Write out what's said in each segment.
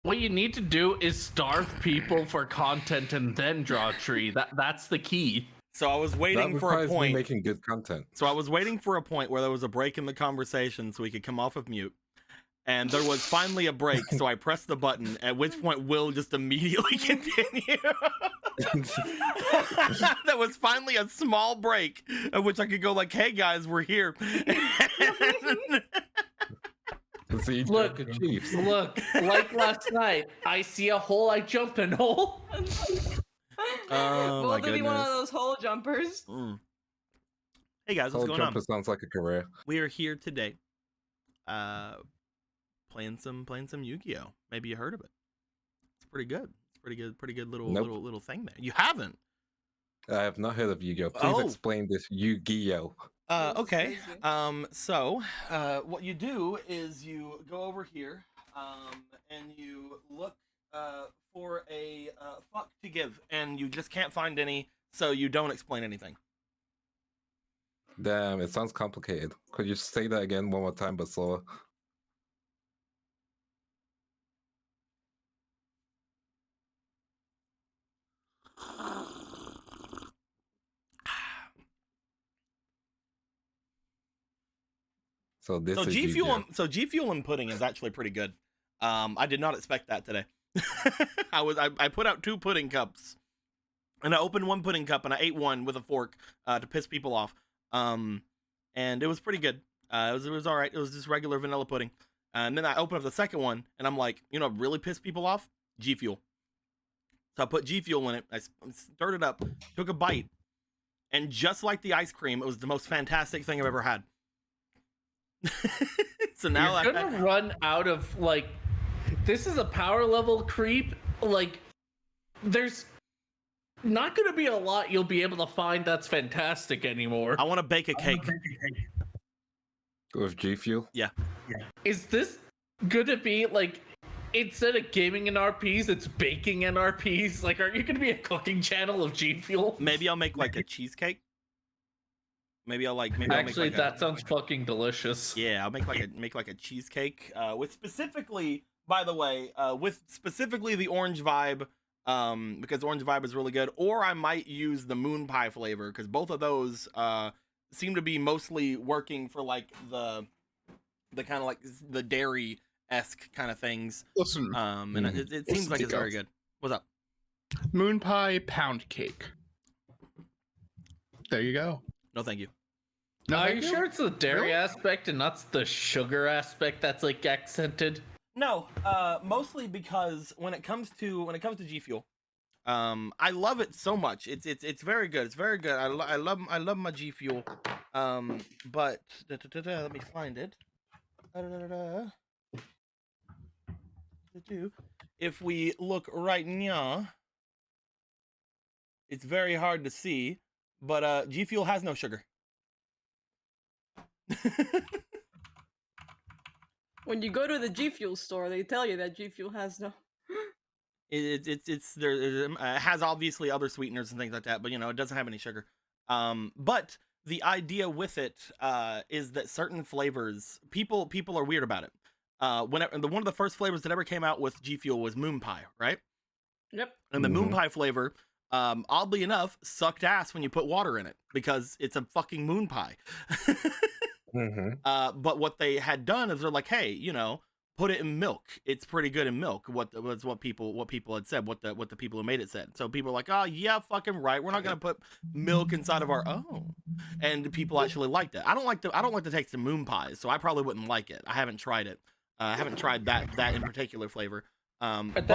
What you need to do is starve people for content and then draw a tree. That's the key. So I was waiting That for a requires me point. making good content. So I was waiting for a point where there was a break in the conversation so we could come off of mute. And there was finally a break, so I pressed the button, at which point Will just immediately continued. That was finally a small break at which I could go like, hey guys, we're here. See, Look, Joker Chiefs. look, like last night, I see a hole, I jump in hole. Oh Will my to be one of goodness. those hole jumpers. Hey guys, what's Whole going on? jumper sounds like a career. We are here today, playing some Yu-Gi-Oh. Maybe you heard of it. It's pretty good. It's pretty good little Nope. little thing there. You haven't? I have not heard of Yu-Gi-Oh. Please Oh. explain this Yu-Gi-Oh. Okay. So what you do is you go over here, and you look for a fuck to give, and you just can't find any, so you don't explain anything. Damn, it sounds complicated. Could you say that again one more time, but slower? So this So is G Fuel, Yu-Gi-Oh. so G Fuel and pudding is actually pretty good. I did not expect that today. I put out 2 pudding cups, and I opened 1 pudding cup and I ate 1 with a fork to piss people off. And it was pretty good. It was all right. It was just regular vanilla pudding. And then I opened up the second one, and I'm like, you know, really pissed people off? G Fuel. So I put G Fuel in it. I stirred it up, took a bite, and just like the ice cream, it was the most fantastic thing I've ever had. So now you're gonna run out of like. This is a power level creep. Like, there's not gonna be a lot you'll be able to find that's fantastic anymore. I want to bake a cake. With G Fuel? Yeah. Is this gonna be like, instead of gaming NRPs, it's baking NRPs? Like, are you gonna be a cooking channel of G Fuel? Maybe I'll make like a cheesecake. Maybe I'll Actually, make like that sounds fucking delicious. Yeah, I'll make like a cheesecake with specifically, by the way, with specifically the orange vibe, because orange vibe is really good. Or I might use the moon pie flavor, because both of those seem to be mostly working for like the kind of like the dairy-esque kind of things. Listen, and it seems like it's very good. What's up? moon pie pound cake. There you go. No, thank you. No, Are thank you sure it's the dairy aspect and not the sugar aspect that's like accented? No, mostly because when it comes to G Fuel, I love it so much. It's very good. It's very good. I love my G Fuel. But let me find it. If we look right now, it's very hard to see, but G Fuel has no sugar. When you go to the G Fuel store, they tell you that G Fuel has no. It has obviously other sweeteners and things like that, but you know, it doesn't have any sugar. But the idea with it is that certain flavors, people are weird about it. One of the first flavors that ever came out with G Fuel was moon pie, right? Yep. And the moon pie flavor, oddly enough, sucked ass when you put water in it because it's a fucking moon pie. But what they had done is they're like, hey, you know, put it in milk. It's pretty good in milk. What people had said, what the people who made it said. So people are like, oh yeah, fucking right. We're not gonna put milk inside of our and people actually liked it. I don't like the taste of moon pies, so I probably wouldn't like it. I haven't tried it. I haven't tried that in particular flavor. But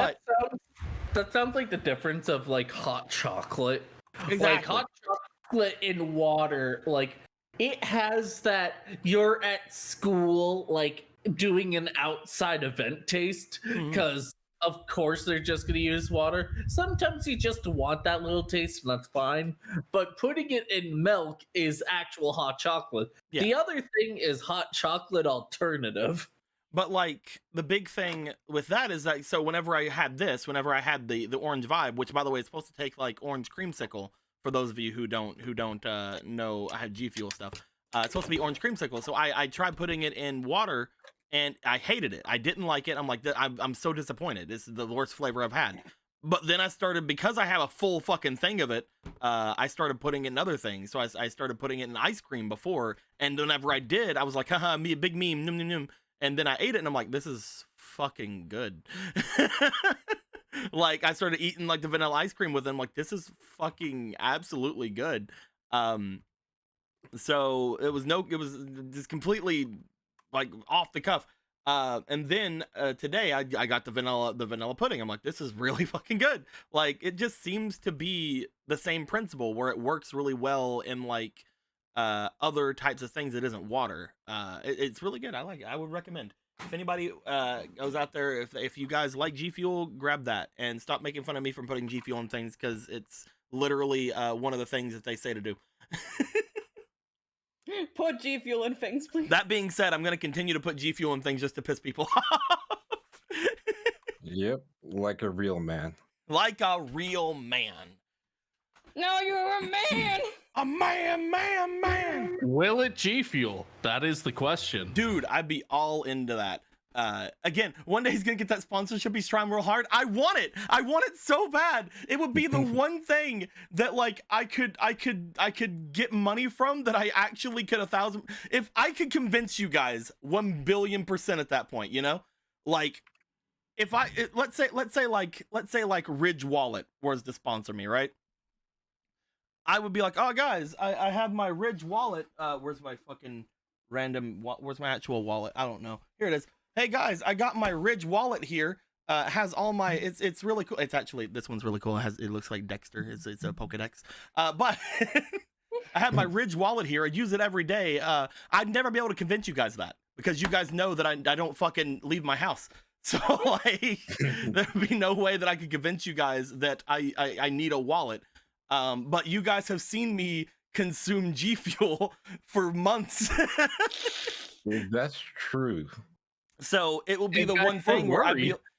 that sounds like the difference of like hot chocolate. Exactly. Like hot chocolate in water, like it has that you're at school like doing an outside event taste, because of course they're just going to use water. Sometimes you just want that little taste and that's fine, but putting it in milk is actual hot chocolate. Yeah. The other thing is hot chocolate alternative. But like the big thing with that is that, so whenever I had the orange vibe, which by the way is supposed to take like orange creamsicle, for those of you who don't know, I had G Fuel stuff. It's supposed to be orange creamsicle. So I tried putting it in water and I hated it. I didn't like it. I'm like, I'm so disappointed. This is the worst flavor I've had. But then I started, because I have a full fucking thing of it, I started putting it in other things. So I started putting it in ice cream before. And whenever I did, I was like, haha, me a big meme, num num num. And then I ate it and I'm like, this is fucking good. Like I started eating like the vanilla ice cream with it. I'm like, this is fucking absolutely good. So it was just completely like off the cuff. And then today I got the vanilla pudding. I'm like, this is really fucking good. Like it just seems to be the same principle where it works really well in like other types of things that isn't water. It's really good. I like it. I would recommend. If anybody goes out there, if you guys like G Fuel, grab that and stop making fun of me for putting G Fuel in things, because it's literally one of the things that they say to do. Put G Fuel in things, please. That being said, I'm going to continue to put G Fuel in things just to piss people off. Yep, like a real man. Like a real man. No, you're a man. A man. Will it G Fuel? That is the question. Dude, I'd be all into that. Again, one day he's gonna get that sponsorship. He's trying real hard. I want it. I want it so bad. It would be the one thing that like I could get money from that I actually could 1,000. If I could convince you guys 1,000,000,000% at that point, you know, like if let's say like Ridge Wallet was to sponsor me, right? I would be like, oh guys, I have my Ridge Wallet. Where's my fucking random? Where's my actual wallet? I don't know. Here it is. Hey guys, I got my Ridge wallet here. Has all my it's really cool. It's actually, this one's really cool. It looks like Dexter. It's a Pokedex. But I have my Ridge wallet here. I use it every day. I'd never be able to convince you guys that because you guys know that I don't fucking leave my house. So like there'd be no way that I could convince you guys that I need a wallet. But you guys have seen me consume G Fuel for months. That's true. So it will be the one thing where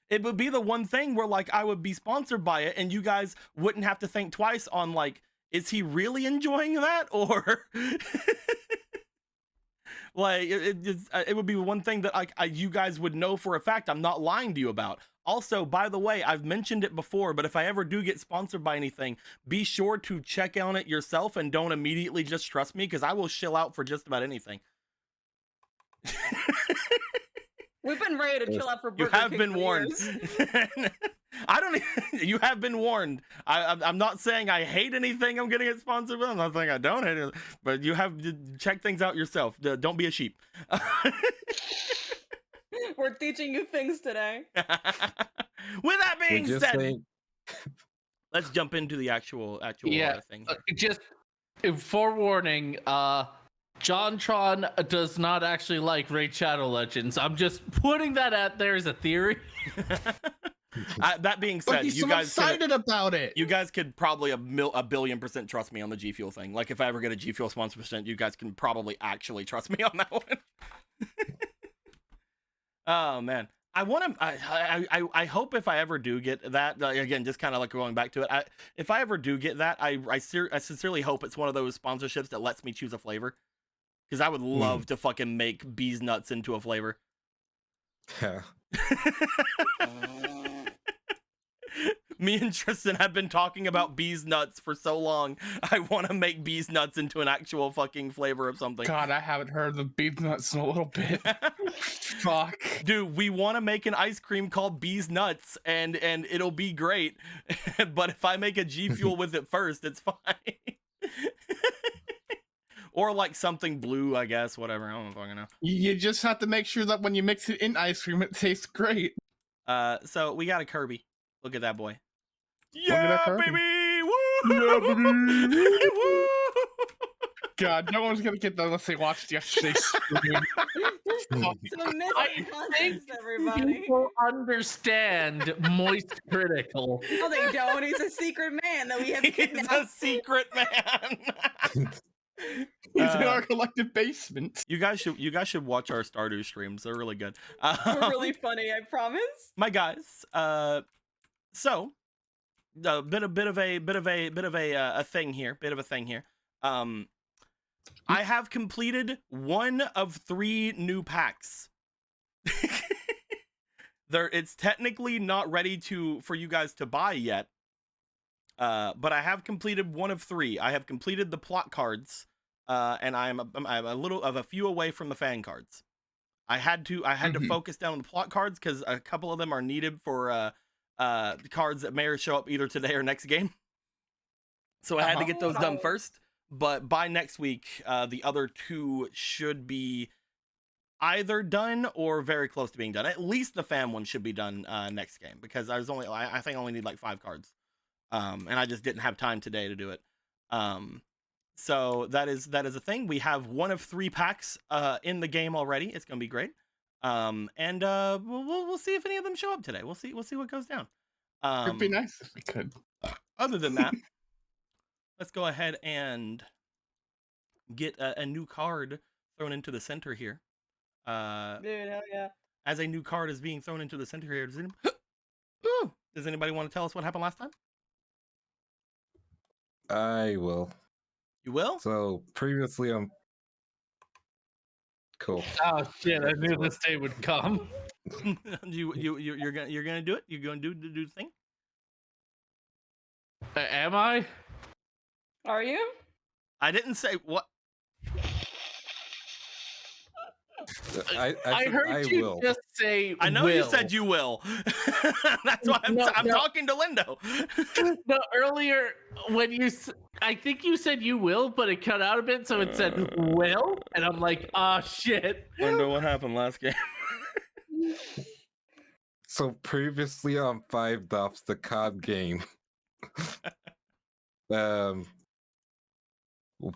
it would be the one thing where like I would be sponsored by it, and you guys wouldn't have to think twice on like, is he really enjoying that, or like it would be one thing that like you guys would know for a fact I'm not lying to you about. Also, by the way, I've mentioned it before, but if I ever do get sponsored by anything, be sure to check on it yourself and don't immediately just trust me, because I will shill out for just about anything. We've been ready to chill out for Burger You have King been for warned. years. I don't. You have been warned. I'm not saying I hate anything I'm gonna get sponsored with. I'm not saying I don't hate it, but you have to check things out yourself. Don't be a sheep. We're teaching you things today. With that being said, Saying... let's jump into the actual thing. Just forewarning, JonTron does not actually like Raid Shadow Legends. I'm just putting that out there as a theory. That being said, But he's you so guys excited about it. You guys could probably a billion% trust me on the G Fuel thing. Like if I ever get a G Fuel sponsorship, you guys can probably actually trust me on that one. Oh man, I hope if I ever do get that, again, just kind of like going back to it, if I ever do get that, I sincerely hope it's one of those sponsorships that lets me choose a flavor, because I would love to fucking make Bees Nuts into a flavor. Yeah. Me and Tristan have been talking about Bees Nuts for so long. I want to make Bees Nuts into an actual fucking flavor of something. God, I haven't heard the Bees Nuts in a little bit. Fuck. Dude, we want to make an ice cream called Bees Nuts, and it'll be great. But if I make a G Fuel with it first, it's fine. Or like something blue, I guess. Whatever. I don't fucking know. You just have to make sure that when you mix it in ice cream, it tastes great. So we got a Kirby. Look at that boy. Yeah, baby! Woo! Yeah, baby! Woo! God, no one's gonna get that unless they watched yesterday's stream. So missing context, everybody. People understand Moist Critical. No, they don't. He's a secret man that we have He's kidnapped. a secret man. He's in our collective basement. You guys should watch our Stardew streams. They're really good. We're really funny, I promise. My guys. So a bit of a thing here. I have completed 1 of 3 new packs. It's technically not ready for you guys to buy yet. But I have completed 1 of 3. I have completed the plot cards, and I'm a few away from the fan cards. I had to focus down on the plot cards because a couple of them are needed for cards that may show up either today or next game. So I had to get those done first. But by next week, the other 2 should be either done or very close to being done. At least the fan one should be done next game, because I think I only need like 5 cards. And I just didn't have time today to do it. So that is a thing. We have 1 of 3 packs in the game already. It's gonna be great. And we'll see if any of them show up today. We'll see what goes down. It'd be nice if we could. Other than that, let's go ahead and get a new card thrown into the center here. Dude, hell yeah. As a new card is being thrown into the center here, does anybody want to tell us what happened last time? I will. You will? So previously, cool. Oh shit! I knew this day would come. You're gonna do it. You're gonna do the thing. Am I? Are you? I didn't say what. I I said heard I you will. just say I know will. you said you will. That's why I'm No, no. talking to Lindo. No, earlier when I think you said you will, but it cut out a bit, so it said will, and I'm like, ah, shit. Lindo, what happened last game? So previously on 5Darps, the card game, um,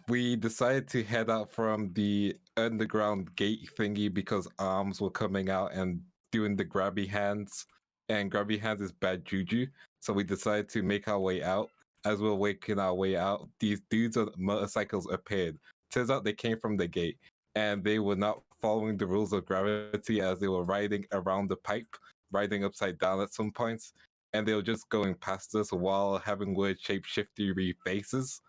we decided to head out from the underground gate thingy because arms were coming out and doing the grabby hands, and grabby hands is bad juju. So we decided to make our way out. As we were making our way out, these dudes on motorcycles appeared. Turns out they came from the gate, and they were not following the rules of gravity as they were riding around the pipe, riding upside down at some points, and they were just going past us while having weird shape-shifty faces.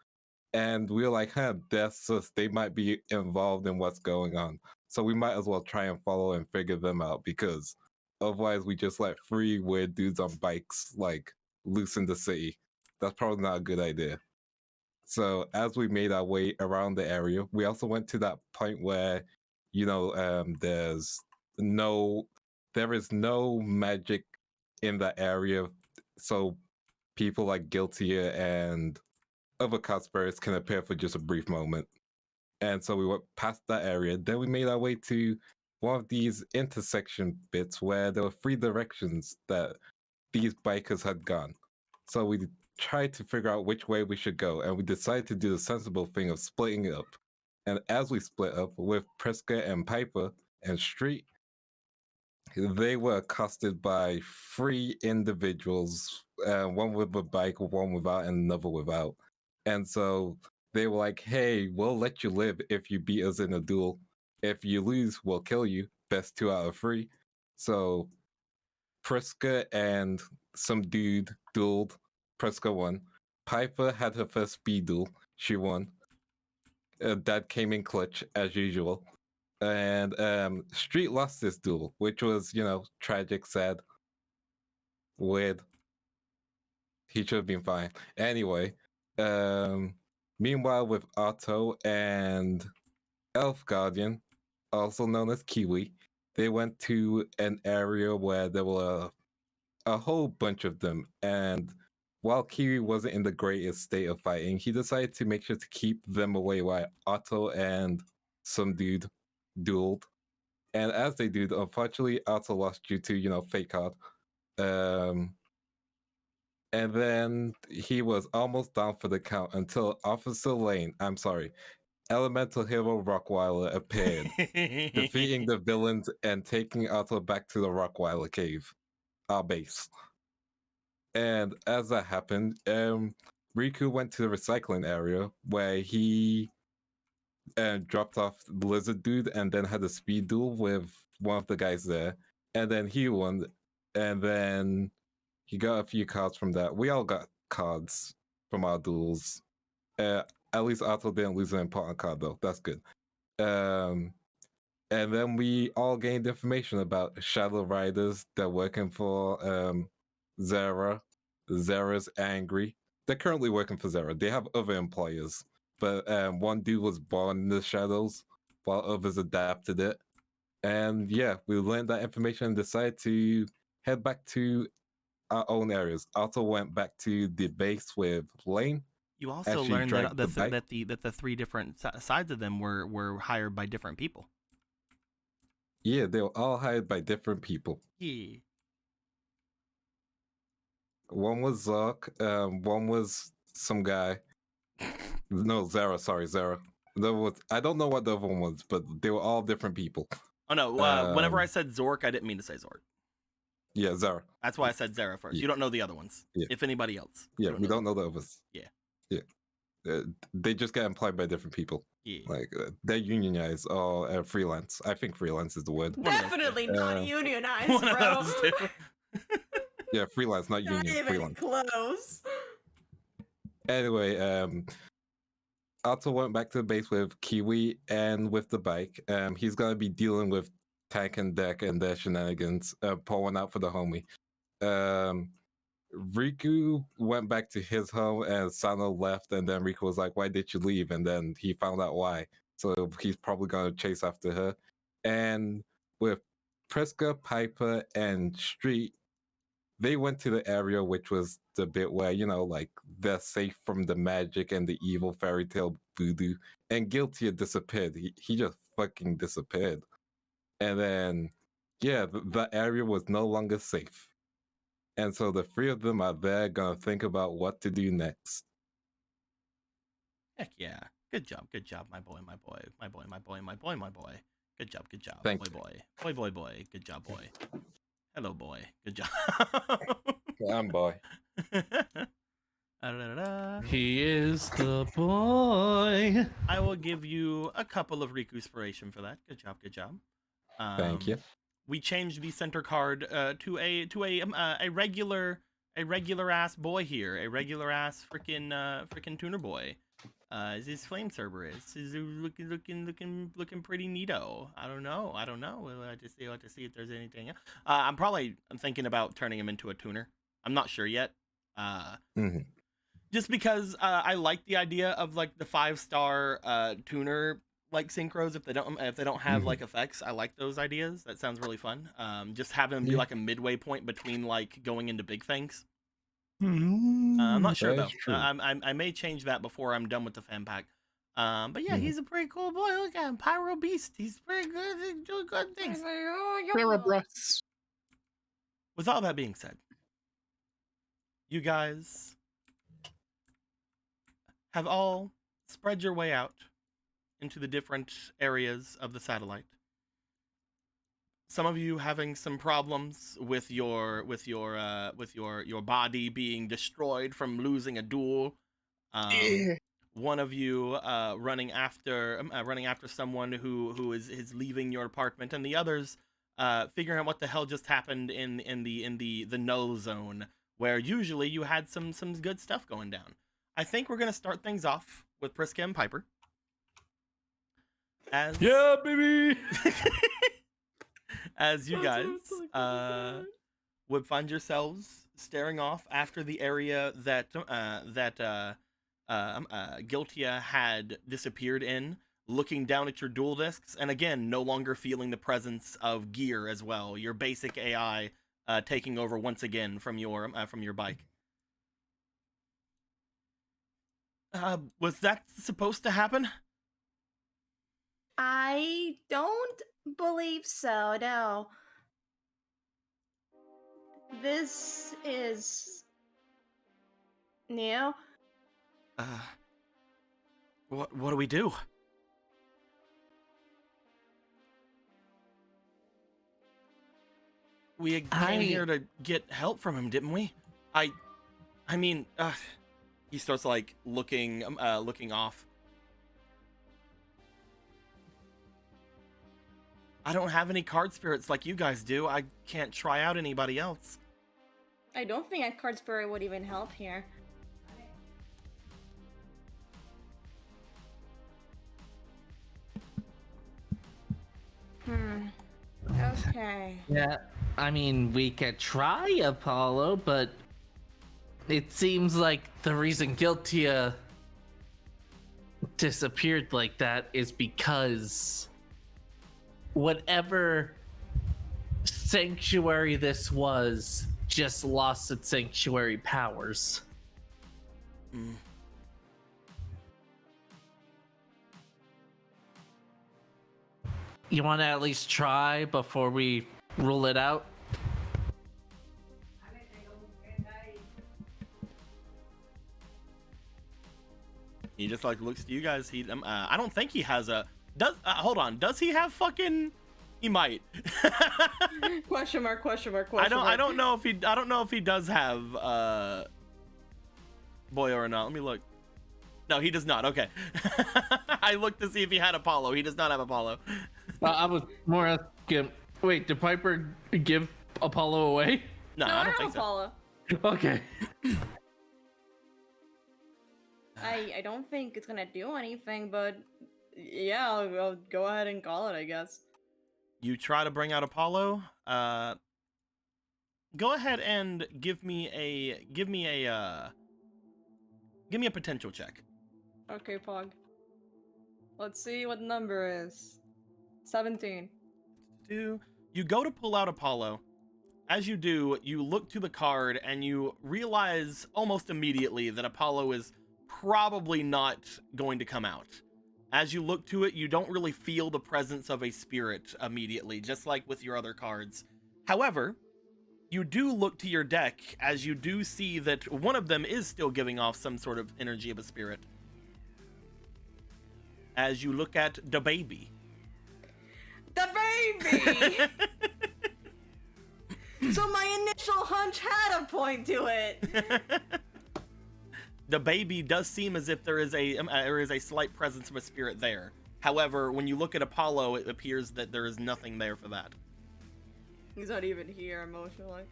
And we were like, huh, that's sus. They might be involved in what's going on. So we might as well try and follow and figure them out, because otherwise we just let three weird dudes on bikes like loose in the city. That's probably not a good idea. So as we made our way around the area, we also went to that point where, there is no magic in that area. So people like Guiltier and other cosplayers can appear for just a brief moment. And so we went past that area. Then we made our way to one of these intersection bits where there were three directions that these bikers had gone. So we tried to figure out which way we should go, and we decided to do the sensible thing of splitting it up. And as we split up with Priska and Piper and Street, they were accosted by three individuals, one with a bike, one without, and another without. And so they were like, hey, we'll let you live if you beat us in a duel. If you lose, we'll kill you. Best 2 out of 3. So Priska and some dude dueled. Priska won. Piper had her first speed duel. She won. Dad came in clutch, as usual. And Street lost this duel, which was, tragic, sad, weird. He should have been fine. Anyway, meanwhile, with Otto and Elf Guardian, also known as Kiwi, they went to an area where there were a whole bunch of them. And while Kiwi wasn't in the greatest state of fighting, he decided to make sure to keep them away while Otto and some dude dueled. And as they do, unfortunately, Otto lost due to, fake card. And then he was almost down for the count until Officer Lane, I'm sorry, Elemental Hero Rockweiler appeared, defeating the villains and taking Otto back to the Rockweiler cave, our base. And as that happened, Riku went to the recycling area where he dropped off the lizard dude and then had a speed duel with one of the guys there. And then he won. And then he got a few cards from that. We all got cards from our duels. At least Otto didn't lose an important card, though. That's good. And then we all gained information about Shadow Riders. They're working for Zera. Zera's angry. They're currently working for Zera. They have other employers. But one dude was born in the shadows while others adapted it. And yeah, we learned that information and decided to head back to our own areas. Otto went back to the base with Lane. You also Actually learned that dragged the bike. that the three different sides of them were hired by different people. Yeah, they were all hired by different people. Yeah. One was Zark, one was some guy. No, Zara, sorry, Zara. I don't know what the other one was, but they were all different people. Oh no, whenever I said Zork, I didn't mean to say Zork. Yeah, Zara. That's why I said Zara first. Yeah. You don't know the other ones. Yeah. If anybody else. Yeah, we don't know the others. Yeah. Yeah. They just get employed by different people. Yeah. Like, they're unionized or freelance. I think freelance is the word. Definitely not unionized, One bro. of those two. Yeah, freelance, not Not union. even Freelance. close. Anyway, Otto went back to the base with Kiwi and with the bike. He's gonna be dealing with tank and deck and their shenanigans, pouring out for the homie. Riku went back to his home and Sano left, and then Riku was like, "Why did you leave?" And then he found out why. So he's probably gonna chase after her. And with Priska, Piper, and Street, they went to the area which was the bit where, like they're safe from the magic and the evil fairy tale voodoo. And Guilty had disappeared. He just fucking disappeared. And then, yeah, the area was no longer safe. And so the three of them are there gonna think about what to do next. Heck yeah. Good job, my boy, my boy, my boy, my boy, my boy, my boy. Good job, Thank boy, you. boy, boy, boy, boy. Good job, boy. Hello, boy. Good job. I'm boy. He is the boy. I will give you a couple of Riku inspiration for that. Good job, good job. Thank you. We changed the center card to a regular ass boy here, a regular ass freaking tuner boy. His flame server is looking pretty neato. I don't know. We'll have to see if there's anything. I'm thinking about turning him into a tuner. I'm not sure yet. Just because I like the idea of like the 5-star tuner like synchros if they don't have like effects. I like those ideas. That sounds really fun. Just having them be like a midway point between like going into big things. I'm not sure though. I may change that before I'm done with the fan pack. But yeah, he's a pretty cool boy. Look at him, Pyro Beast. He's pretty good. He's doing good things. Cerebrus. With all that being said, you guys have all spread your way out into the different areas of the satellite. Some of you having some problems with your body being destroyed from losing a duel. One of you running after someone who is leaving your apartment, and the others figuring out what the hell just happened in the null zone, where usually you had some good stuff going down. I think we're gonna start things off with Priska and Piper. Yeah, baby. As you guys would find yourselves staring off after the area that Guiltia had disappeared in, looking down at your dual discs, and again, no longer feeling the presence of gear as well. Your basic AI taking over once again from your bike. Was that supposed to happen? I don't believe so, no. This is new. What do we do? We came here to get help from him, didn't we? I mean, he starts like looking off. I don't have any card spirits like you guys do. I can't try out anybody else. I don't think a card spirit would even help here. Okay. Yeah, I mean, we could try Apollo, but it seems like the reason Guiltia disappeared like that is because whatever sanctuary this was just lost its sanctuary powers. You want to at least try before we rule it out? He just like looks at you guys. I don't think he has a. Hold on. Does he have fucking? He might. Question mark. I don't know if he does have boy or not. Let me look. No, he does not. Okay. I looked to see if he had Apollo. He does not have Apollo. I was more asking. Wait, did Piper give Apollo away? No, I don't think Apollo. Okay. I don't think it's gonna do anything, but yeah, I'll go ahead and call it, I guess. You try to bring out Apollo. Go ahead and give me a potential check. Okay, Pog. Let's see what the number is. 17. You go to pull out Apollo. As you do, you look to the card and you realize almost immediately that Apollo is probably not going to come out. As you look to it, you don't really feel the presence of a spirit immediately, just like with your other cards. However, you do look to your deck as you do see that one of them is still giving off some sort of energy of a spirit. As you look at the baby. The baby! So my initial hunch had a point to it. The baby does seem as if there is a slight presence of a spirit there. However, when you look at Apollo, it appears that there is nothing there for that. He's not even here emotionally.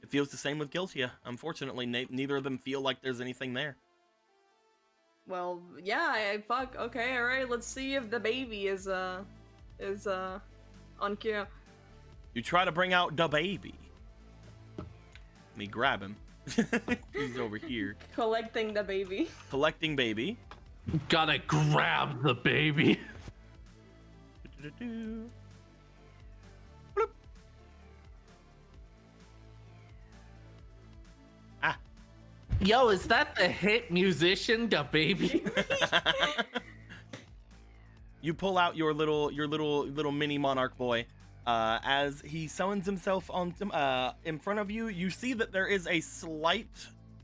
It feels the same with Giltia. Unfortunately, neither of them feel like there's anything there. Well, yeah, fuck. Okay, all right. Let's see if the baby is on cue. You try to bring out the baby. Let me grab him. He's over here. Collecting the baby. Collecting baby. Gotta grab the baby. Bloop. Ah. Yo, is that the hit musician, the baby? You pull out your little mini monarch boy. As he summons himself on in front of you, you see that there is a slight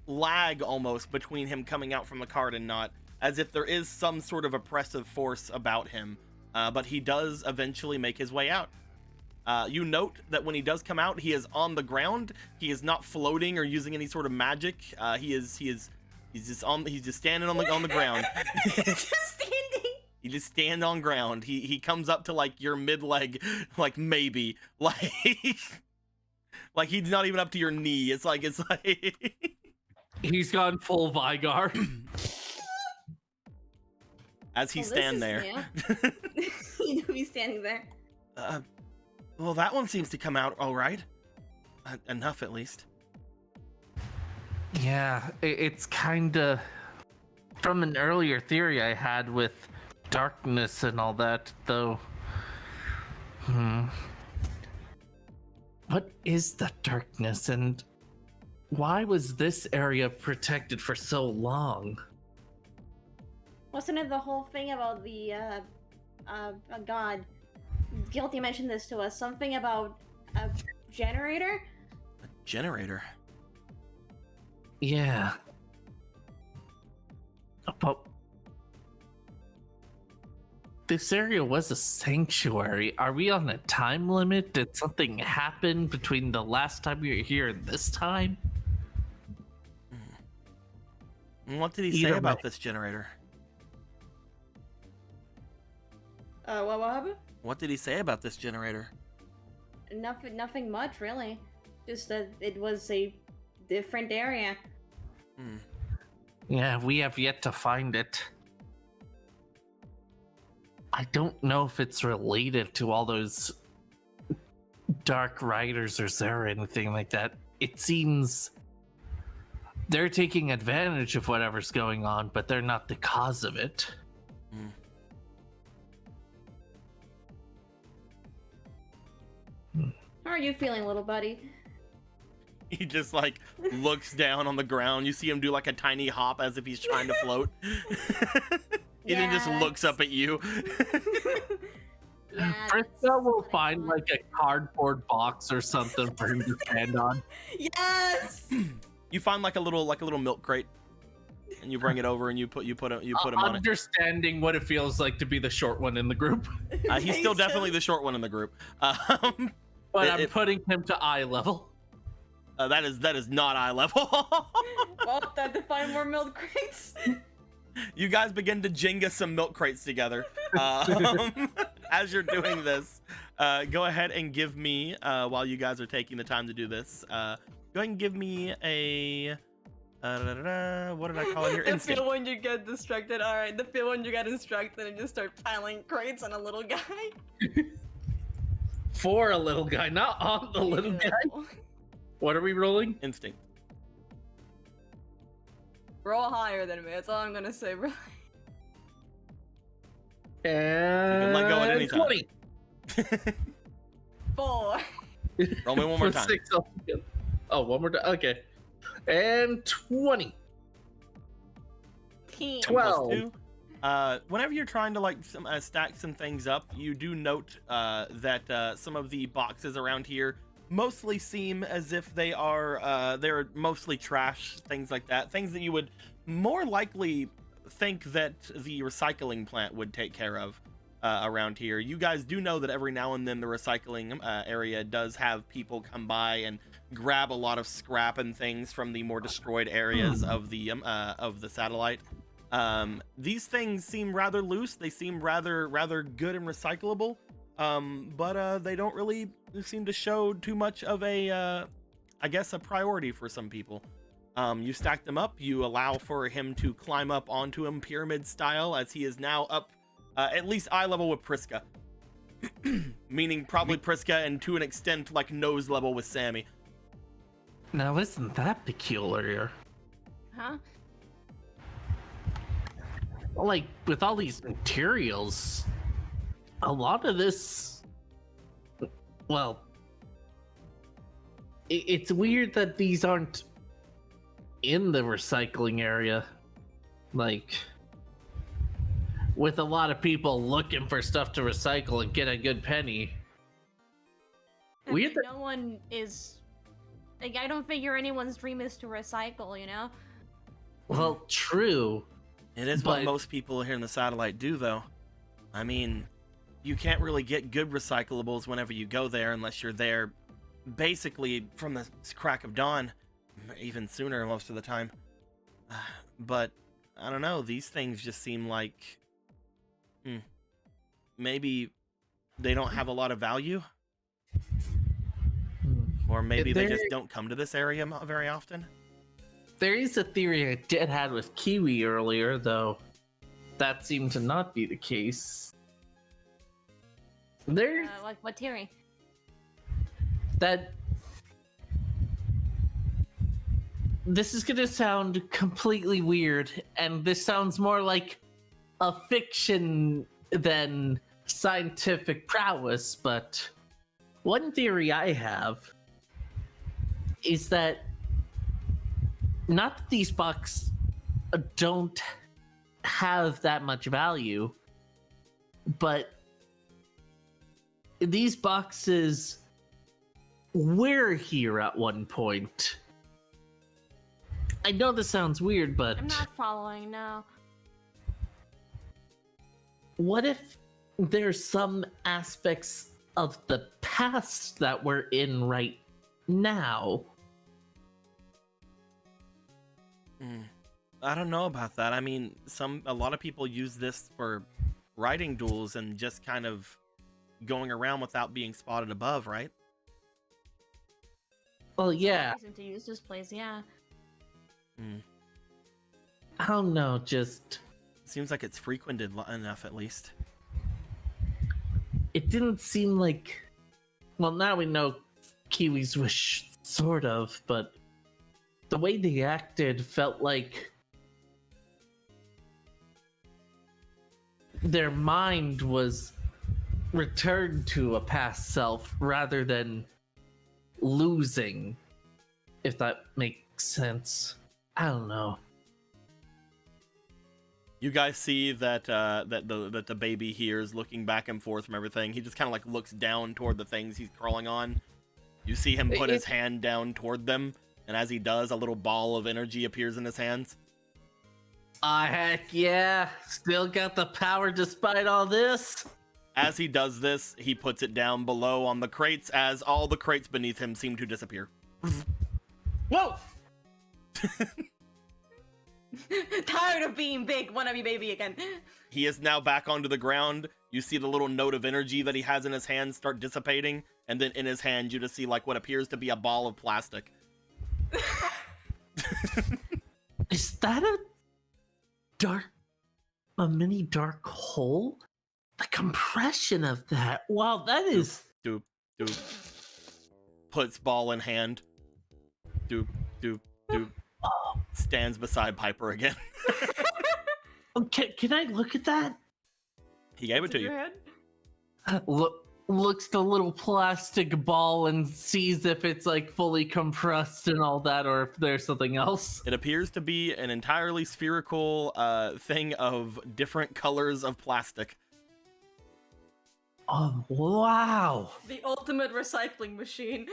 lag almost between him coming out from the card and not, as if there is some sort of oppressive force about him. But he does eventually make his way out. You note that when he does come out, he is on the ground. He is not floating or using any sort of magic. He's just standing on the ground. Just standing. You just stand on ground. He comes up to like your mid leg, like maybe, like like he's not even up to your knee. It's like He's gone full Vigar. As he stand there. You know he's standing there. Well, that one seems to come out all right. Enough, at least. Yeah, it's kind of from an earlier theory I had with darkness and all that, though. What is the darkness, and why was this area protected for so long? Wasn't it the whole thing about the God? Guilty mentioned this to us. Something about a generator? A generator? Yeah. But this area was a sanctuary. Are we on a time limit? Did something happen between the last time we were here and this time? What did he say about this generator? What happened? What did he say about this generator? Nothing much, really. Just that it was a different area. Yeah, we have yet to find it. I don't know if it's related to all those dark riders or Zera or anything like that. It seems they're taking advantage of whatever's going on, but they're not the cause of it. How are you feeling, little buddy? He just like looks down on the ground. You see him do like a tiny hop as if he's trying to float. He then just looks up at you. Friska will find like a cardboard box or something for him to stand on. Yes. You find like a little milk crate, and you bring it over and you put him on it. Understanding what it feels like to be the short one in the group. He's still definitely the short one in the group. But I'm putting him to eye level. That is not eye level. Well, time to find more milk crates. You guys begin to Jenga some milk crates together. As you're doing this, go ahead and give me, while you guys are taking the time to do this, go ahead and give me a What did I call it here? The Instinct. feel when you get distracted. All right, the feel when you get distracted and just start piling crates on a little guy. For a little guy, not on the little guy. Ew. What are we rolling? Instinct. Roll higher than me. That's all I'm gonna say, bro. And let go at any time. 20. 4. Roll me one more For time. 6 altogether. Oh, one more time. Okay. And 20. 10. 12. +2. Whenever you're trying to like stack some things up, you do note that some of the boxes around here mostly seem as if they're mostly trash, things like that, things that you would more likely think that the recycling plant would take care of around here. You guys do know that every now and then the recycling area does have people come by and grab a lot of scrap and things from the more destroyed areas of the satellite. These things seem rather loose. They seem rather good and recyclable, but they don't really seem to show too much of a, I guess, a priority for some people. You stack them up. You allow for him to climb up onto him pyramid style, as he is now up at least eye level with Priska. Meaning probably Priska, and to an extent like nose level with Sammy. Now, isn't that peculiar? Huh? Like, with all these materials, a lot of this, well, it's weird that these aren't in the recycling area. Like, with a lot of people looking for stuff to recycle and get a good penny. Weird that No one is. Like, I don't figure anyone's dream is to recycle, you know? Well, true. It is what But- most people here in the satellite do, though. I mean, you can't really get good recyclables whenever you go there unless you're there basically from the crack of dawn, even sooner most of the time. But I don't know, these things just seem like maybe they don't have a lot of value, or maybe they just don't come to this area very often. There is a theory I did had with Kiwi earlier, though that seemed to not be the case. There, Like, what theory? that this is gonna sound completely weird, and this sounds more like a fiction than scientific prowess, but one theory I have is that not that these bucks don't have that much value, but these boxes were here at one point. I know this sounds weird, but I'm not following, no. what if there's some aspects of the past that we're in right now? I don't know about that. I mean, a lot of people use this for riding duels and just kind of going around without being spotted above, right? Well, yeah, Reason to use this place, yeah. I don't know, just Seems like it's frequented enough, at least. it didn't seem like, well, now we know Kiwi's wish, sort of, but the way they acted felt like their mind was returned to a past self rather than losing, if that makes sense. I don't know. You guys see that that the baby here is looking back and forth from everything. He just kind of like looks down toward the things he's crawling on. You see him put his hand down toward them, and as he does, a little ball of energy appears in his hands. Heck yeah, still got the power despite all this. As he does this, he puts it down below on the crates, as all the crates beneath him seem to disappear. Whoa! Tired of being big, wanna be baby again. He is now back onto the ground. You see the little note of energy that he has in his hand start dissipating, and then in his hand you just see like what appears to be a ball of plastic. Is that a mini dark hole? The compression of that. Wow, that is. Doop, doop. Puts ball in hand. Doop, doop, doop. Stands beside Piper again. Okay, can I look at that? He gave it to you. Your head? Looks the little plastic ball and sees if it's like fully compressed and all that, or if there's something else. It appears to be an entirely spherical thing of different colors of plastic. Oh, wow. The ultimate recycling machine.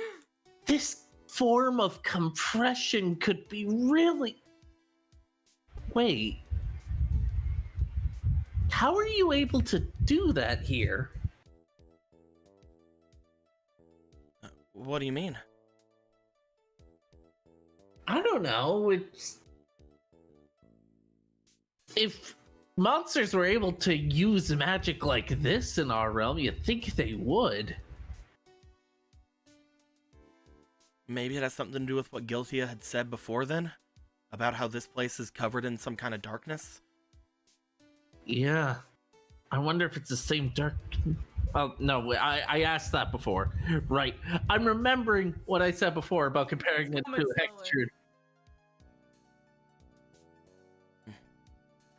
This form of compression could be really... Wait. How are you able to do that here? What do you mean? I don't know. It's... If monsters were able to use magic like this in our realm, you'd think they would. Maybe it has something to do with what Giltia had said before then? About how this place is covered in some kind of darkness? Yeah. I wonder if it's the same dark... Oh, no, I asked that before. Right. I'm remembering what I said before about comparing it to Hextrude.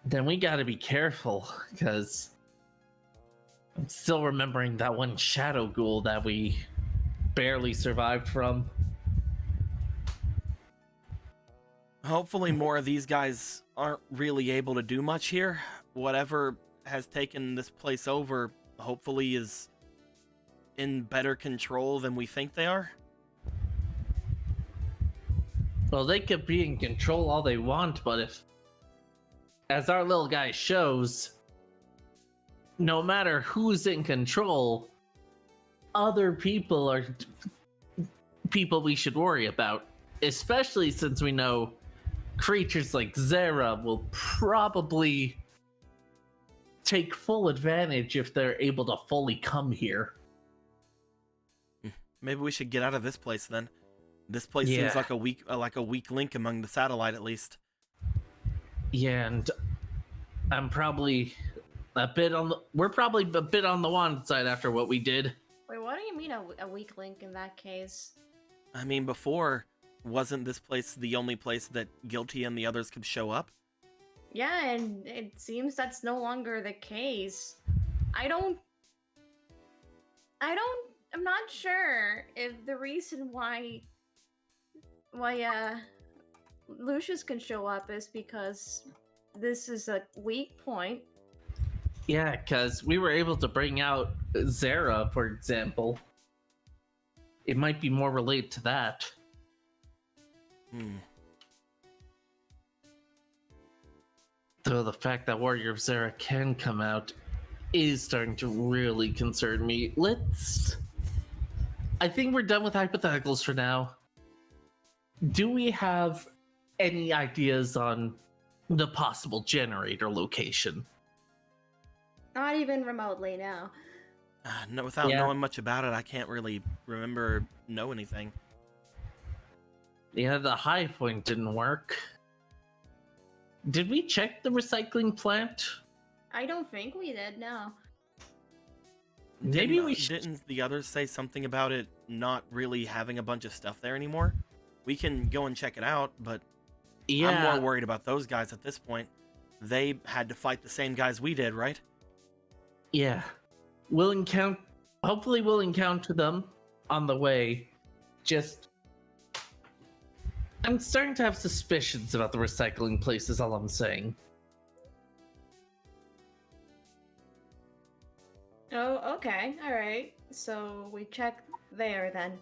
Then we gotta be careful, because I'm still remembering that one shadow ghoul that we barely survived from. Hopefully more of these guys aren't really able to do much here. Whatever has taken this place over, hopefully is in better control than we think they are. Well, they could be in control all they want, but if, as our little guy shows, no matter who's in control, other people are people we should worry about, especially since we know creatures like Zera will probably take full advantage if they're able to fully come here. Maybe we should get out of this place then. This place seems like a weak link among the satellite, at least. Yeah, and I'm probably a bit on the... We're probably a bit on the wand side after what we did. Wait, what do you mean a weak link in that case? I mean, before, wasn't this place the only place that Guilty and the others could show up? Yeah, and it seems that's no longer the case. I'm not sure if the reason why Lucius can show up is because this is a weak point. Yeah, because we were able to bring out Zera, for example. It might be more related to that. Though the fact that Warrior of Zera can come out is starting to really concern me. I think we're done with hypotheticals for now. Do we have any ideas on the possible generator location? Not even remotely, no. No, without knowing much about it, I can't really know anything. Yeah, the high point didn't work. Did we check the recycling plant? I don't think we did, no. Maybe we should. Didn't the others say something about it not really having a bunch of stuff there anymore? We can go and check it out, but I'm more worried about those guys at this point. They had to fight the same guys we did, right? Yeah. Hopefully we'll encounter them on the way. I'm starting to have suspicions about the recycling place, is all I'm saying. Oh, okay, alright. So we check there then.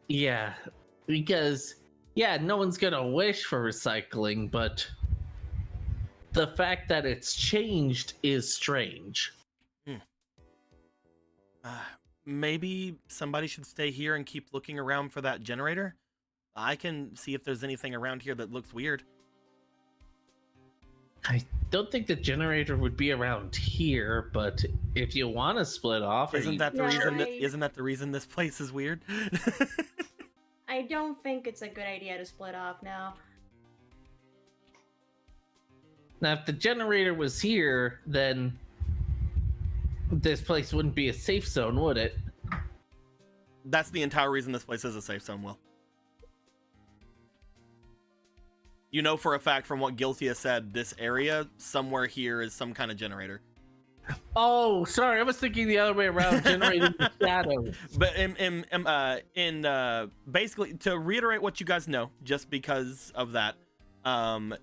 Yeah, because, no one's gonna wish for recycling, but the fact that it's changed is strange. Maybe somebody should stay here and keep looking around for that generator? I can see if there's anything around here that looks weird. I don't think the generator would be around here, but if you want to split off, isn't that the reason this place is weird? I don't think it's a good idea to split off now. Now, if the generator was here, then this place wouldn't be a safe zone, would it? That's the entire reason this place is a safe zone, Will. You know for a fact from what Guilty said, this area somewhere here is some kind of generator. Oh, sorry, I was thinking the other way around, generating the shadows. But basically, to reiterate what you guys know, just because of that,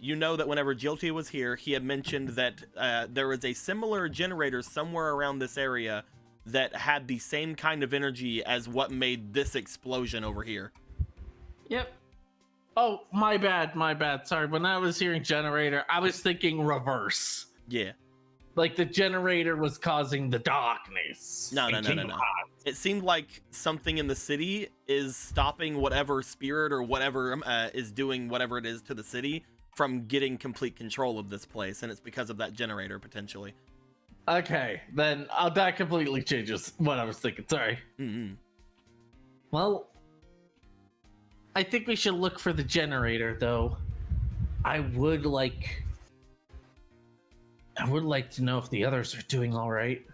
you know that whenever Guilty was here, he had mentioned that there was a similar generator somewhere around this area that had the same kind of energy as what made this explosion over here. Yep. Oh, my bad. Sorry, when I was hearing generator, I was thinking reverse. Yeah. Like the generator was causing the darkness. No. It seemed like something in the city is stopping whatever spirit or whatever is doing whatever it is to the city from getting complete control of this place, and it's because of that generator, potentially. Okay, then that completely changes what I was thinking. Sorry. Mm-hmm. Well, I think we should look for the generator, though. I would like to know if the others are doing all right.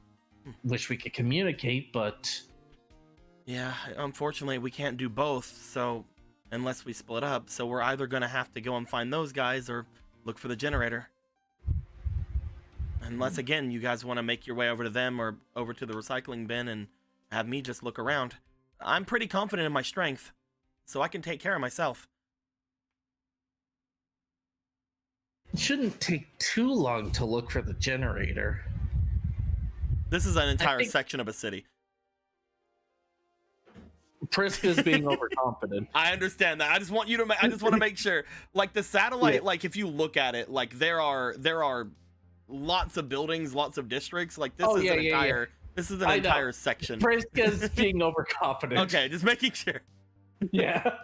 Wish we could communicate, but Yeah, unfortunately, we can't do both, so unless we split up, so we're either gonna have to go and find those guys or look for the generator. Unless, again, you guys want to make your way over to them or over to the recycling bin and have me just look around. I'm pretty confident in my strength, so I can take care of myself. it shouldn't take too long to look for the generator. This is an entire think- section of a city. Priska's being overconfident. I understand that. I just want you to. I just want to make sure. Like the satellite. Yeah. Like if you look at it, like there are lots of buildings, lots of districts. Like this is an entire. This is an I know. entire section. Priska's being overconfident. Okay, just making sure. Yeah.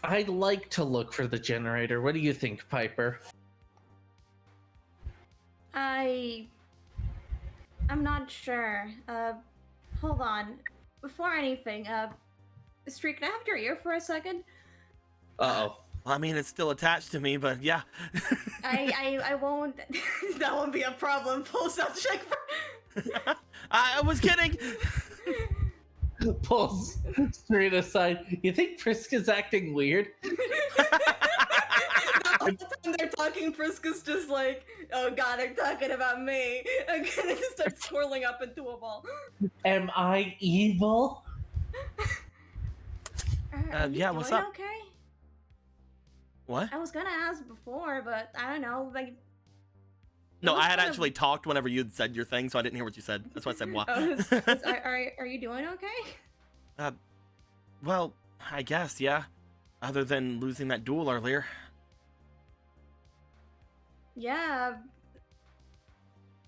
I'd like to look for the generator. What do you think, Piper? I'm not sure. Hold on. Before anything, Streak, can I have your ear for a second? Uh-oh. Well, I mean, it's still attached to me, but yeah. I won't. That won't be a problem. Full sound check for. I was kidding. Pulls straight aside. You think Priska's acting weird? The whole time they're talking, Priska's just like, oh god, they're talking about me. And then it starts swirling up into a ball. Am I evil? Are you yeah, what's doing up? Okay. What? I was gonna ask before, but I don't know. Like, No, was I had kind of- actually talked whenever you had said your thing, so I didn't hear what you said. That's why I said what. are you doing okay? Well, I guess, yeah. Other than losing that duel earlier. Yeah.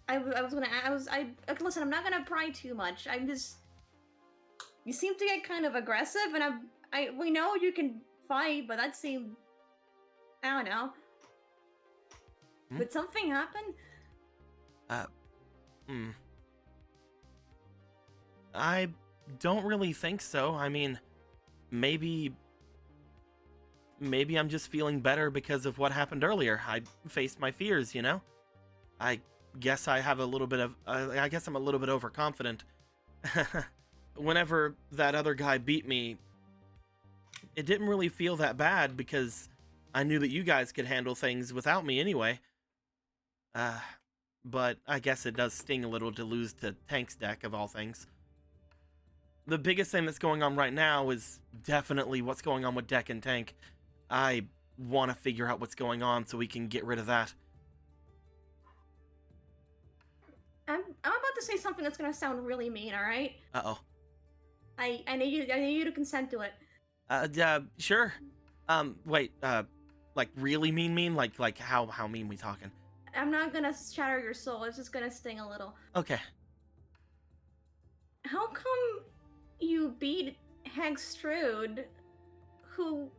Listen, I'm not gonna pry too much. I'm just. You seem to get kind of aggressive, and we know you can fight, but that seemed. I don't know. Hmm? Did something happen? I don't really think so. I mean, maybe I'm just feeling better because of what happened earlier. I faced my fears, you know? I guess I have a little bit of... I guess I'm a little bit overconfident. Whenever that other guy beat me, it didn't really feel that bad because I knew that you guys could handle things without me anyway. But I guess it does sting a little to lose to Tank's deck, of all things. The biggest thing that's going on right now is definitely what's going on with Deck and Tank. I want to figure out what's going on so we can get rid of that. I'm about to say something that's gonna sound really mean. All right. Uh-oh. I need you to consent to it. Sure. Wait, like really mean? Like how mean we talking? I'm not gonna shatter your soul. It's just gonna sting a little. Okay. How come you beat Hagstrude, who,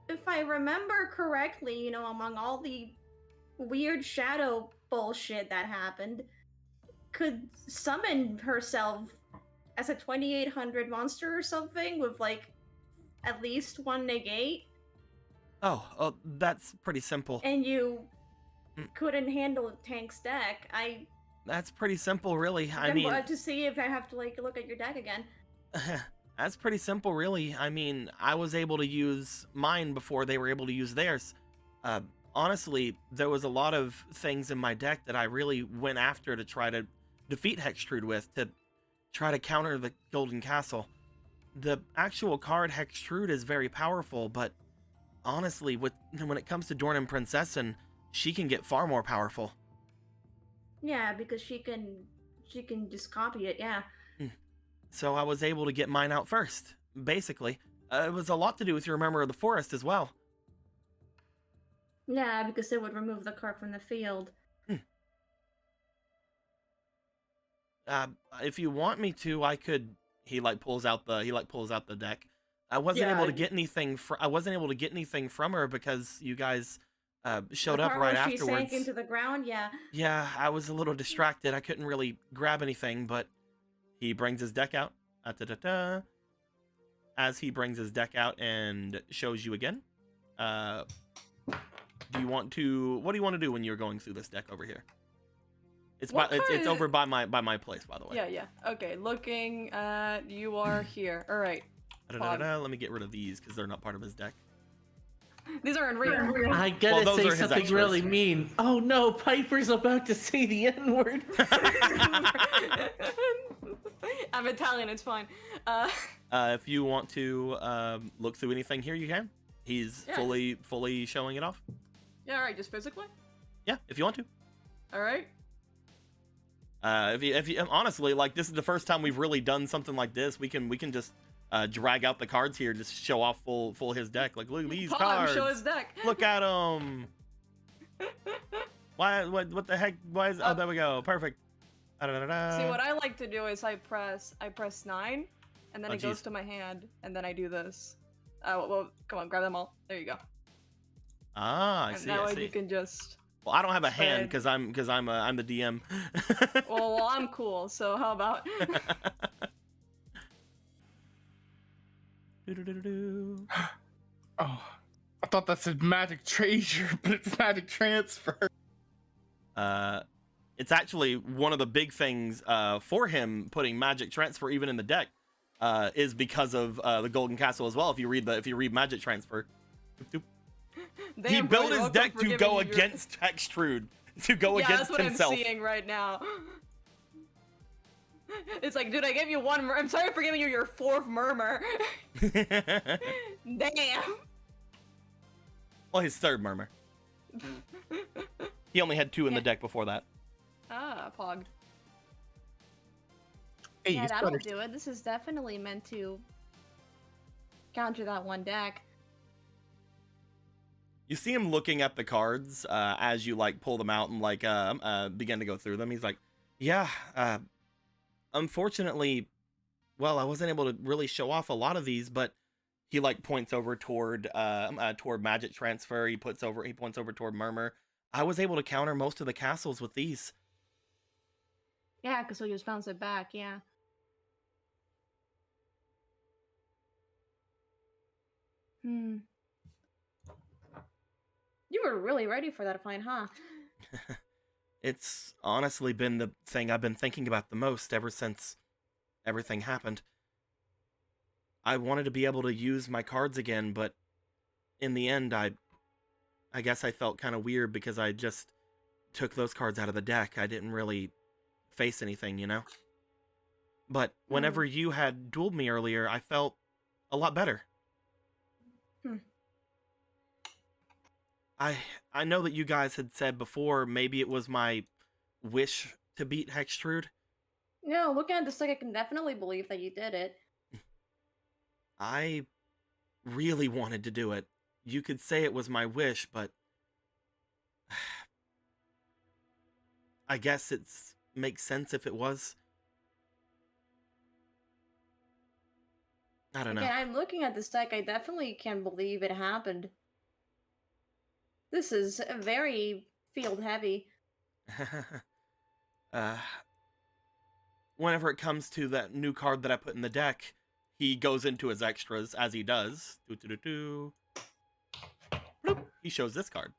if I remember correctly, you know, among all the weird shadow bullshit that happened, could summon herself as a 2800 monster or something with, like, at least one negate? Oh, that's pretty simple. And you Mm. couldn't handle Tank's deck. That's pretty simple, really. I I'm mean, to see if I have to like look at your deck again. that's pretty simple, really. I mean, I was able to use mine before they were able to use theirs. Honestly, there was a lot of things in my deck that I really went after to try to defeat Hextrude with, to try to counter the Golden Castle. The actual card Hextrude is very powerful, but honestly, when it comes to Dornan Princessen, she can get far more powerful. Yeah, because she can just copy it. Yeah. So I was able to get mine out first, basically. It was a lot to do with your Remember of the Forest as well. Yeah, because it would remove the card from the field. If you want me to, I could. He pulls out the deck. I wasn't able to get anything. I wasn't able to get anything from her because you guys showed up right afterwards. She sank into the ground. Yeah. Yeah, I was a little distracted. I couldn't really grab anything, but he brings his deck out. As he brings his deck out and shows you again. What do you want to do when you're going through this deck over here? It's over by my place, by the way. Yeah. Okay, looking at you are here. All right. Let me get rid of these because they're not part of his deck. These are in real. I gotta those say are his something extras. really mean. Oh no, Piper's about to say the N-word. I'm Italian. It's fine. If you want to look through anything here, you can. He's fully showing it off. Yeah. All right. Just physically. Yeah, if you want to. All right. If you honestly, like, this is the first time we've really done something like this. We can just drag out the cards here, just show off full his deck. Like, look at these cards. Show his deck. Look at him. Why? What the heck? Why is? Oh, there we go. Perfect. See, what I like to do is I press 9, and then it goes Jeez. to my hand, and then I do this. Well, come on, grab them all. There you go. Ah, I And see. that I way see. you can just. Well, I don't have a hand spread. because I'm the DM. Well, I'm cool. So how about? Oh, I thought that said magic treasure, but it's magic transfer. It's actually one of the big things for him putting magic transfer even in the deck is because of the Golden Castle as well. If you read magic transfer, he built his deck to go against Hextrude, to go against that's what himself. I'm seeing right now. It's like, dude, I gave you one. I'm sorry for giving you your 4th murmur. Damn. Well, his 3rd murmur. He only had 2 in the deck before that. Ah, Pog. Hey, Yeah, it's that'll better. do it. This is definitely meant to counter that one deck. You see him looking at the cards as you pull them out and begin to go through them. He's like, yeah, unfortunately, well, I wasn't able to really show off a lot of these, but he points over toward magic transfer. He points over toward murmur. I was able to counter most of the castles with these. Yeah, because we just bounce it back. Yeah. You were really ready for that fight, huh? It's honestly been the thing I've been thinking about the most ever since everything happened. I wanted to be able to use my cards again, but in the end, I guess I felt kind of weird because I just took those cards out of the deck. I didn't really face anything, you know? But whenever you had dueled me earlier, I felt a lot better. I know that you guys had said before maybe it was my wish to beat Hextrude. No, looking at this, I can definitely believe that you did it. I really wanted to do it. You could say it was my wish, but I guess it makes sense if it was. I don't know. Again, I'm looking at this deck. I definitely can believe it happened. This is very field heavy. Whenever it comes to that new card that I put in the deck, he goes into his extras as he does. he shows this card.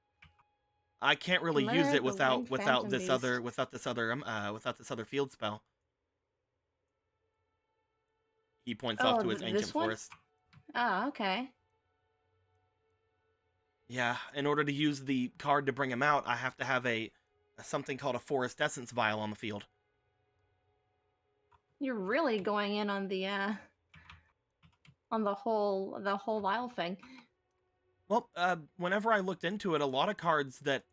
I can't really Lair use of it the Winged Phantom this Beast. without this other field spell. He points off to his this ancient one? forest. Oh, okay. Yeah, in order to use the card to bring him out, I have to have something called a forest essence vial on the field. You're really going in on the whole vial thing. Well, whenever I looked into it, a lot of cards that,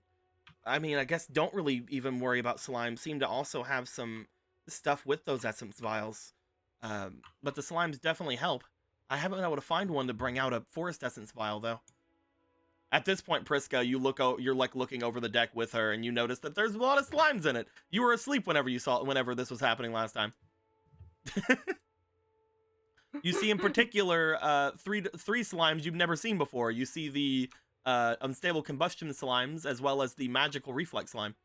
I mean, I guess don't really even worry about slime seem to also have some stuff with those essence vials. But the slimes definitely help. I haven't been able to find one to bring out a forest essence vial, though. At this point, Priska, you're like looking over the deck with her, and you notice that there's a lot of slimes in it. You were asleep whenever this was happening last time. You see, in particular, three slimes you've never seen before. You see the unstable combustion slimes, as well as the magical reflex slime.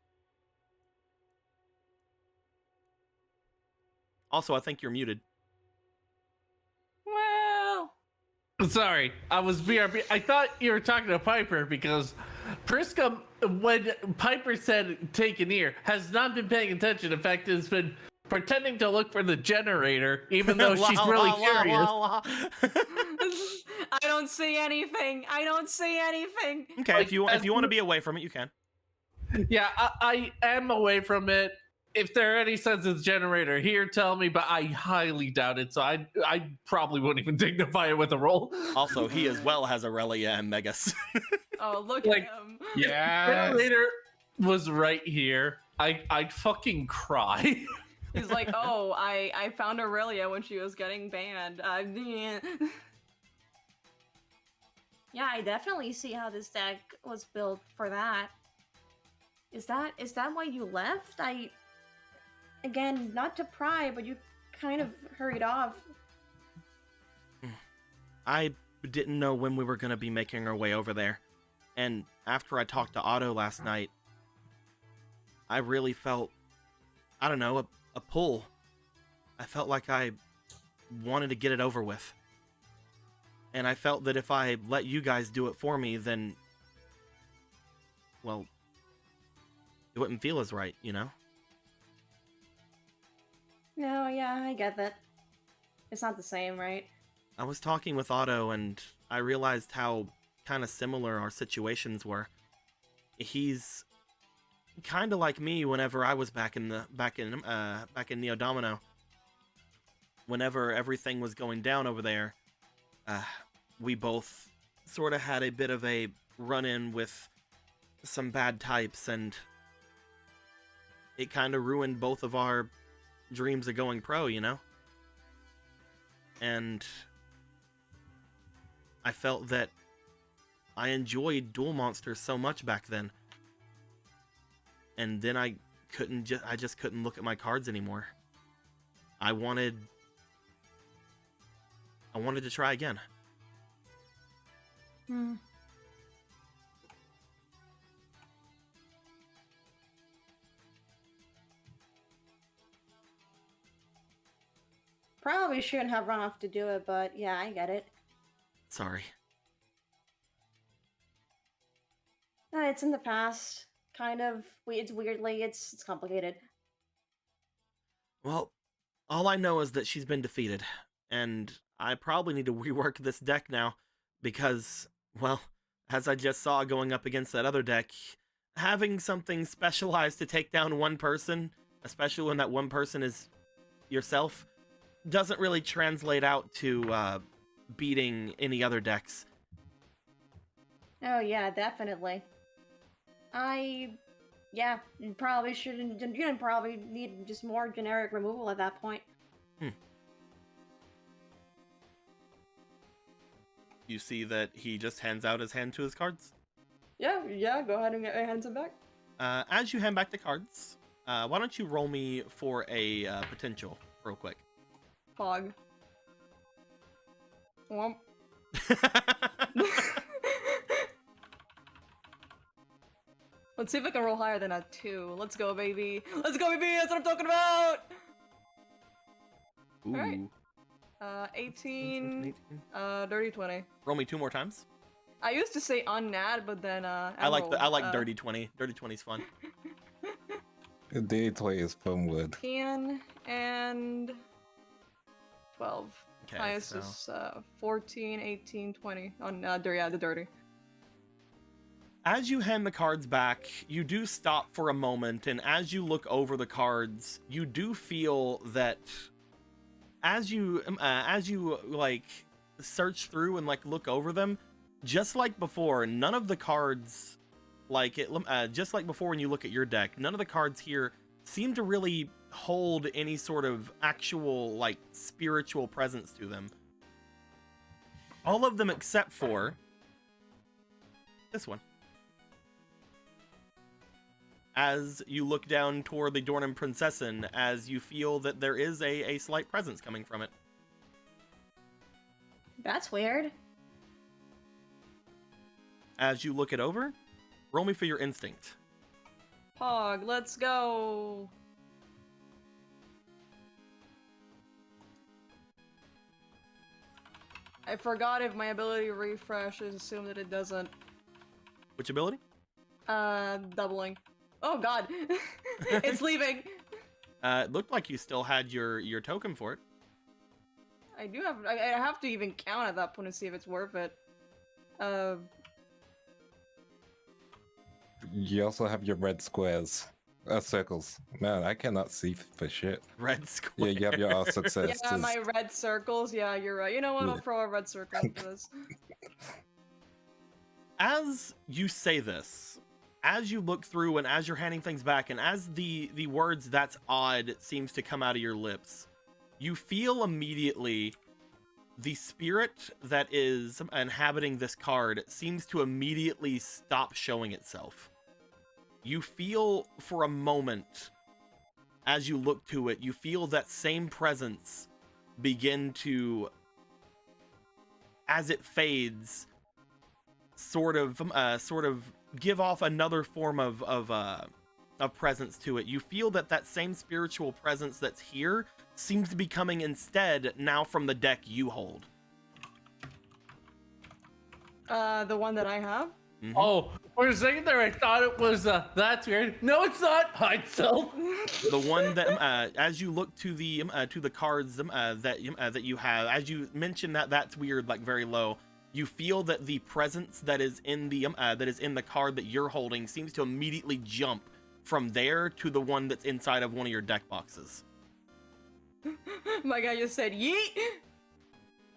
Also, I think you're muted. Well, Sorry, I was BRB. I thought you were talking to Piper because Priska, when Piper said take an ear, has not been paying attention. In fact, has been pretending to look for the generator, even though she's really curious. I don't see anything. I don't see anything. Okay, Like, if you want to be away from it, you can. Yeah, I am away from it. If there are any signs of the generator here, tell me, but I highly doubt it, so I probably wouldn't even dignify it with a roll. Also, he as well has Aurelia and Megas. Oh, look Like, at him. Yeah. Generator was right here. I'd fucking cry. He's like, oh, I found Aurelia when she was getting banned. Yeah, I definitely see how this deck was built for that. Is that why you left? Again, not to pry, but you kind of hurried off. I didn't know when we were going to be making our way over there. And after I talked to Otto last night, I really felt, I don't know, a pull. I felt like I wanted to get it over with. And I felt that if I let you guys do it for me, then, well, it wouldn't feel as right, you know? No, yeah, I get that. It's not the same, right? I was talking with Otto, and I realized how kind of similar our situations were. He's kind of like me whenever I was back in Neo Domino. Whenever everything was going down over there, we both sort of had a bit of a run-in with some bad types, and it kind of ruined both of our dreams of going pro, you know? And I felt that I enjoyed Duel Monsters so much back then. And then I just couldn't look at my cards anymore. I wanted to try again. Probably shouldn't have run off to do it, but yeah, I get it. Sorry. It's in the past. Kind of. It's weirdly. It's complicated. Well, all I know is that she's been defeated, and I probably need to rework this deck now, because, well, as I just saw going up against that other deck, having something specialized to take down one person, especially when that one person is yourself, doesn't really translate out to beating any other decks. Oh yeah, definitely. Yeah, you probably shouldn't. You probably need just more generic removal at that point. You see that he just hands out his hand to his cards? Yeah, go ahead and hand him back. As you hand back the cards, why don't you roll me for a potential real quick? Fog. Womp. Let's see if I can roll higher than a 2. Let's go, baby. Let's go, baby. That's what I'm talking about. Ooh. Alright. 18. Dirty 20. Roll me 2 more times. I used to say unnat, but then I like Dirty 20. Dirty 20's fun. D20 is fun word. 10 and 12. Okay, Highest so is 14, 18, 20 on the dirty. as you hand the cards back, you do stop for a moment, and as you look over the cards, you do feel that as you like search through and like look over them, just like before, none of the cards, like it, just like before when you look at your deck, none of the cards here seem to really hold any sort of actual like spiritual presence to them. All of them except for this one. As you look down toward the Dornan Prinzessin, as you feel that there is a slight presence coming from it. That's weird. As you look it over, roll me for your instinct. Pog, let's go. I forgot if my ability to refresh is assumed that it doesn't. Which ability? Doubling. Oh god. It's leaving. It looked like you still had your token for it. I do have. I have to even count at that point to see if it's worth it. You also have your red squares. Circles. Man, I cannot see for shit. Red square. Yeah, you have your success. Yeah, my red circles. Yeah, you're right. You know what? I'll throw a red circle into this. As you say this, as you look through and as you're handing things back, and as the words "that's odd" seems to come out of your lips, you feel immediately the spirit that is inhabiting this card seems to immediately stop showing itself. You feel for a moment, as you look to it, you feel that same presence begin to, as it fades, sort of give off another form of presence to it. You feel that same spiritual presence that's here seems to be coming instead now from the deck you hold. The one that I have? Mm-hmm. Oh, for a second there, I thought it was that's weird. No, it's not. Hide self. The one that as you look to the cards that you have, as you mentioned that's weird, like very low, you feel that the presence that is in the card that you're holding seems to immediately jump from there to the one that's inside of one of your deck boxes. My guy just said yeet.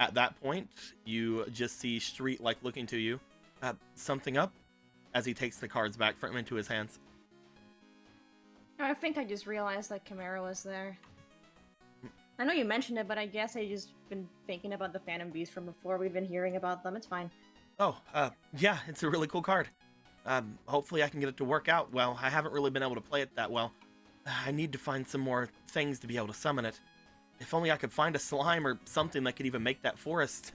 At that point, you just see Street like looking to you. Something up? As he takes the cards back from into his hands. I think I just realized that Chimera was there. I know you mentioned it, but I guess I just been thinking about the Phantom Beast from before. We've been hearing about them. It's fine. Oh, yeah, it's a really cool card. Hopefully I can get it to work out well. I haven't really been able to play it that well. I need to find some more things to be able to summon it. If only I could find a slime or something that could even make that forest.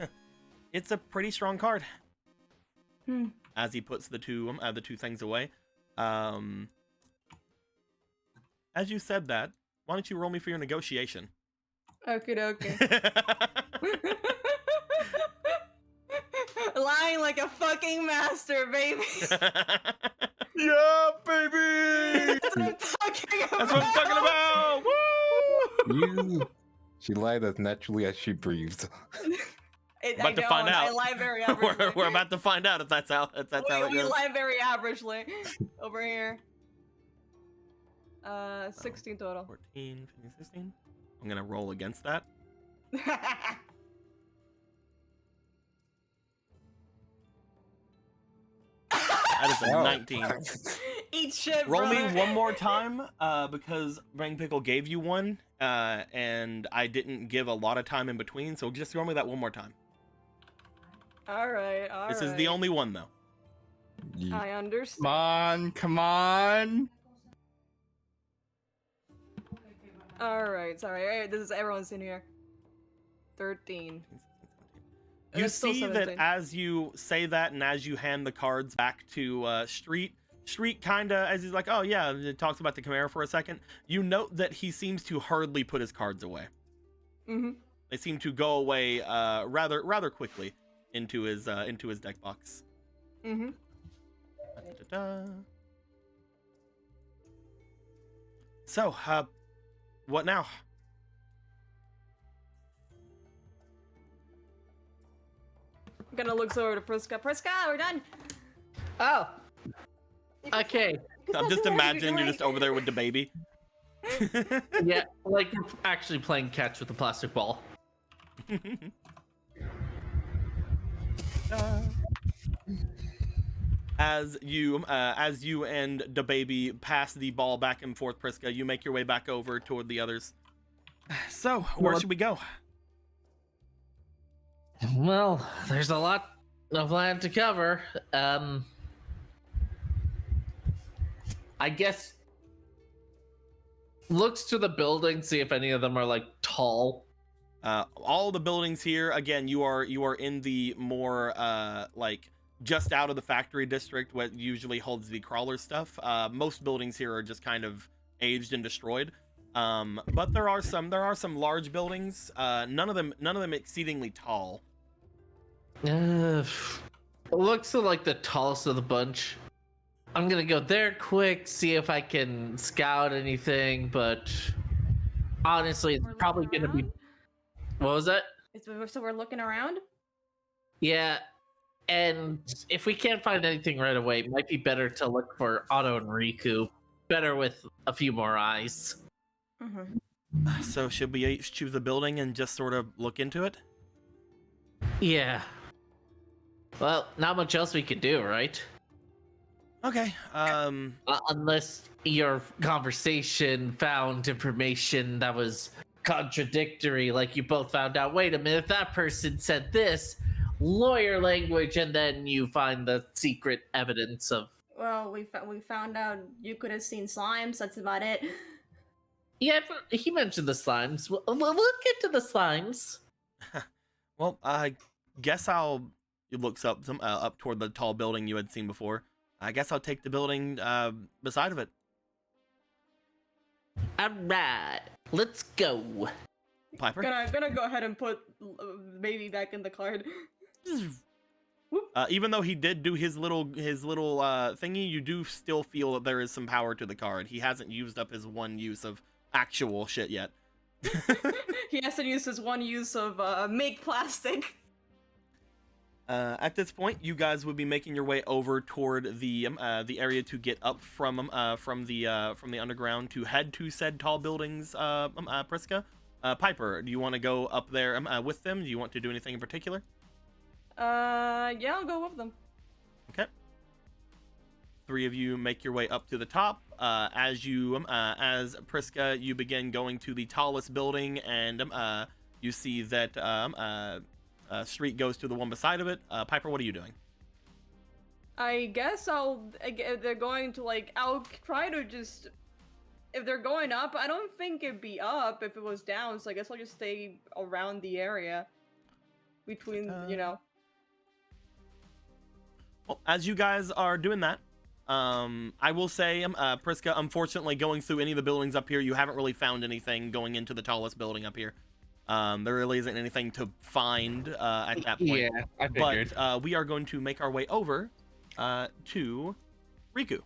It's a pretty strong card. As he puts the two things away. As you said that, why don't you roll me for your negotiation? Okay. Lying like a fucking master, baby. Yeah, baby! That's what I'm talking about. That's what I'm talking about! Woo! She lied as naturally as she breathed. About to find out. I lie very averagely. We're about to find out if that's how it goes. We lie very averagely. Over here. 16 total. 14, 15, 16. I'm gonna roll against that. That is a 19. Eat shit, Roll brother. me one more time, because Brain Pickle gave you one, and I didn't give a lot of time in between, so just roll me that one more time. Alright. This is the only one, though. I understand. Come on. Alright, sorry. Alright, this is everyone's in here. 13. You That's still see that 17. as you say that and as you hand the cards back to Street kind of, as he's like, oh yeah, it talks about the Chimera for a second, you note that he seems to hurriedly put his cards away. They seem to go away rather quickly into his deck box. Mm-hmm. Da-da-da. So, what now? Gonna look over to Priska. Priska, we're done. Oh, okay. I'm just imagining you're just over there with the baby. Yeah, like we're actually playing catch with a plastic ball. As you and the baby pass the ball back and forth, Priska, you make your way back over toward the others. So, where should we go? Well, there's a lot of land to cover. I guess looks to the building, see if any of them are like tall. All the buildings here, again, you are in the more like just out of the factory district, what usually holds the crawler stuff. Most buildings here are just kind of aged and destroyed. But there are some large buildings. None of them exceedingly tall. Looks like the tallest of the bunch. I'm gonna go there quick, see if I can scout anything, but honestly, it's We're probably looking gonna be. around? What was that? So we're looking around? Yeah, and if we can't find anything right away, it might be better to look for Otto and Riku. Better with a few more eyes. Mm-hmm. So should we each choose a building and just sort of look into it? Yeah. Well, not much else we could do, right? Okay. Unless your conversation found information that was contradictory, like you both found out, wait a minute, that person said this, lawyer language, and then you find the secret evidence of... Well, we found out you could have seen slimes. That's about it. Yeah, but he mentioned the slimes. We'll get to the slimes. Well, I guess it looks up toward the tall building you had seen before. I guess I'll take the building beside of it. All right, let's go. Piper? Gonna go ahead and put baby back in the card. Even though he did do his little thingy, you do still feel that there is some power to the card. He hasn't used up his one use of actual shit yet. He has to use his one use of make plastic. At this point, you guys would be making your way over toward the area to get up from the underground to head to said tall buildings. Priska, Piper, do you want to go up there with them? Do you want to do anything in particular? Yeah, I'll go with them. Okay. Three of you make your way up to the top. As Priska, you begin going to the tallest building, and you see that street goes to the one beside of it. Piper, what are you doing? I guess if they're going to I'll try to just, if they're going up, I don't think it'd be up if it was down, so I guess I'll just stay around the area between, Well, as you guys are doing that, I will say, Priska, unfortunately, going through any of the buildings up here, you haven't really found anything going into the tallest building up here. There really isn't anything to find at that point. Yeah, I figured. But we are going to make our way over to Riku.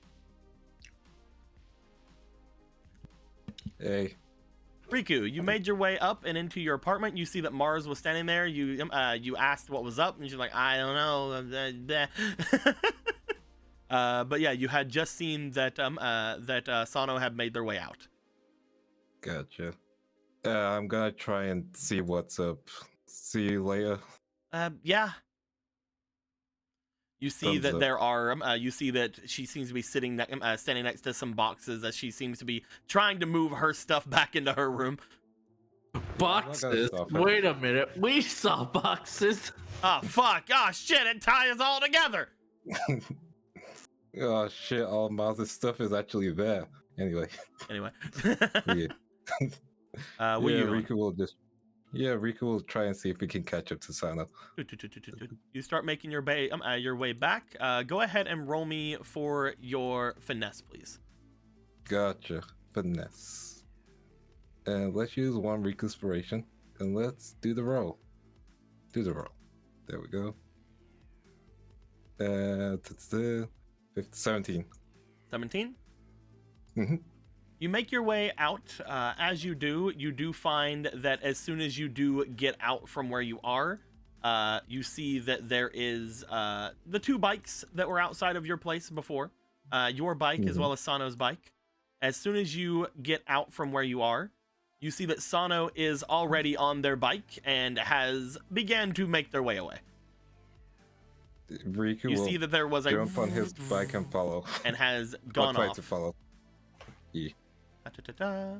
Hey. Riku, you made your way up and into your apartment. You see that Mars was standing there. You asked what was up, and she's like, I don't know. But yeah, you had just seen that Sano had made their way out. Gotcha. I'm gonna try and see what's up. See you later. Yeah. You see Thumbs that up. there are, you see that she seems to be standing next to some boxes as she seems to be trying to move her stuff back into her room. Boxes? Wait a minute, we saw boxes. Oh, fuck. Oh, shit, it ties all together. Oh shit, all Miles' stuff is actually there. Anyway. Anyway. Yeah. What are you doing? Riku will try and see if we can catch up to Sano. You start making your way back. Go ahead and roll me for your finesse, please. Gotcha. Finesse. And let's use one Riku inspiration. And let's do the roll. There we go. 17. 17. Mm-hmm. You make your way out. As you do find that as soon as you do get out from where you are, you see that there is the 2 bikes that were outside of your place before. Your bike as well as Sano's bike. As soon as you get out from where you are, you see that Sano is already on their bike and has began to make their way away. Riku You will see that there was a jump on his bike and follow. and has Or gone try off. to follow. Yeah. Da-da-da-da.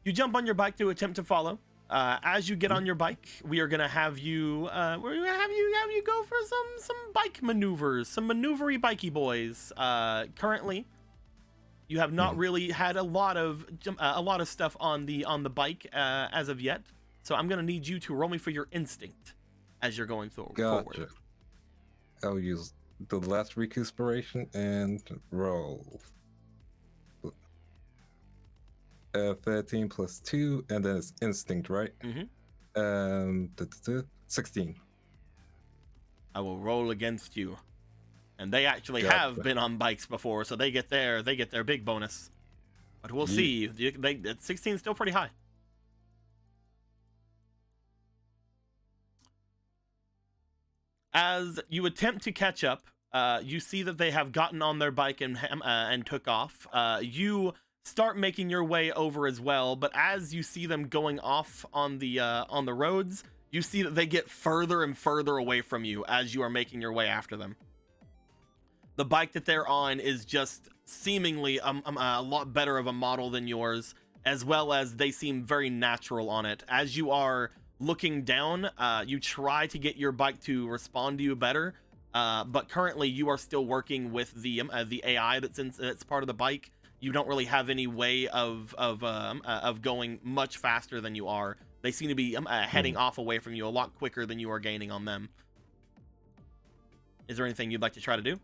You jump on your bike to attempt to follow. As you get on your bike, we are gonna have you. We're gonna have you go for some bike maneuvers, some maneuvery bikey boys. Currently, you have not really had a lot of stuff on the bike as of yet. So I'm gonna need you to roll me for your instinct as you're going forward. Gotcha. I'll use the last recuperation and roll. 13 plus 2, and then it's instinct, right? 16. I will roll against you, and they actually Gotcha. have been on bikes before, so they get their big bonus. But we'll see. 16 is still pretty high. As you attempt to catch up, you see that they have gotten on their bike and took off. You start making your way over as well, but as you see them going off on the roads, you see that they get further and further away from you as you are making your way after them. The bike that they're on is just seemingly a lot better of a model than yours, as well as they seem very natural on it. As you are looking down, you try to get your bike to respond to you better, but currently you are still working with the AI that's part of the bike. You don't really have any way of going much faster than you are. They seem to be heading off away from you a lot quicker than you are gaining on them. Is there anything you'd like to try to do?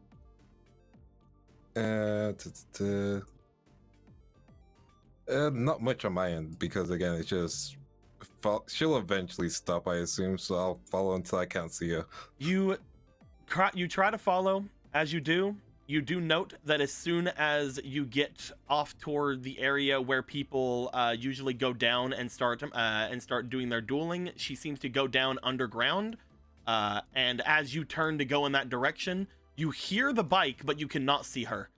Not much on my end, because again, it's just she'll eventually stop, I assume, so I'll follow until I can't see her. You try to follow. As you do note that as soon as you get off toward the area where people usually go down and start doing their dueling, she seems to go down underground. And as you turn to go in that direction, you hear the bike, but you cannot see her.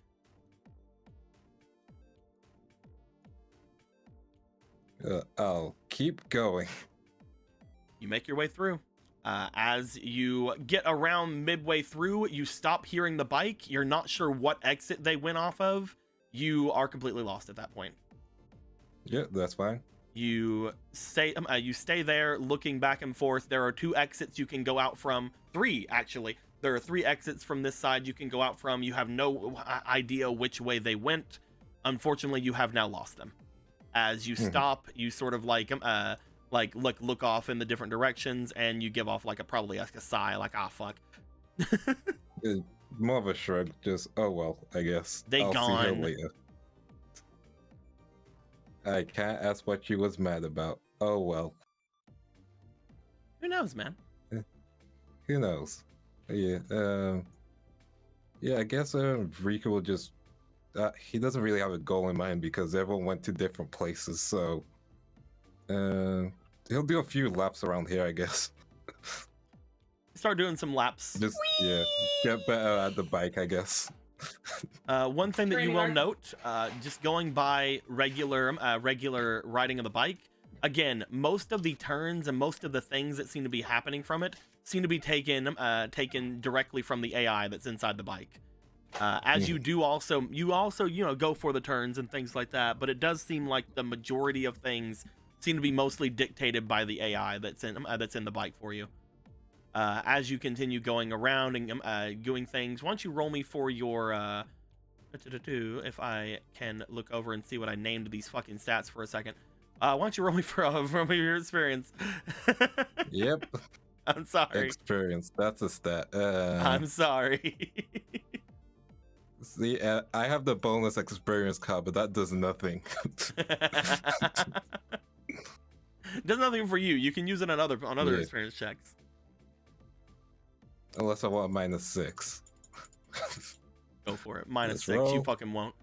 I'll keep going. You make your way through. As you get around midway through, you stop hearing the bike. You're not sure what exit they went off of. You are completely lost at that point. Yeah, that's fine. You stay there looking back and forth. There are 2 exits you can go out from. 3, actually. There are 3 exits from this side you can go out from. You have no idea which way they went. Unfortunately, you have now lost them. As you stop, you sort of look off in the different directions, and you give off probably a sigh, like, ah, fuck. More of a shrug, just, oh well, I guess. I'll gone. see her later. I can't ask what she was mad about. Oh well. Who knows, man? Who knows? Yeah, I guess Rika will just... he doesn't really have a goal in mind because everyone went to different places, so... he'll do a few laps around here, I guess. Start doing some laps. Just, yeah, get better at the bike, I guess. One thing that you Training will arc. note, just going by regular riding of the bike, again, most of the turns and most of the things that seem to be happening from it seem to be taken directly from the AI that's inside the bike. As you do also go for the turns and things like that, but it does seem like the majority of things seem to be mostly dictated by the AI that's in the bike for you. As you continue going around and doing things, why don't you roll me for your if I can look over and see what I named these fucking stats for a second. Why don't you roll me for your experience? Yep. I'm sorry. Experience, that's a stat. I'm sorry. See, I have the bonus experience card, but that does nothing. Does nothing for you. You can use it on other Yeah. experience checks. Unless I want -6. Go for it. -6. Let's You roll. fucking won't.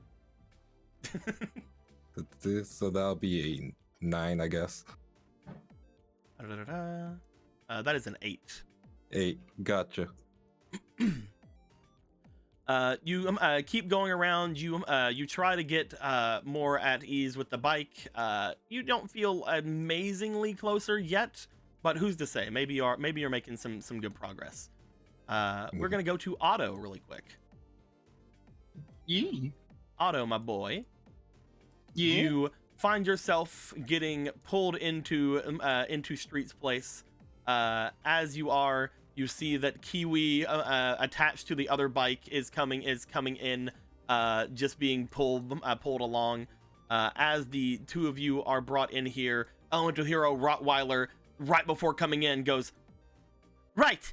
So that'll be a 9, I guess. That is an 8. 8. Gotcha. You keep going around. You try to get more at ease with the bike. You don't feel amazingly closer yet, but who's to say? Maybe you're making some good progress. We're gonna go to Otto really quick. Yeah. Otto, my boy. Yeah. You find yourself getting pulled into Street's place. As you are, you see that Kiwi attached to the other bike is coming in, just being pulled along. As the two of you are brought in here, Elemental Hero Rottweiler, right before coming in, goes, "Right,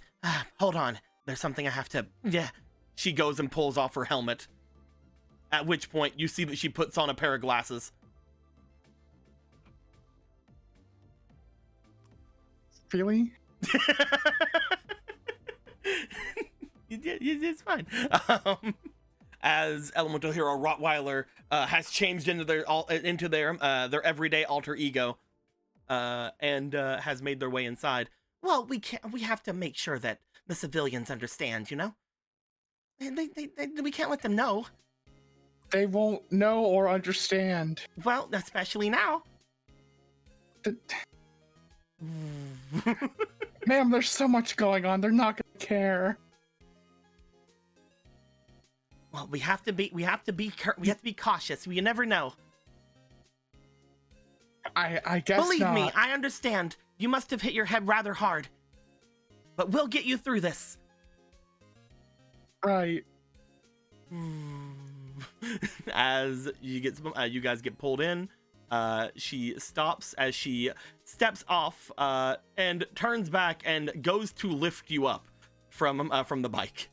hold on. There's something I have to." Yeah. She goes and pulls off her helmet. At which point, you see that she puts on a pair of glasses. Really? It's fine. As Elemental Hero Rottweiler has changed into their everyday alter ego, and has made their way inside. Well, we have to make sure that the civilians understand, you know? And we can't let them know. They won't know or understand. Well, especially now. Ma'am, there's so much going on. They're not gonna care. Well, we have to be cautious. You never know. I guess Believe not. me, I understand. You must have hit your head rather hard. But we'll get you through this. Right. As you guys get pulled in, she stops as she steps off and turns back and goes to lift you up from the bike.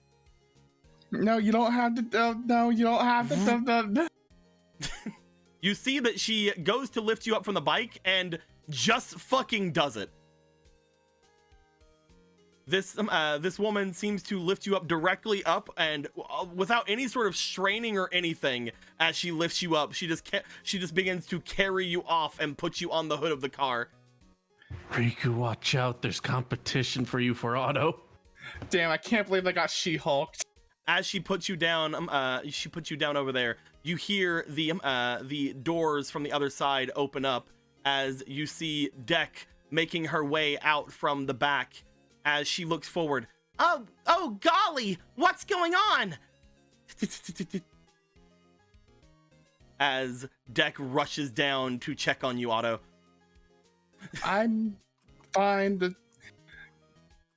No, you don't have to. No, you don't have to. You see that she goes to lift you up from the bike and just fucking does it. This woman seems to lift you up directly up and without any sort of straining or anything. As she lifts you up, she just begins to carry you off and put you on the hood of the car. Riku, watch out! There's competition for you for Otto. Damn, I can't believe I got She-Hulked. As she puts you down, over there. You hear the doors from the other side open up as you see Deck making her way out from the back. As she looks forward. Oh golly, what's going on? As Deck rushes down to check on you, Otto. I'm fine.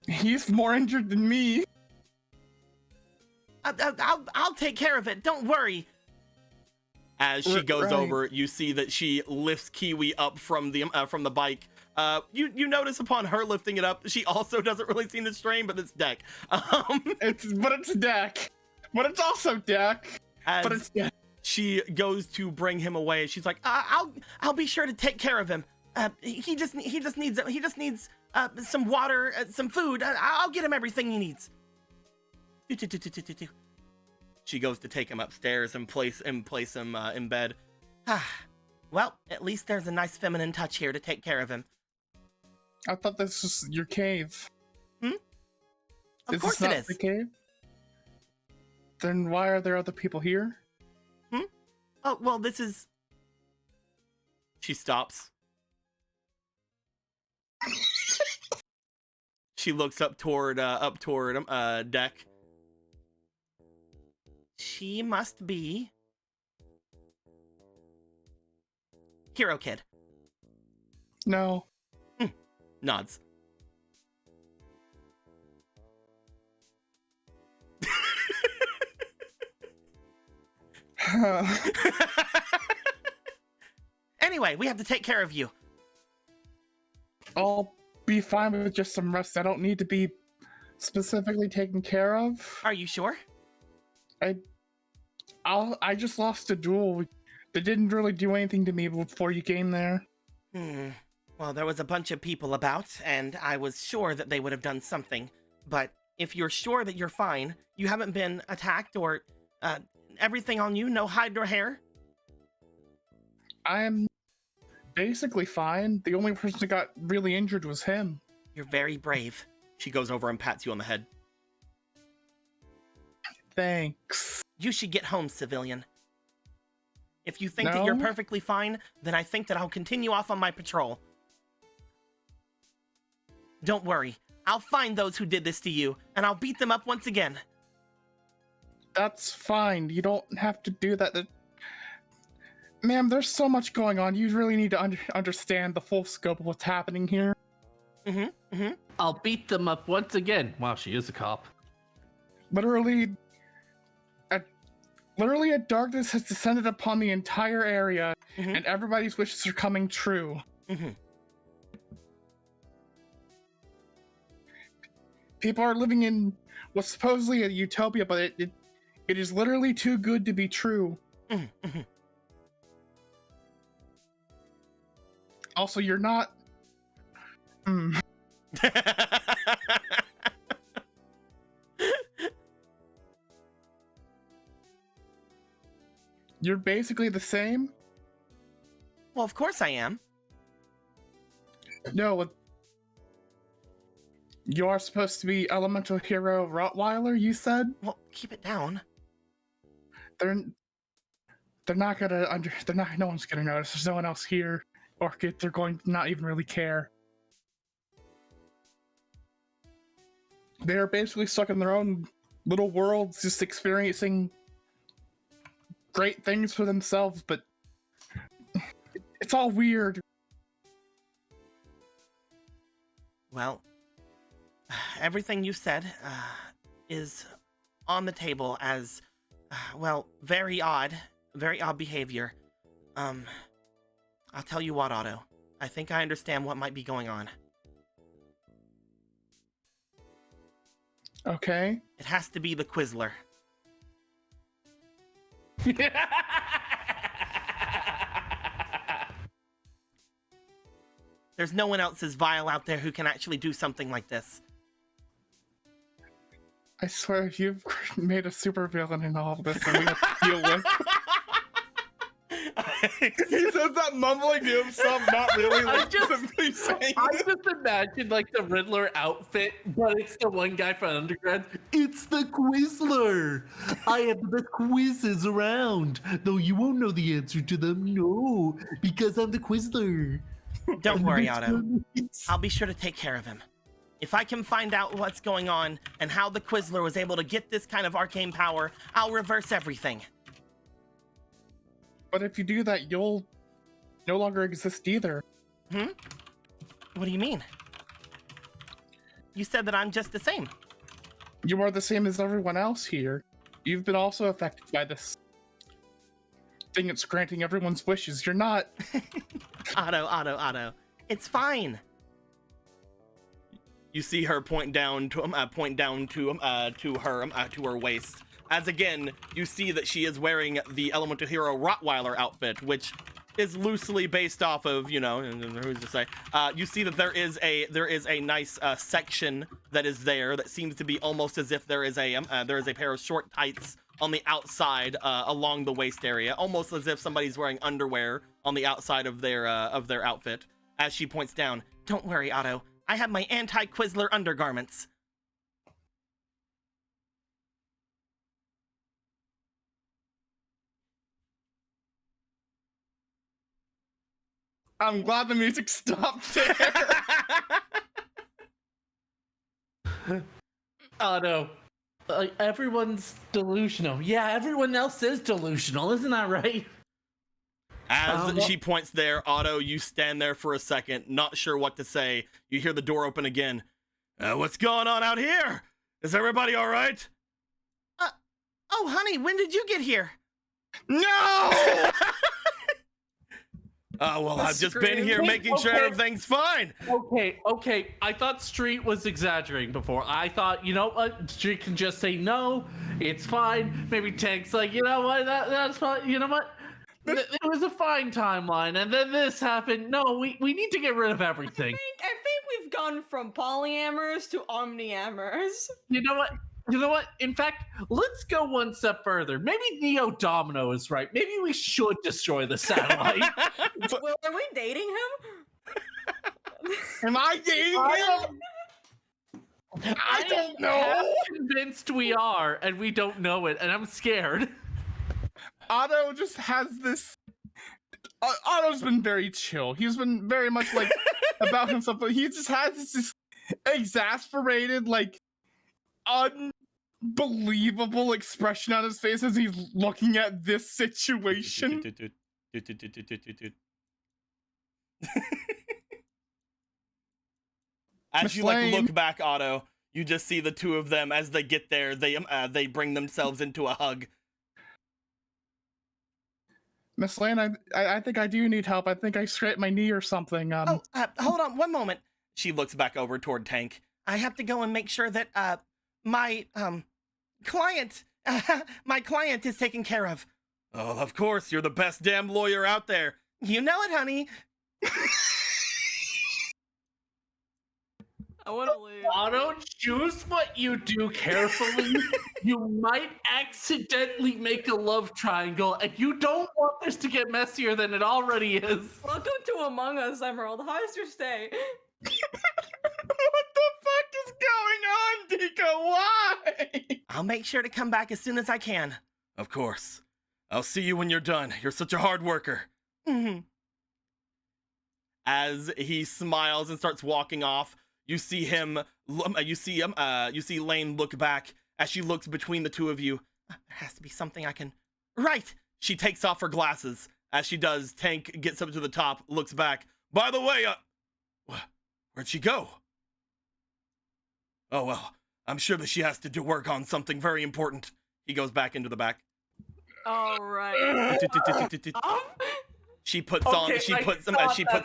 He's more injured than me. I'll take care of it. Don't worry. As she goes over, you see that she lifts Kiwi up from the bike. You notice upon her lifting it up, she also doesn't really seem to strain, but it's Deck. It's Deck. But it's also Deck. But it's Deck. She goes to bring him away. She's like, I'll be sure to take care of him. He just needs some water, some food. I'll get him everything he needs. She goes to take him upstairs and place him in bed. Well, at least there's a nice feminine touch here to take care of him. I thought this was your cave. Of course it is. The cave? Then why are there other people here? Oh, well, this is... She stops. She looks up toward Deck. She must be... Hero Kid. No. Nods. Anyway, we have to take care of you. I'll be fine with just some rest. I don't need to be specifically taken care of. Are you sure? I just lost a duel. They didn't really do anything to me before you came there. Well, there was a bunch of people about, and I was sure that they would have done something. But if you're sure that you're fine, you haven't been attacked or everything on you, no hide nor hair. I am basically fine. The only person that got really injured was him. You're very brave. She goes over and pats you on the head. Thanks. You should get home, civilian. If you think that you're perfectly fine, then I think that I'll continue off on my patrol. Don't worry. I'll find those who did this to you, and I'll beat them up once again. That's fine. You don't have to do that. Ma'am, there's so much going on. You really need to understand the full scope of what's happening here. I'll beat them up once again. Wow, she is a cop. Literally, a darkness has descended upon the entire area, and everybody's wishes are coming true. People are living in what's supposedly a utopia, but it is literally too good to be true. Also, you're not... You're basically the same? Well, of course I am. No, you're supposed to be elemental hero Rottweiler, you said? Well, keep it down. They're not gonna no one's gonna notice. There's no one else here. Or they're going to not even really care. They're basically stuck in their own little worlds, just experiencing great things for themselves, but it's all weird. Well, everything you said is on the table as, well, very odd behavior. I'll tell you what, Otto. I think I understand what might be going on. Okay. It has to be the Quizler. There's no one else as vile out there who can actually do something like this. I swear, you've made a supervillain in all of this that we have to deal with. He says that mumbling to himself, not really simply saying I just imagine like the Riddler outfit, but it's the one guy from undergrad. It's the Quizler. I have the best quizzes around. Though you won't know the answer to them, no, because I'm the Quizler. Don't worry, Otto. I'll be sure to take care of him. If I can find out what's going on and how the Quizler was able to get this kind of arcane power, I'll reverse everything. But if you do that, you'll no longer exist either. What do you mean? You said that I'm just the same. You are the same as everyone else here. You've been also affected by this thing that's granting everyone's wishes. You're not... Otto. It's fine. You see her point down to her waist. As again, you see that she is wearing the Elemental Hero Rottweiler outfit, which is loosely based off of, you know, who's to say? You see that there is a nice section that is there that seems to be almost as if there is a pair of short tights on the outside along the waist area, almost as if somebody's wearing underwear on the outside of their outfit. As she points down, "Don't worry, Otto. I have my anti-Quizler undergarments." I'm glad the music stopped there. Otto, everyone's delusional. Yeah, everyone else is delusional. Isn't that right? As she points there, Otto, you stand there for a second, not sure what to say. You hear the door open again. What's going on out here? Is everybody all right? Oh, honey, when did you get here? No! Well, I've just been here making sure everything's fine. Okay. I thought Street was exaggerating before. I thought, you know what? Street can just say, no, it's fine. Maybe Tank's like, you know what? That's fine. You know what? It was a fine timeline. And then this happened. No, we need to get rid of everything. I think we've gone from polyamorous to omniamorous. You know what? You know what? In fact, let's go one step further. Maybe Neo Domino is right. Maybe we should destroy the satellite. Well, are we dating him? Am I dating him? I don't know. I'm convinced we are, and we don't know it, and I'm scared. Otto just has this. Otto's been very chill. He's been very much like about himself, but he just has this exasperated, like unbelievable expression on his face as he's looking at this situation. As Miss you like Lane. look back, Otto, you just see the two of them as they get there. They bring themselves into a hug. Miss Lane, I think I do need help. I think I scraped my knee or something. Hold on one moment. She looks back over toward Tank. I have to go and make sure that my client is taken care of. Oh, of course, you're the best damn lawyer out there. You know it, honey. I want to leave. Otto, choose what you do carefully. You might accidentally make a love triangle, and you don't want this to get messier than it already is. Welcome to Among Us, Emerald. How's your stay? What the fuck is going on, Deco? Why? I'll make sure to come back as soon as I can. Of course. I'll see you when you're done. You're such a hard worker. As he smiles and starts walking off, you see Lane look back as she looks between the two of you. There has to be something I can. Right. She takes off her glasses. As she does, Tank gets up to the top, looks back. By the way, where'd she go? Oh well, I'm sure that she has to do work on something very important. He goes back into the back. All right. She puts Okay, on I she puts thought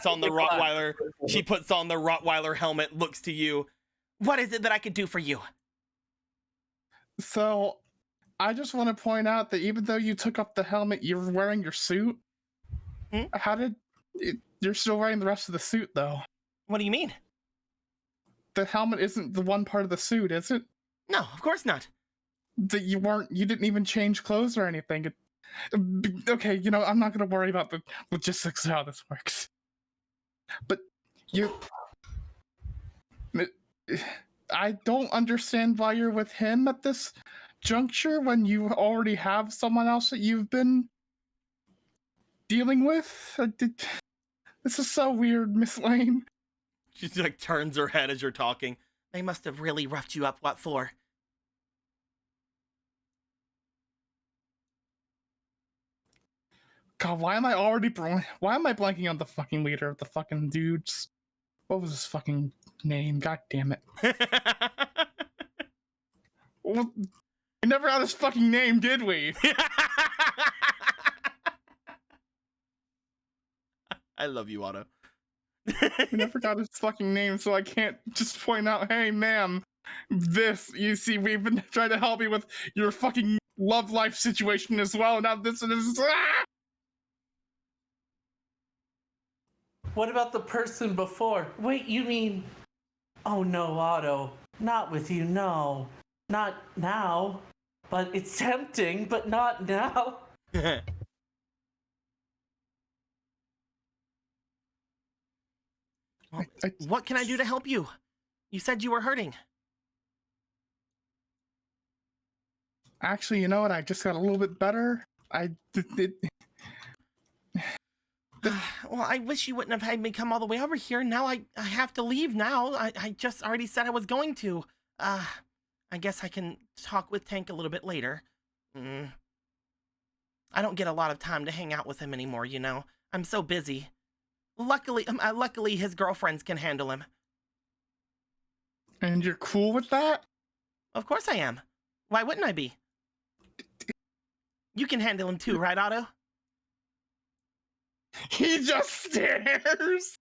on the that's what Rottweiler. She puts on the Rottweiler helmet, looks to you. What is it that I could do for you? So, I just want to point out that even though you took off the helmet, you're wearing your suit. How did you're still wearing the rest of the suit though? What do you mean? The helmet isn't the one part of the suit, is it? No, of course not. That you didn't even change clothes or anything. Okay, I'm not gonna worry about the logistics of how this works. But I don't understand why you're with him at this juncture when you already have someone else that you've been dealing with. This is so weird, Miss Lane. She like turns her head as you're talking. They must have really roughed you up. What for? God, why am I blanking on the fucking leader of the fucking dudes? What was his fucking name? God damn it. Well, we never got his fucking name, did we? I love you, Otto. We never got his fucking name, so I can't just point out, hey, ma'am, you see, we've been trying to help you with your fucking love life situation as well. Now this and this. What about the person before? Wait, you mean... Oh no, Otto. Not with you, no. Not now. But it's tempting, but not now. What can I do to help you? You said you were hurting. Actually, you know what? I just got a little bit better. Well, I wish you wouldn't have had me come all the way over here. Now I have to leave now. I just already said I was going to. I guess I can talk with Tank a little bit later. I don't get a lot of time to hang out with him anymore, you know. I'm so busy. Luckily his girlfriends can handle him. And you're cool with that? Of course I am. Why wouldn't I be? You can handle him too, right, Otto? He just stares.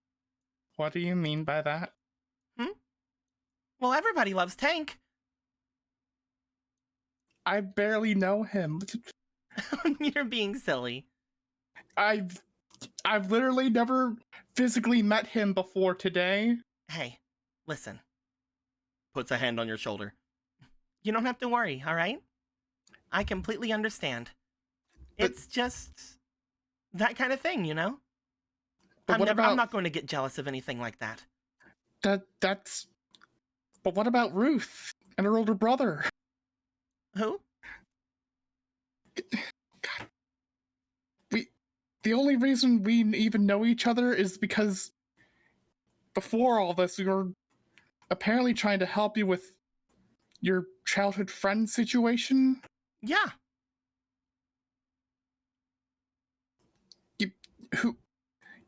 What do you mean by that? Well, everybody loves Tank. I barely know him. You're being silly. I've literally never physically met him before today. Hey, Listen. Puts a hand on your shoulder. You don't have to worry, all right? I completely understand. But- It's just that kind of thing, you know? But I'm not going to get jealous of anything like that. that's. But what about Ruth and her older brother? Who? God. The only reason we even know each other is because before all this, we were apparently trying to help you with your childhood friend situation. Yeah.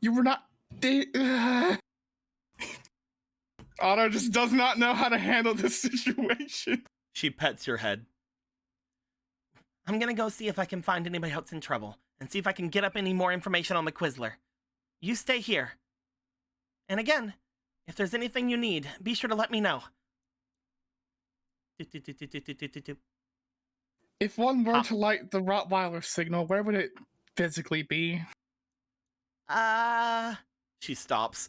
You were not. Otto just does not know how to handle this situation. She pets your head. I'm gonna go see if I can find anybody else in trouble, and see if I can get up any more information on the Quizler. You stay here. And again, if there's anything you need, be sure to let me know. If one were to light the Rottweiler signal, where would it physically be? She stops.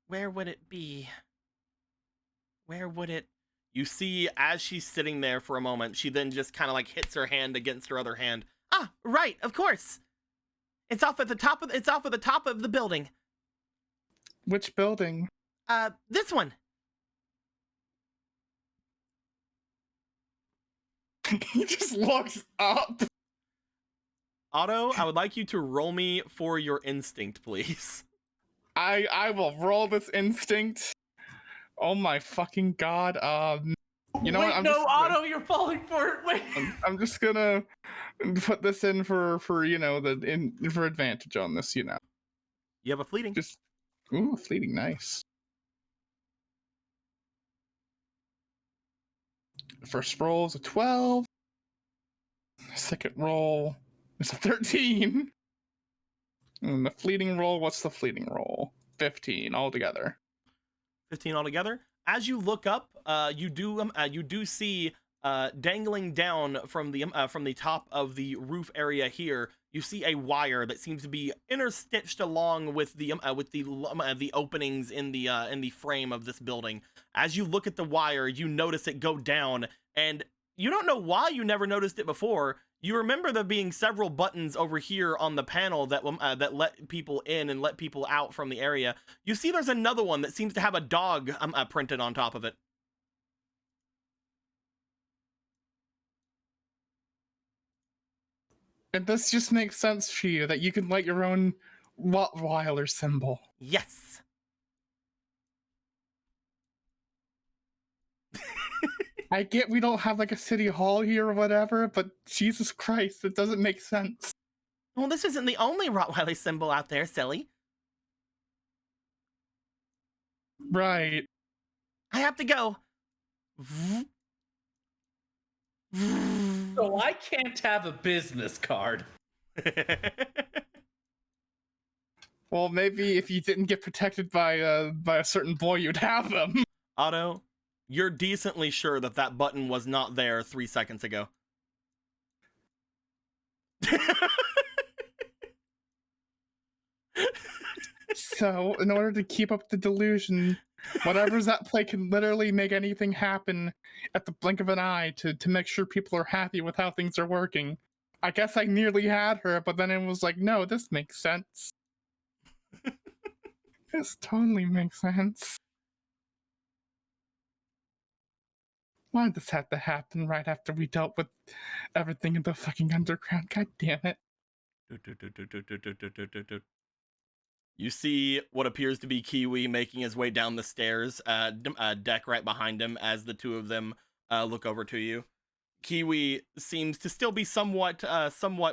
Where would it be? Where would it... You see, as she's sitting there for a moment, she then just kind of like hits her hand against her other hand. Ah, right, of course. It's off at the top of the building. Which building? This one. He just looks up. Otto, I would like you to roll me for your instinct, please. I will roll this instinct. Oh my fucking god. You know Wait, what? no, Otto, you're falling for it. Wait. I'm just gonna put this in for you know for advantage on this. You know, You have a fleeting. just ooh, fleeting, nice. First roll is a 12. Second roll is a 13. And the fleeting roll, what's the fleeting roll? 15 altogether. 15 altogether. As you look up, you do see dangling down from the top of the roof area here. You see a wire that seems to be interstitched along with the openings in the frame of this building. As you look at the wire, you notice it go down, and you don't know why you never noticed it before. You remember there being several buttons over here on the panel that let people in and let people out from the area. You see there's another one that seems to have a dog printed on top of it. And this just makes sense for you that you can light your own Rottweiler symbol. Yes. I get we don't have like a city hall here or whatever, but Jesus Christ, it doesn't make sense. Well, this isn't the only Rottweiler symbol out there, silly. Right. I have to go. So I can't have a business card. Well, maybe if you didn't get protected by a certain boy, you'd have them. Otto, you're decently sure that that button was not there 3 seconds ago. So, in order to keep up the delusion, whatever's at play can literally make anything happen at the blink of an eye to make sure people are happy with how things are working. I guess I nearly had her, but then it was like, no, this makes sense. This totally makes sense. Why did this have to happen right after we dealt with everything in the fucking underground? God damn it. You see what appears to be Kiwi making his way down the stairs, deck right behind him as the two of them look over to you. Kiwi seems to still be somewhat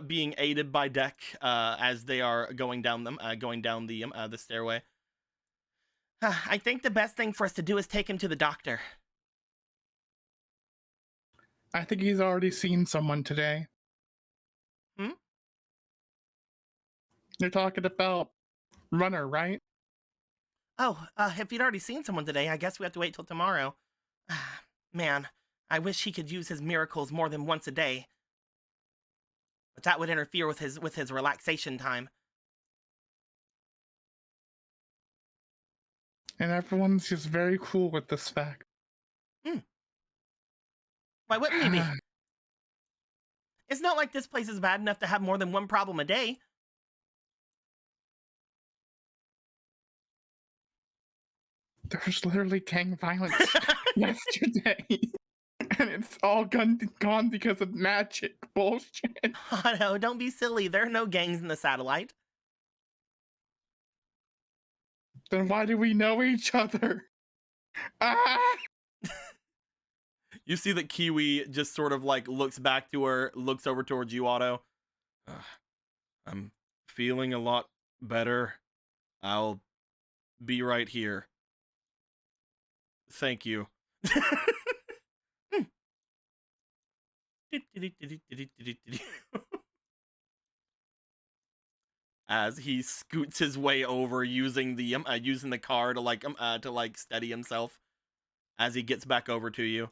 being aided by Deck as they are going down the stairway. I think the best thing for us to do is take him to the doctor. I think he's already seen someone today. You're talking about Runner, right? Oh, if he'd already seen someone today, I guess we have to wait till tomorrow. Man, I wish he could use his miracles more than once a day. But that would interfere with his relaxation time. And everyone's just very cool with this fact. Why wouldn't we be? It's not like this place is bad enough to have more than one problem a day. There was literally gang violence yesterday. And it's all gone because of magic bullshit. Oh no, don't be silly. There are no gangs in the satellite. Then why do we know each other? Ah! You see that Kiwi just sort of like looks back to her, looks over towards you, Otto. I'm feeling a lot better. I'll be right here. Thank you. As he scoots his way over, using the car to like steady himself, as he gets back over to you.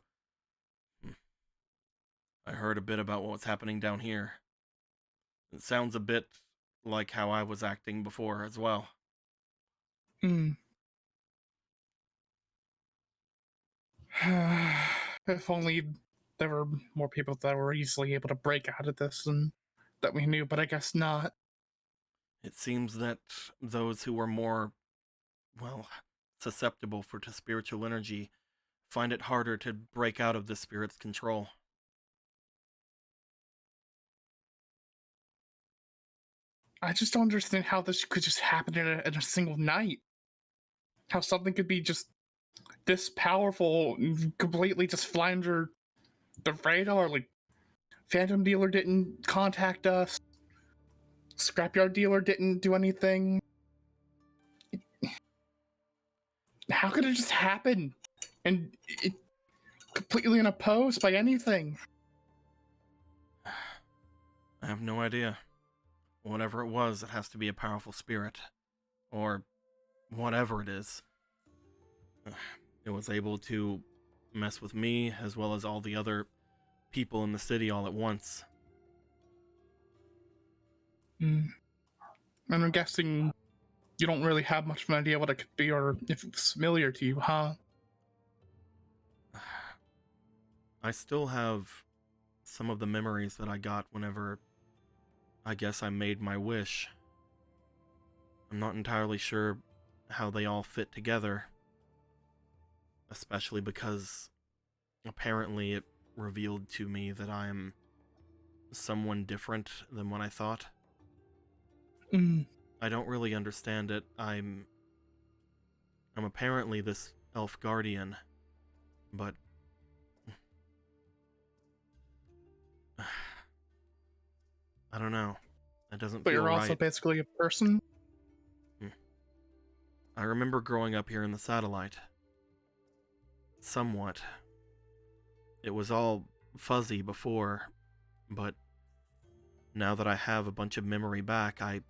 I heard a bit about what's happening down here. It sounds a bit like how I was acting before as well. If only there were more people that were easily able to break out of this and that we knew, but I guess not. It seems that those who are more, well, susceptible to spiritual energy find it harder to break out of the spirit's control. I just don't understand how this could just happen in a single night. How something could be just this powerful, completely just fly under the radar. Like, Phantom Dealer didn't contact us. Scrapyard Dealer didn't do anything. How could it just happen? And it completely unopposed by anything? I have no idea. Whatever it was, it has to be a powerful spirit. Or whatever it is. It was able to mess with me as well as all the other people in the city all at once. And I'm guessing you don't really have much of an idea what it could be or if it's familiar to you, huh? I still have some of the memories that I got whenever I guess I made my wish. I'm not entirely sure how they all fit together. Especially because apparently it revealed to me that I am someone different than what I thought. I don't really understand it. I'm apparently this elf guardian, but I don't know. It doesn't But feel you're also right. basically a person? I remember growing up here in the satellite. Somewhat. It was all fuzzy before, but now that I have a bunch of memory back, I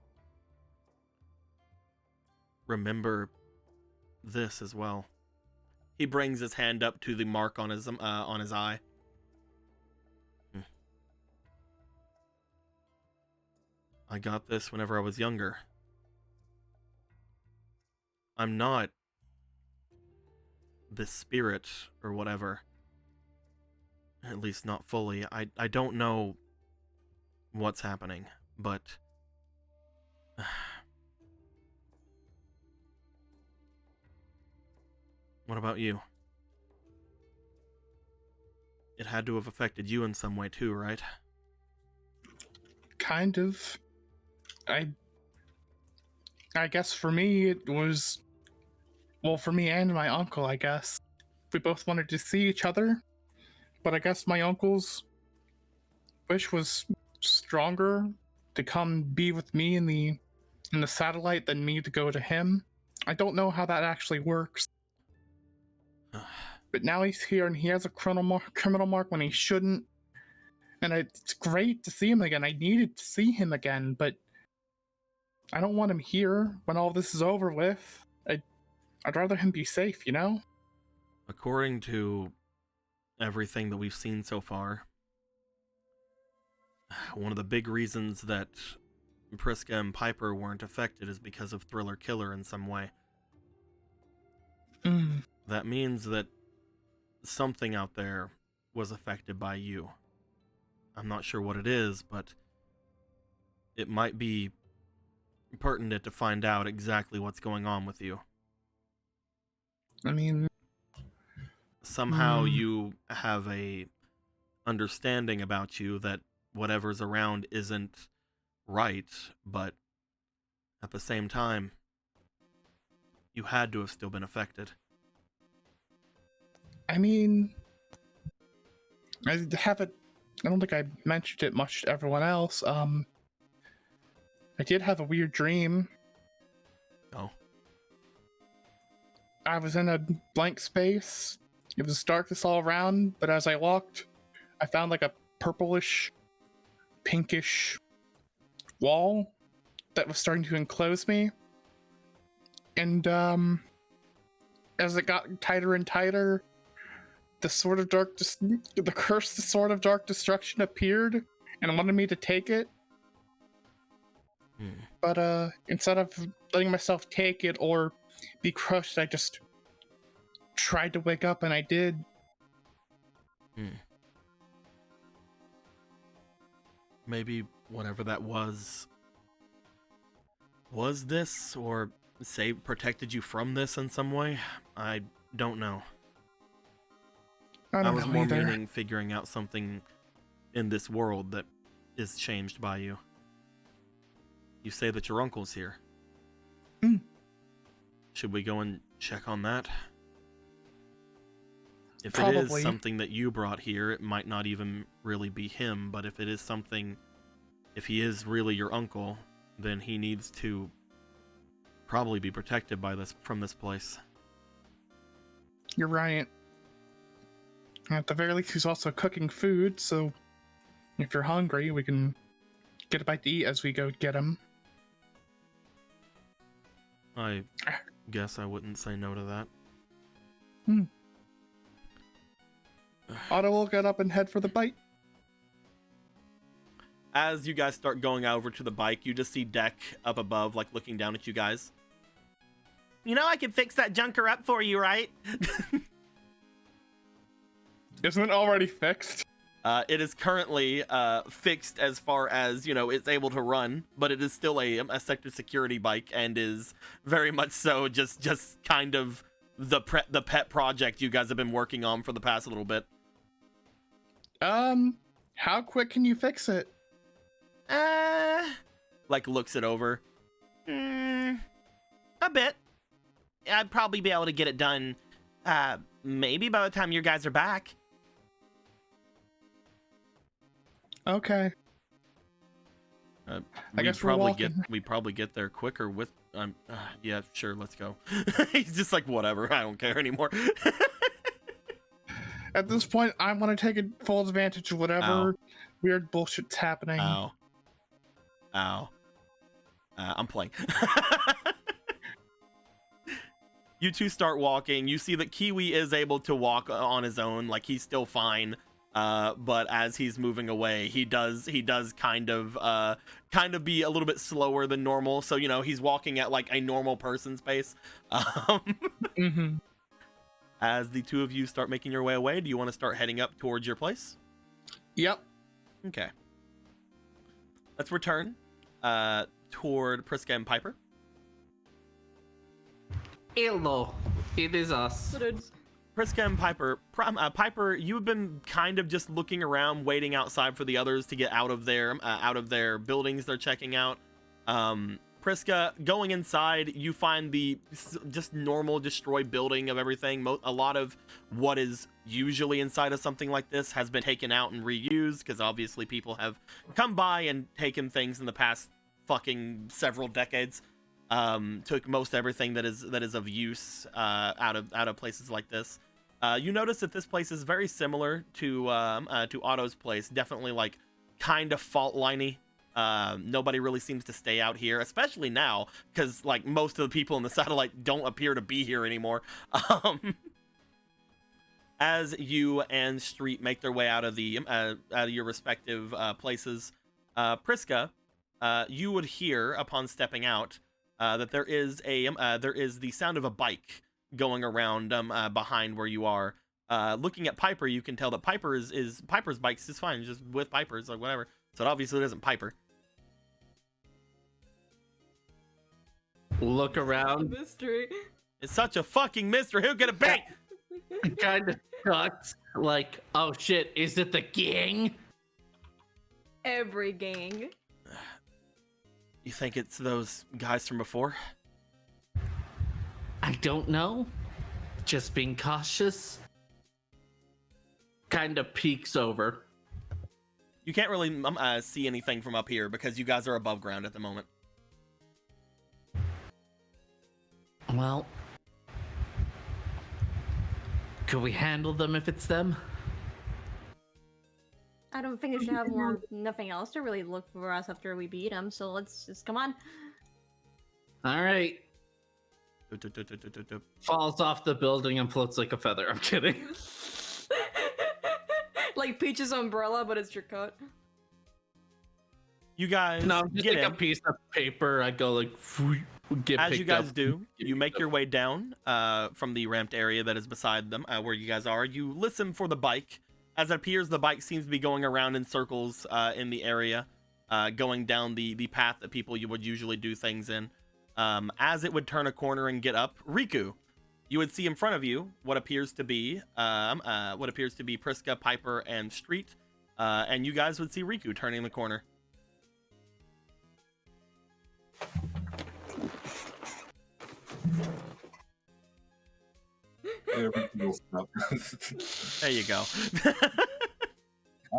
remember this as well. He brings his hand up to the mark on his eye. I got this whenever I was younger. I'm not this spirit or whatever. At least not fully. I don't know what's happening, but what about you? It had to have affected you in some way too, right? Kind of. I guess for me it was, well, for me and my uncle, I guess. We both wanted to see each other, but I guess my uncle's wish was stronger to come be with me in the satellite than me to go to him. I don't know how that actually works. But now he's here and he has a criminal mark when he shouldn't. And it's great to see him again. I needed to see him again, but I don't want him here when all this is over with. I'd rather him be safe, you know? According to everything that we've seen so far, one of the big reasons that Priska and Piper weren't affected is because of Thriller Killer in some way. Mm. That means that something out there was affected by you. I'm not sure what it is, but it might be pertinent to find out exactly what's going on with you. I mean, Somehow you have a understanding about you that whatever's around isn't right, but at the same time, you had to have still been affected. I mean, I don't think I mentioned it much to everyone else. I did have a weird dream. Oh. I was in a blank space. It was darkness all around, but as I walked, I found like a purplish, pinkish wall that was starting to enclose me. And as it got tighter and tighter, the cursed sword of dark destruction appeared and wanted me to take it. But instead of letting myself take it or be crushed, I just tried to wake up, and I did. Maybe whatever that was this, or say protected you from this in some way? I don't know. I was know more either. meaning figuring out something in this world that is changed by you. You say that your uncle's here. Should we go and check on that? If it is Probably. something that you brought here, it might not even really be him, but if it is something, if he is really your uncle, then he needs to probably be protected by from this place. You're right. At the very least, he's also cooking food, so if you're hungry, we can get a bite to eat as we go get him. I guess I wouldn't say no to that. Otto will get up and head for the bite. As you guys start going over to the bike, you just see Deck up above, like looking down at you guys. You know I can fix that junker up for you, right? Isn't it already fixed? It is currently fixed as far as, you know, it's able to run, but it is still a sector security bike and is very much so just kind of the pet project you guys have been working on for the past little bit. How quick can you fix it? Like looks it over. A bit. I'd probably be able to get it done, maybe by the time you guys are back. Okay. I guess we're walking. We probably get there quicker with yeah, sure, let's go. He's just like, whatever, I don't care anymore. At this point, I want to take full advantage of whatever weird bullshit's happening. Ow. I'm playing. You two start walking. You see that Kiwi is able to walk on his own, like he's still fine. But as he's moving away, he does kind of be a little bit slower than normal. So, you know, he's walking at like a normal person's pace. As the two of you start making your way away, do you want to start heading up towards your place? Yep. Okay. Let's return toward Priska and Piper. Hello, it is us. Priska and Piper. Piper, you have been kind of just looking around, waiting outside for the others to get out of their buildings they're checking out. Priska, going inside, you find the just normal destroyed building of everything. A lot of what is usually inside of something like this has been taken out and reused, because obviously people have come by and taken things in the past fucking several decades. Took most everything that is of use out of places like this. You notice that this place is very similar to Otto's place. Definitely like kind of fault liney. Nobody really seems to stay out here, especially now, because like most of the people in the satellite don't appear to be here anymore. As you and Street make their way out of your respective places, Priska, you would hear upon stepping out that there is the sound of a bike going around behind where you are. Looking at Piper, you can tell that Piper is Piper's bikes is fine, just with Piper's like whatever. So it obviously isn't Piper. Look around. Mystery. It's such a fucking mystery. Who could it be? It kind of sucks. Like, oh shit, is it the gang? Every gang. You think it's those guys from before? I don't know. Just being cautious. Kind of peeks over. You can't really see anything from up here because you guys are above ground at the moment. Well, could we handle them if it's them? I don't think we should have nothing else to really look for us after we beat them, so let's just come on. All right. Falls off the building and floats like a feather. I'm kidding. Like Peach's umbrella, but it's your coat. You guys No, just get like in. a piece of paper. I go like, get As you picked guys up. do, you make your way down from the ramped area that is beside them, where you guys are. You listen for the bike. As it appears, the bike seems to be going around in circles in the area, going down the path that people you would usually do things in. As it would turn a corner and get up, Riku, you would see in front of you what appears to be Priska, Piper, and Street, and you guys would see Riku turning the corner. Everything will stop. There you go.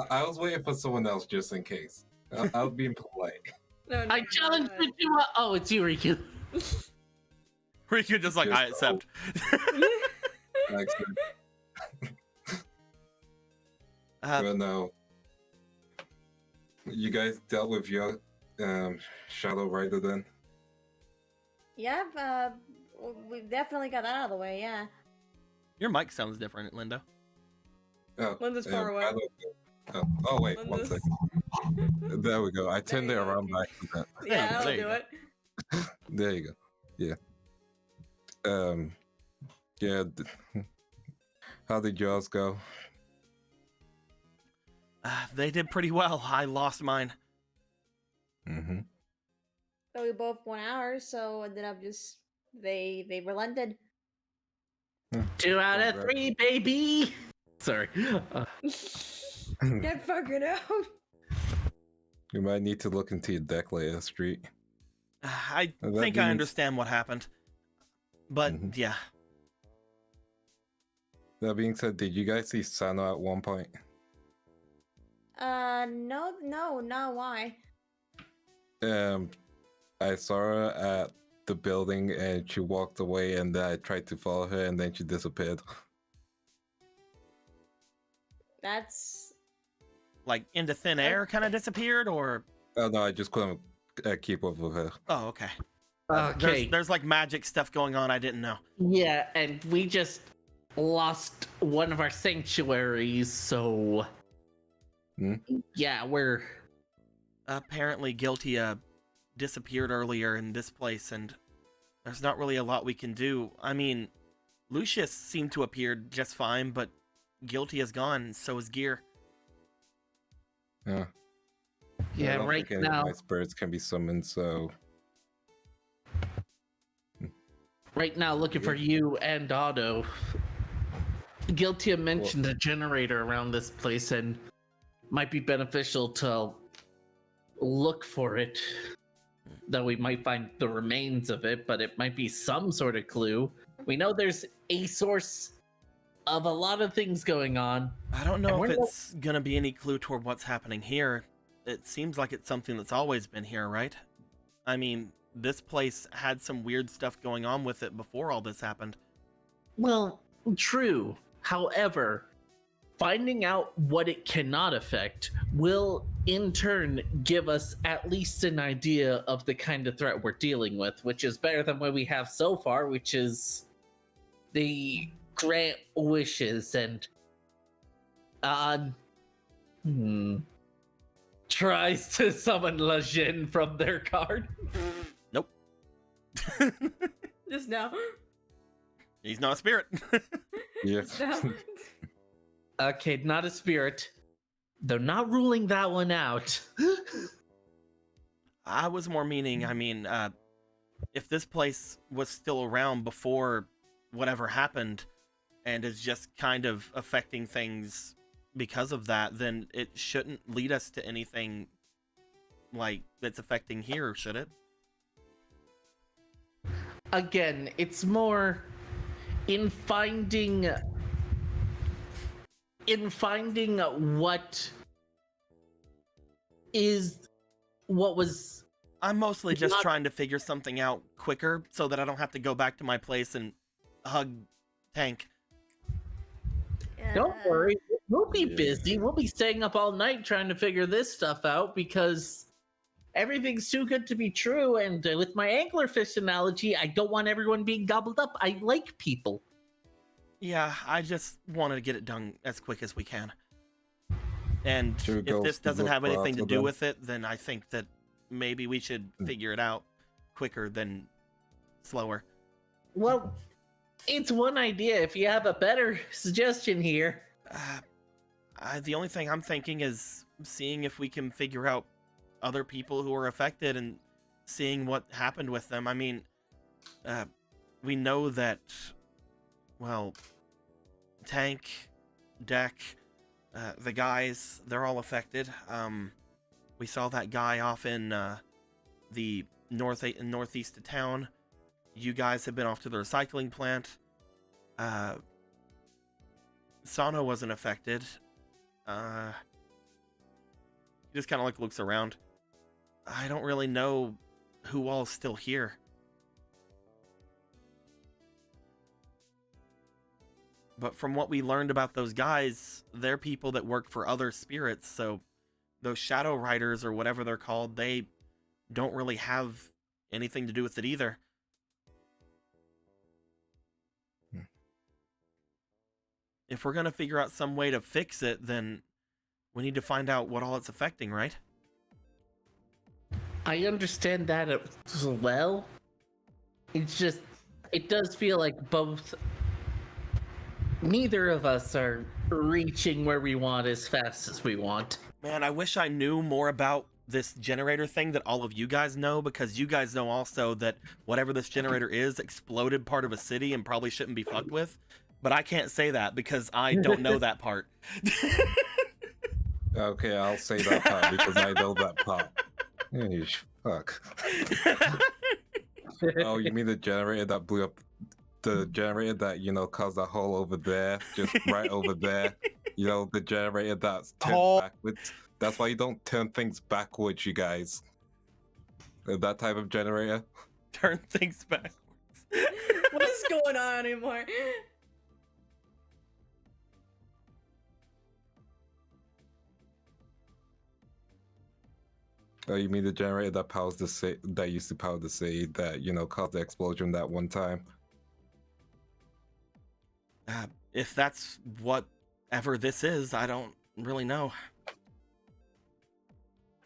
I was waiting for someone else just in case. I was being polite. No, I challenge you to oh, it's you, Riku. Riku just like, I accept. Thanks, but no. You guys dealt with your Shadow Rider then? Yeah, we definitely got that out of the way, yeah. Your mic sounds different, Lindo. Oh, Linda's far away. Oh wait, one Linda's- second. There we go. I turned it you go. around by accident. Yeah, There I'll you do go. it. There you go. Yeah. Yeah. How did yours go? They did pretty well. I lost mine. Mm-hmm. So we both won ours, so ended up just they relented. 2 out of 3, baby. Sorry. Get fucking out. You might need to look into your deck later, Street. I That think I means- understand what happened. But Mhm. yeah, That being said, did you guys see Sano at one point? No, not why. I saw her at the building and she walked away, and then I tried to follow her, and then she disappeared. That's like into thin air kind of disappeared, or Oh no, I just couldn't keep up with her. oh okay. Okay. There's like magic stuff going on I didn't know. Yeah, and we just lost one of our sanctuaries, so Hmm? yeah, we're Apparently Guilty disappeared earlier in this place, and there's not really a lot we can do. I mean, Lucius seemed to appear just fine, but Guilty is gone, and so is Gear. Yeah. I yeah don't right think any of now. my spirits can be summoned, so Right now, looking for you and Otto. Guilty mentioned a generator around this place, and might be beneficial to look for it. Though we might find the remains of it, but it might be some sort of clue. We know there's a source of a lot of things going on. I don't know And if we're not- it's gonna be any clue toward what's happening here. It seems like it's something that's always been here, right? I mean, this place had some weird stuff going on with it before all this happened. Well, true. However, finding out what it cannot affect will in turn give us at least an idea of the kind of threat we're dealing with, which is better than what we have so far, which is the grant wishes and tries to summon Lejin from their card. Nope. Just now. He's not a spirit. Yeah. So- Okay, not a spirit. They're not ruling that one out. I was more meaning, I mean, if this place was still around before whatever happened and is just kind of affecting things because of that, then it shouldn't lead us to anything like that's affecting here, should it? Again, it's more in finding what was I'm mostly just Not- trying to figure something out quicker so that I don't have to go back to my place and hug Tank. Don't worry, we'll be Yeah. busy. We'll be staying up all night trying to figure this stuff out because everything's too good to be true. And with my anglerfish analogy, I don't want everyone being gobbled up. I like people. Yeah, I just wanted to get it done as quick as we can. And Should we if go this doesn't look have for anything to Alpha do then? with it, then I think that maybe we should figure it out quicker than slower. Well, it's one idea. If you have a better suggestion here, The only thing I'm thinking is seeing if we can figure out other people who are affected and seeing what happened with them. I mean, we know that, well, Tank, Deck, the guys, they're all affected. We saw that guy off in the northeast of town. You guys have been off to the recycling plant. Sano wasn't affected. He just kind of like looks around. I don't really know who all's still here. But from what we learned about those guys, they're people that work for other spirits, so those Shadow Riders or whatever they're called, they don't really have anything to do with it either. If we're gonna figure out some way to fix it, then we need to find out what all it's affecting, right? I understand that as well. It's just, it does feel like neither of us are reaching where we want as fast as we want. Man, I wish I knew more about this generator thing that all of you guys know, because you guys know also that whatever this generator is exploded part of a city and probably shouldn't be fucked with. But I can't say that because I don't know that part. Okay, I'll say that part because I know that part. Eesh, fuck. Oh, you mean the generator that blew up? The generator that, caused a hole over there, just right over there. The generator that's turned backwards. That's why you don't turn things backwards, you guys. That type of generator. Turn things backwards. What is going on anymore? Oh, you mean the generator that powers that used to power the city that, caused the explosion that one time? If that's whatever this is, I don't really know.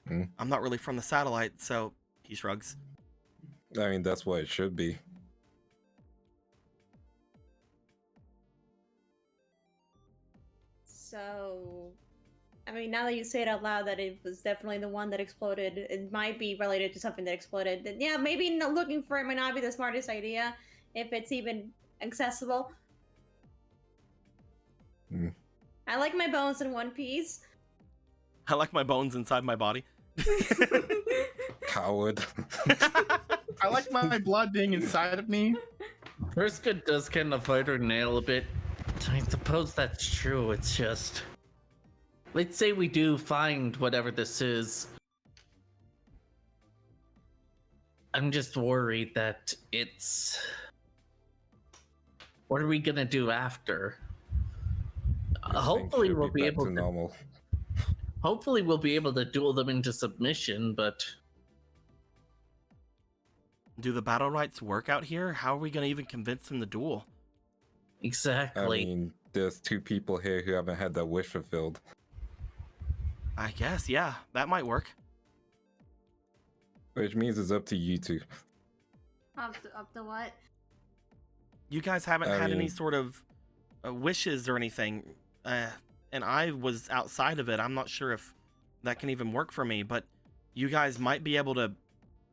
I'm not really from the satellite, so he shrugs. I mean, that's what it should be. So, I mean, now that you say it out loud that it was definitely the one that exploded, it might be related to something that exploded. Then, yeah, maybe looking for it might not be the smartest idea, if it's even accessible. I like my bones in one piece. I like my bones inside my body. Coward. I like my blood being inside of me. Vriska does kind of fight her nail a bit. I suppose that's true. It's just, let's say we do find whatever this is. I'm just worried that it's... What are we gonna do after? Hopefully we'll be able to normal. Hopefully we'll be able to duel them into submission, but Do the battle rights work out here? How are we going to even convince them to duel? exactly. I mean, there's two people here who haven't had their wish fulfilled. I guess, yeah, that might work. Which means it's up to you two. Up to what? You guys haven't I had any mean- sort of wishes or anything, and I was outside of it. I'm not sure if that can even work for me, but you guys might be able to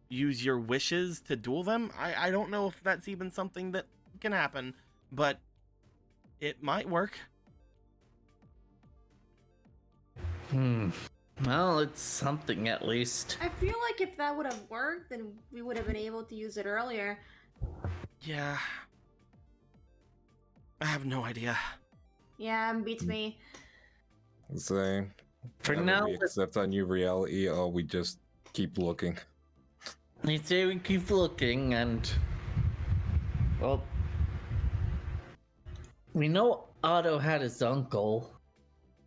use your wishes to duel them. I don't know if that's even something that can happen, but it might work. Well, it's something at least. I feel like if that would have worked, then we would have been able to use it earlier. Yeah. I have no idea. Yeah, beats me. So, For whether now, we accept our new reality or we just keep looking. they say we keep looking, and well, we know Otto had his uncle,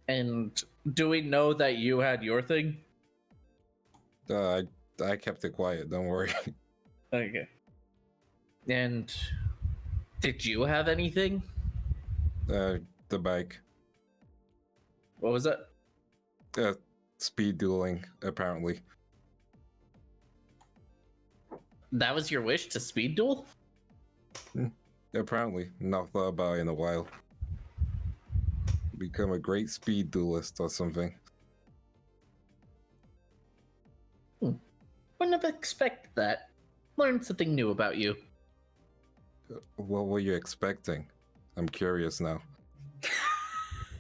and do we know that you had your thing? I kept it quiet. Don't worry. Okay. And did you have anything? The bike. What was it? Speed dueling, apparently. That was your wish to speed duel? Apparently, not thought about it in a while. Become a great speed duelist or something. Wouldn't have expected that. Learned something new about you. What were you expecting? I'm curious now.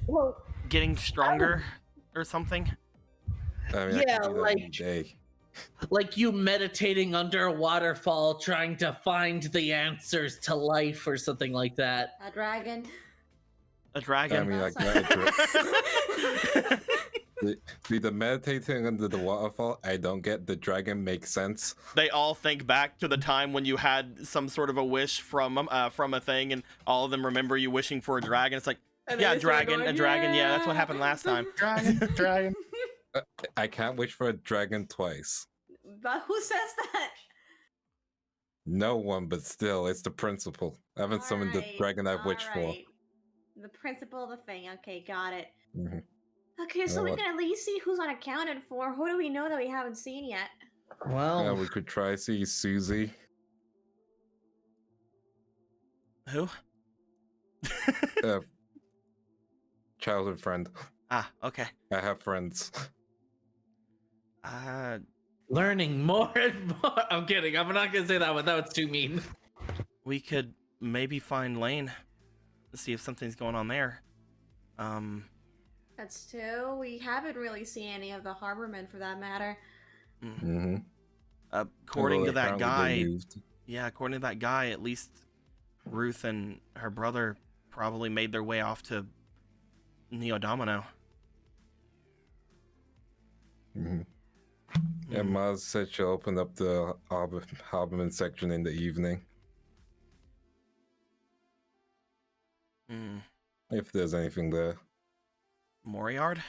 Well, Getting stronger or something? I mean, Yeah, I can do that like- any day. like you meditating under a waterfall trying to find the answers to life or something like that. A dragon. A dragon? I mean, like See, the meditating under the waterfall, I don't get. The dragon makes sense. They all think back to the time when you had some sort of a wish from a thing, and all of them remember you wishing for a dragon. It's like, And then yeah, they start dragon, going, a dragon. Yeah, that's what happened last time. Dragon. I can't wish for a dragon twice. But who says that? No one, but still, it's the principle. I haven't summoned the Alright, dragon I've wished for. alright. The principle of the thing. Okay, got it. Mhm. Okay, so Yeah, we what- can at least see who's unaccounted for. Who do we know that we haven't seen yet? Well, Yeah, we could try see Susie. Who? Childhood friend. Ah, okay. I have friends. learning more and more. I'm kidding. I'm not gonna say that one. That was too mean. We could maybe find Lane, see if something's going on there. That's two. We haven't really seen any of the harbormen for that matter. Mm-hmm. According to that guy, Moved. yeah, according to that guy, at least Ruth and her brother probably made their way off to Neo Domino. Mm-hmm. And Maz said she'll open up the Harborman section in the evening. If there's anything there. Moriard?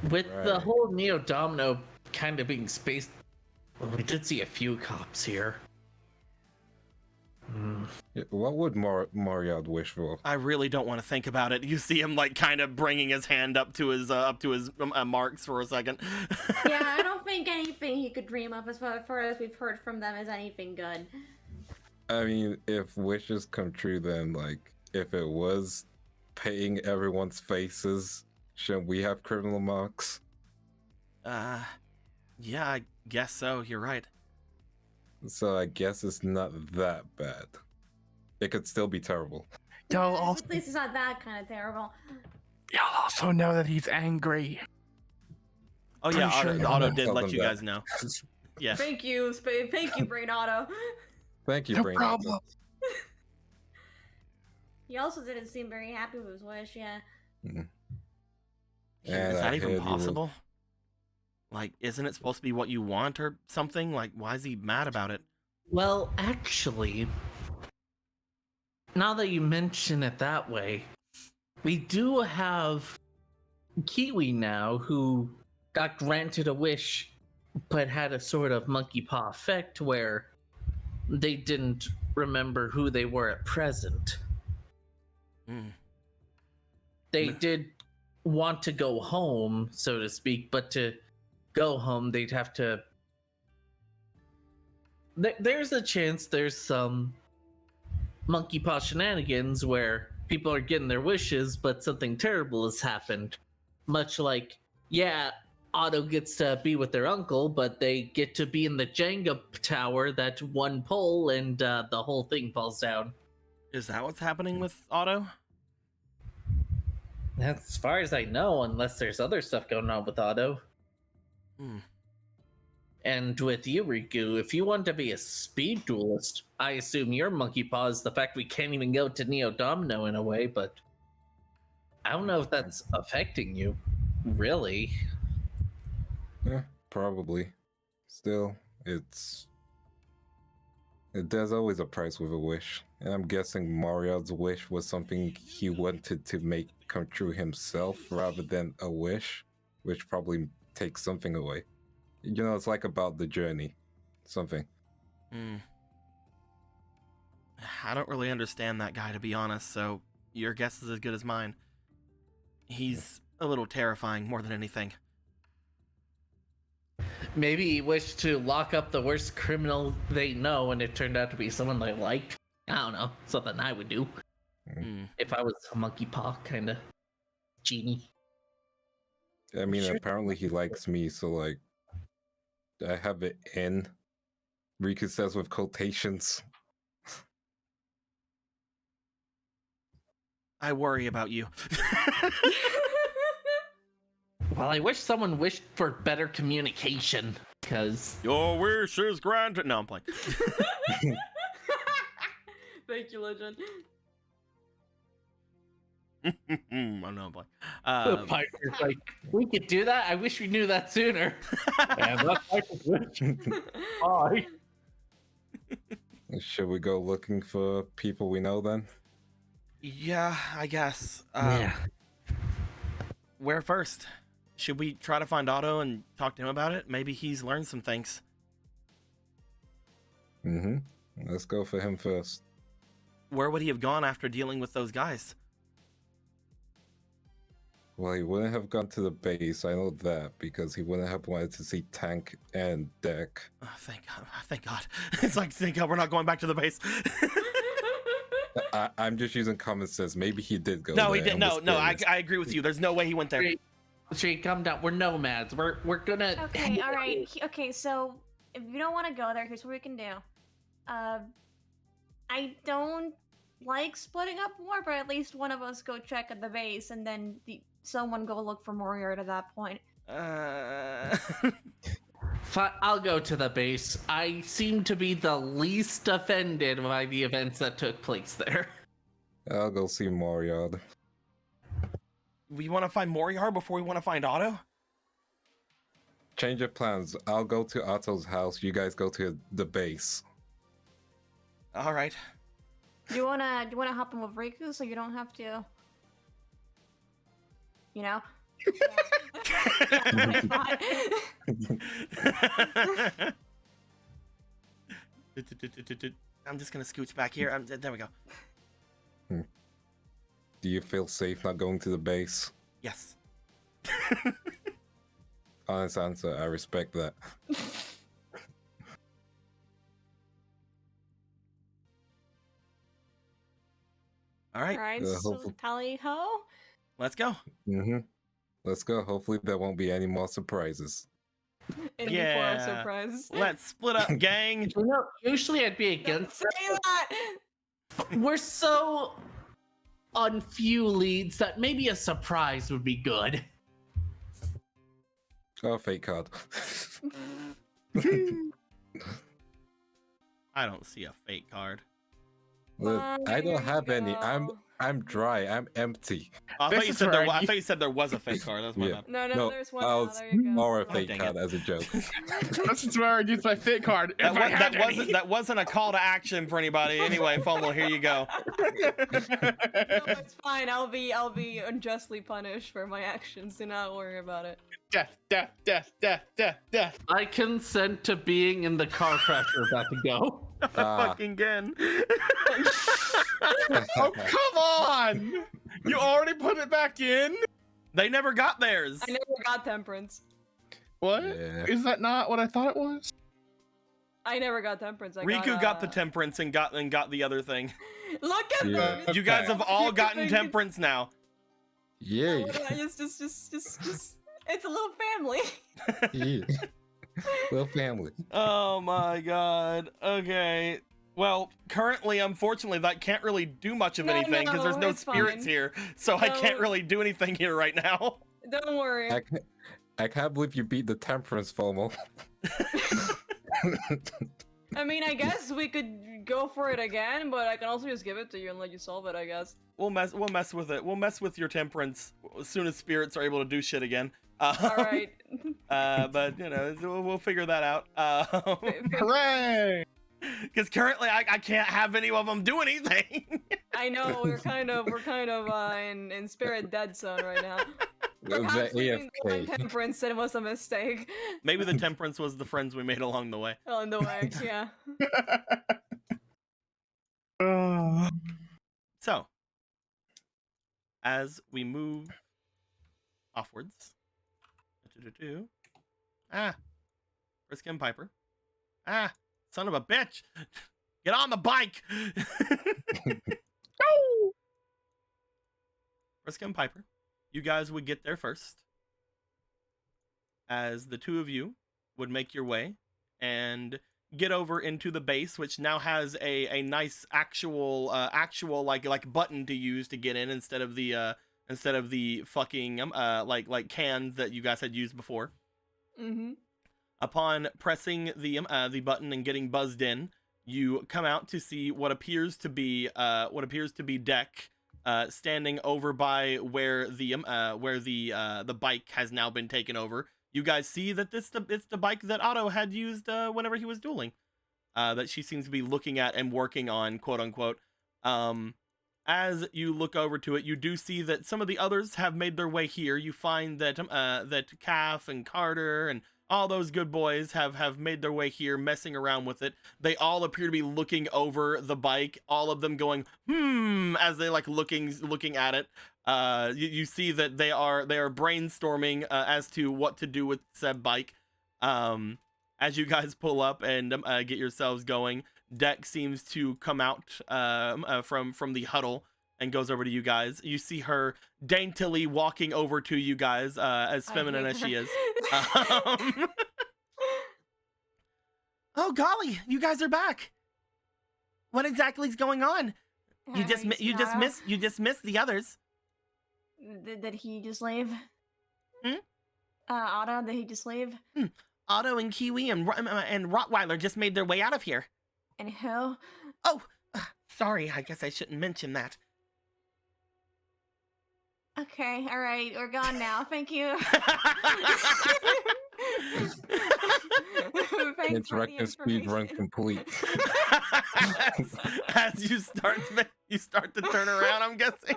With the Right. whole Neo Domino kind of being spaced, well, we did see a few cops here. What would Moriard wish for? I really don't want to think about it. You see him like kind of bringing his hand up to his marks for a second. Yeah, I don't think anything he could dream of as far as we've heard from them is anything good. I mean, if wishes come true, then like if it was painting everyone's faces, shouldn't we have criminal marks? Yeah, I guess so. You're right. So I guess it's not that bad. It could still be terrible. Y'all At also, least it's not that kind of terrible. y'all also know that he's angry. Oh yeah, Pretty sure Otto, y'all Otto know. did Tell let them you that. guys know. Yeah. Thank you, Brain Otto. Thank you, No Brain. problem. He also didn't seem very happy with his wish, yeah. And Is I that even heard he was- possible? Like, isn't it supposed to be what you want or something? Like, why is he mad about it? Well, actually, now that you mention it that way, we do have Kiwi now who got granted a wish but had a sort of monkey paw effect where they didn't remember who they were at present. They did want to go home, so to speak, but to go home they'd have to there's a chance there's some monkey paw shenanigans where people are getting their wishes, but something terrible has happened. Much like, yeah, Otto gets to be with their uncle, but they get to be in the Jenga tower that one pole, and the whole thing falls down. Is that what's happening with Otto? As far as I know, unless there's other stuff going on with Otto. And with you, Riku, if you want to be a speed duelist, I assume your monkey paw is the fact we can't even go to Neo Domino in a way, but I don't know if that's affecting you, really. Yeah, probably. Still, there's always a price with a wish. And I'm guessing Mario's wish was something he wanted to make come true himself rather than a wish, which probably takes something away. You know, it's like about the journey. Something. I don't really understand that guy, to be honest, so your guess is as good as mine. He's a little terrifying more than anything. Maybe he wished to lock up the worst criminal they know, and it turned out to be someone they liked. I don't know. Something I would do. If I was a monkey paw kind of genie. I mean, apparently he likes me, so like, I have it in. Riku says with quotations. I worry about you. Well, I wish someone wished for better communication, because... Your wish is granted. No, I'm playing. Thank you, Legend. I'm not playing. The Piper's like, we could do that? I wish we knew that sooner. Man, that's Piper's wish. Bye. Should we go looking for people we know then? Yeah, I guess. Yeah. Where first? Should we try to find Otto and talk to him about it? Maybe he's learned some things. Let's go for him first. Where would he have gone after dealing with those guys? Well, he wouldn't have gone to the base, I know that, because he wouldn't have wanted to see Tank and Deck. Oh, thank God. Thank God. It's like, thank God we're not going back to the base. I'm just using common sense. Maybe he did go No, there he didn't. and was No, I curious. agree with you. There's no way he went there. Shree, calm down. We're nomads. We're gonna... Okay, alright. Okay, so if you don't want to go there, here's what we can do. I don't like splitting up war, but at least one of us go check at the base, and then someone go look for Moriarty at that point. Fine, I'll go to the base. I seem to be the least offended by the events that took place there. I'll go see Moriarty. We want to find Moriarty before we want to find Otto? Change of plans. I'll go to Otto's house. You guys go to the base. All right. Do you wanna hop in with Riku so you don't have to, you know? Yeah. I'm just gonna scooch back here. There we go. Do you feel safe not going to the base? Yes. Honest answer. I respect that. All right. Alright, so hopefully- tally ho. Let's go. Let's go. Hopefully there won't be any more surprises. And Yeah. before our surprise. Let's split up, gang. You know, usually I'd be against Say that! it. We're so on few leads that maybe a surprise would be good. Oh, fake card. I don't see a fake card. Look, I don't have There you any. go. I'm dry. I'm empty. I This thought you is said where I thought you said there was a fake card. That's my Yeah. bad. No, there's one. I'll now. There you go. or a Oh, fake dang card it. as a joke. This is where I use my fit card. That, if I had any. that wasn't a call to action for anybody. Anyway, Fumble, here you go. No, it's fine. I'll be unjustly punished for my actions. Do not worry about it. Death, death, death, death, death, death. I consent to being in the car crash we're about to go. Fucking again. Oh, come on! You already put it back in? They never got theirs. I never got temperance. What? Yeah. Is that not what I thought it was? I never got temperance. Riku got the temperance and got the other thing. Look at Yeah. them. You guys have all gotten temperance now. Yay. Just, it's a little family. Yeah. Well, family. Oh my god. Okay. Well, currently, unfortunately, that can't really do much of anything because there's no it's spirits fine. here, so I can't No. really do anything here right now. Don't worry. I can't believe you beat the temperance FOMO. I mean, I guess we could go for it again, but I can also just give it to you and let you solve it, I guess. We'll mess with it. We'll mess with your temperance as soon as spirits are able to do shit again. Alright. But you know, we'll figure that out. Hooray! Because currently I can't have any of them do anything. I know, we're kind of in spirit dead zone right now. Perhaps we didn't go on AFK. temperance and it was a mistake. Maybe the temperance was the friends we made along the way. On the way, yeah. So, as we move offwards, Frisk and Piper. Son of a bitch! Get on the bike! No! Frisk and Piper, you guys would get there first. As the two of you would make your way and get over into the base, which now has a nice actual like button to use to get in instead of the fucking like cans that you guys had used before. Mm-hmm. Upon pressing the button and getting buzzed in, you come out to see what appears to be Deck standing over by where the bike has now been taken over. You guys see that it's the bike that Otto had used whenever he was dueling. That she seems to be looking at and working on, quote unquote. As you look over to it, you do see that some of the others have made their way here. You find that that Calf and Carter and all those good boys have made their way here, messing around with it. They all appear to be looking over the bike, all of them going, as they like looking at it. You see that they are brainstorming as to what to do with said bike. As you guys pull up and get yourselves going, Deck seems to come out from the huddle and goes over to you guys. You see her daintily walking over to you guys, as feminine as she is. Oh golly, you guys are back. What exactly is going on? You just missed the others. Did he just leave? Hmm? Otto, did he just leave? Otto and Kiwi and Rottweiler just made their way out of here. And who? Oh, sorry, I guess I shouldn't mention that. Okay, alright, we're gone now. Thank you. Thanks for the Interactive speed run information. complete. As you start to turn around, I'm guessing.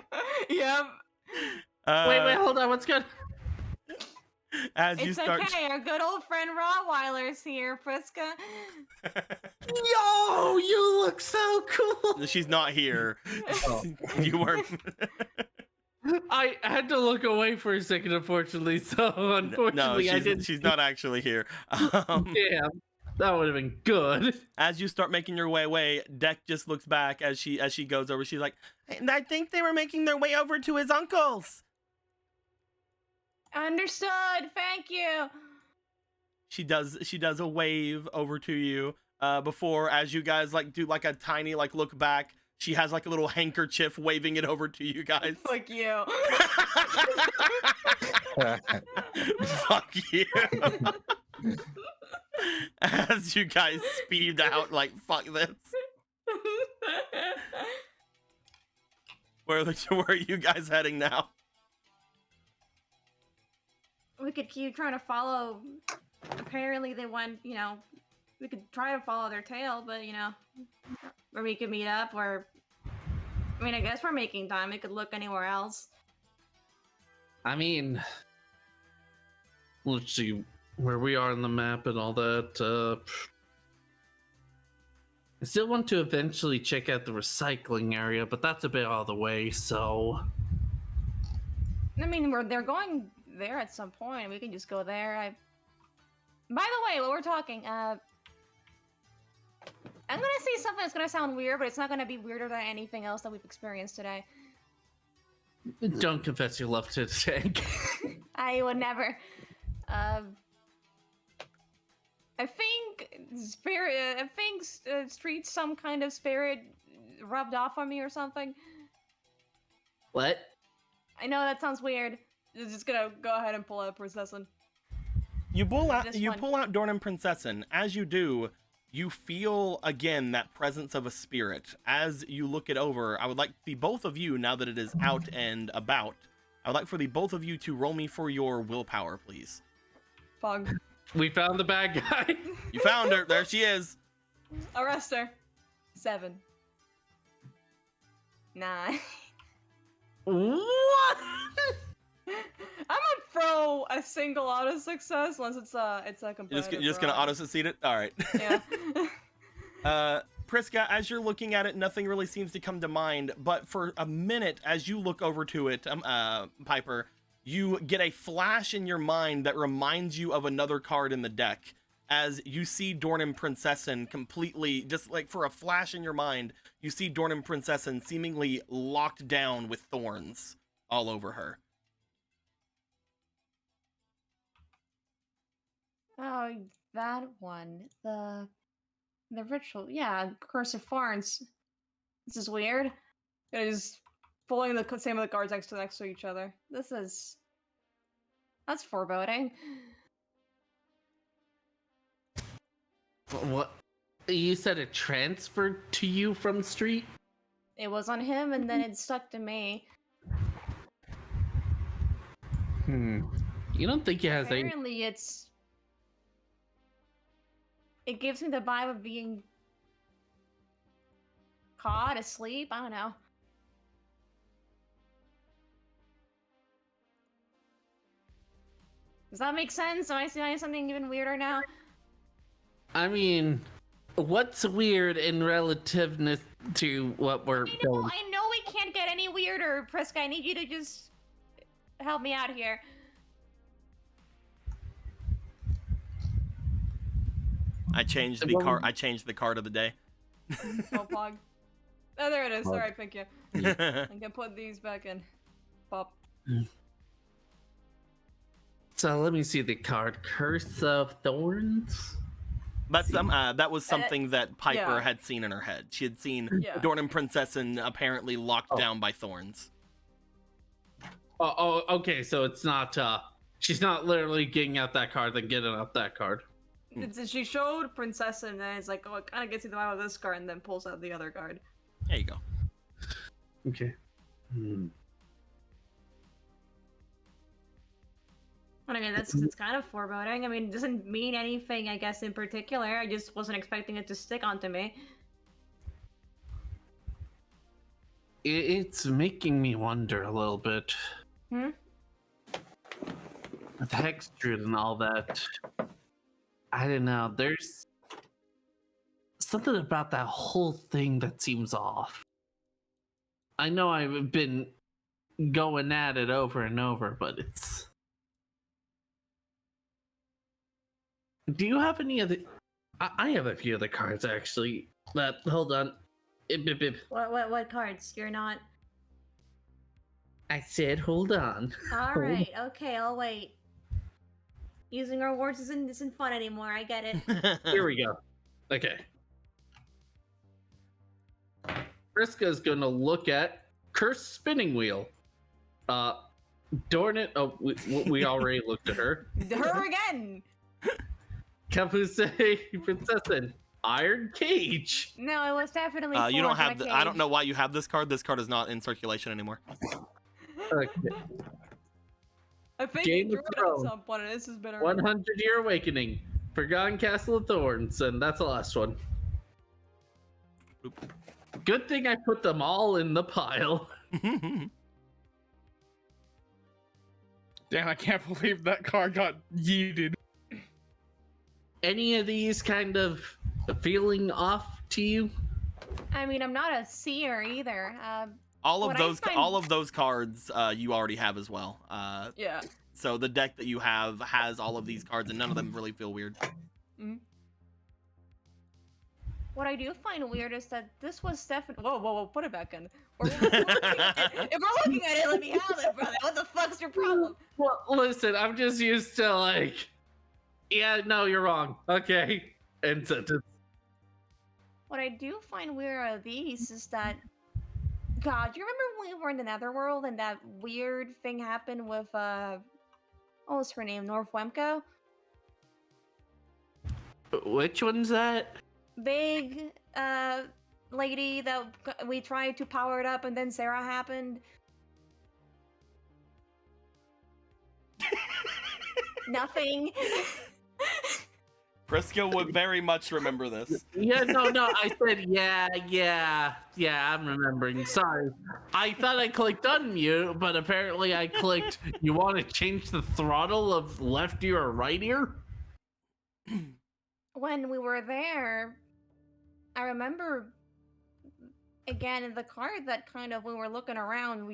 Yep. Wait, hold on. What's good? As you It's start. okay, our good old friend Rottweiler's here, Friska. Yo, you look so cool. She's not here. Oh. You weren't. I had to look away for a second, unfortunately. So unfortunately, I didn't. She's not actually here. Damn, that would have been good. As you start making your way away, Deck just looks back as she goes over. She's like, I think they were making their way over to his uncle's. Understood, thank you. She does a wave over to you before, as you guys like do like a tiny like look back. She has like a little handkerchief waving it over to you guys. Fuck you. Fuck you. As you guys speed out like fuck this. Where are you guys heading now? We could keep trying to follow. Apparently they went, we could try to follow their tail, but, or we could meet up, or, I guess we're making time. We could look anywhere else. I mean, let's see where we are on the map and all that. I still want to eventually check out the recycling area, but that's a bit out of the way, so... They're going there at some point. We can just go there. By the way, while we're talking, I'm gonna say something that's gonna sound weird, but it's not gonna be weirder than anything else that we've experienced today. Don't confess your love to the tank. I would never. I think spirit. I think street some kind of spirit rubbed off on me or something. What? I know that sounds weird. Just gonna go ahead and pull out Princessin. You pull out This one. Dorn and Princessin. As you do, you feel again that presence of a spirit. As you look it over, I would like the both of you, now that it is out and about, I would like for the both of you to roll me for your willpower, please. Pog. We found the bad guy. You found her. There she is. Arrest her. 7. 9. What? I'm gonna throw a single auto success unless it's a competitive. You're just gonna auto succeed it. All right. Yeah. Priska, as you're looking at it, nothing really seems to come to mind. But for a minute, as you look over to it, Piper, you get a flash in your mind that reminds you of another card in the deck. As you see Dorn and Princessin completely, just like for a flash in your mind, you see Dorn and Princessin seemingly locked down with thorns all over her. Oh, that one. The ritual. Yeah, Curse of Thorns. This is weird. It is pulling the same of the cards next to each other. That's foreboding. What? You said it transferred to you from the street? It was on him, and then it stuck to me. You don't think it has any... Apparently, it gives me the vibe of being caught asleep. I don't know. Does that make sense? Am I seeing something even weirder now? I mean, what's weird in relativeness to what we're doing? I know we can't get any weirder, Priska. I need you to just help me out here. I changed the card. I changed the card of the day. Oh, Pog. Oh, there it is. All right, thank you. I can put these back in. Pop. So let me see the card. Curse of Thorns? But that was something that Piper yeah. had seen in her head. She had seen Yeah. Dorn and Princessin apparently locked down by thorns. Oh, okay, so it's not, she's not literally getting out that card, then getting out that card. She showed Princess and then it's like, oh, it kind of gets you the vibe of this card and then pulls out the other card. There you go. Okay. I mean, it's kind of foreboding. I mean, it doesn't mean anything, I guess, in particular. I just wasn't expecting it to stick onto me. It's making me wonder a little bit. With Hextrude and all that. I don't know, there's something about that whole thing that seems off. I know I've been going at it over and over, but it's... Do you have any other... I have a few other cards, actually. Hold on. What cards? You're not... I said hold on. Alright, okay, I'll wait. Using our words isn't fun anymore, I get it. Here we go. Okay. Vriska's gonna look at Cursed Spinning Wheel. Darn it. Oh, we already looked at her. Her again! Kapuse Princessin. Iron Cage. No, it was definitely You don't have. the I don't know why you have this card. This card is not in circulation anymore. Okay. I think Game you of drew it at Thrones. some point and this has been 100-Year Awakening. Forgotten Castle of Thorns, and that's the last one. Oop. Good thing I put them all in the pile. Damn, I can't believe that card got yeeted. Any of these kind of feeling off to you? I mean, I'm not a seer either. all of What I those. find- All of those cards you already have as well. Yeah. So the deck that you have has all of these cards, and none of them really feel weird. What I do find weird is that this was definitely. Whoa, put it back in. If we're looking at it, let me have it, brother. What the fuck's your problem? Well, listen, I'm just used to like, yeah, no, you're wrong. Okay, end sentence. What I do find weird of these is that, God, do you remember when we were in the Netherworld and that weird thing happened with what was her name, Northwemco? Which one's that? Big lady that we tried to power it up and then Sarah happened. Nothing. Prisca would very much remember this. Yeah, no, I said yeah, I'm remembering. Sorry. I thought I clicked unmute, but apparently I clicked, you want to change the throttle of left ear or right ear? When we were there, I remember again in the card that kind of when we were looking around,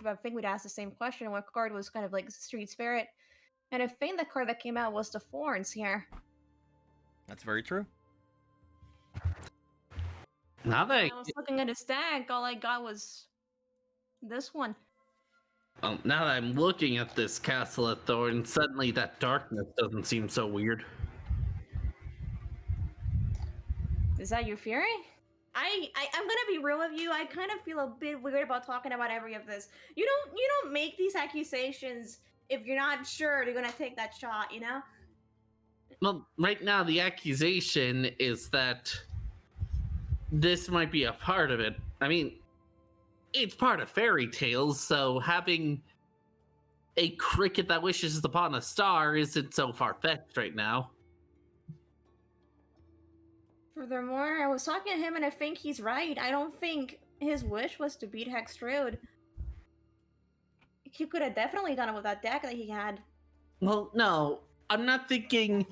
I think we'd asked the same question. What card was kind of like Street Spirit? And I think the card that came out was the Thorns here. That's very true. Now that I was looking at his deck, all I got was this one. well, now that I'm looking at this Castle of Thorns, suddenly that darkness doesn't seem so weird. Is that your theory? I'm gonna be real with you. I kind of feel a bit weird about talking about every of this. You don't make these accusations if you're not sure you're gonna take that shot, you know? Well, right now the accusation is that this might be a part of it. I mean, it's part of fairy tales, so having a cricket that wishes upon a star isn't so far-fetched right now. Furthermore, I was talking to him and I think he's right. I don't think his wish was to beat Hextrude. He could have definitely done it with that deck that he had. Well, no, I'm not thinking...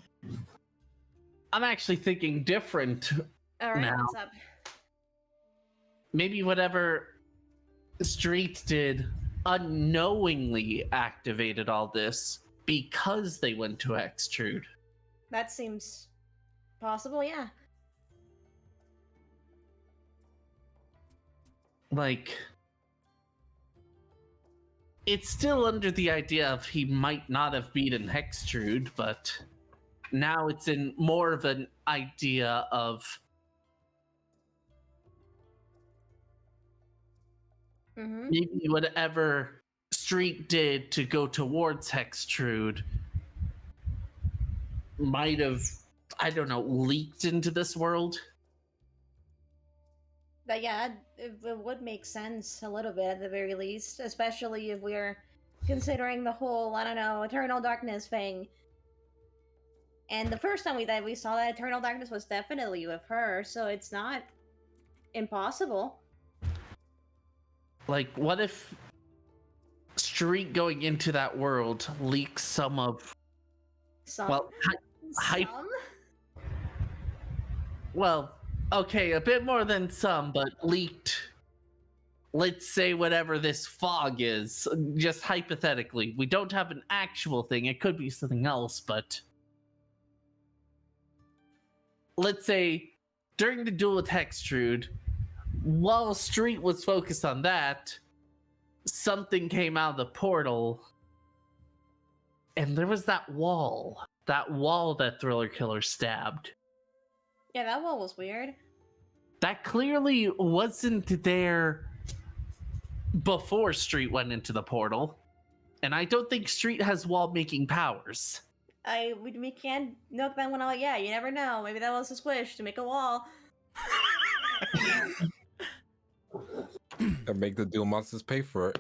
I'm actually thinking different. Alright, now. what's up? Maybe whatever Street did unknowingly activated all this because they went to Hextrude. That seems possible, yeah. Like, it's still under the idea of he might not have beaten Hextrude, but now it's in more of an idea of maybe whatever Street did to go towards Hextrude might have, I don't know, leaked into this world. But yeah, it would make sense a little bit at the very least, especially if we're considering the whole, I don't know, Eternal Darkness thing. And the first time we saw that Eternal Darkness was definitely with her, so it's not impossible. Like, what if Street going into that world leaks some of... Some? Well, Some? Well, okay, a bit more than some, but leaked, let's say whatever this fog is, just hypothetically. We don't have an actual thing, it could be something else, but... Let's say, during the duel with Hextrude, while Street was focused on that, something came out of the portal, and there was that wall that Thriller Killer stabbed. Yeah, that wall was weird. That clearly wasn't there before Street went into the portal, and I don't think Street has wall-making powers. We can't knock that one out. Yeah, you never know. Maybe that was his wish to make a wall. And make the dual monsters pay for it.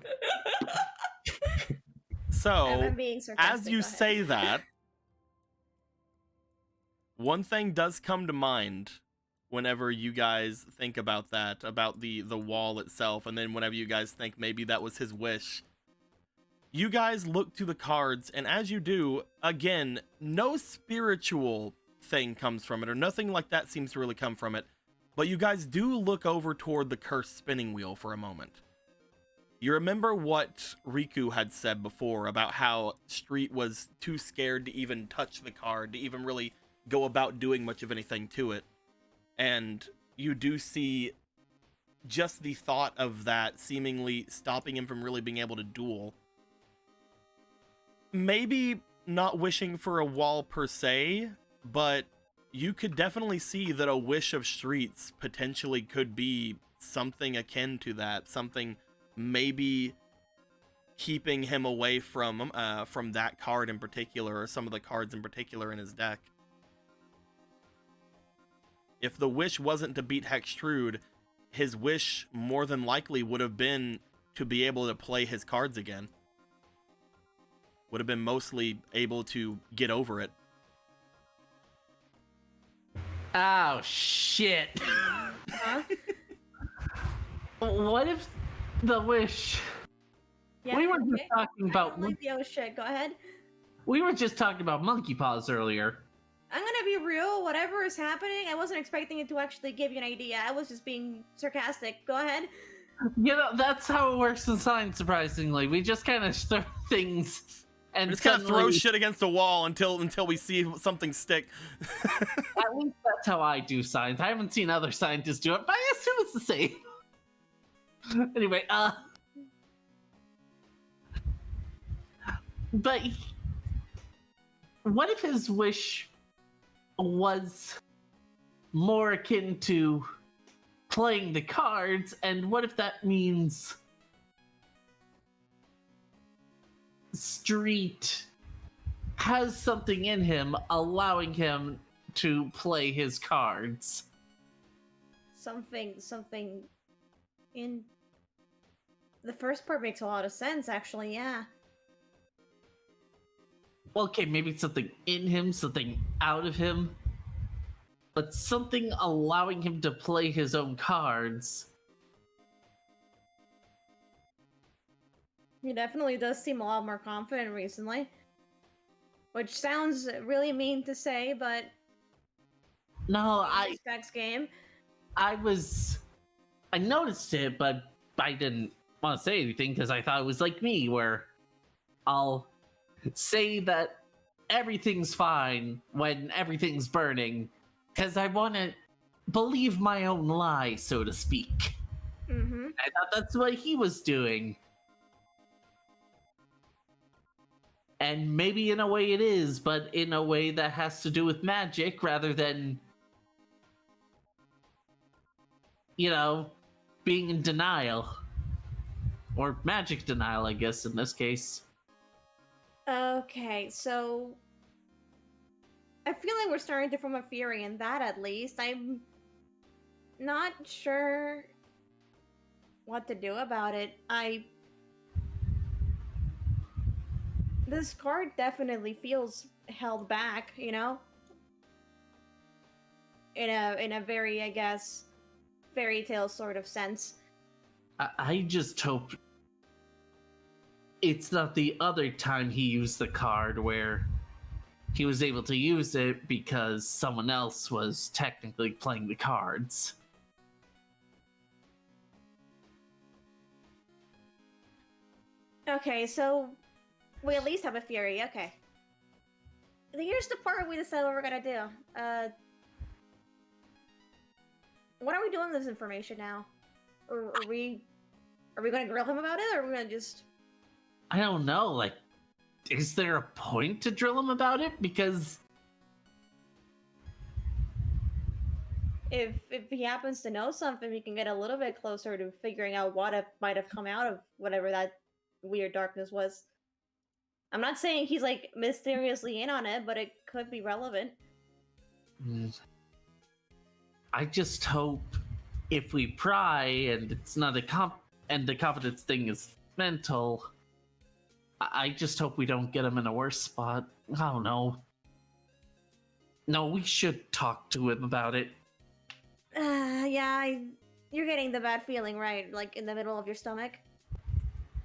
So, I'm being sarcastic, as you go ahead. say that, one thing does come to mind whenever you guys think about that, about the wall itself, and then whenever you guys think maybe that was his wish. You guys look to the cards, and as you do, again, no spiritual thing comes from it, or nothing like that seems to really come from it, but you guys do look over toward the cursed spinning wheel for a moment. You remember what Riku had said before about how Street was too scared to even touch the card, to even really go about doing much of anything to it. And you do see just the thought of that seemingly stopping him from really being able to duel. Maybe not wishing for a wall per se, but you could definitely see that a wish of streets potentially could be something akin to that, something maybe keeping him away from that card in particular, or some of the cards in particular in his deck. If the wish wasn't to beat Hextrude, his wish more than likely would have been to be able to play his cards again. Would have been mostly able to get over it. Oh, shit. Huh? What if the wish... Yeah, we were just okay. talking I about... don't like the oh shit. Go ahead. We were just talking about monkey paws earlier. I'm gonna be real. Whatever is happening, I wasn't expecting it to actually give you an idea. I was just being sarcastic. Go ahead. You know, that's how it works in science, surprisingly. We just kind of throw things and Just kind of throw suddenly- shit against the wall until we see something stick. At least that's how I do science. I haven't seen other scientists do it, but I assume it's the same. Anyway, but what if his wish was more akin to playing the cards, and what if that means Street has something in him allowing him to play his cards? Something in the first part makes a lot of sense, actually. Yeah. Well, okay, maybe it's something in him, something out of him, but something allowing him to play his own cards. He definitely does seem a lot more confident recently. Which sounds really mean to say, but No, Specs game. I noticed it, but I didn't want to say anything because I thought it was like me, where I'll say that everything's fine when everything's burning, because I want to believe my own lie, so to speak. Mm-hmm. I thought that's what he was doing. And maybe in a way it is, but in a way that has to do with magic rather than, you know, being in denial. Or magic denial, I guess, in this case. Okay, so I feel like we're starting to form a theory in that, at least. I'm not sure what to do about it. This card definitely feels held back, you know? In a very, I guess, fairy tale sort of sense. I just hope it's not the other time he used the card where he was able to use it because someone else was technically playing the cards. Okay, so we at least have a theory. Okay. Here's the part we decide what we're gonna do. What are we doing with this information now? Or are we gonna grill him about it, or are we gonna just... I don't know, like, is there a point to drill him about it? Because If he happens to know something, we can get a little bit closer to figuring out what might have come out of whatever that weird darkness was. I'm not saying he's, like, mysteriously in on it, but it could be relevant. I just hope if we pry and it's not and the confidence thing is mental, I just hope we don't get him in a worse spot. I don't know. No, we should talk to him about it. Yeah, you're getting the bad feeling, right? Like, in the middle of your stomach?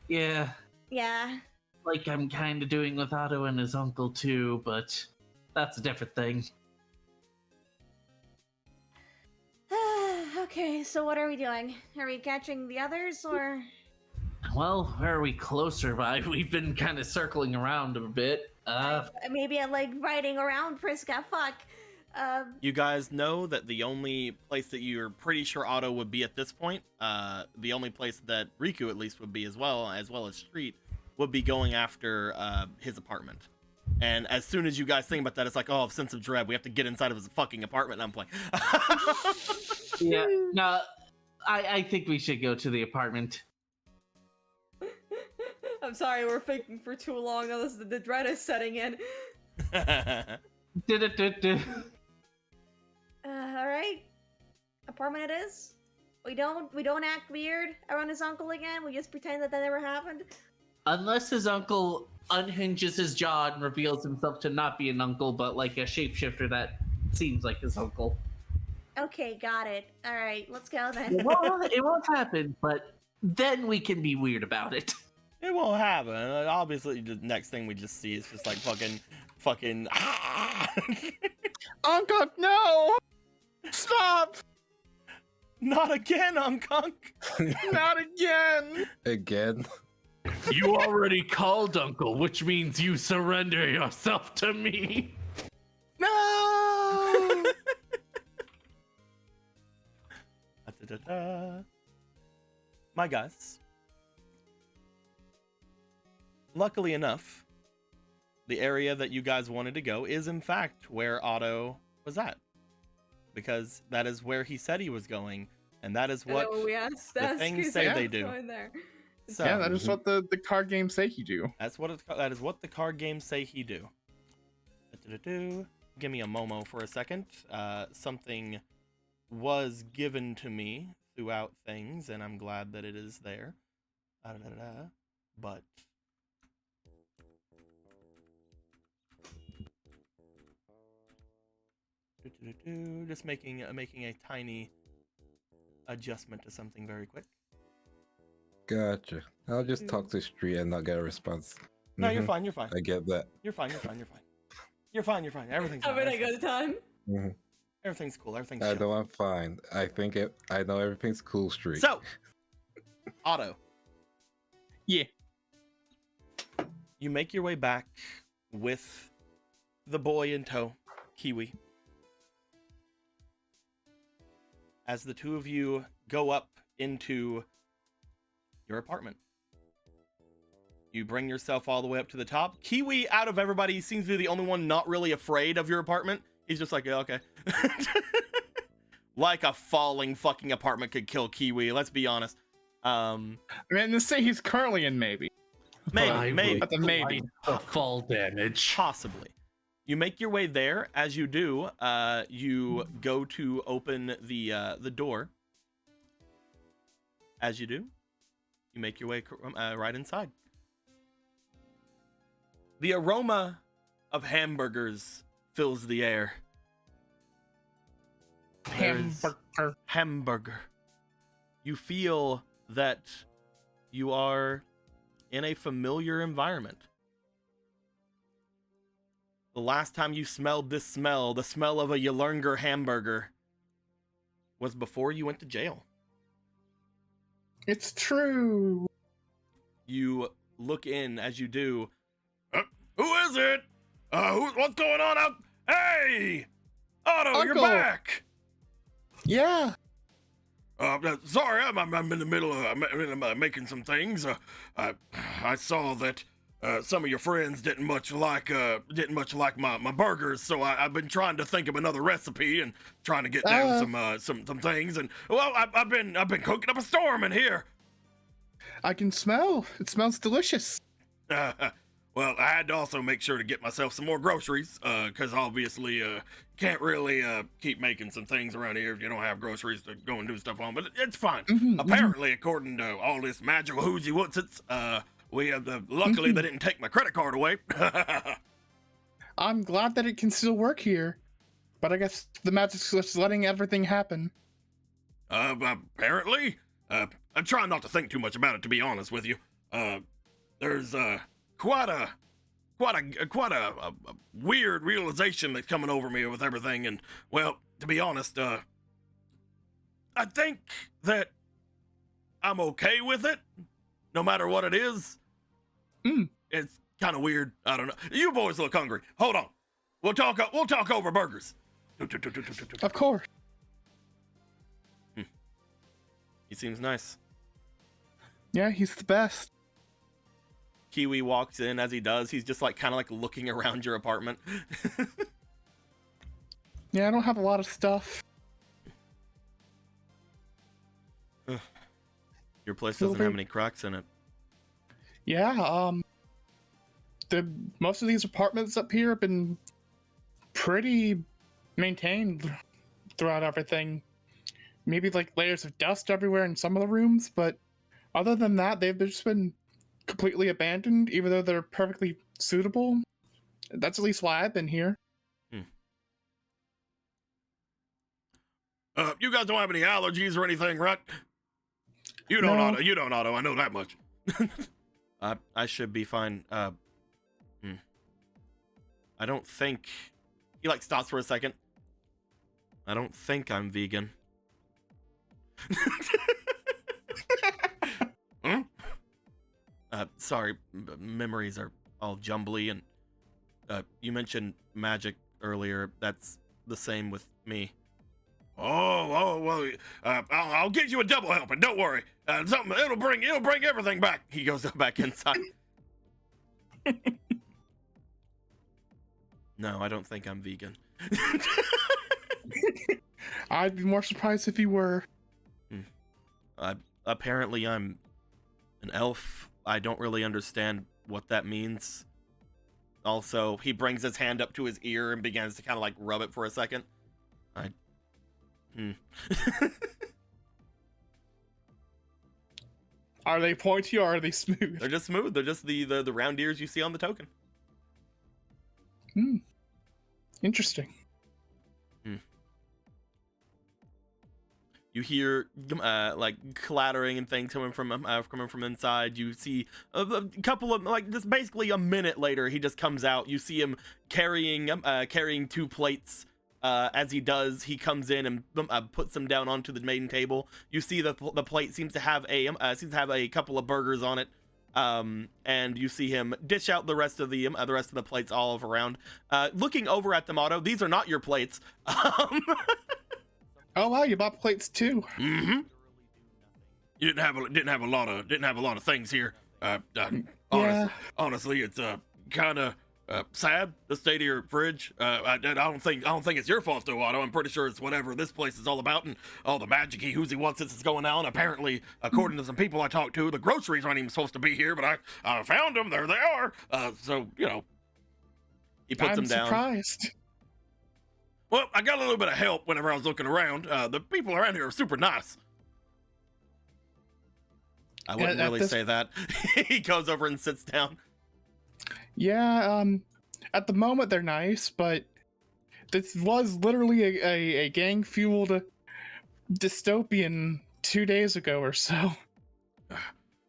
Yeah, Yeah. like I'm kind of doing with Otto and his uncle too, but that's a different thing. Okay, so what are we doing? Are we catching the others, or...? Well, where are we closer by? We've been kind of circling around a bit. Maybe I'm, like, riding around Priska, fuck! You guys know that the only place that you're pretty sure Otto would be at this point, the only place that Riku at least would be as well as Street, would be going after his apartment. And as soon as you guys think about that, it's like, oh, sense of dread. We have to get inside of his fucking apartment. And I'm like, yeah, no, I think we should go to the apartment. I'm sorry, we're thinking for too long. The dread is setting in. All right. Apartment it is. We don't act weird around his uncle again. We just pretend that never happened. Unless his uncle unhinges his jaw and reveals himself to not be an uncle, but like a shapeshifter that seems like his uncle. Okay, got it. All right, let's go then. It won't happen, but then we can be weird about it. it won't happen. Obviously, the next thing we just see is just like fucking. Unkunk, no! Stop! Not again, Unkunk! Not again! Again? You already called uncle, which means you surrender yourself to me. No! My guys. Luckily enough, the area that you guys wanted to go is in fact where Otto was at. Because that is where he said he was going, and that is what the things say they do. So, yeah, that is what the card games say he do. that is what the card games say he do. Give me a Momo for a second. Something was given to me throughout things, and I'm glad that it is there. But just making a tiny adjustment to something very quick. Gotcha. I'll just talk to Street and not get a response. No, you're fine. You're fine. I get that. You're fine. You're fine. Everything's fine. Having a good time. Everything's cool. Everything's I chill. know I'm fine. I know everything's cool, Street. So, Otto. Yeah. You make your way back with the boy in tow, Kiwi. As the two of you go up into your apartment. You bring yourself all the way up to the top. Kiwi, out of everybody, seems to be the only one not really afraid of your apartment. He's just like, yeah, okay. Like a falling fucking apartment could kill Kiwi, let's be honest. I mean, to say he's currently in maybe. Maybe. That's a maybe. The fall damage. Possibly. You make your way there. As you do, you go to open the door. As you do, you make your way right inside. The aroma of hamburgers fills the air. Hamburger. You feel that you are in a familiar environment. The last time you smelled this smell, the smell of a Yulurnger hamburger, was before you went to jail. It's true. You look in as you do. Who is it? What's going on out? Hey! Otto, Uncle. you're back! Yeah. Sorry, I'm in the middle of making some things. I saw that some of your friends didn't much like my burgers, so I've been trying to think of another recipe and trying to get down some things. And well, I've been cooking up a storm in here. I can smell. It smells delicious. Well, I had to also make sure to get myself some more groceries, because obviously can't really keep making some things around here if you don't have groceries to go and do stuff on, but it's fine. Apparently, according to all this magical whoozy whatsits, we have luckily they didn't take my credit card away. I'm glad that it can still work here, but I guess the magic's just letting everything happen. Apparently, I'm trying not to think too much about it, to be honest with you. There's quite a weird realization that's coming over me with everything, and well, to be honest, I think that I'm okay with it, no matter what it is. It's kind of weird. I don't know. You boys look hungry. Hold on. We'll talk over burgers. Of course. He seems nice. Yeah, he's the best. Kiwi walks in. As he does, he's just like kind of like looking around your apartment. Yeah, I don't have a lot of stuff. Your place doesn't have any cracks in it. Yeah, most of these apartments up here have been pretty maintained throughout everything. Maybe like layers of dust everywhere in some of the rooms, but other than that, they've just been completely abandoned, even though they're perfectly suitable. That's at least why I've been here. You guys don't have any allergies or anything, right? You don't, No. Otto. You don't, Otto. I know that much. I should be fine. I don't think... He, like, stops for a second. I don't think I'm vegan. Sorry. Memories are all jumbly, and you mentioned magic earlier. That's the same with me. Well, I'll get you a double helping. Don't worry. It'll bring everything back. He goes back inside. No, I don't think I'm vegan. I'd be more surprised if you were. Apparently, I'm an elf. I don't really understand what that means. Also, he brings his hand up to his ear and begins to kind of like rub it for a second. Are they pointy or are they smooth? They're just smooth. They're just the round ears you see on the token. Interesting. You hear like clattering and things coming from inside. You see a couple of like just basically a minute later, he just comes out. You see him carrying 2 plates. As he does, he comes in and puts them down onto the main table. You see the plate seems to have a couple of burgers on it, and you see him dish out the rest of the plates all around. Looking over at them, Otto, these are not your plates. Oh wow, you bought plates too. Mm-hmm. You didn't have a lot of things here. Honestly, it's kind of sad, the state of your fridge. I don't think it's your fault though, Otto. I'm pretty sure it's whatever this place is all about and all the magic-y who's what's this is going on. Apparently, according to some people I talked to, the groceries aren't even supposed to be here, but I found them. There they are. So you know, he puts them down. I'm surprised. Well, I got a little bit of help whenever I was looking around. The people around here are super nice. I wouldn't really say that. He goes over and sits down. Yeah, at the moment they're nice, but this was literally a gang-fueled dystopian 2 days ago or so.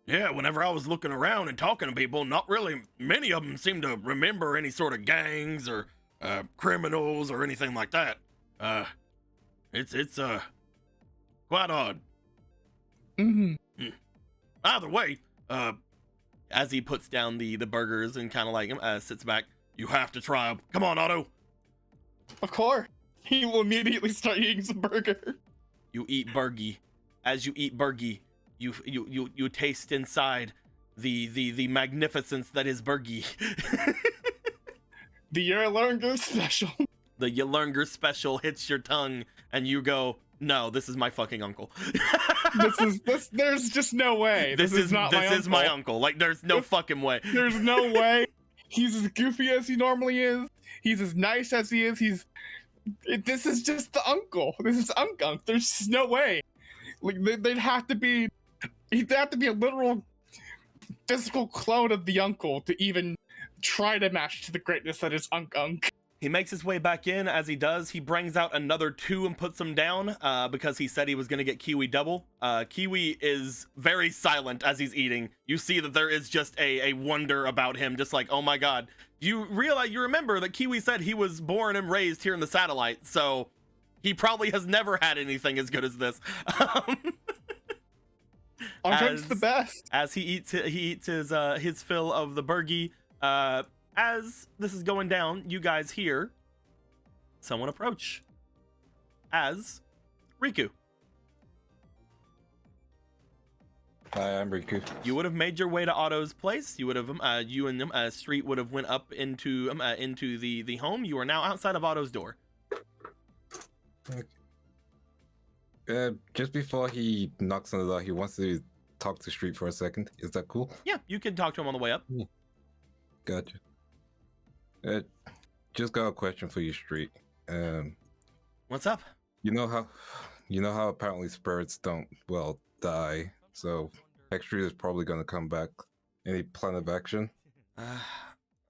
Yeah, whenever I was looking around and talking to people, not really many of them seem to remember any sort of gangs or criminals or anything like that. It's quite odd. Either way, as he puts down the burgers and kind of like sits back, you have to try them. Come on, Otto. Of course. He will immediately start eating some burger. You eat burgie. As you eat burgie, you taste inside the magnificence that is burgie. The Yerlunger special. The Yerlunger special hits your tongue, and you go, "No, this is my fucking uncle." There's just no way. This is my uncle. Like, there's no fucking way. There's no way. He's as goofy as he normally is. He's as nice as he is. This is just the uncle. This is Unk. There's just no way. Like, he'd have to be a literal physical clone of the uncle to even try to match to the greatness that is Unk. He makes his way back in. As he does, he brings out another 2 and puts them down because he said he was going to get Kiwi double. Kiwi is very silent as he's eating. You see that there is just a wonder about him, just like, oh my god. You remember that Kiwi said he was born and raised here in the satellite, so he probably has never had anything as good as this. Unk's the best. As he eats his fill of the burgie. As this is going down, you guys hear someone approach. as Riku. Hi, I'm Riku. You would have made your way to Otto's place. You would have, you and Street would have went up into the home. You are now outside of Otto's door. Just before he knocks on the door, he wants to talk to Street for a second. Is that cool? Yeah, you can talk to him on the way up. Gotcha. Just got a question for you, Street. What's up? You know how apparently spirits don't die. So Street is probably gonna come back. Any plan of action?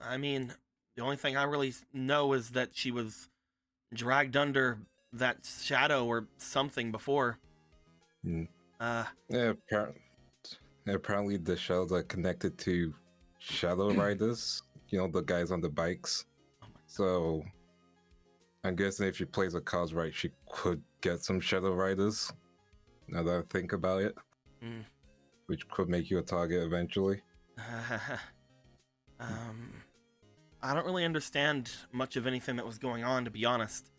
I mean, the only thing I really know is that she was dragged under that shadow or something before. Yeah, apparently the shadows are connected to shadow riders. You know, the guys on the bikes. So I'm guessing if she plays the cards right, she could get some shadow riders. Now that I think about it, which could make you a target eventually. I don't really understand much of anything that was going on, to be honest.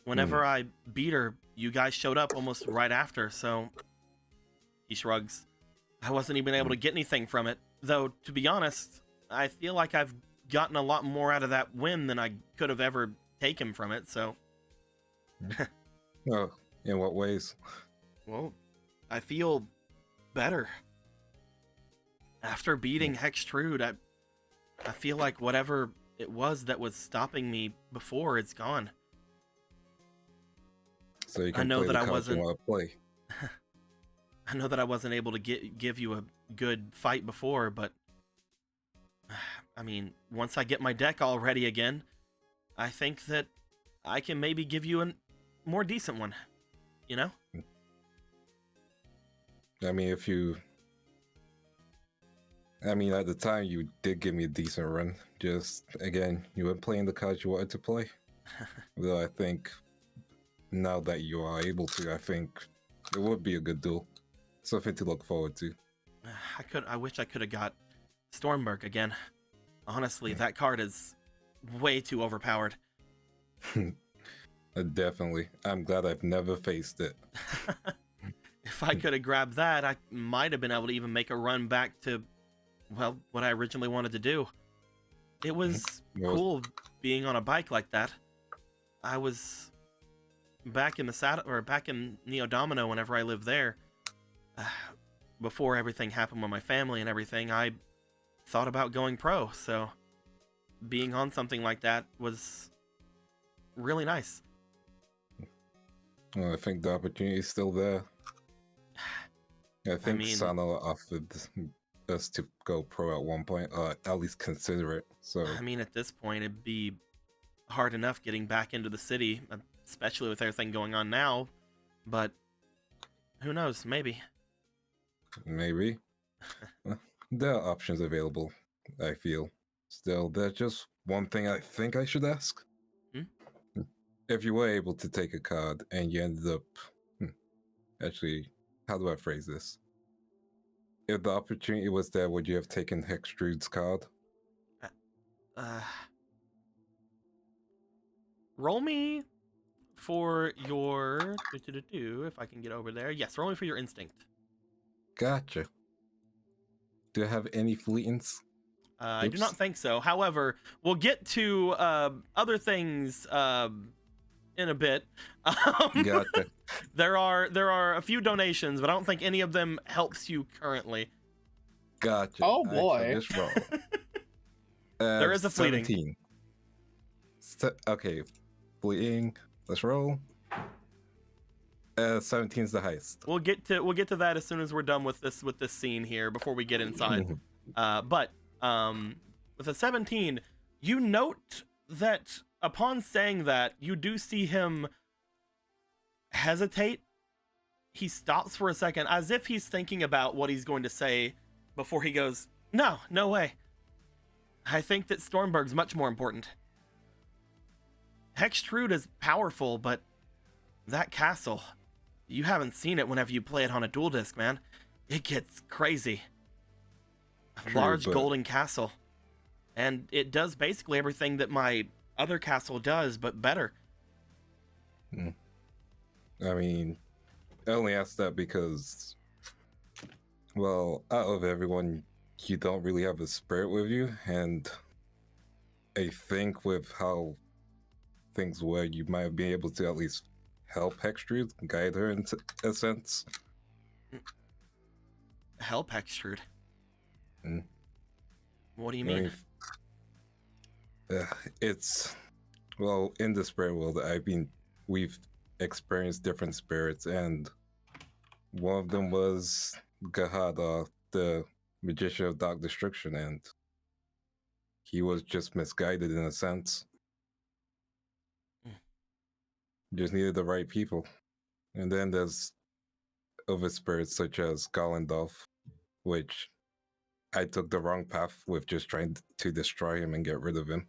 Whenever I beat her, you guys showed up almost right after, so he shrugs. I wasn't even able to get anything from it, though, to be honest, I feel like I've gotten a lot more out of that win than I could have ever taken from it, so... Oh, in what ways? Well, I feel better. After beating Hextrude, I feel like whatever it was that was stopping me before, it's gone. So you can I know play that the I cards you wasn't. want to play. I know that I wasn't able to give you a good fight before, but I mean, once I get my deck all ready again, I think that I can maybe give you a more decent one. You know? I mean, at the time you did give me a decent run. Just again, you weren't playing the cards you wanted to play. Though I think now that you are able to, I think it would be a good duel. Something to look forward to. I wish I could have got Stormberg again. Honestly, that card is way too overpowered. Definitely. I'm glad I've never faced it. If I could have grabbed that, I might have been able to even make a run back to, well, what I originally wanted to do. It was cool being on a bike like that. I was back in the saddle, or back in Neo Domino whenever I lived there. Before everything happened with my family and everything, I thought about going pro, so being on something like that was really nice. Well, I think the opportunity is still there. I think Sano offered us to go pro at one point, or at least consider it. So I mean, at this point, it'd be hard enough getting back into the city, especially with everything going on now. But who knows? Maybe. Maybe. There are options available, I feel. Still, there's just one thing I think I should ask. If you were able to take a card and you ended up... Actually, how do I phrase this? If the opportunity was there, would you have taken Hextrude's card? Roll me for your... If I can get over there. Yes, roll me for your instinct. Gotcha. Do I have any fleetings? I do not think so. However, we'll get to other things in a bit. Gotcha. There are a few donations, but I don't think any of them helps you currently. Gotcha. Oh boy. Just roll. There is a fleeting. 17. Okay, fleeting. Let's roll. 17 is the highest. We'll get to that as soon as we're done with this scene here before we get inside. But with a 17, you note that upon saying that, you do see him hesitate. He stops for a second, as if he's thinking about what he's going to say before he goes, no way. I think that Stormberg's much more important. Hextrude is powerful, but that castle, you haven't seen it whenever you play it on a dual disc, man. It gets crazy. A large golden castle. And it does basically everything that my other castle does, but better. I mean, I only asked that because, well, out of everyone, you don't really have a spirit with you, and I think with how things were, you might be able to at least help Hextrude, guide her into a sense. Help Hextrude. Mm. What do you I mean? It's, well, in the spirit world, we've experienced different spirits, and one of them was Gahada, the magician of dark destruction, and he was just misguided in a sense. Just needed the right people. And then there's other spirits such as Galendolf, which I took the wrong path with just trying to destroy him and get rid of him.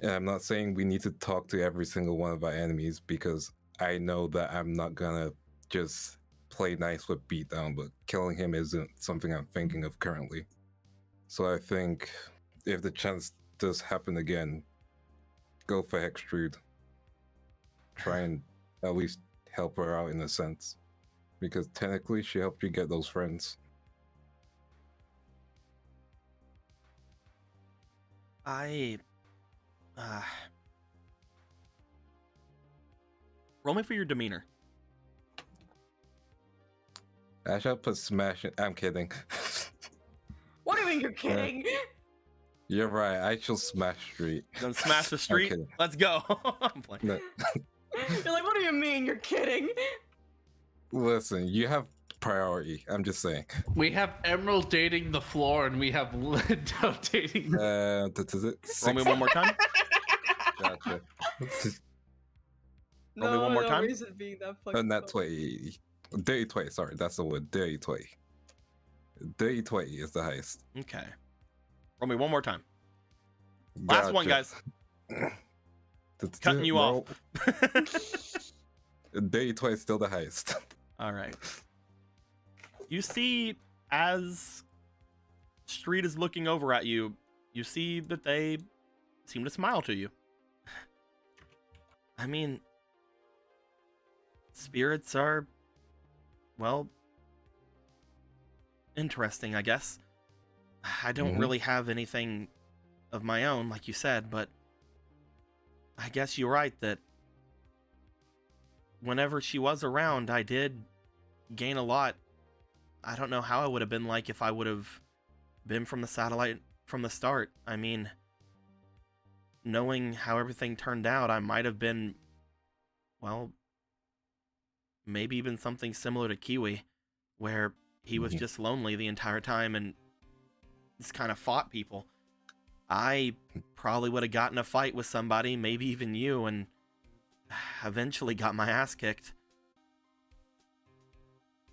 And I'm not saying we need to talk to every single one of our enemies, because I know that I'm not gonna just play nice with Beatdown, but killing him isn't something I'm thinking of currently. So I think if the chance does happen again, go for Hextrude. Try and at least help her out in a sense, because technically she helped you get those friends. Roll me for your demeanor. I shall put smash it. I'm kidding. What do you mean you're kidding? You're right. I shall smash street. Then smash the street. kidding. Let's go. I'm playing. No. You're like, what do you mean you're kidding? Listen, you have priority. I'm just saying. We have Emerald dating the floor, and we have Lindo dating. Roll me one more time. Gotcha. Roll me one more time. Reason being that fucking And that 20. Dirty 20. Sorry, that's the word. Dirty 20. Dirty 20 is the highest. Okay. Roll me one more time. Last one, guys. Cutting you off. Dirty 20 is still the highest. All right. You see, as Street is looking over at you, you see that they seem to smile to you. I mean, spirits are, well, interesting, I guess. I don't really have anything of my own, like you said, but I guess you're right that whenever she was around, I did gain a lot. I don't know how I would have been like if I would have been from the satellite from the start. I mean, knowing how everything turned out, I might have been, well, maybe even something similar to Kiwi, where he was just lonely the entire time and just kind of fought people. I probably would have gotten a fight with somebody, maybe even you, and eventually got my ass kicked.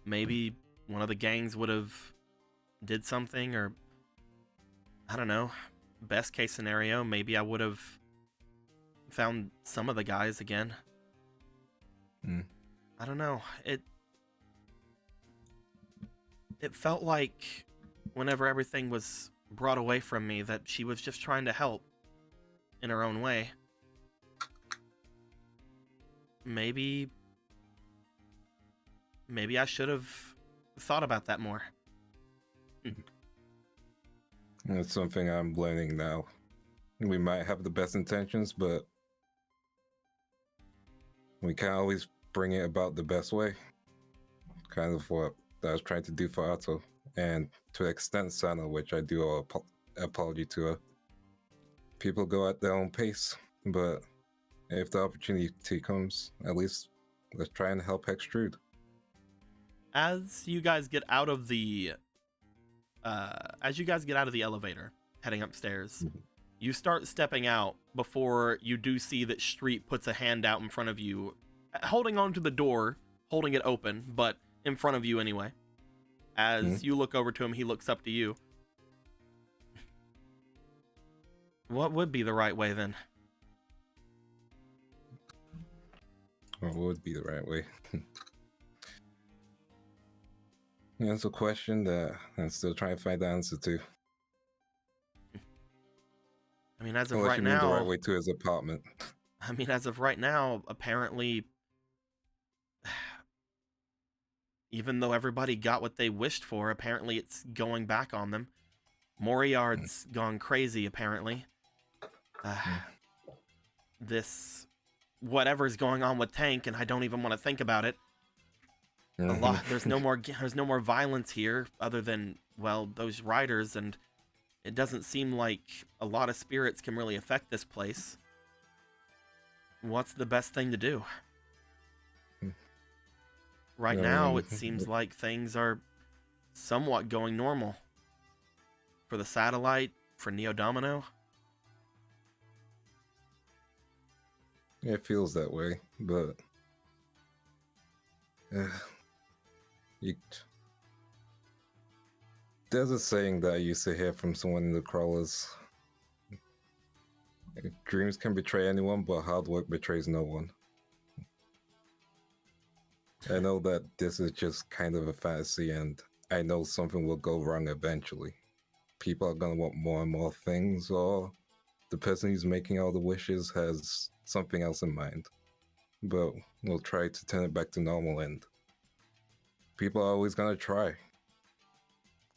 Maybe one of the gangs would have did something, or I don't know. Best case scenario, maybe I would have found some of the guys again. I don't know. It felt like whenever everything was brought away from me that she was just trying to help in her own way. Maybe I should have thought about that more. That's something I'm learning now. We might have the best intentions, but we can't always bring it about the best way. Kind of what I was trying to do for Otto, and to an extent Sana, which I do owe apology to her. People go at their own pace, but if the opportunity comes, at least let's try and help Hextrude. As you guys get out of the elevator, heading upstairs, you start stepping out before you do see that Street puts a hand out in front of you, holding onto the door, holding it open, but in front of you anyway. As you look over to him, he looks up to you. What would be the right way then? What would be the right way? That's a question that I'm still trying to find the answer to. I mean, as of Unless right you mean now, the right way to his apartment. I mean, as of right now, apparently, even though everybody got what they wished for, apparently it's going back on them. Moriard's gone crazy, apparently. This, whatever's going on with Tank, and I don't even want to think about it. There's no more violence here, other than, well, those riders, and it doesn't seem like a lot of spirits can really affect this place. What's the best thing to do? Right now, it seems like things are somewhat going normal. For the satellite, for Neo Domino. It feels that way, but there's a saying that I used to hear from someone in the crawlers. Dreams can betray anyone, but hard work betrays no one. I know that this is just kind of a fantasy, and I know something will go wrong eventually. People are going to want more and more things, or the person who's making all the wishes has something else in mind. But we'll try to turn it back to normal, and people are always going to try.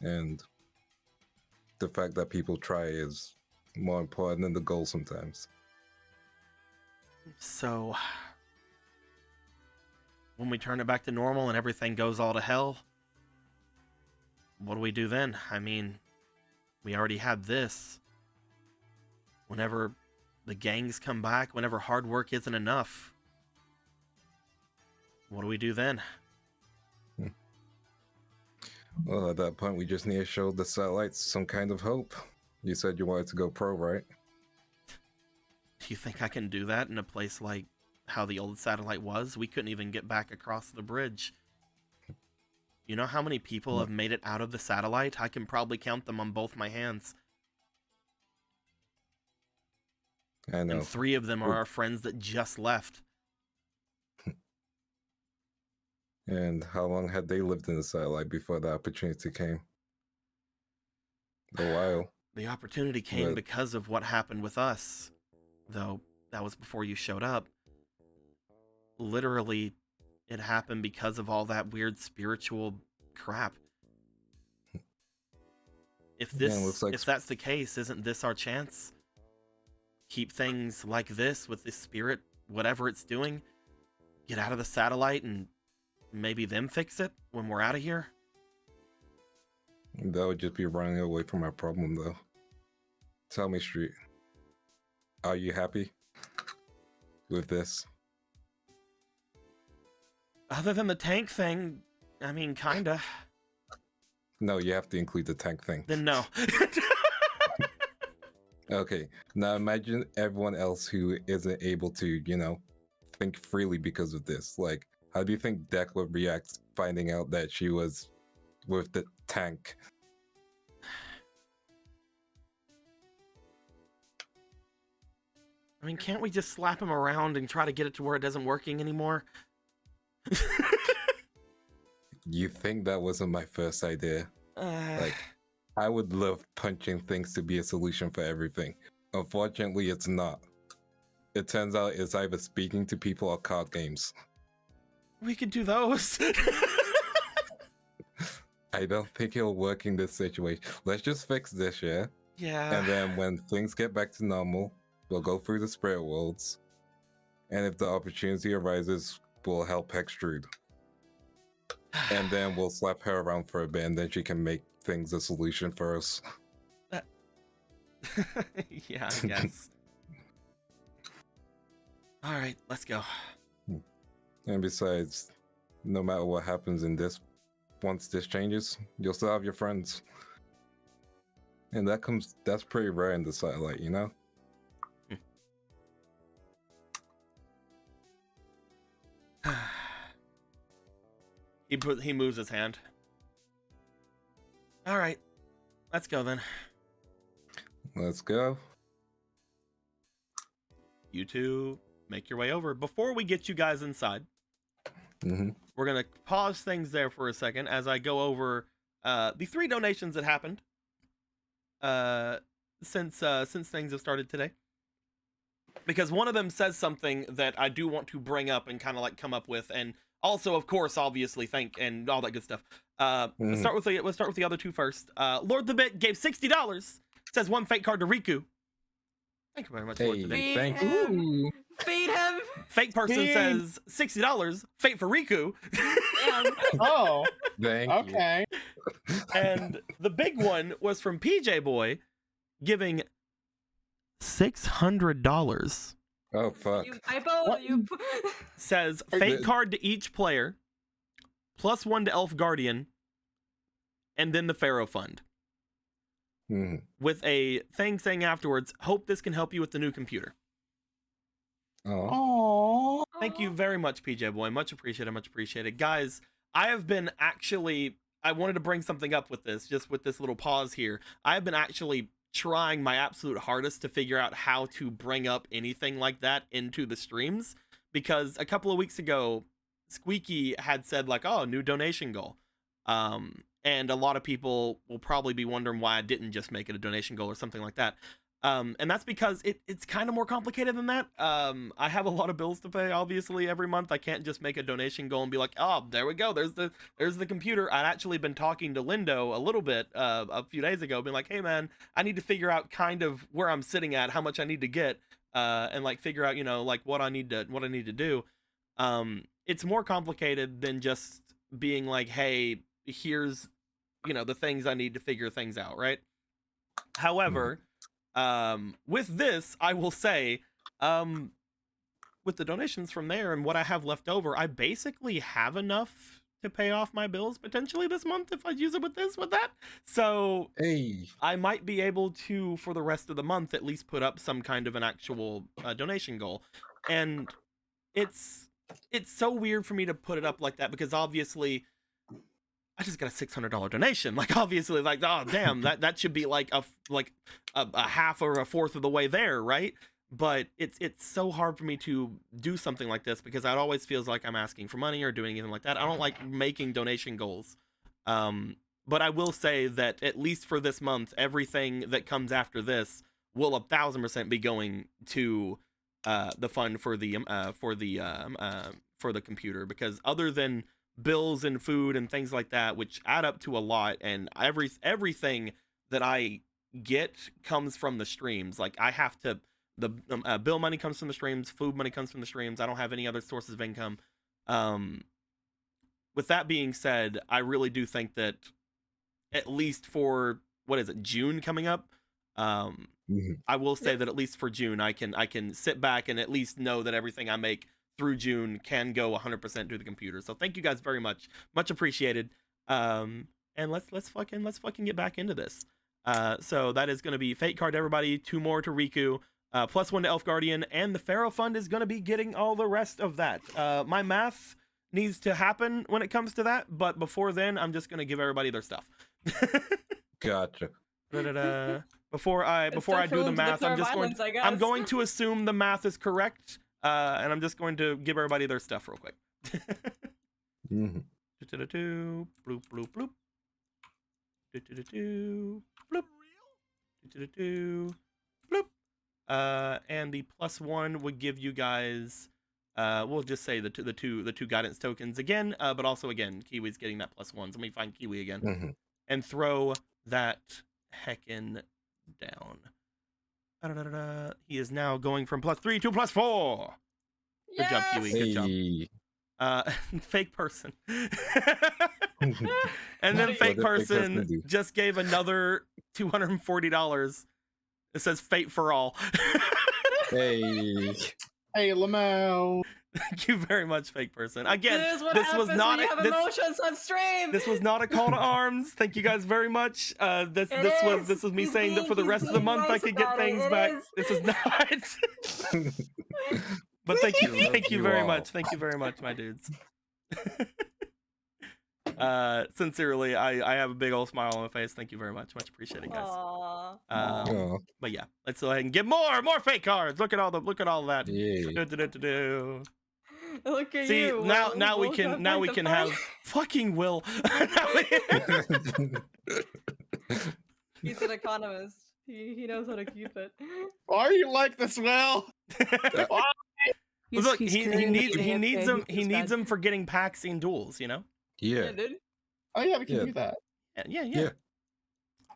And the fact that people try is more important than the goal sometimes. So, when we turn it back to normal and everything goes all to hell, what do we do then? I mean, we already had this. Whenever the gangs come back, whenever hard work isn't enough, what do we do then? Well, at that point, we just need to show the satellites some kind of hope. You said you wanted to go pro, right? Do you think I can do that in a place like how the old satellite was? We couldn't even get back across the bridge. You know how many people have made it out of the satellite? I can probably count them on both my hands. I know. And 3 of them are our friends that just left. And how long had they lived in the satellite before the opportunity came? A while. The opportunity came because of what happened with us. Though, that was before you showed up. Literally, it happened because of all that weird spiritual crap. If that's the case, isn't this our chance? Keep things like this with this spirit, whatever it's doing, get out of the satellite and maybe them fix it when we're out of here? That would just be running away from our problem, though. Tell me straight. Are you happy with this? Other than the tank thing, I mean, kinda. No, you have to include the tank thing. Then no. Okay, now imagine everyone else who isn't able to, think freely because of this. Like, how do you think Deck would react finding out that she was with the tank? I mean, can't we just slap him around and try to get it to where it doesn't working anymore? You think that wasn't my first idea? Like, I would love punching things to be a solution for everything. Unfortunately, it's not. It turns out it's either speaking to people or card games. We could do those. I don't think it'll work in this situation. Let's just fix this, yeah? Yeah. And then when things get back to normal, we'll go through the spirit worlds. And if the opportunity arises, we'll help Hextrude. And then we'll slap her around for a bit, and then she can make things a solution for us. Yeah, I guess. Alright, let's go. And besides, no matter what happens in this, once this changes, you'll still have your friends. And that's pretty rare in the satellite, you know? He moves his hand. Alright, let's go then. Let's go. You two make your way over. Before we get you guys inside, we're going to pause things there for a second as I go over the 3 donations that happened since things have started today. because one of them says something that I do want to bring up and kind of like come up with, and also, of course, obviously thank and all that good stuff. Let's start with the other two first. Lord the Bit gave $60. Says 1 fake card to Riku. Thank you very much, Lord the Bit. Feed thank him. Feed him. Fake person says $60. Fate for Riku. Damn. Oh, Thank you. okay. And the big one was from PJ Boy, giving $600. Oh fuck. You typo. You. Says Are fate you- card to each player, +1 to Elf Guardian, and then the Pharaoh Fund. Mhm. With a thing saying afterwards, hope this can help you with the new computer. Oh. Oh, Thank you very much, PJ Boy. Much appreciated, much appreciated. Guys, I have been actually, I wanted to bring something up with this, just with this little pause here. I've been actually trying my absolute hardest to figure out how to bring up anything like that into the streams, because a couple of weeks ago, Squeaky had said like, oh, new donation goal. And a lot of people will probably be wondering why I didn't just make it a donation goal or something like that. And that's because it's kind of more complicated than that. I have a lot of bills to pay, obviously, every month. I can't just make a donation goal and be like, oh, there we go. There's the computer. I'd actually been talking to Lindo a little bit a few days ago, being like, hey, man, I need to figure out kind of where I'm sitting at, how much I need to get, and like figure out, you know, like what I need to do. It's more complicated than just being like, hey, here's, you know, the things I need to figure things out, right? However, with this, I will say, with the donations from there and what I have left over, I basically have enough to pay off my bills potentially this month if I use it with that. So Hey. I might be able to, for the rest of the month, at least put up some kind of an actual donation goal. And it's so weird for me to put it up like that, because obviously I just got a $600 donation. Like, obviously, like, oh damn, that should be like a half or a fourth of the way there, right? But it's so hard for me to do something like this, because it always feels like I'm asking for money or doing anything like that. I don't like making donation goals. But I will say that at least for this month, everything that comes after this will 1000% be going to the fund for the computer, because other than bills and food and things like that, which add up to a lot, and everything that I get comes from the streams. Like, I have to, the bill money comes from the streams, food money comes from the streams. I don't have any other sources of income. With that being said, I really do think that at least for, what is it, June coming up, I will say that at least for June, I can sit back and at least know that everything I make through June can go 100% to the computer. So thank you guys very much, much appreciated. And let's fucking get back into this. So that is going to be Fate card to everybody, 2 more to Riku, +1 to Elf Guardian, and the Pharaoh Fund is going to be getting all the rest of that. My math needs to happen when it comes to that, but before then, I'm just going to give everybody their stuff. Gotcha. Before I do the math, I'm going to assume the math is correct. And I'm just going to give everybody their stuff real quick. Mm-hmm. Bloop, bloop, bloop. Bloop. Bloop. And the +1 would give you guys, we'll just say the two guidance tokens again, but also again, Kiwi's getting that +1. So let me find Kiwi again and throw that heckin' down. He is now going from +3 to +4. Good job, Kiwi. Good job. Fake person. And then fake person just gave another $240. It says fate for all. Hey. Hey, Lamau. Thank you very much, fake person. Again, This is what this happens was not when you have emotions on stream. This was not a call to arms. Thank you guys very much. This was me saying that for the rest of the month I could get things back. This is not. But thank you very much. Thank you very much, my dudes. Sincerely, I have a big old smile on my face. Thank you very much. Much appreciated, guys. But yeah, let's go ahead and get more fake cards. Look at all that. Yeah. Look at See, you. now we can have fucking Will. He's an economist. He knows how to keep it. Why are you like this, Will? Look, he carrying needs the AFK, them. he He feels needs bad. them for getting packs in duels. You know. Yeah. dude. Oh yeah, we can Yeah. do that. Yeah. Yeah.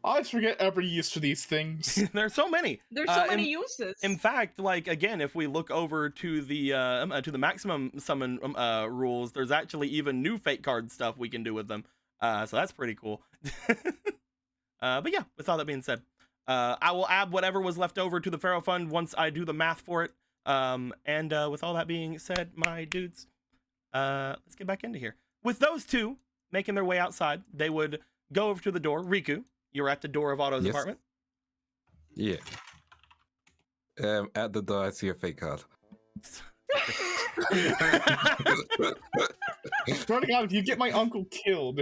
I always forget every use for these things. There's so many. There's so many uses. In fact, like again, if we look over to the maximum summon rules, there's actually even new fate card stuff we can do with them. So that's pretty cool. But yeah, with all that being said, I will add whatever was left over to the Pharaoh Fund once I do the math for it. And with all that being said, my dudes, let's get back into here. With those two making their way outside, they would go over to the door. Riku, you're at the door of Otto's apartment. Yeah. At the door, I see a fake card. Swear to God, if you get my uncle killed.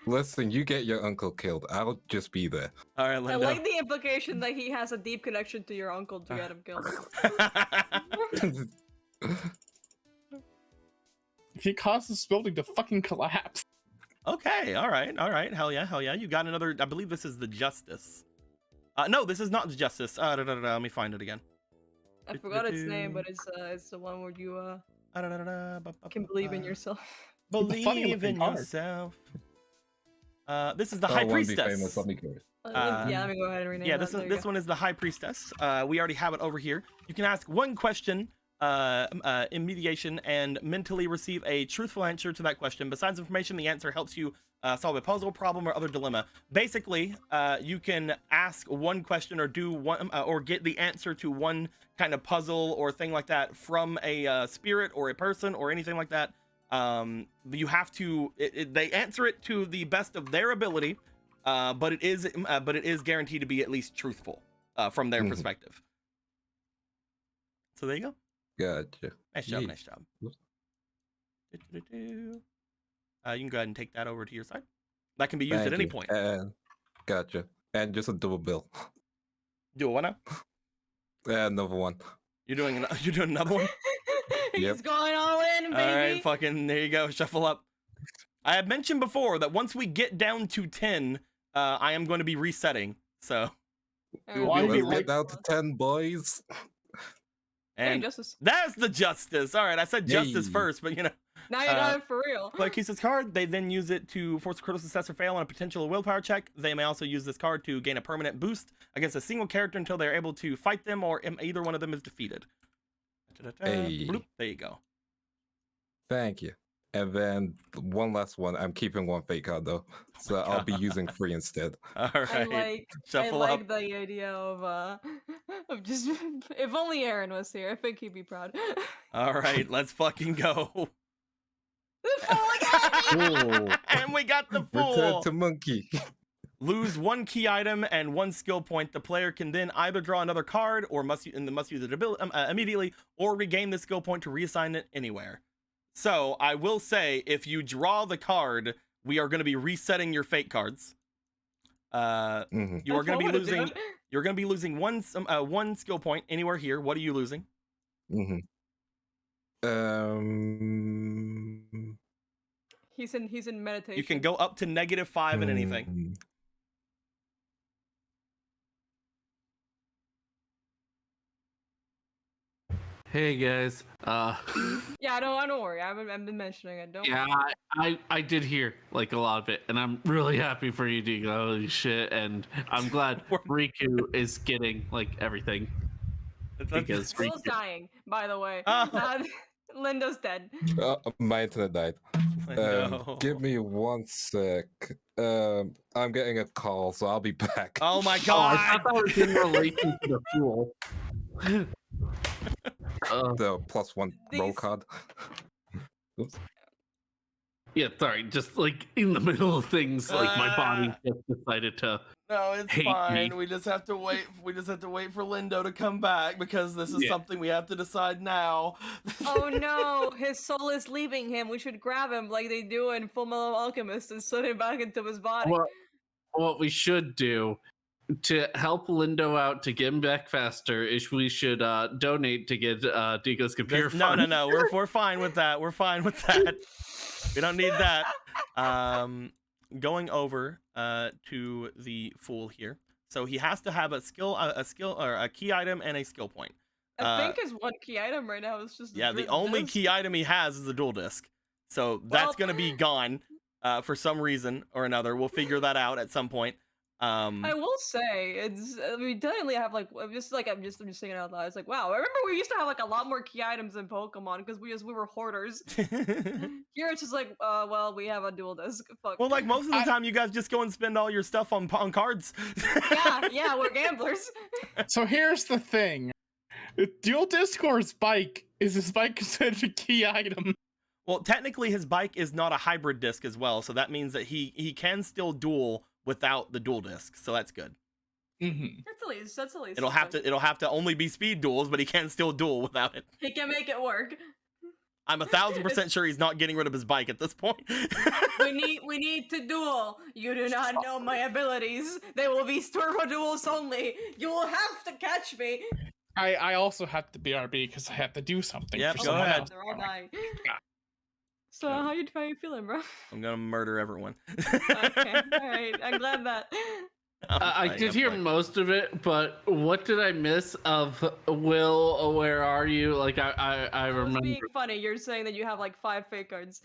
Listen, you get your uncle killed. I'll just be there. All right, I Linda. like the implication that he has a deep connection to your uncle to get him killed. If he causes this building to fucking collapse. Okay, all right. Hell yeah. You got another. I believe this is the Justice. No, this is not the Justice. Let me find it again. I forgot its name, but it's the one where you can believe in yourself. Believe in yourself. This is the High Priestess. Let me go. Yeah, let me go ahead and rename Yeah, that. this one is the High Priestess. We already have it over here. You can ask one question in mediation and mentally receive a truthful answer to that question. Besides information, the answer helps you solve a puzzle, problem, or other dilemma. Basically, you can ask one question or do one or get the answer to one kind of puzzle or thing like that from a spirit or a person or anything like that. You have to they answer it to the best of their ability, but it is guaranteed to be at least truthful from their perspective. So there you go. Gotcha. Nice job. Yeah. Nice job. You can go ahead and take that over to your side. That can be used at any point. Gotcha. And just a double bill. Do it now. Another one. You're doing another one. He's Yep. going all in, baby. All right, fucking there you go. Shuffle up. I had mentioned before that once we get down to 10, I am going to be resetting. So Why Let's we get like- down to 10, boys. Hey, and Justice. that's the Justice. All right, I said Justice Yay. first, but you know. Now you got it for real. Like Kisa's card, they then use it to force a critical success or fail on a potential willpower check. They may also use this card to gain a permanent boost against a single character until they're able to fight them or either one of them is defeated. Hey. Bloop, there you go. Thank you. And then one last one. I'm keeping one fake card though, so I'll be using 3 instead. All right. I Shuffle like up. the idea of just if only Aaron was here, I think he'd be proud. All right, let's fucking go. Cool. And we got the Return fool. to monkey. Lose one key item and one skill point. The player can then either draw another card or must use it immediately, or regain the skill point to reassign it anywhere. So I will say, if you draw the card, we are going to be resetting your fate cards. You are going to be losing. You're going to be losing one skill point anywhere here. What are you losing? He's in meditation. You can go up to -5 in anything. Hey guys. Yeah, don't worry. I've been mentioning it. Don't. Yeah, I did hear like a lot of it, and I'm really happy for you, Deacon. Holy shit! And I'm glad Riku is getting like everything. Because Will's dying, by the way. Ah. Linda's dead. My internet died. No. Give me 1 sec. I'm getting a call, so I'll be back. Oh my I god! thought that was in relation to the fool. The +1 roll These- card. Oops. Yeah, sorry. Just like in the middle of things, like my body just decided to. No, it's hate fine. me. We just have to wait. We just have to wait for Lindo to come back because this is something we have to decide now. Oh no, his soul is leaving him. We should grab him like they do in Full Metal Alchemist and slit him back into his body. What we should do to help Lindo out to get him back faster is we should donate to get Dico's computer fund. No. We're fine with that. We're fine with that. We don't need that. Going over to the fool here. So he has to have a skill or a key item and a skill point. I think his one key item right now is just Yeah, the dual only disc. key item he has is the dual disc. So that's gonna be gone for some reason or another. We'll figure that out at some point. I will say we definitely have I'm just saying it out loud. It's like, wow, I remember we used to have like a lot more key items in Pokemon because we were hoarders. Here it's just like, well, we have a dual disc. Fuck. Well, like most of the time, you guys just go and spend all your stuff on cards. yeah, we're gamblers. So here's the thing. Dual disc or his bike? Is his bike considered a key item? Well, technically his bike is not a hybrid disc as well, so that means that he can still duel without the dual disc, so that's good. Mm-hmm. That's at least. It'll have to only be speed duels, but he can still duel without it. He can make it work. I'm 1,000% sure he's not getting rid of his bike at this point. we need to duel. You do not know my abilities. They will be turbo duels only. You will have to catch me. I also have to BRB because I have to do something. Yep, for go someone ahead. else. They're all dying. So how you feeling, bro? I'm gonna murder everyone. Okay, alright. I'm glad that. I did hear most of it, but what did I miss of Will? Where are you? Like I remember. Being funny, you're saying that you have like 5 fake cards.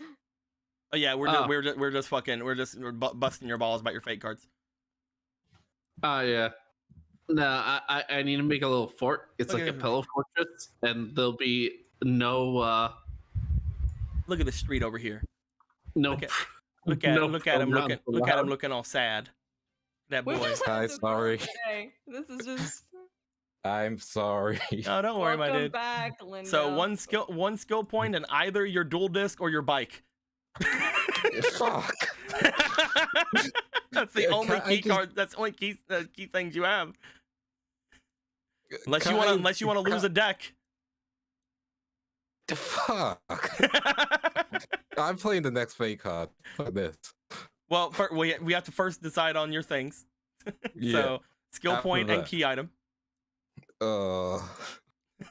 Oh yeah, we're busting your balls about your fake cards. Oh yeah. No, I need to make a little fort. It's Okay. like a pillow fortress, and there'll be no Look at the street over here. no. Look at no him looking. Look at him looking all sad. That We boy. just Hi, had to sorry. today. This is just. I'm sorry. No, don't worry, my Welcome dude. back, Linda. So one skill point in either your dual disc or your bike. Fuck. That's the Yeah, only I key just- card. That's the only key things you have. Unless Can you want to lose a deck. Fuck. I'm playing the next fake card. Fuck this. Well, we have to first decide on your things. Yeah. So skill After point and that. key item. Oh.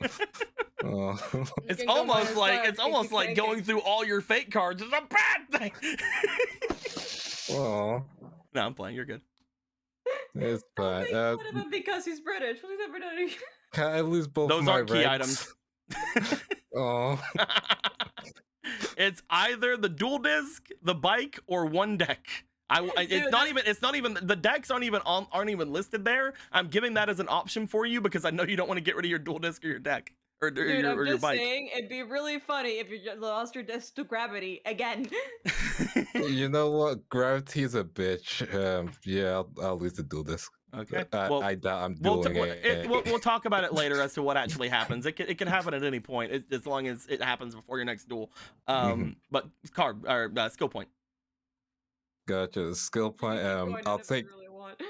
You It's can go almost minus like five it's almost if you like take going it. through all your fake cards is a bad thing. Oh. No, I'm playing. You're good. It's Don't fine. make fun of him because he's British. What has ever done? Can I lose both Those my aren't key ranks? items. Oh. It's either the dual disc, the bike, or one deck. It's not even the decks aren't even listed there. I'm giving that as an option for you because I know you don't want to get rid of your dual disc or your deck or Dude, I'm your just bike. saying, it'd be really funny if you lost your disc to gravity again. You know what? Gravity's a bitch. Yeah, I'll lose the dual disc. Okay. I doubt I'm doing it. We'll talk about it later as to what actually happens. It can happen at any point as long as it happens before your next duel. But skill point. Gotcha. Skill point. I'll take. Really want.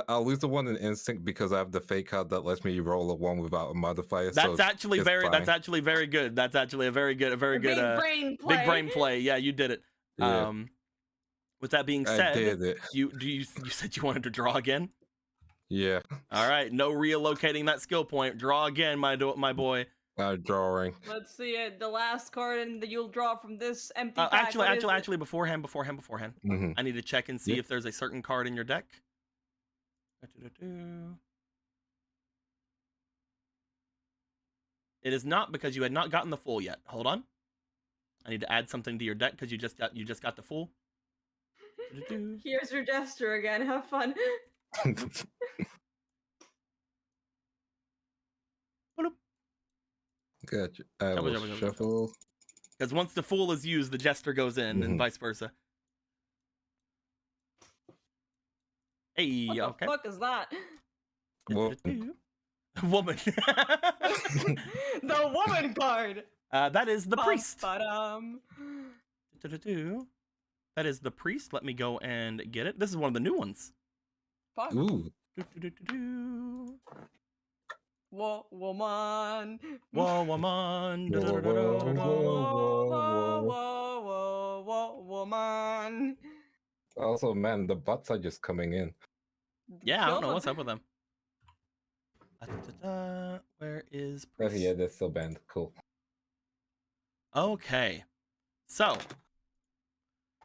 I'll lose the one in instinct because I have the fake card that lets me roll a one without a modifier. That's so actually it's very. fine. That's actually very good. That's actually a very good. Big brain play. Big brain play. Yeah, you did it. Yeah. With that being I said, did it. you said you wanted to draw again. Yeah. All right, no relocating that skill point. Draw again, my boy. Drawing. Let's see it. The last card, and you'll draw from this empty pack. Actually, beforehand. Mm-hmm. I need to check and see Yeah. if there's a certain card in your deck. It is not because you had not gotten the full yet. Hold on. I need to add something to your deck because you just got the full. Here's your gesture again. Have fun. Gotcha. I Double, will double, double, shuffle. Because once the fool is used, the jester goes in, and Mhm. vice versa. Hey, What okay. the fuck is that? Woman. Woman. The woman card. That is the priest. Ba-dum. That is the priest. Let me go and get it. This is one of the new ones. Fuck. Ooh. Woman. Woman. Woman. Also, man, the bots are just coming in. Yeah, I don't know what's up with them. Where is Oh, priest? yeah, they're still banned. Cool. Okay. So,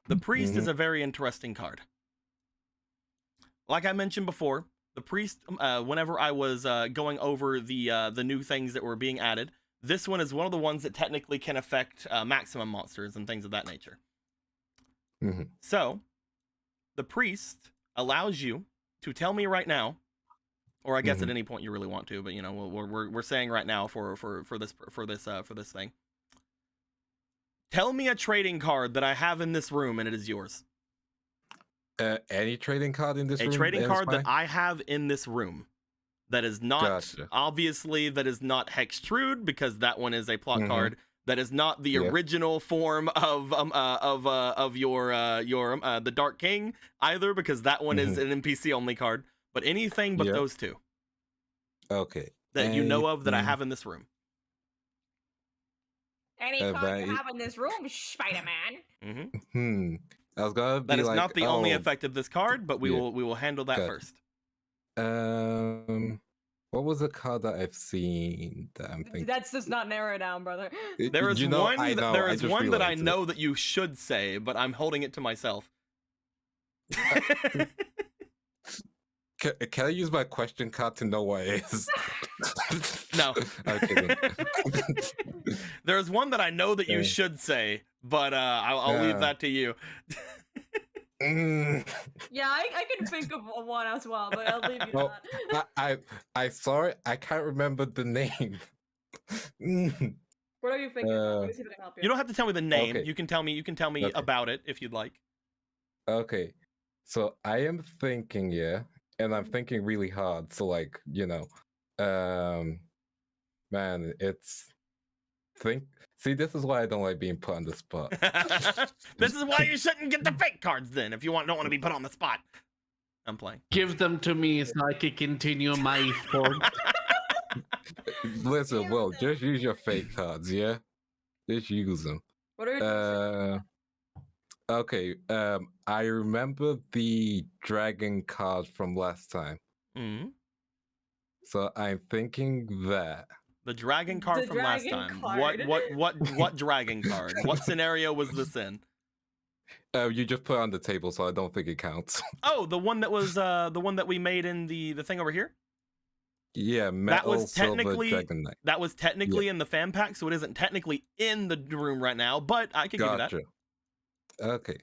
the priest is a very interesting card. Like I mentioned before, the priest, whenever I was going over the new things that were being added, this one is one of the ones that technically can affect maximum monsters and things of that nature. Mm-hmm. So, the priest allows you to tell me right now, or I guess at any point you really want to, but you know we're saying right now for this thing. Tell me a trading card that I have in this room, and it is yours. Any trading card in this room? A trading card that I have in this room that is not obviously that is not Hextrude, because that one is a plot card. That is not the original form of your the Dark King either, because that one is an NPC only card. But anything but those two. Okay. That you know of that I have in this room. Any card you have in this room, Spider-Man. I was gonna be that is like, not the only effect of this card, but we will handle that first. What was a card that I've seen that I'm thinking? That does not narrow it down, brother. There is one that I know that you should say, but I'm holding it to myself. Can I use my question card to know what it is? No. I'm kidding. There's one that I know that you should say, but I'll leave that to you. Yeah, I can think of one as well, but I'll leave you that. I saw it. I can't remember the name. What are you thinking? Let me see if I can help you. You don't have to tell me the name. Okay. You can tell me about it if you'd like. Okay. So I am thinking, and I'm thinking really hard. So like, man, see, this is why I don't like being put on the spot. This is why you shouldn't get the fake cards then, if you don't want to be put on the spot. I'm playing. Give them to me so I can continue my form. Listen, Will, just use your fake cards, yeah? Just use them. What are you Okay, I remember the dragon card from last time. So I'm thinking that. The dragon card from last time. What dragon card? What scenario was this in? You just put it on the table, so I don't think it counts. Oh, the one that was the one that we made in the thing over here? Yeah, metal, silver, dragon knight. That was technically in the fan pack, so it isn't technically in the room right now, but I can give you that. Okay.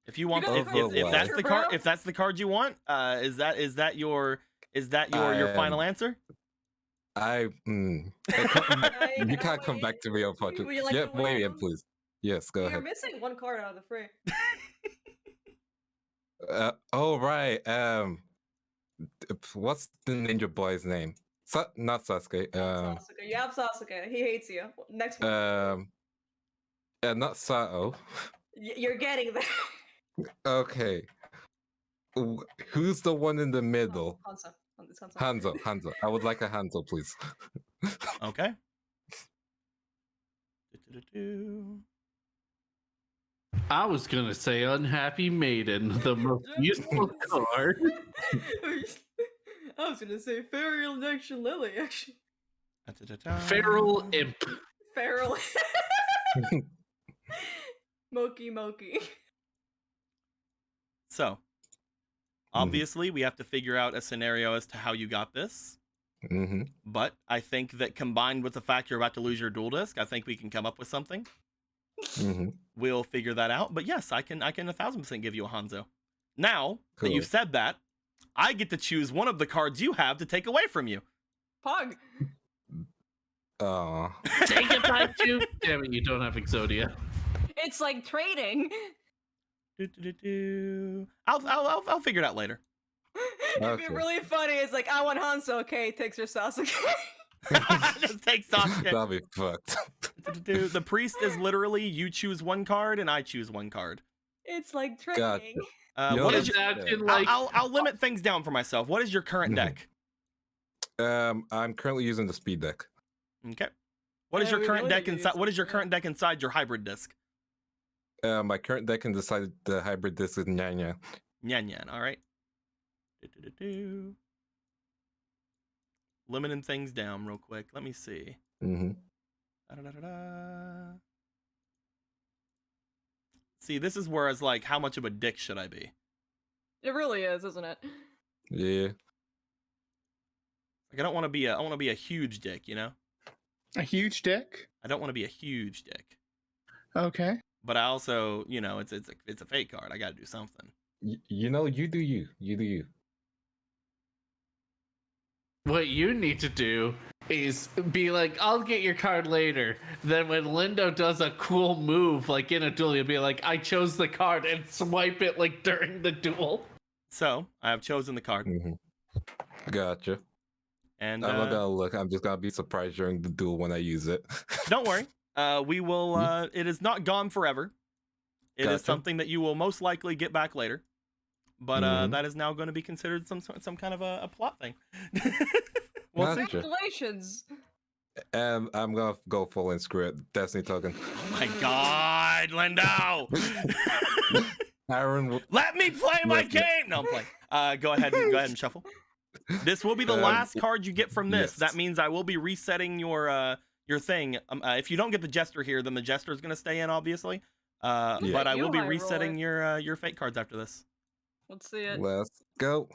If you want, if that's the card you want, is that your final answer? You can't come back to me, unfortunately. Wait, please. Yes, go ahead. You're missing one card out of the three. Oh right. What's the ninja boy's name? Not Sasuke. Sasuke. You have Sasuke. He hates you. Next one. Not Sao. You're getting there. Okay. Who's the one in the middle? Hanzo. I would like a Hanzo, please. Okay. I was gonna say Unhappy Maiden, the most useful card. I was gonna say Feral Action Lily, actually. Feral Imp. Feral. Moki. So, obviously, we have to figure out a scenario as to how you got this. But I think that combined with the fact you're about to lose your dual disc, I think we can come up with something. We'll figure that out. But yes, I can 1000% give you a Hanzo. Now that you've said that, I get to choose one of the cards you have to take away from you. Pog. Take it back to. Damn it, you don't have Exodia. It's like trading. I'll figure it out later. It'd be really funny. It's like, I want Hanzo. Okay, takes your Sasuke. Just take Sasuke. That'll be fucked. The priest is literally you choose one card and I choose one card. It's like trading. What is I'll limit things down for myself. What is your current deck? I'm currently using the speed deck. Okay. What is your current deck inside? What is your current deck inside your hybrid disc? My current deck inside the hybrid disc is Nyan. Nyan. All right. Limiting things down real quick. Let me see. See, this is where I was like, how much of a dick should I be? It really is, isn't it? Yeah. Like I don't want to be I want to be a huge dick, you know? A huge dick? I don't want to be a huge dick. Okay. But I also, you know, it's a fate card. I got to do something. You know, you do you. You do you. What you need to do is be like, I'll get your card later. Then when Lindo does a cool move, like in a duel, you'll be like, I chose the card, and swipe it like during the duel. So I have chosen the card, Gotcha. and I'm not gonna look. I'm just gonna be surprised during the duel when I use it. don't worry. We will. It is not gone forever. It is Gotcha. something that you will most likely get back later. But that is now going to be considered some kind of a plot thing. We'll see. Gotcha. Congratulations. And I'm gonna go full in screw it. Destiny token. Oh my God, Lindo! Aaron, Let me play my Yes, game. No, I'm playing. Go ahead and shuffle. This will be the last card you get from this. yes. That means I will be resetting your thing. If you don't get the jester here, then the jester is going to stay in, obviously. But I will be You high resetting your fate cards after this. Let's see it. let's go.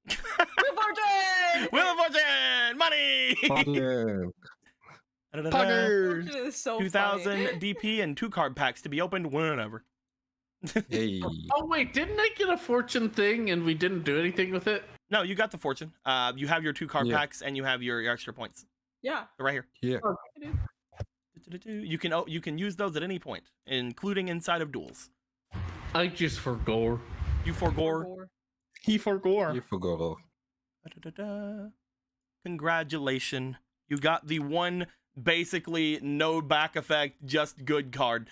Wheel of Fortune! Wheel of Fortune! Money! Fucking- Da-da-da-da. Puggers! Fortune is so 2,000 funny. DP and 2 card packs to be opened whenever. Hey. Oh wait, didn't I get a fortune thing and we didn't do anything with it? No, you got the fortune. You have your 2 card Yeah. packs and you have your extra points. Yeah. They're right here. Yeah. You can use those at any point, including inside of duels. I just forgot. You forgore. He forgore. You forgot. Da-da-da-da. Congratulations. You got the one basically no back effect, just good card.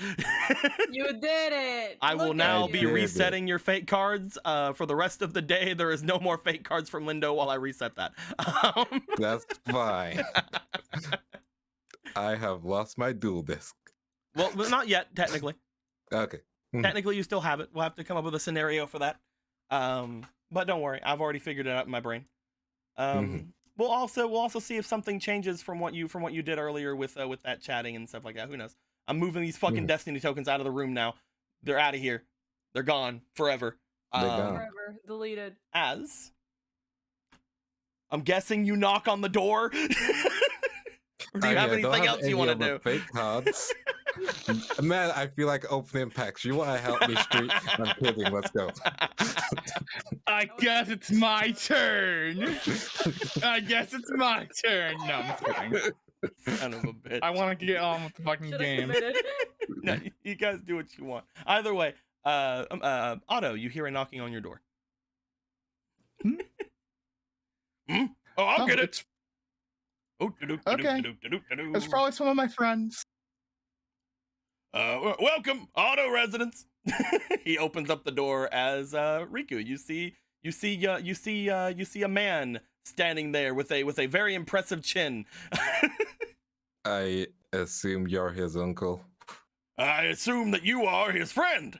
You did it. I will Look now at be you. did it. resetting your fate cards for the rest of the day. There is no more fate cards from Lindo while I reset that. That's fine. I have lost my dual disc. Well, not yet, technically. Okay. Technically, you still have it. We'll have to come up with a scenario for that. But don't worry, I've already figured it out in my brain. We'll also see if something changes from what you did earlier with that chatting and stuff like that. Who knows? I'm moving these fucking Destiny tokens out of the room now. They're out of here. They're gone forever. They're gone. Forever deleted. As I'm guessing you knock on the door. Or do you have anything else you want to do? Fake cards. Man, I feel like opening packs. You want to help me, Street? I'm kidding. Let's go. I guess it's my turn. I guess it's my turn. No, I'm kidding. Son of a bitch. I want to get on with the fucking Should've game. committed. No, you guys do what you want. Either way, Otto, you hear a knocking on your door. Hmm? Oh, I'll Oh, get it. it's- Okay. It's probably some of my friends. Welcome, Auto residents. He opens up the door as Riku. You see a man standing there with a very impressive chin. I assume you're his uncle. I assume that you are his friend.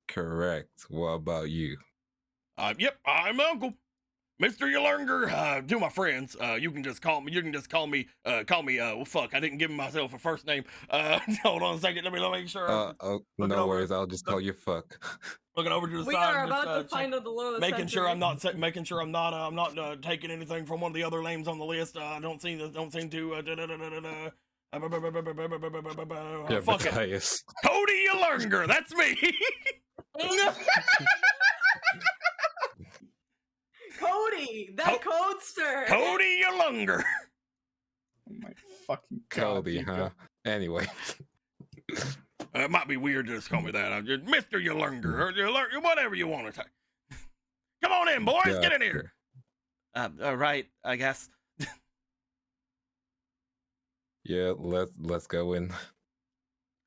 Correct. What about you? Yep, I'm Uncle. Mr. Yulurnger, to my friends, you can just call me, well, fuck, I didn't give myself a first name. Hold on a second, let me make sure. No over. worries. I'll just call you fuck. Looking over to the We side, are just, about to find out the Lord of the making sure Century. I'm not taking anything from one of the other names on the list. Don't seem to. Yeah, Fuck it. Matthias. Cody Yulurnger, that's me. Cody, that codester. Cody Yulurnger. Oh my fucking god. Cody, Nico. huh? Anyway. It might be weird to just call me that. I'm just Mr. Yulurnger, or Yulurnger, whatever you want to say. Come on in, boys. Get in here. All right, I guess. Yeah, let's go in.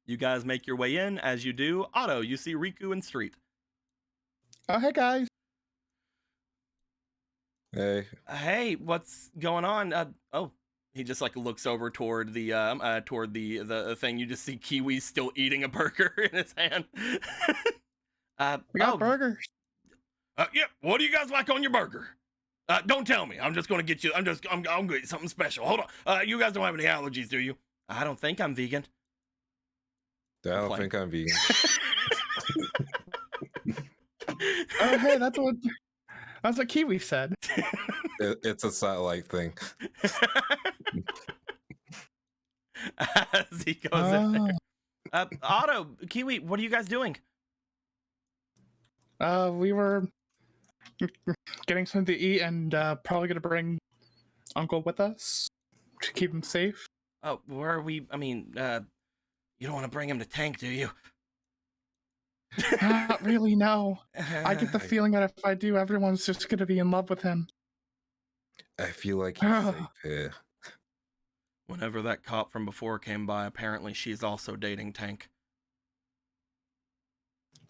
You guys make your way in. As you do, Otto, you see Riku and Street. Oh, hey guys. Hey. Hey, what's going on? He just like looks over toward the thing. You just see Kiwi still eating a burger in his hand. We got burgers. Yep. What do you guys like on your burger? Don't tell me. I'm just gonna get you. I'm gonna get you something special. Hold on. You guys don't have any allergies, do you? I don't think I'm vegan. I don't think I'm vegan. Oh, hey, that's what. That's what Kiwi said. It's a satellite thing. As he goes in there. Otto, Kiwi, what are you guys doing? We were getting something to eat and probably gonna bring Uncle with us to keep him safe. Oh, where are we? I mean, you don't want to bring him to Tank, do you? Not really, no. I get the feeling that if I do, everyone's just gonna be in love with him. I feel like he's safe here. Whenever that cop from before came by, apparently she's also dating Tank.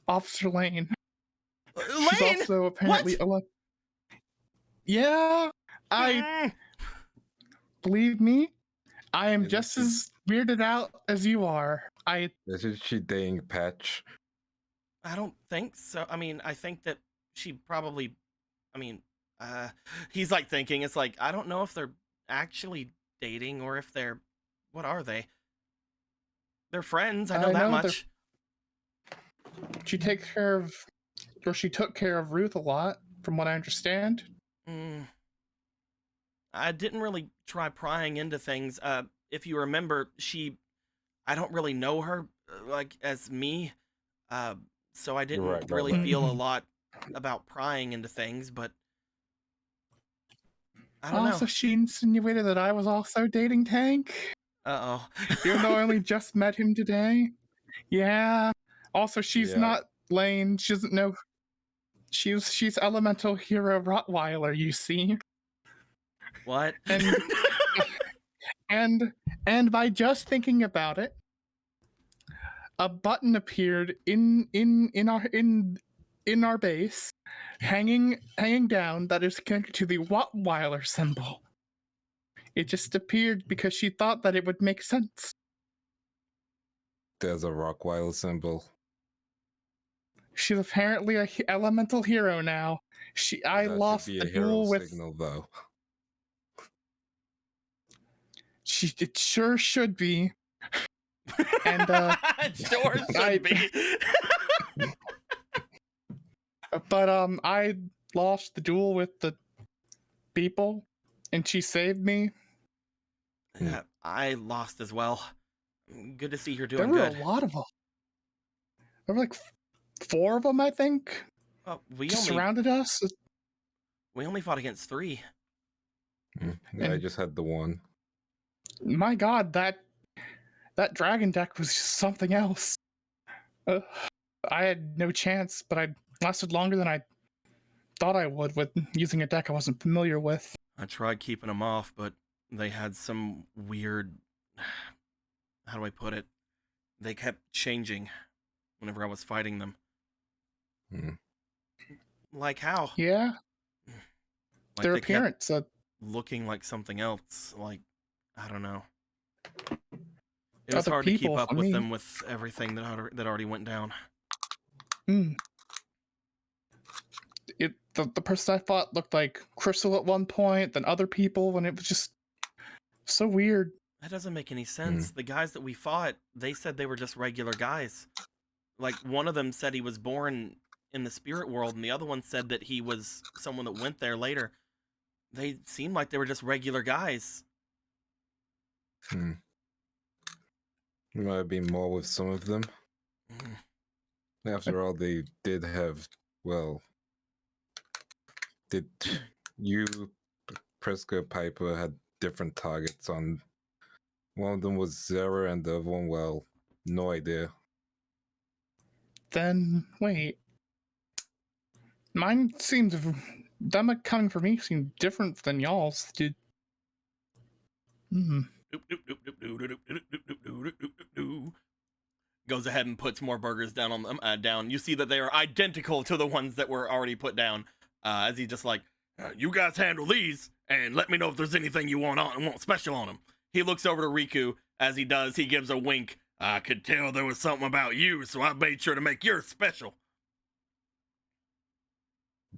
Officer Lane. Lane? She's also apparently Yeah, believe me, I am just as weirded out as you are. Isn't she dating Patch? I don't think so. I mean, I think that she probably, I mean, he's like thinking, it's like, I don't know if they're actually dating or if they're, what are they? They're friends, I know that much. She takes care of, or she took care of Ruth a lot, from what I understand. I didn't really try prying into things. If you remember, I don't really know her, like, as me, so I didn't really feel a lot about prying into things, but I don't know. Also, she insinuated that I was also dating Tank. Uh-oh. Even though I only just met him today. Yeah. Also, she's not Lane. She doesn't know. She's Elemental Hero Rottweiler, you see. What? And by just thinking about it, a button appeared in our base, hanging down, that is connected to the Rottweiler symbol. It just appeared because she thought that it would make sense. There's a Rottweiler symbol. She's apparently a elemental hero now. I lost the duel with. Signal, though. It sure should be. And it sure should be. But I lost the duel with the people, and she saved me. Yeah, I lost as well. Good to see you're doing good. There good. were a lot of them. There were like 4 of them, I think. Well, surrounded us. We only fought against 3. Yeah, I just had the 1. My God, that dragon deck was just something else. I had no chance, but I lasted longer than I thought I would with using a deck I wasn't familiar with. I tried keeping them off, but they had some weird... How do I put it? They kept changing whenever I was fighting them. Like how? Yeah. Like their appearance. Looking like something else. Like, I don't know. It was hard to keep up with them with everything that already went down. The person I fought looked like Crystal at one point, then other people, and it was just so weird. That doesn't make any sense. The guys that we fought, they said they were just regular guys. Like, one of them said he was born in the spirit world, and the other one said that he was someone that went there later. They seemed like they were just regular guys. Might be more with some of them. After all, they did have, did you, Prisca, Piper, had different targets on. One of them was Zara, and the other one, no idea. Then, wait. Mine seemed, them coming for me seemed different than y'all's, dude. Goes ahead and puts more burgers down on them. Down. You see that they are identical to the ones that were already put down. As he just like, you guys handle these, and let me know if there's anything you want special on them. He looks over to Riku. As he does, he gives a wink. I could tell there was something about you, so I made sure to make yours special.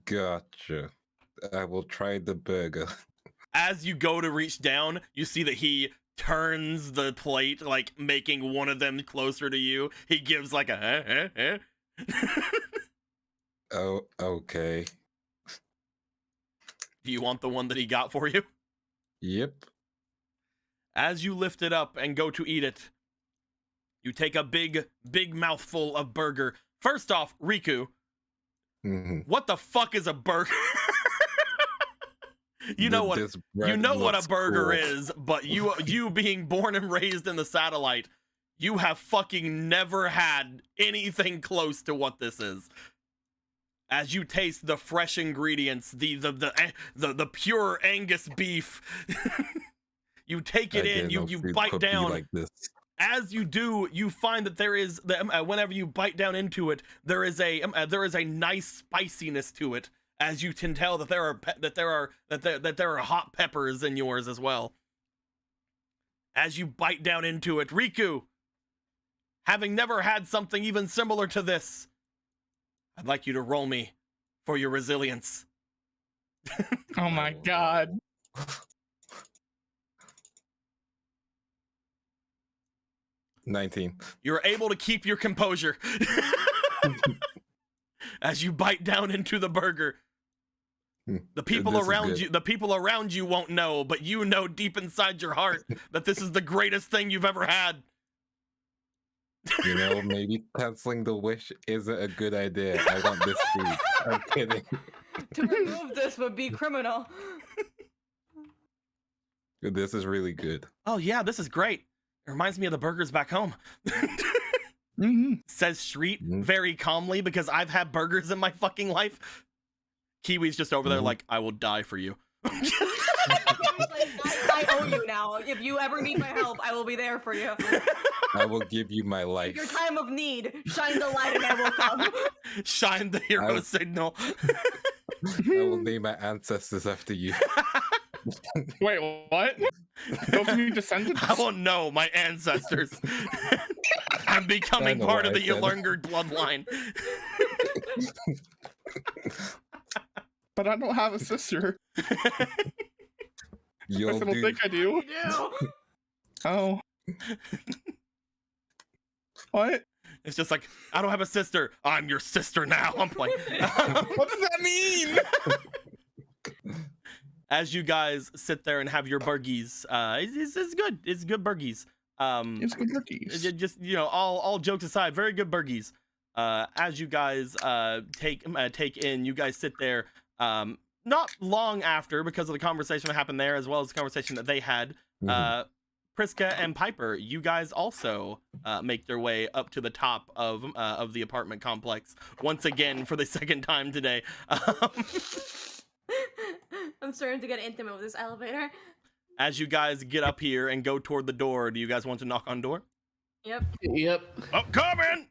Gotcha. I will try the burger. As you go to reach down, you see that he turns the plate, like making one of them closer to you. He gives like a Oh, okay. Do you want the one that he got for you? Yep. As you lift it up and go to eat it, you take a big mouthful of burger. First off, Riku, what the fuck is a burger? You know what a burger is, but you being born and raised in the satellite, you have fucking never had anything close to what this is. As you taste the fresh ingredients, the pure Angus beef, you take it in, you bite down. Like this. As you do, you find that there is whenever you bite down into it, there is a nice spiciness to it. As you can tell that there are hot peppers in yours as well. As you bite down into it, Riku, having never had something even similar to this, I'd like you to roll me for your resilience. Oh my god. $19. You're able to keep your composure as you bite down into the burger. The people around you won't know, but you know deep inside your heart that this is the greatest thing you've ever had. You know, maybe canceling the wish isn't a good idea. I want this food. I'm kidding. To remove this would be criminal. This is really good. Oh yeah, this is great. It reminds me of the burgers back home. Says Street very calmly, because I've had burgers in my fucking life. Kiwi's just over there like, I will die for you. I owe you now. If you ever need my help, I will be there for you. I will give you my life. Your time of need, shine the light and I will come. Shine the hero signal. I will name my ancestors after you. Wait, what? Those are your descendants? I will know my ancestors. I'm becoming part of the Yulungard bloodline. But I don't have a sister. You'll I don't think I do. Oh. What? It's just like, I don't have a sister. I'm your sister now. I'm playing. What does that mean? As you guys sit there and have your burgies, it's good. It's good burgies. It's good burgies. Just, you know, all jokes aside, very good burgies. As you guys take in, you guys sit there. Not long after, because of the conversation that happened there, as well as the conversation that they had. Priska and Piper, you guys also make their way up to the top of the apartment complex once again for the second time today. I'm starting to get intimate with this elevator. As you guys get up here and go toward the door, do you guys want to knock on door? Yep. Oh, come in!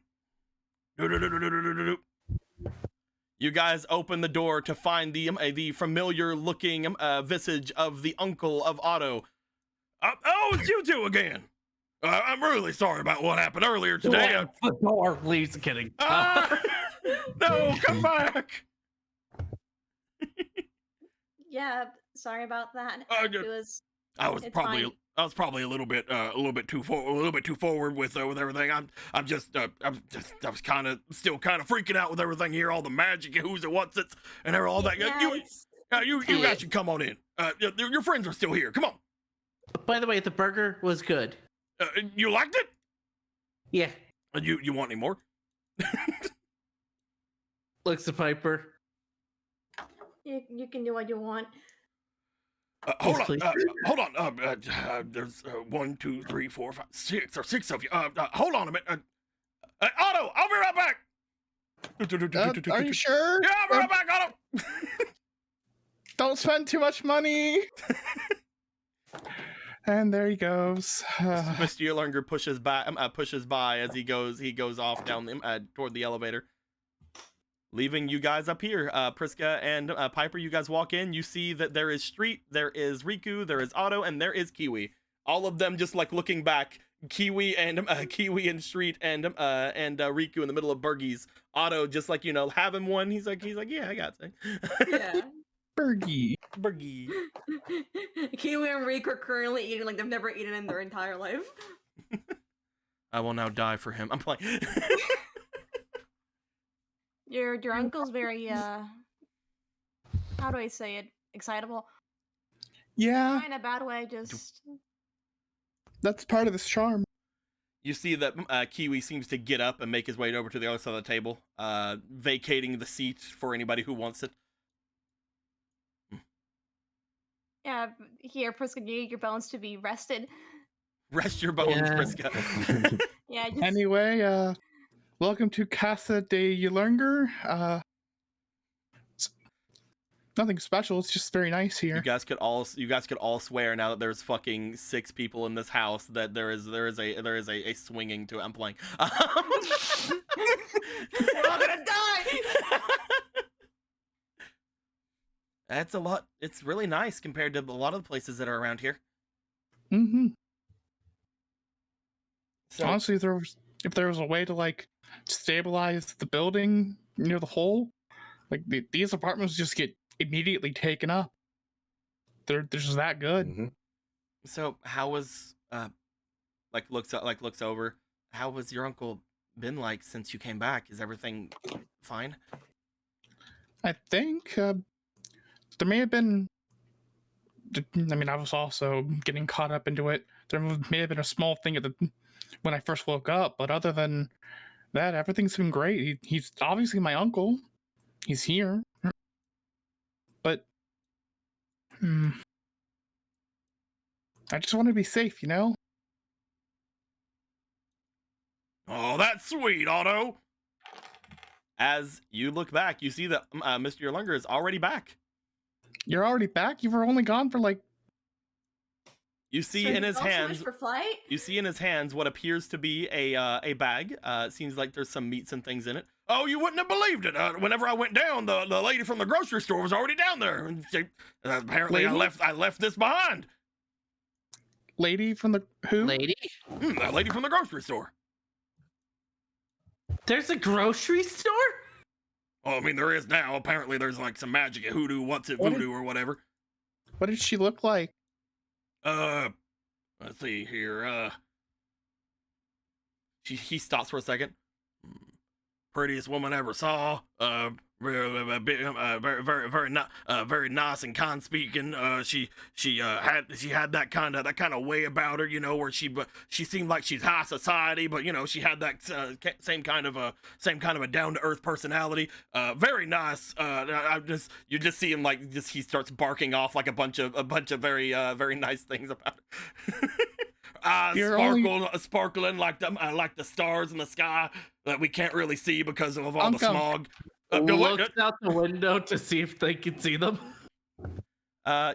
You guys open the door to find the familiar-looking visage of the uncle of Otto. Oh, it's you two again. I'm really sorry about what happened earlier today. The door, please. Kidding. No, come back. Yeah, sorry about that. I was probably a little bit too forward with everything. I was kind of still freaking out with everything here, all the magic and who's and what's it's and all that. You guys should come on in. Your friends are still here. Come on. By the way, the burger was good. You liked it? Yeah. You want any more? Looks to Piper. You can do what you want. Hold on. There's 1, 2, 3, 4, 5, 6. There are 6 of you. Hold on a minute. Otto, I'll be right back. Are you sure? Yeah, I'll be right back, Otto. Don't spend too much money. And there he goes. Mr. Yulanger pushes by as he goes off down toward the elevator, leaving you guys up here. Priska and Piper, you guys walk in. You see that there is Street, there is Riku, there is Otto, and there is Kiwi. All of them just like looking back. Kiwi and Street and Riku in the middle of burgies. Otto just like, you know, having one. He's like, yeah, I got it. Yeah. Burgie. Kiwi and Riku are currently eating like they've never eaten in their entire life. I will now die for him. I'm playing. Your uncle's very how do I say it excitable. Yeah, Not in a bad way, just that's part of this charm. You see that Kiwi seems to get up and make his way over to the other side of the table, vacating the seat for anybody who wants it. yeah. Here, Priska, you need your bones to be rested. Rest your bones, Yeah. Priska. Yeah, just Anyway, welcome to Casa de Yulungar. It's nothing special. It's just very nice You here. guys could all swear now that there's fucking 6 people in this house that there is a swinging to it. I'm playing. we're all gonna die. That's a lot. It's really nice compared to a lot of the places that are around here. Mm-hmm. So, Honestly, if there was a way to like stabilize the building near the hole, like these apartments just get immediately taken up. They're just that good. Mhm. so how was looks over? How was your uncle been like since you came back? Is everything fine? I think there may have been. I mean, I was also getting caught up into it. There may have been a small thing when I first woke up, but other than that, everything's been great. He's obviously my uncle. He's here, but I just want to be safe, you know. Oh, that's sweet, Otto. As you look back, you see that Mr. Yerlunger is already back. You're already back. You were only gone for like. You see So in you his also hands. wish for flight? You see in his hands what appears to be a bag. It seems like there's some meats and things in it. Oh, you wouldn't have believed it. Whenever I went down, the lady from the grocery store was already down there. And apparently, Lady? I left this behind. Lady from the who? Lady? That lady from the grocery store. There's a grocery store? Oh, I mean, there is now. Apparently, there's like some magic at hoodoo, what's it, What voodoo or whatever. What did she look like? Let's see here. He stops for a second. Prettiest woman I ever saw. Very nice and kind speaking. She had that kind of way about her, you know, where she seemed like she's high society, but you know she had that same kind of a down to earth personality. Very nice. You just see him like he starts barking off like a bunch of very nice things about her. Sparkling like the stars in the sky that we can't really see because of all the smog. Looks out the window to see if they can see them.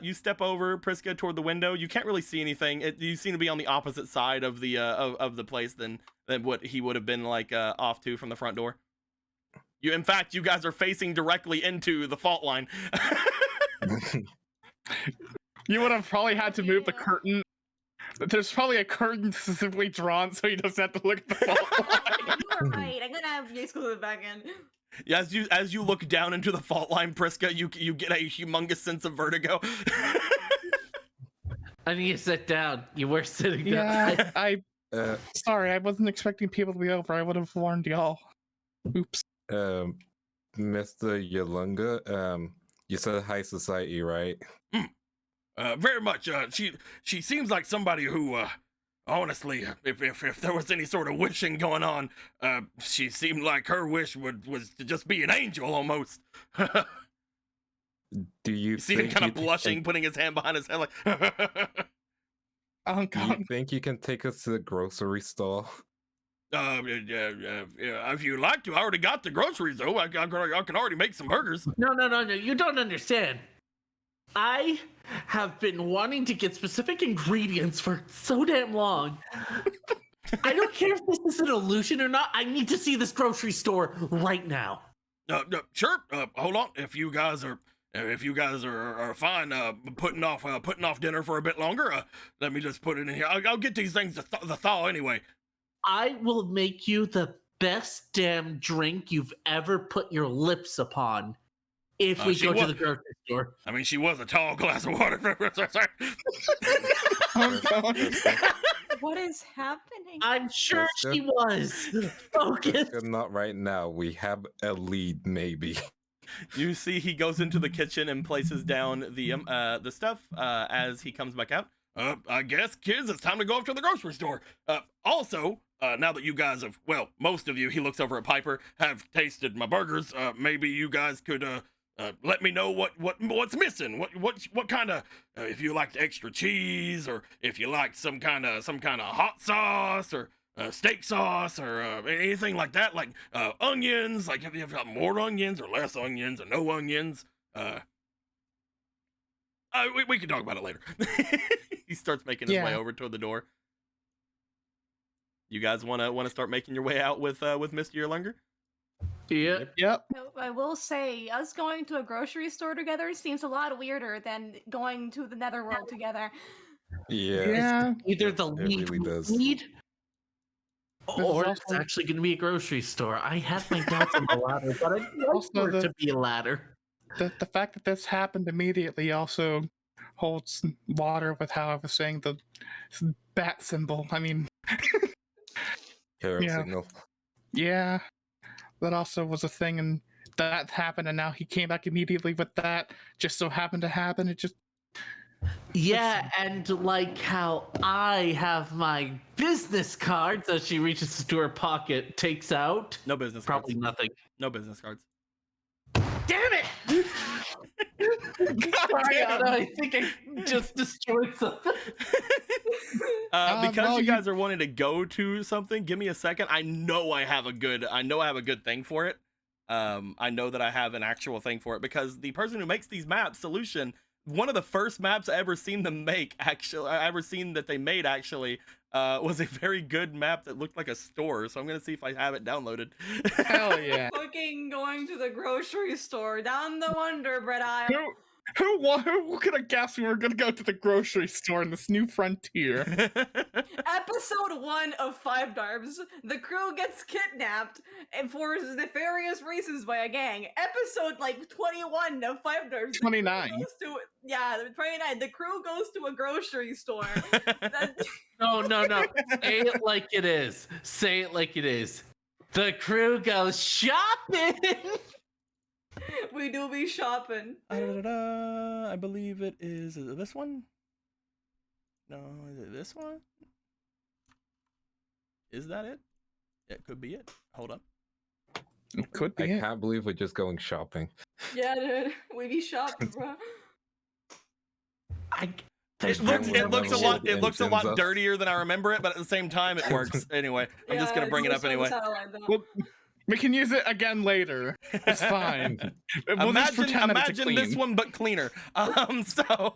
You step over, Priska, toward the window. You can't really see anything. You seem to be on the opposite side of the of the place than what he would have been like off to from the front door. In fact, you guys are facing directly into the fault line. You would have probably had to move the curtain. There's probably a curtain specifically drawn so he doesn't have to look at the fault line. You're right. I'm gonna have you screw it back in. Yeah, as you look down into the fault line, Priska, you get a humongous sense of vertigo. I need to sit down. You were sitting down. Yeah, I sorry, I wasn't expecting people to be over. I would have warned y'all. Oops. Mr. Yalunga, you said high society, right? Very much. She seems like somebody who, honestly, if there was any sort of wishing going on, she seemed like her wish was to just be an angel almost. Do you See him think kind of you blushing, putting his hand behind his head like. Do you think you can take us to the grocery store? Yeah, if you like to, I already got the groceries though. I can already make some burgers. No. You don't understand. I have been wanting to get specific ingredients for so damn long. I don't care if this is an illusion or not. I need to see this grocery store right now. Sure. Hold on. If you guys are fine putting off dinner for a bit longer, let me just put it in here. I'll get these things to thaw anyway. I will make you the best damn drink you've ever put your lips upon if we go to the grocery store. I mean, she was a tall glass of water. What is happening? I'm sure Yes, she was. Focus. Not right now. We have a lead, maybe. You see he goes into the kitchen and places down the stuff as he comes back out. I guess, kids, it's time to go up to the grocery store. Also, now that you guys have, well, most of you, he looks over at Piper, have tasted my burgers, maybe you guys could let me know what's missing. What kind of, if you liked extra cheese, or if you liked some kind of hot sauce, or steak sauce, or anything like that, like onions, like if you've got more onions or less onions or no onions. We can talk about it later. He starts making his way over toward the door. You guys want to start making your way out with Mr. Yerlunger? Yeah. Yep. I will say, us going to a grocery store together seems a lot weirder than going to the netherworld together. Yeah. Either the It lead really does. need, or There's it's also- actually going to be a grocery store. I had my doubts on the ladder, but I'd like Also for it the- to be a ladder. The fact that this happened immediately also holds water with how I was saying the bat symbol. I mean, Hero Yeah. signal. yeah, that also was a thing, and that happened, and now he came back immediately with that. Just so happened to happen. It just Yeah, and like how I have my business cards as she reaches into her pocket, takes out No business probably cards. nothing. No business cards. Damn it! Sorry, Anna, I think I just destroyed something. Because well, you you- guys are wanting to go to something, give me a second. I know I have a good thing for it. I know that I have an actual thing for it, because the person who makes these maps, Solution, one of the first maps I ever seen them make, was a very good map that looked like a store. So I'm gonna see if I have it downloaded. hell yeah. Fucking going to the grocery store down the Wonder Bread aisle. Who could have guessed we were gonna go to the grocery store in this new frontier? Episode 1 of 5Darps, the crew gets kidnapped and for nefarious reasons by a gang. Episode 21 of 5Darps. 29. 29. The crew goes to a grocery store. No. Say it like it is. Say it like it is. The crew goes shopping. We do be shopping. I believe it is it this one? No, is it this one? Is that it? It could be it. Hold up. It could I be. can't believe we're just going shopping. Yeah, dude. We be shopping, bro. It looks a lot dirtier than I remember it, but at the same time it works. Anyway, I'm just gonna bring it up anyway. Well, we can use it again later. It's fine. We'll just pretend that it's Imagine this clean. one but cleaner. So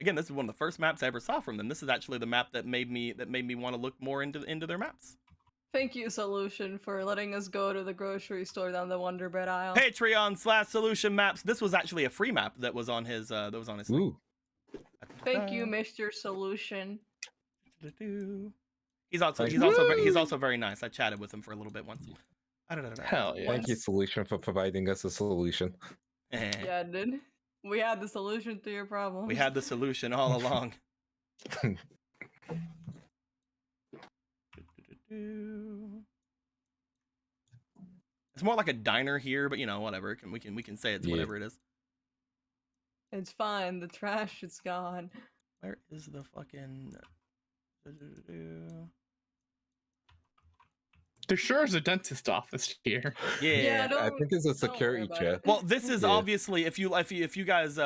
again, this is one of the first maps I ever saw from them. This is actually the map that made me want to look more into their maps. Thank you, Solution, for letting us go to the grocery store down the Wonder Bread aisle. Patreon/Solution Maps. This was actually a free map that was on his thing. Ooh. Thank you, Mr. Solution. He's also very nice. I chatted with him for a little bit once. Hell yeah. Thank you, Solution, for providing us a solution. Yeah, dude. We had the solution to your problem. We had the solution all along. It's more like a diner here, but whatever. We can say it's whatever it is. It's fine. The trash is gone. Where is the fucking? There sure is a dentist office here. Yeah. I think it's a security about check. it. Well, this is Yeah. obviously if you guys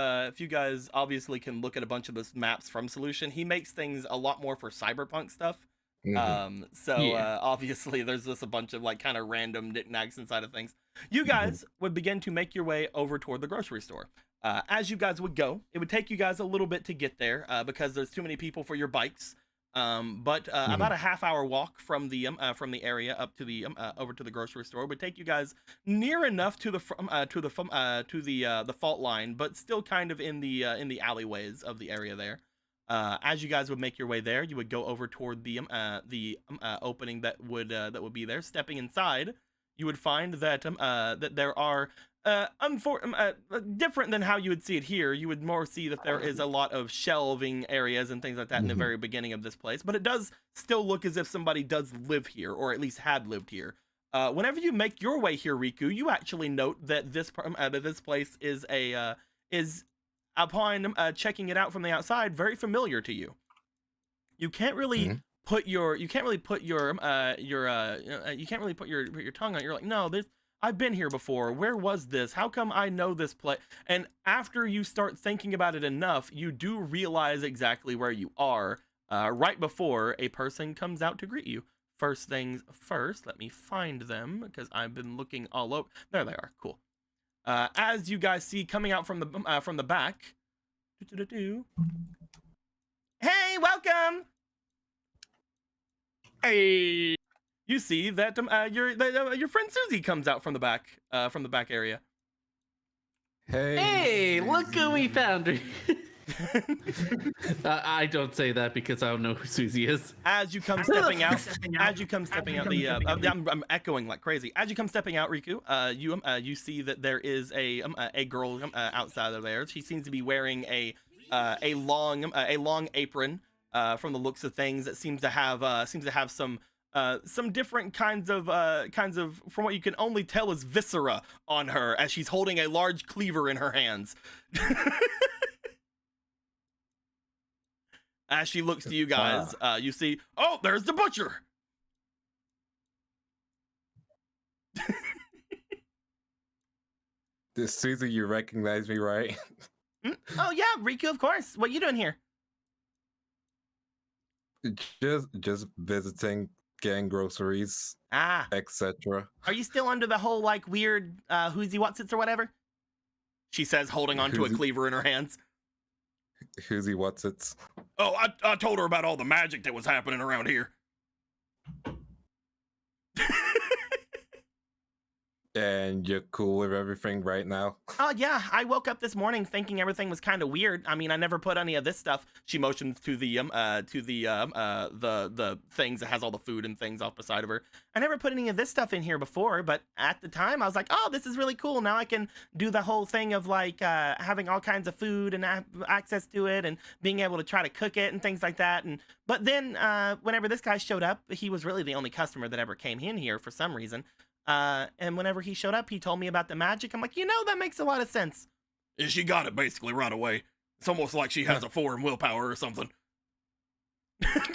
obviously can look at a bunch of the maps from Solution. He makes things a lot more for cyberpunk stuff. Mhm. Obviously there's just a bunch of kind of random knickknacks inside of things. You guys would begin to make your way over toward the grocery store. As you guys would go, it would take you guys a little bit to get there because there's too many people for your bikes. But about a half-hour walk from the area up to the over to the grocery store would take you guys near enough to the fault line, but still kind of in the alleyways of the area there. As you guys would make your way there, you would go over toward the opening that would be there. Stepping inside, you would find that that there are different than how you would see it here. You would more see that there is a lot of shelving areas and things like that in the very beginning of this place, but it does still look as if somebody does live here, or at least had lived here. Whenever you make your way here, Riku, you actually note that this place is upon checking it out from the outside very familiar to you. You can't really put your tongue on it. You're like, no, I've been here before. Where was this? How come I know this place? And after you start thinking about it enough, you do realize exactly where you are, right before a person comes out to greet you. First things first, let me find them, because I've been looking all over. There they are. Cool. As you guys see coming out from the back. Hey, welcome. Hey. You see that your friend Susie comes out from the back area. Hey, look who we found her. I don't say that because I don't know who Susie is. As you come stepping out, I'm echoing like crazy. As you come stepping out, Riku, you see that there is a girl outside of there. She seems to be wearing a long apron. From the looks of things, that seems to have some different kinds of from what you can only tell is viscera on her, as she's holding a large cleaver in her hands. As she looks to you guys, you see, oh, there's the butcher. Susie, you recognize me, right? Oh yeah, Riku, of course. What are you doing here? Just visiting, getting groceries, etc. Are you still under the whole like weird who's he what's it or whatever? She says, holding onto a cleaver in her hands. Who's he what's it? Oh, I told her about all the magic that was happening around here. And you're cool with everything right now? Oh yeah, I woke up this morning thinking everything was kind of weird. I mean, I never put any of this stuff. She motions to the things that has all the food and things off beside of her. I never put any of this stuff in here before, but at the time I was like, oh, this is really cool. Now I can do the whole thing of like having all kinds of food and access to it and being able to try to cook it and things like that. But then whenever this guy showed up, he was really the only customer that ever came in here for some reason. And whenever he showed up, he told me about the magic. I'm like, that makes a lot of sense. And she got it basically right away. It's almost like she has a foreign willpower or something.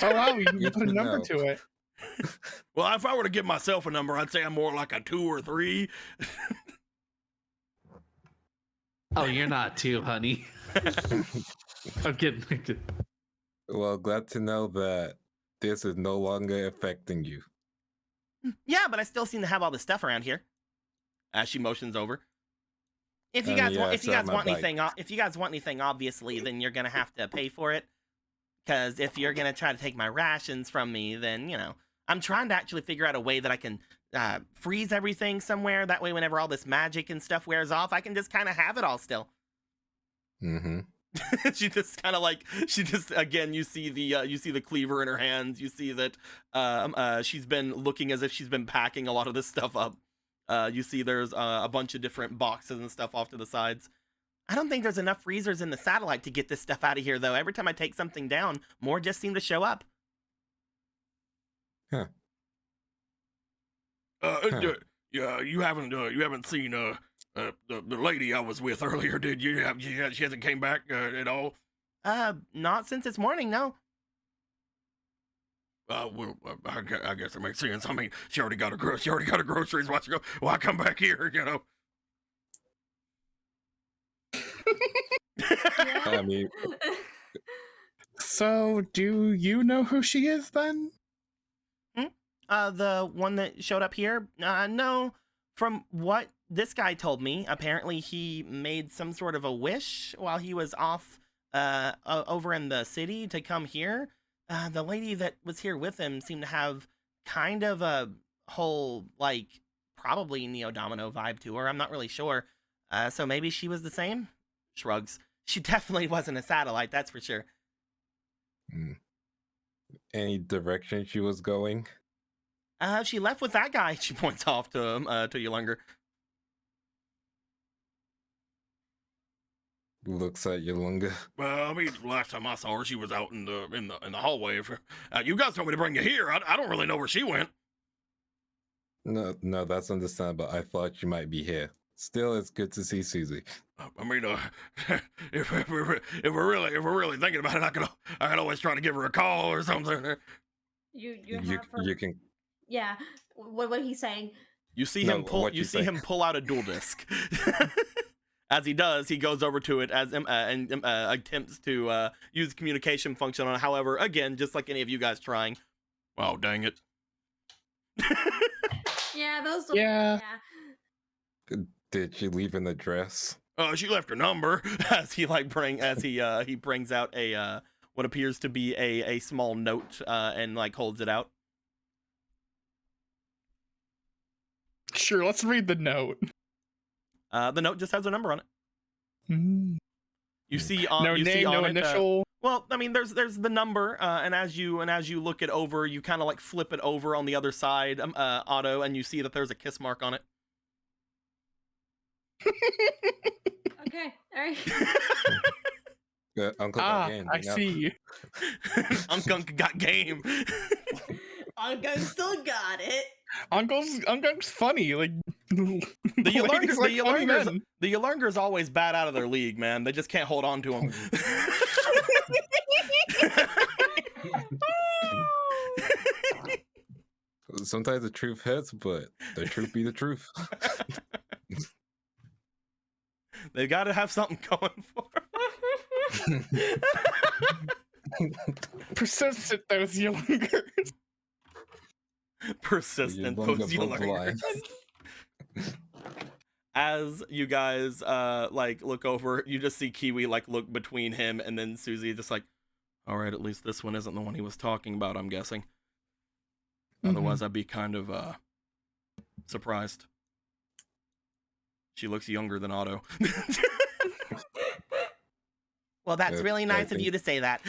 Oh wow, you put a number to it. Well, if I were to give myself a number, I'd say I'm more like a 2 or 3. Oh, you're not too, honey. I'm kidding. Well, glad to know that this is no longer affecting you. Yeah, but I still seem to have all the stuff around here. As she motions over. If you guys want anything, obviously, then you're gonna have to pay for it. Because if you're gonna try to take my rations from me, then I'm trying to actually figure out a way that I can freeze everything somewhere. That way, whenever all this magic and stuff wears off, I can just kind of have it all still. Mm-hmm. She just kind of like again, you see the cleaver in her hands. You see that she's been looking as if she's been packing a lot of this stuff up. You see there's a bunch of different boxes and stuff off to the sides. I don't think there's enough freezers in the satellite to get this stuff out of here, though. Every time I take something down, more just seem to show up. Huh. Yeah, you haven't seen the lady I was with earlier, did you? She hasn't came back at all? Not since this morning, no. Well, I guess it makes sense. I mean, she already got her groceries. Why come back here, I mean, so do you know who she is then? The one that showed up here? No. From what this guy told me, apparently he made some sort of a wish while he was off over in the city to come here. The lady that was here with him seemed to have kind of a whole, like, probably Neo-Domino vibe to her. I'm not really sure. So maybe she was the same? Shrugs. She definitely wasn't a satellite, that's for sure. Any direction she was going? She left with that guy. She points off to him, to Yolunga. Looks at Yolunga. Well, I mean, last time I saw her, she was out in the hallway. You guys told me to bring you here. I don't really know where she went. No, that's understandable. I thought you might be here. Still, it's good to see Susie. I mean, if we're really thinking about it, I could always try to give her a call or something. You have her. You can. Yeah. What he's saying? You see No, him pull. what You you see say. him pull out a dual disc. As he does, he goes over to it and attempts to use the communication function on it. However, again, just like any of you guys trying. Wow, dang it. Yeah, those. Yeah. Did she leave an address? She left her number. As he he brings out a what appears to be a small note and like holds it out. Sure, let's read the note. The note just has a number on it. Mm. You see on No you name, see on no it, initial. well, I mean, there's the number, and as you look it over, you kind of like flip it over on the other side, Otto, and you see that there's a kiss mark on it. Okay. All right. Uncle got game. I see. Uncle got game. Uncle still got it. Uncle's funny. Like The ladies like funny men. Yolunga's always bad out of their league, man. They just can't hold on to him. Sometimes the truth hurts, but the truth be the truth. They got to have something going for 'em. Persistent those Yolungers. Persistent those Yolungers. As you guys like look over, you just see Kiwi like look between him and then Susie, just like, all right, at least this one isn't the one he was talking about, I'm guessing. Otherwise, I'd be kind of surprised. She looks younger than Otto. Well, that's really nice of you to say that.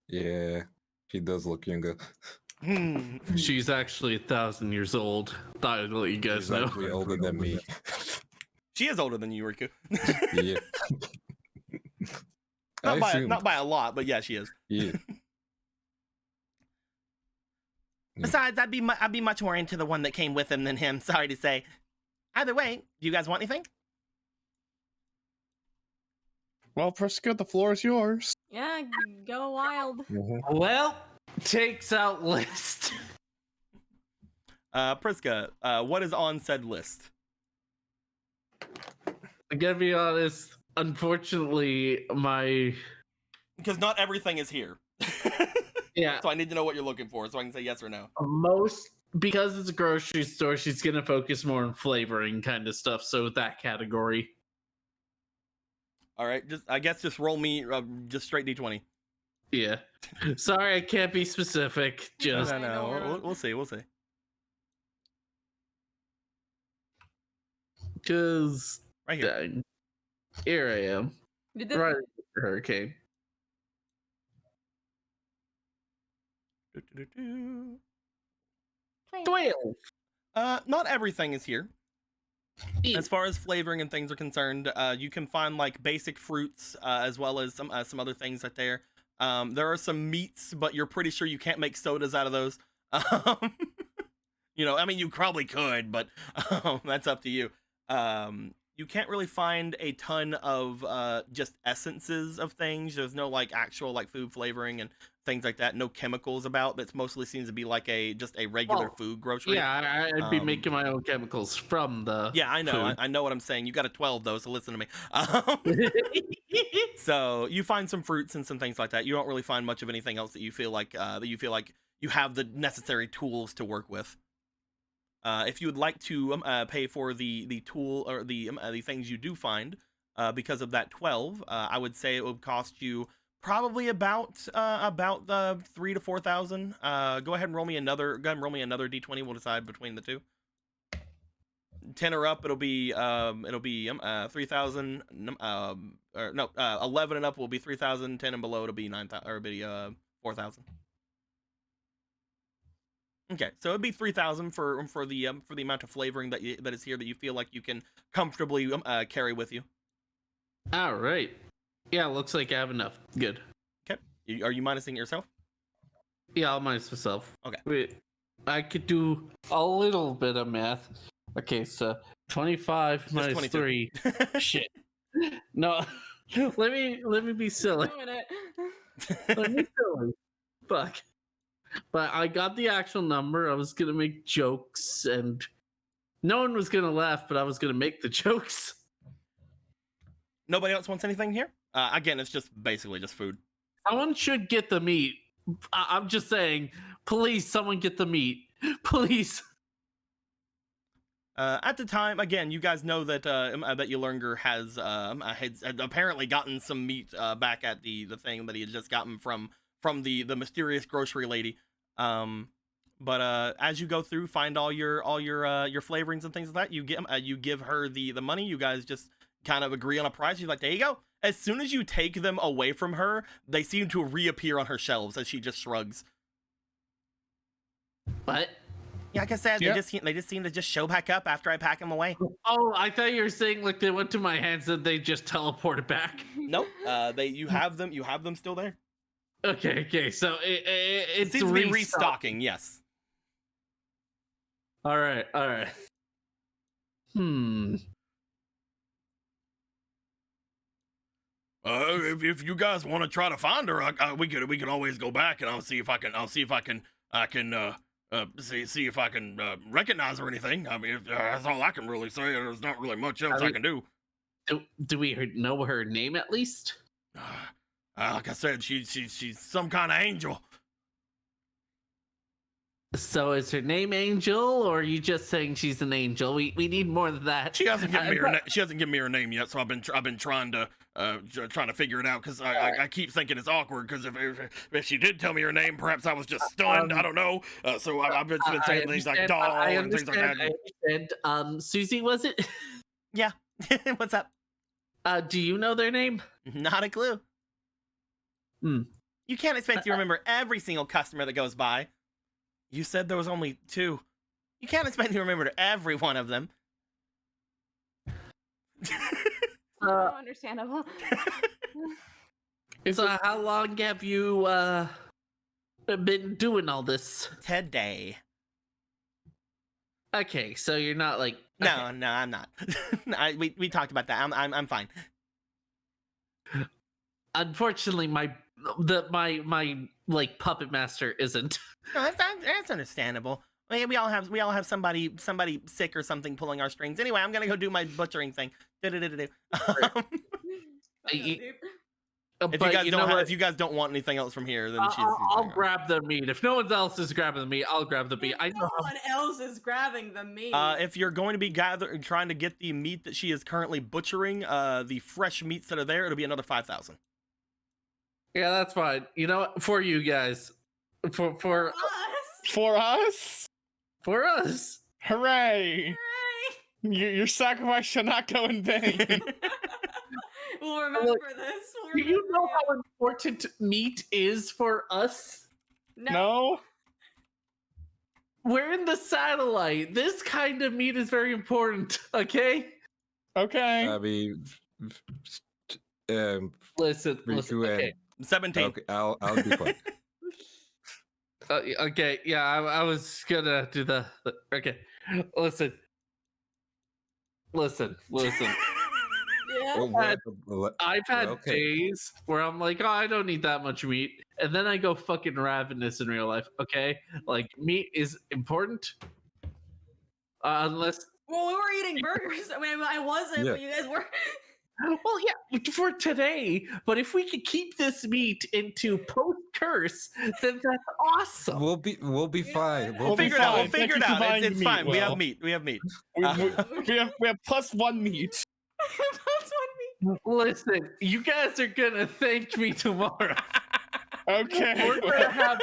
Yeah, she does look younger. She's actually 1,000 years old. Thought I'd let you guys She's know. actually older than me. She is older than you, Riku. Yeah. Not by a lot, but yeah, she is. Yeah. Besides, I'd be much more into the one that came with him than him. Sorry to say. Either way, do you guys want anything? Well, Prisca, the floor is yours. Yeah, go wild. Well, takes out list. Prisca, what is on said list? I gotta be honest. Unfortunately, Because not everything is here. yeah, So I need to know what you're looking for so I can say yes or no. because it's a grocery store, she's gonna focus more on flavoring kind of stuff. So that category. All right, just roll me just straight D20. Yeah. Sorry, I can't be specific. Just No. We'll see. because Right here. here I am. You did Right, hurricane. Do-do-do-do. 12. Not everything is here. Ew. As far as flavoring and things are concerned, you can find like basic fruits as well as some other things out there. There are some meats, but you're pretty sure you can't make sodas out of those. I mean, you probably could, but that's up to you. You can't really find a ton of just essences of things. There's no like actual like food flavoring and things like that. No chemicals about. It mostly seems to be like just a regular food grocery. Yeah, I'd be making my own chemicals from the. Yeah, I know. food. I know what I'm saying. You got a 12 though, so listen to me. So you find some fruits and some things like that. You don't really find much of anything else that you feel like you have the necessary tools to work with. If you would like to pay for the tool or the things you do find, because of that 12, I would say it would cost you probably about 3,000 to 4,000. Go ahead and roll me another D20. We'll decide between the two. 10 or up, it'll be 3,000. 11 and up will be 3,000. 10 and below, it'll be 9,000 or it'll be 4,000. Okay, so it'd be 3,000 for the amount of flavoring that is here that you feel like you can comfortably carry with you. All right. Yeah, looks like I have enough. Good. Okay. Are you minusing yourself? Yeah, I'll minus myself. Okay. Wait, I could do a little bit of math. Okay, so 25 minus 22. 3. Shit. No, let me be silly. Doing it. Let me silly. Fuck. But I got the actual number. I was gonna make jokes, and no one was gonna laugh, but I was gonna make the jokes. Nobody else wants anything here? Again, it's just basically just food. Someone should get the meat. I'm just saying, please, someone get the meat. Please. At the time, again, you guys know that that Yulurnger has apparently gotten some meat back at the thing that he had just gotten from the mysterious grocery lady. But as you go through, find all your flavorings and things like that, you give her the money. You guys just kind of agree on a price. She's like, there you go. As soon as you take them away from her, they seem to reappear on her shelves as she just shrugs. What? Yeah, like I said, Yep. they just seem to just show back up after I pack them away. Oh, I thought you were saying like they went to my hands and they just teleported back. Nope. You have them still there. Okay. So It it's seems to be restocking. Yes. All right. If you guys want to try to find her, we could always go back and I'll see if I can see if I can recognize her or anything. I mean, that's all I can really say. There's not really much else I can do. Do we know her name at least? Like I said, she's some kind of angel. So is her name Angel, or are you just saying she's an angel? We need more than that. She hasn't given me her name yet, so I've been trying to figure it out because I keep thinking it's awkward because if she did tell me her name, perhaps I was just stunned. I don't know. So I've been saying things like doll and things like that. I understand. Susie, was it? Yeah. What's up? Do you know their name? Not a clue. You can't expect to remember every single customer that goes by. You said there was only 2. You can't expect to remember every one of them. Understandable. So how long have you been doing all this? Today. Okay, so you're not like No, I'm not. We talked about that. I'm fine. Unfortunately, my like puppet master isn't. No, that's understandable. We all have somebody sick or something pulling our strings. Anyway, I'm gonna go do my butchering thing. If you guys don't want anything else from here, then I'll grab the meat. If no one else is grabbing the meat, I'll grab the meat. I know no one else is grabbing the meat. If you're going to be trying to get the meat that she is currently butchering, the fresh meats that are there, it'll be another 5,000. Yeah, that's fine. You know what? For you guys. For us? Hooray! Hooray! Your sacrifice shall not go in vain. We'll remember this. Do you know how important meat is for us? No? We're in the satellite. This kind of meat is very important, okay? Okay. I mean, Listen, okay. 17. Okay, I'll be quick. Okay, yeah, I was gonna do the okay. Listen. Yeah. I've had days where I'm like, oh, I don't need that much meat, and then I go fucking ravenous in real life. Okay, like meat is important, unless. Well, we were eating burgers. I mean, I wasn't, Yeah. but you guys were. Well, yeah, for today. But if we could keep this meat into post curse, then that's awesome. We'll be fine. We'll figure it out. We'll figure it out. It's fine. Will. We have meat. We have meat. We have +1 meat. That's what Listen, you guys are gonna thank me tomorrow. Okay. We're gonna have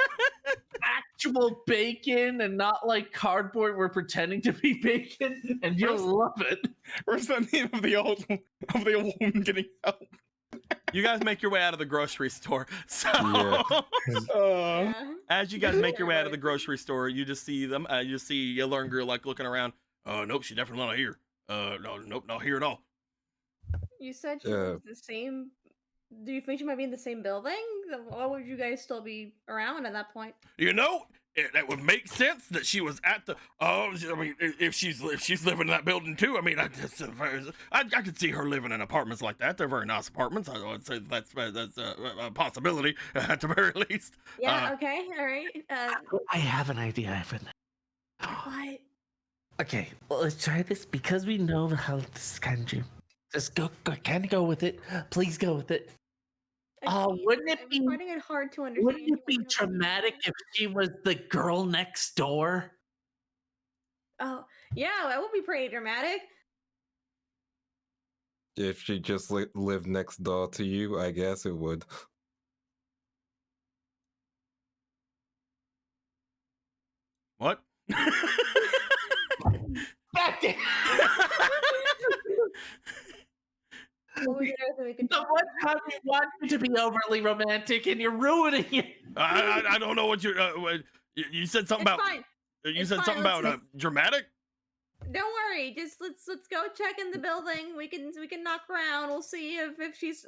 actual bacon and not like cardboard. We're pretending to be bacon, and you'll love it. Where's the name of the old woman getting help? You guys make your way out of the grocery store. So Uh, as you guys make your way out of the grocery store, you just see them. You see Yellernger like looking around. Nope, she's definitely not here. No, nope, not here at all. You said she was the same. Do you think she might be in the same building? Why would you guys still be around at that point? You know, that would make sense that she was at the. Oh, I mean, if she's living in that building too. I mean, I could see her living in apartments like that. They're very nice apartments. I would say that's a possibility at the very least. Yeah. Okay. All right. I have an idea, Evan. What? Okay, well, let's try this because we know how this is kind of true. Just go, kind of go with it. Please go with it. Wouldn't it be? I'm finding it hard to understand. Wouldn't it be traumatic if she was the girl next door? Oh, yeah, that would be pretty dramatic. If she just lived next door to you, I guess it would. What? What was there that we could The one time we want you to be overly romantic and you're ruining it. I don't know what you said something It's about. fine. You It's said fine, something let's about dramatic. Don't worry. Just let's go check in the building. We can knock around. We'll see if she's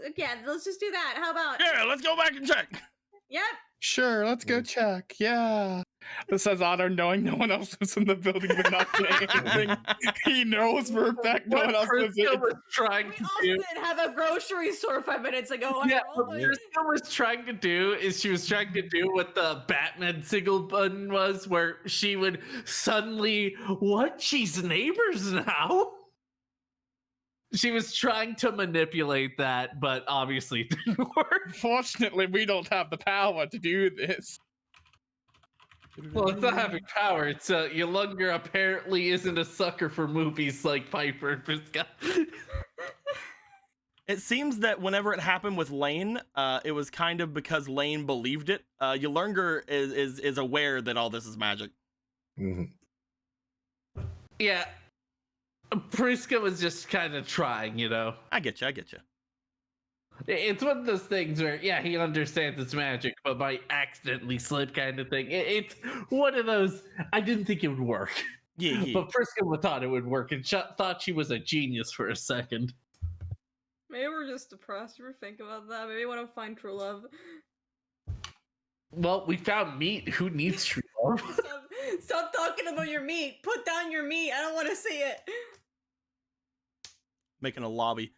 let's just do that. How about? Yeah, let's go back and check. Yep. sure, let's go check. Yeah. This says Otto, knowing no one else is in the building but not saying anything. He knows for a fact no one else is in Prisca was trying We to also do. didn't have a grocery store 5 minutes ago. Yeah, Oh what my- Prisca was trying to do is she was trying to do what the Batman single button was, where she would suddenly, what? She's neighbors now? She was trying to manipulate that, but obviously it didn't work. Fortunately, we don't have the power to do this. Well, it's not having power. It's Yolunga apparently isn't a sucker for movies like Piper and Prisca. It seems that whenever it happened with Lane, it was kind of because Lane believed it. Yolunga is aware that all this is magic. Mhm. Yeah. Prisca was just kind of trying, you know. I get you. It's one of those things where, yeah, he understands it's magic, but might accidentally slip kind of thing. It's one of those, I didn't think it would work. Yeah. But Prisca thought it would work and thought she was a genius for a second. Maybe we're just depressed. Ever think about that? Maybe we want to find true love. Well, we found meat. Who needs true love? Stop talking about your meat. Put down your meat. I don't want to see it. Making a lobby.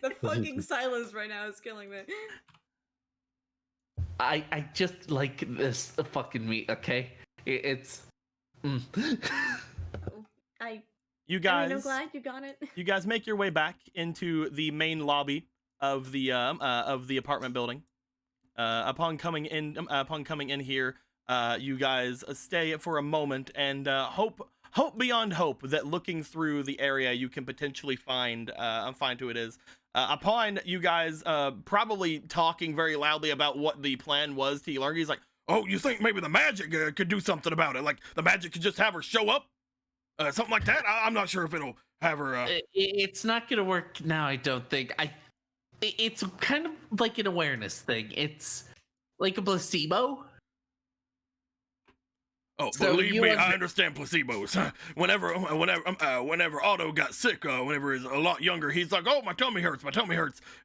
The fucking silence right now is killing me. I just like this fucking meat, okay? It's... I You I guys, mean, I'm glad you got it. you guys make your way back into the main lobby of the apartment building. Upon coming in here, you guys stay for a moment and hope beyond hope that looking through the area you can potentially find who it is. Upon you guys probably talking very loudly about what the plan was to Yolunga, he's like, "Oh, you think maybe the magic could do something about it? Like the magic could just have her show up, something like that. I'm not sure if it'll have her." It's not gonna work now, I don't think. It's kind of like an awareness thing. It's like a placebo. Oh, So believe you me, under- I understand placebos. Whenever Otto got sick, whenever he was a lot younger, he's like, "Oh, my tummy hurts,"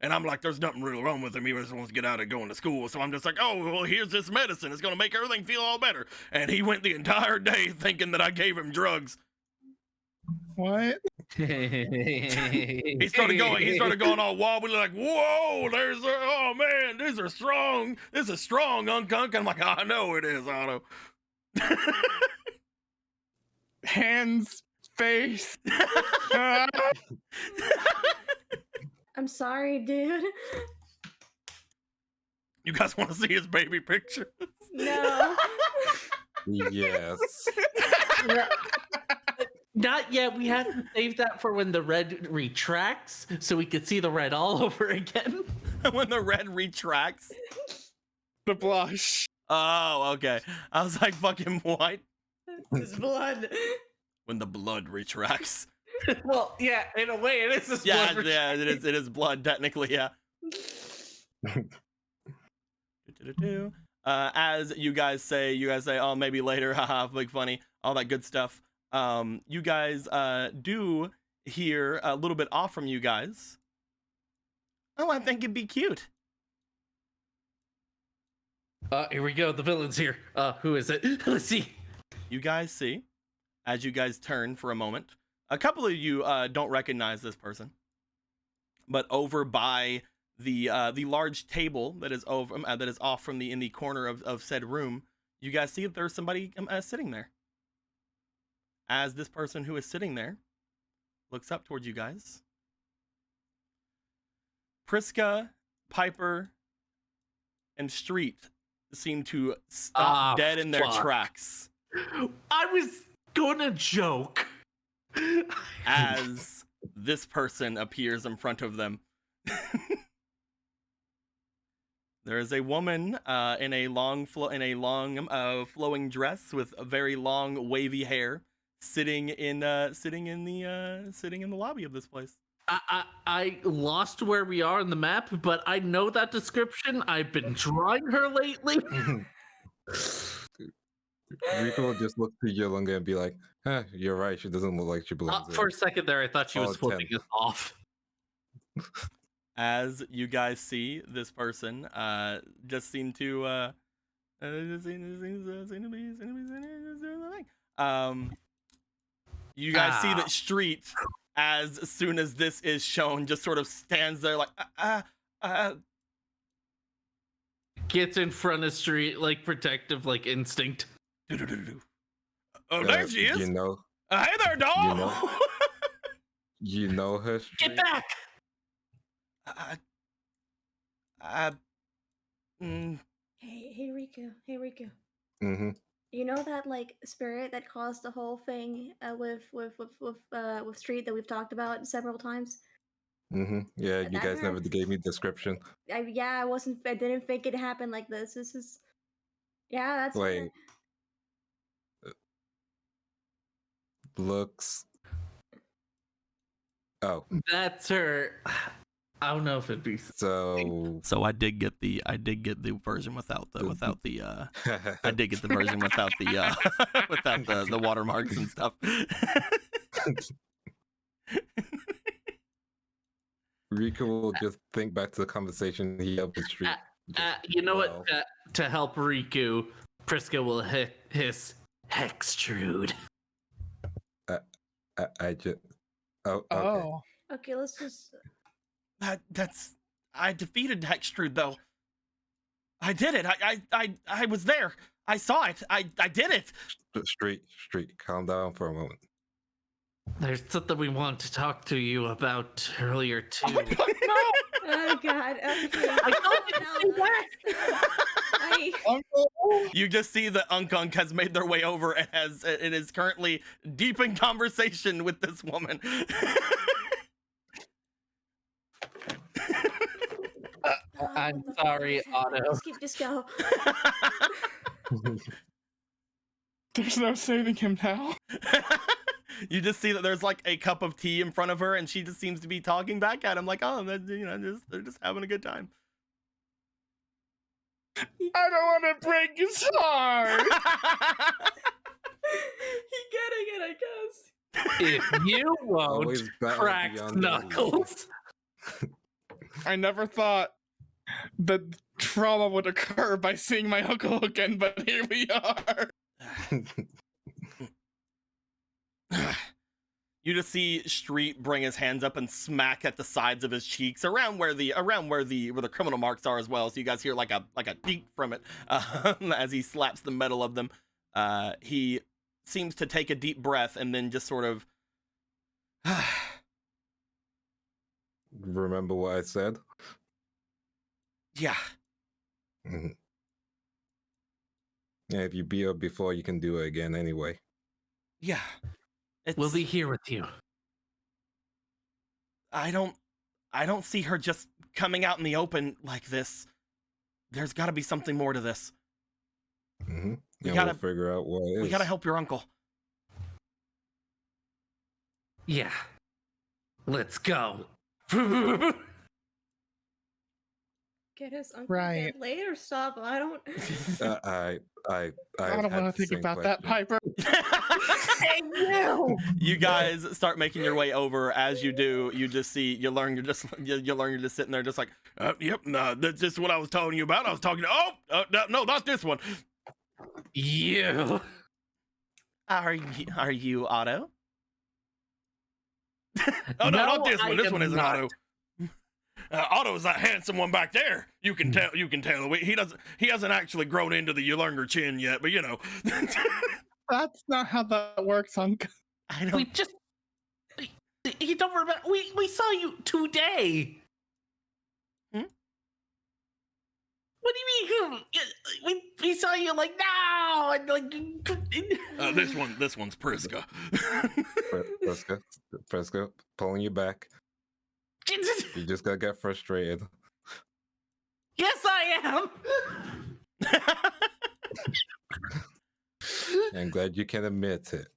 and I'm like, "There's nothing really wrong with him. He just wants to get out and going to school." So I'm just like, "Oh, well, here's this medicine. It's gonna make everything feel all better." And he went the entire day thinking that I gave him drugs. What? He started going all wobbly, like, "Whoa, oh man, this is strong, unk." I'm like, "I know it is, Otto." Hands, face. I'm sorry, dude. You guys want to see his baby picture? No. Yes. Not yet. We have to save that for when the red retracts, so we could see the red all over again. When the red retracts. The blush. Oh, okay. I was like, fucking what? His blood. When the blood retracts. Well, yeah, in a way, it is. Yeah, it is blood, technically, yeah. As you guys say, oh, maybe later, haha, big funny, all that good stuff. You guys do hear a little bit off from you guys. Oh, I think it'd be cute. Here we go. The villain's here. Who is it? Let's see. You guys see, as you guys turn for a moment, a couple of you don't recognize this person, but over by the large table that is over that is off from in the corner of said room, you guys see that there's somebody sitting there. As this person who is sitting there looks up towards you guys, Priska, Piper, and Street seem to stop dead in their tracks. I was gonna joke. As this person appears in front of them. There is a woman in a long flowing dress with a very long wavy hair, sitting in the lobby of this place. I lost where we are on the map, but I know that description. I've been drawing her lately. Rika will just look to Yolunga and be like, you're right, she doesn't look like she belongs For a second there, I thought she was Oh, flipping us off. As you guys see, this person just seemed to you guys see that Street, as soon as this is shown, just sort of stands there like gets in front of Street, like protective, like instinct. Oh, there she is. You know, Hey there, doll. you know her. Get Street? back! Hey, Riku. Hey, Riku. Mm-hmm. You know that like spirit that caused the whole thing with Street that we've talked about several times? Mm-hmm. Yeah, you That guys her? never gave me description. I didn't think it happened like this. This is, yeah, that's Wait. Looks. Oh. That's her. I don't know if it'd be So I did get the version without the I did get the version without the watermarks and stuff. Rika will just think back to the conversation he had with Street. you know what? To help Riku, Priska will hiss Hextrude. I just. Oh. Okay. Oh. Okay, let's just. I defeated Hextrude though. I did it. I was there. I saw it. I did it. Street, calm down for a moment. There's something we want to talk to you about earlier too. Oh God. Okay. You just see that Unk has made their way over and is currently deep in conversation with this woman. I'm sorry, Otto. Just go. There's no saving him now. You just see that there's like a cup of tea in front of her, and she just seems to be talking back at him, like, "Oh, they're just having a good time." I don't want to break his heart. He getting it, I guess. If you won't Always battle crack beyond knuckles. I never thought that trauma would occur by seeing my uncle again, but here we are. You just see Street bring his hands up and smack at the sides of his cheeks, around where the criminal marks are as well. So you guys hear like a beat from it as he slaps the metal of them. He seems to take a deep breath and then just sort of. Remember what I said? Yeah. Mm-hmm. Yeah, if you beat her before, you can do it again anyway. Yeah. We'll be here with you. I don't see her just coming out in the open like this. There's got to be something more to this. Mm-hmm. We'll figure out what it is. We gotta help your uncle. Yeah. Let's go. get his uncle Right. dead later stuff. I don't. I don't want to think about that, Piper. You guys start making your way over. As you do, you just see you learn you're just sitting there just like, yep, no, that's just what I was telling you about. I was talking to no, not this one. You. Are you Otto? Oh no, No, not this one. I This am one isn't not. Otto. Otto's that handsome one back there. You can tell. He hasn't actually grown into the Yulurnger chin yet, but you know. That's not how that works, Hunk. I don't. We just. You don't remember? We saw you today. Hmm? What do you mean? We saw you like now and like. This one's Priska. Fresco, pulling you back. You just gotta get frustrated. Yes, I am. I'm glad you can admit it.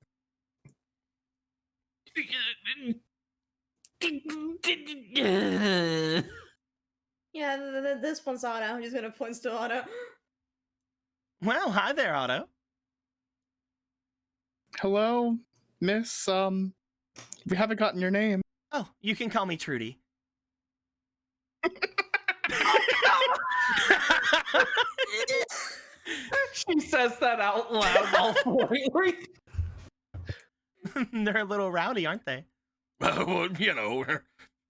Yeah, this one's Otto. I'm just gonna point to Otto. Well, hi there, Otto. Hello, Miss. We haven't gotten your name. Oh, you can call me Trudy. She says that out loud all forward. They're a little rowdy, aren't they? Well, you know,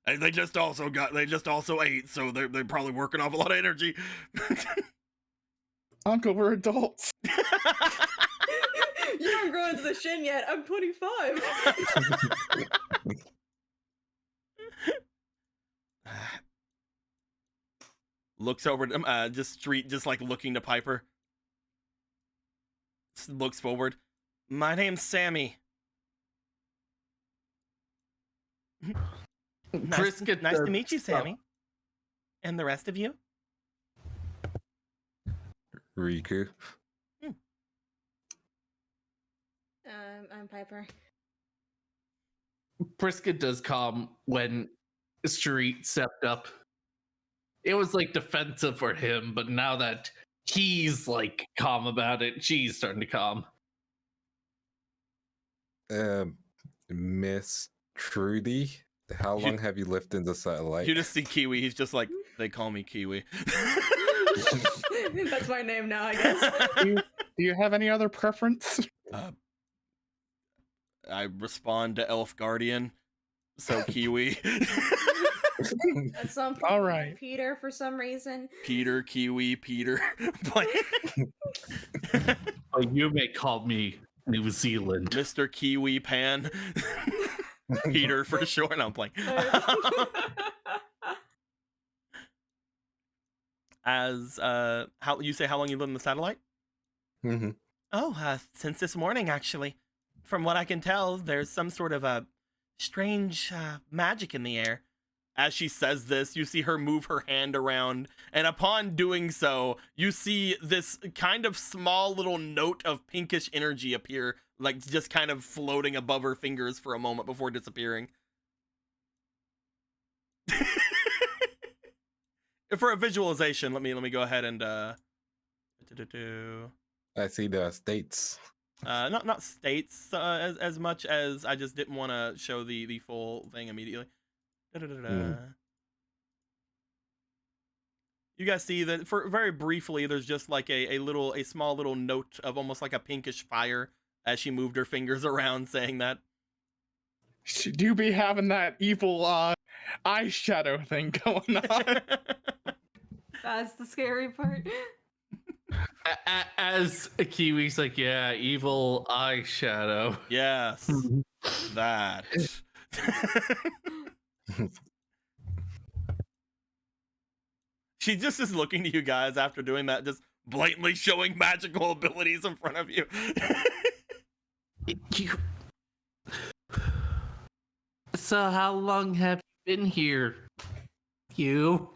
they just also ate, so they're probably working off a lot of energy. Uncle, we're adults. You haven't grown into the shin yet. I'm 25. Looks over to just like looking to Piper. Looks forward. My name's Sammy. Nice to meet you, Sammy. And the rest of you? Riku. I'm Piper. Priska does calm when Street stepped up. It was like defensive for him, but now that he's like calm about it, she's starting to calm. Miss Trudy, how long have you lived in the satellite? You just see Kiwi. He's just like, they call me Kiwi. That's my name now, I guess. Do you have any other preference? I respond to Elf Guardian, so Kiwi. At some point, All right. Peter for some reason. Peter, Kiwi, Peter. Oh, you may call me New Zealand. Mr. Kiwi Pan. Peter for sure. No, I'm playing. As how you say how long you live in the satellite? Mm-hmm. Oh, since this morning, actually. From what I can tell, there's some sort of a strange magic in the air. As she says this, you see her move her hand around, and upon doing so, you see this kind of small little note of pinkish energy appear, like just kind of floating above her fingers for a moment before disappearing. For a visualization, let me go ahead and I see the states. not states as much as I just didn't want to show the full thing immediately. You guys see that for very briefly, there's just like a small little note of almost like a pinkish fire as she moved her fingers around, saying that. She do be having that evil eyeshadow thing going on. That's the scary part. As a Kiwi's like, yeah, evil eyeshadow. Yes, that. She just is looking to you guys after doing that, just blatantly showing magical abilities in front of you. So how long have you been here? You?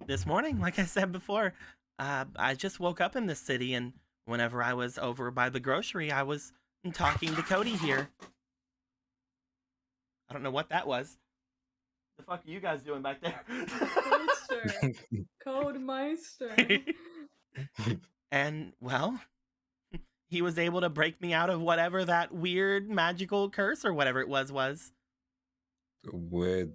This morning, like I said before, I just woke up in this city, and whenever I was over by the grocery, I was talking to Cody here. I don't know what that was. The fuck are you guys doing back there? Codemeister. And, well, he was able to break me out of whatever that weird magical curse or whatever it was. With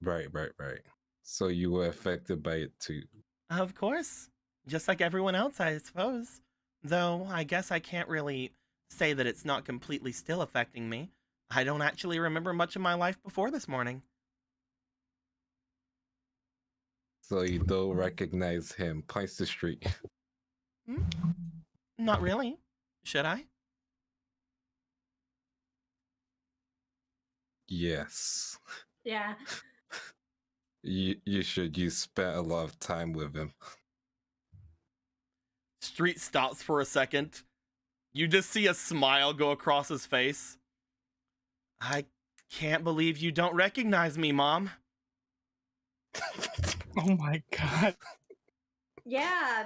right. So you were affected by it too. Of course. Just like everyone else, I suppose. Though, I guess I can't really say that it's not completely still affecting me. I don't actually remember much of my life before this morning. So you don't recognize him. Points the street. Not really. Should I? Yes. Yeah. You should. You spent a lot of time with him. Street stops for a second. You just see a smile go across his face. I can't believe you don't recognize me, Mom. Oh my god. Yeah.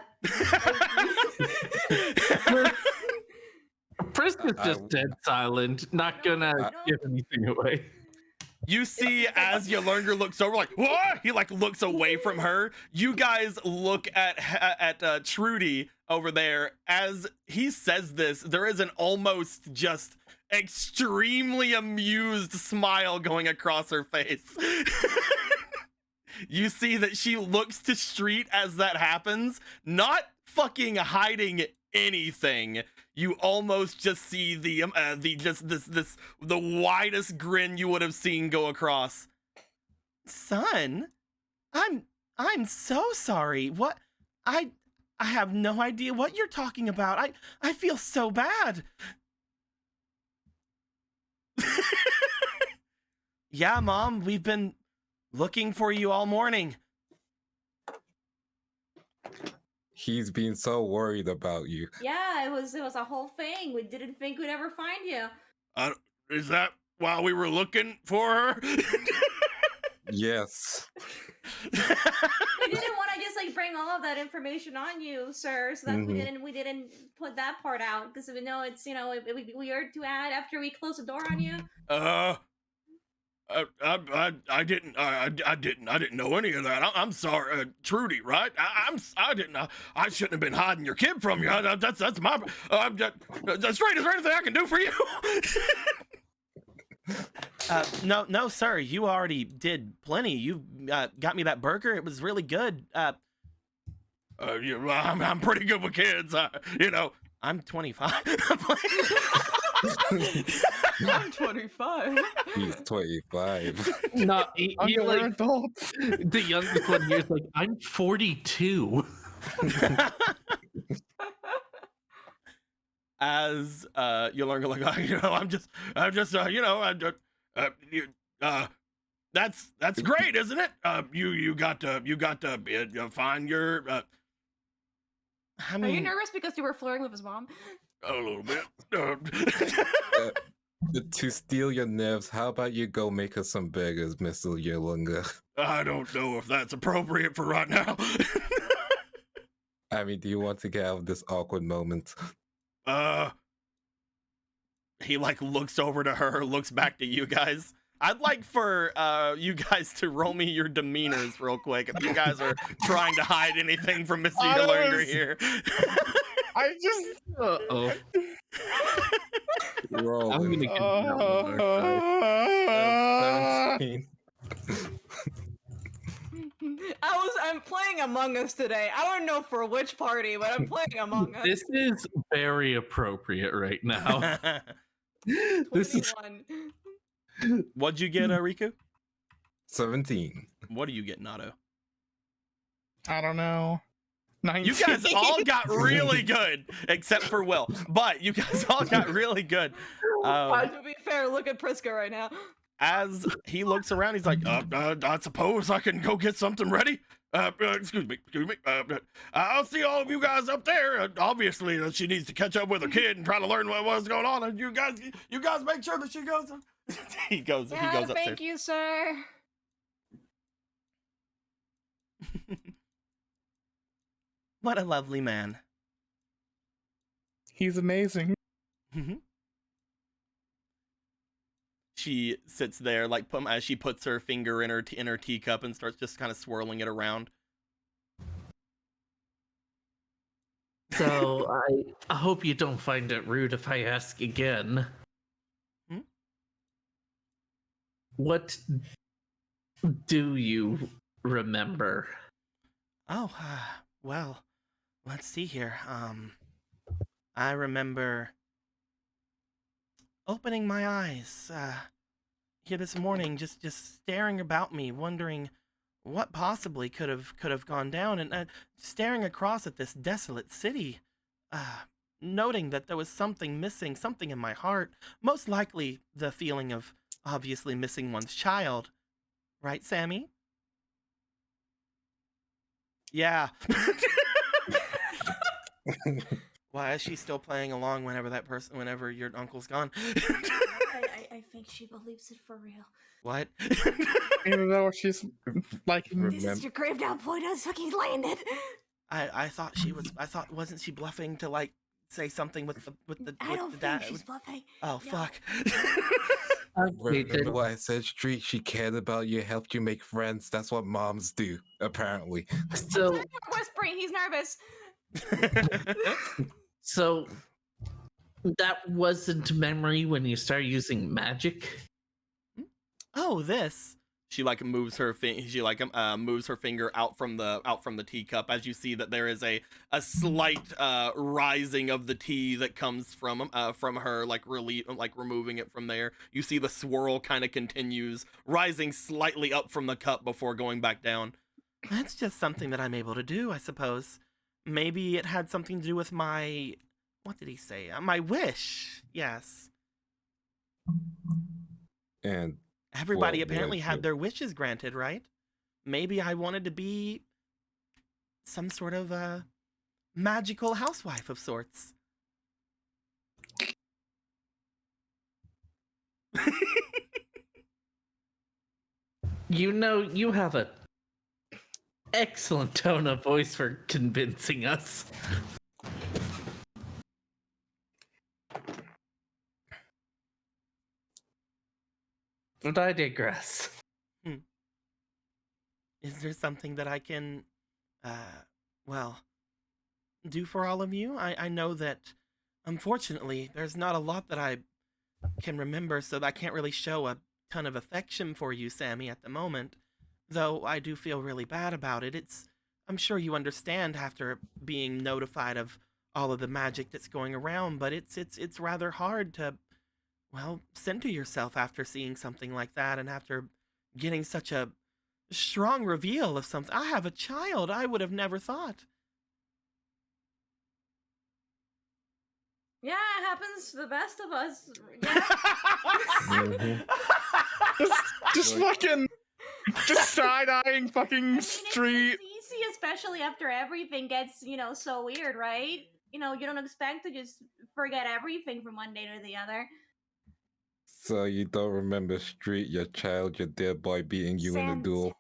Frisk is just dead silent, not gonna give anything away. You see as Yolunga looks over, like, what? He like looks away from her. You guys look at Trudy over there. As he says this, there is an almost just extremely amused smile going across her face. You see that she looks to Street as that happens, not fucking hiding anything. You almost just see the widest grin you would have seen go across. Son, I'm so sorry. What? I have no idea what you're talking about. I feel so bad. Yeah, Mom, we've been looking for you all morning. He's been so worried about you. Yeah, it was a whole thing. We didn't think we'd ever find you. Is that why we were looking for her? Yes. We didn't want to just like bring all of that information on you, sir, so that we didn't put that part out because we know it's it'd be weird to add after we close the door on you. I didn't know any of that. I'm sorry, Trudy, right? I shouldn't have been hiding your kid from you. That's my. Straight, is there anything I can do for you? No, sir. You already did plenty. You got me that burger. It was really good. I'm pretty good with kids. I'm 25. I'm 25. He's 25. No, he We're like adults. the youngest one here is like, I'm 42. As Yolunga like, that's great, isn't it? You got to find your. I mean, Are you nervous because you were flirting with his mom? A little bit. To steal your nerves, how about you go make us some burgers, Mr. Yolunga? I don't know if that's appropriate for right now. I mean, do you want to get out of this awkward moment? He like looks over to her, looks back to you guys. I'd like for you guys to roll me your demeanors real quick if you guys are trying to hide anything from Mr. Yolunga here. I just. Uh-oh. Roll. I'm gonna get that 17. I'm playing Among Us today. I don't know for which party, but I'm playing Among Us. This is very appropriate right now. This is 21. What'd you get, Riku? 17. What do you get, Nato? I don't know. 19. You guys all got really good, except for Will. But you guys all got really good. To be fair, look at Priska right now. As he looks around, he's like, I suppose I can go get something ready. Excuse me. I'll see all of you guys up there. Obviously, she needs to catch up with her kid and try to learn what's going on. And you guys make sure that she goes. he goes upstairs. Thank you, sir. What a lovely man. He's amazing. She sits there, like, as she puts her finger in her teacup and starts just kind of swirling it around. So I hope you don't find it rude if I ask again. What do you remember? Oh, well, let's see here. I remember opening my eyes here this morning, just staring about me, wondering what possibly could have gone down, and staring across at this desolate city, noting that there was something missing, something in my heart, most likely the feeling of obviously missing one's child. Right, Sammy? Yeah. Why is she still playing along whenever your uncle's gone? I think she believes it for real. What? Even though she's like, This is your grave down point. I was fucking landed. I thought wasn't she bluffing to like say something with the I don't with think she's bluffing. Oh No. fuck. Remember what I said, Street? She cared about you, helped you make friends. That's what moms do, apparently. So, We're whispering. He's nervous. so that wasn't memory when you started using magic? Oh, this. She like moves her moves her finger out from the teacup, as you see that there is a slight rising of the tea that comes from her, like removing it from there. You see the swirl kind of continues, rising slightly up from the cup before going back down. That's just something that I'm able to do, I suppose. Maybe it had something to do with my, what did he say? My wish. Yes. And Everybody what apparently was had it? their wishes granted, right? Maybe I wanted to be some sort of magical housewife of sorts. You know, you have an excellent tone of voice for convincing us. But I digress. Is there something that I can, well, do for all of you? I know that, unfortunately, there's not a lot that I can remember, so I can't really show a ton of affection for you, Sammy, at the moment. Though I do feel really bad about it. I'm sure you understand after being notified of all of the magic that's going around, but it's rather hard to, well, center yourself after seeing something like that and after getting such a strong reveal of something. I have a child. I would have never thought. Yeah, it happens to the best of us. Yeah. just fucking, just side-eyeing fucking Street. It's easy, especially after everything gets, so weird, right? You don't expect to just forget everything from one day to the other. So you don't remember Street, your child, your dear boy beating you in a duel?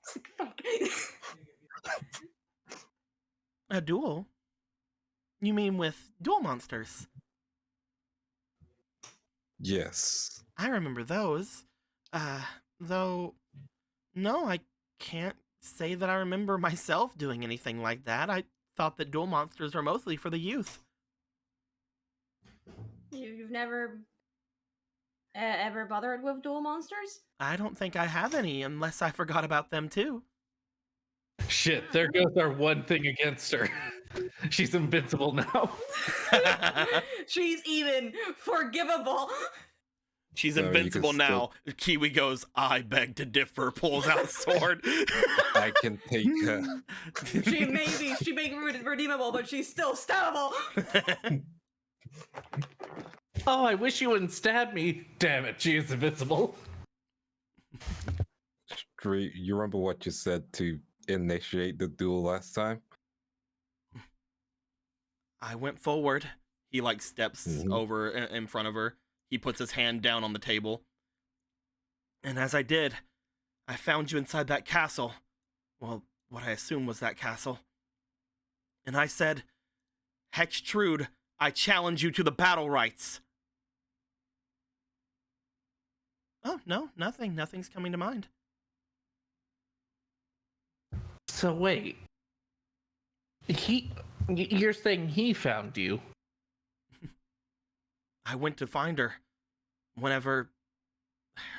A duel? You mean with duel monsters? Yes. I remember those. Though, no, I can't say that I remember myself doing anything like that. I thought that duel monsters are mostly for the youth. You've never ever bothered with duel monsters? I don't think I have any, unless I forgot about them too. Shit, there goes our one thing against her. She's invincible now. She's even forgivable. She's No, you invincible can now. Kiwi goes, I beg to differ, pulls out sword. I can take her. She may be redeemable, but she's still stabbable. Oh, I wish you wouldn't stab me. Damn it, she is invincible. Street, you remember what you said to initiate the duel last time? I went forward. He like steps over in front of her. He puts his hand down on the table. And as I did, I found you inside that castle. Well, what I assume was that castle. And I said, Hextrude, I challenge you to the battle rights. Oh, no, nothing. Nothing's coming to mind. So wait. You're saying he found you? I went to find her.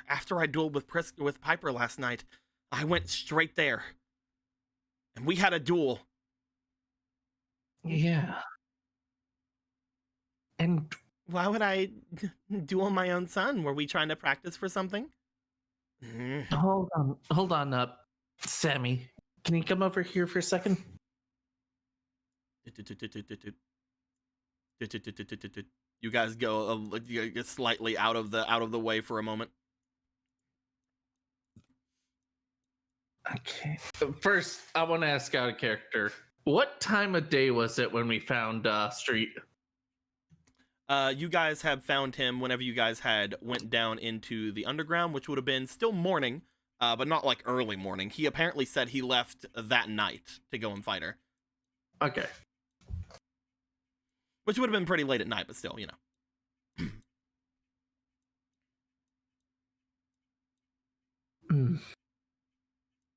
After I dueled with Piper last night, I went straight there. And we had a duel. Yeah. And why would I duel my own son? Were we trying to practice for something? Hold on up, Sammy. Can you come over here for a second? You guys go slightly out of the way for a moment. Okay. First, I want to ask out of character. What time of day was it when we found Street? You guys have found him whenever you guys had went down into the underground, which would have been still morning, but not like early morning. He apparently said he left that night to go and fight her. Okay. Which would have been pretty late at night, but still, you know.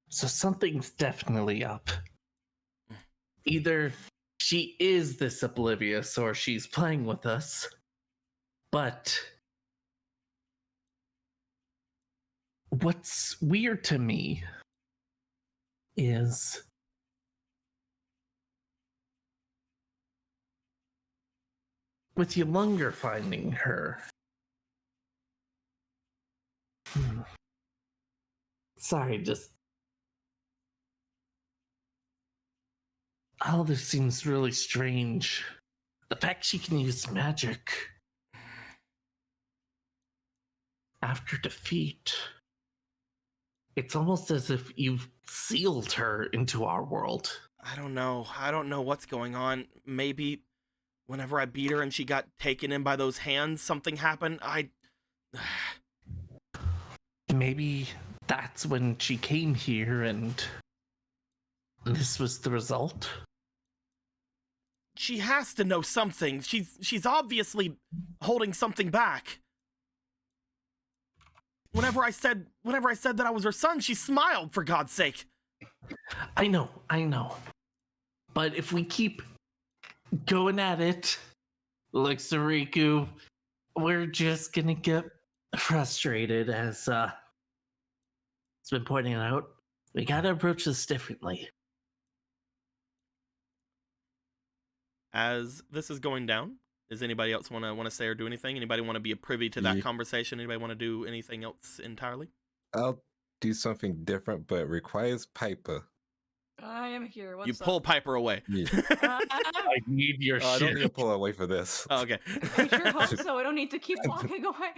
So something's definitely up. Either she is this oblivious or she's playing with us. But what's weird to me is with Yolunga finding her. Sorry, just all this seems really strange. The fact she can use magic after defeat. It's almost as if you've sealed her into our world. I don't know what's going on. Maybe whenever I beat her and she got taken in by those hands, something happened. Maybe that's when she came here and this was the result. She has to know something. She's obviously holding something back. Whenever I said that I was her son, she smiled, for God's sake. I know. But if we keep going at it like Sariku, we're just gonna get frustrated, as it's been pointing out. We gotta approach this differently. As this is going down, does anybody else want to say or do anything? Anybody want to be privy to that conversation? Anybody want to do anything else entirely? I'll do something different, but it requires Piper. I am here. What's You up? pull Piper away. Yeah. I need your I don't need to shit. pull away for this. Oh, okay. I sure hope so. I don't need to keep walking away.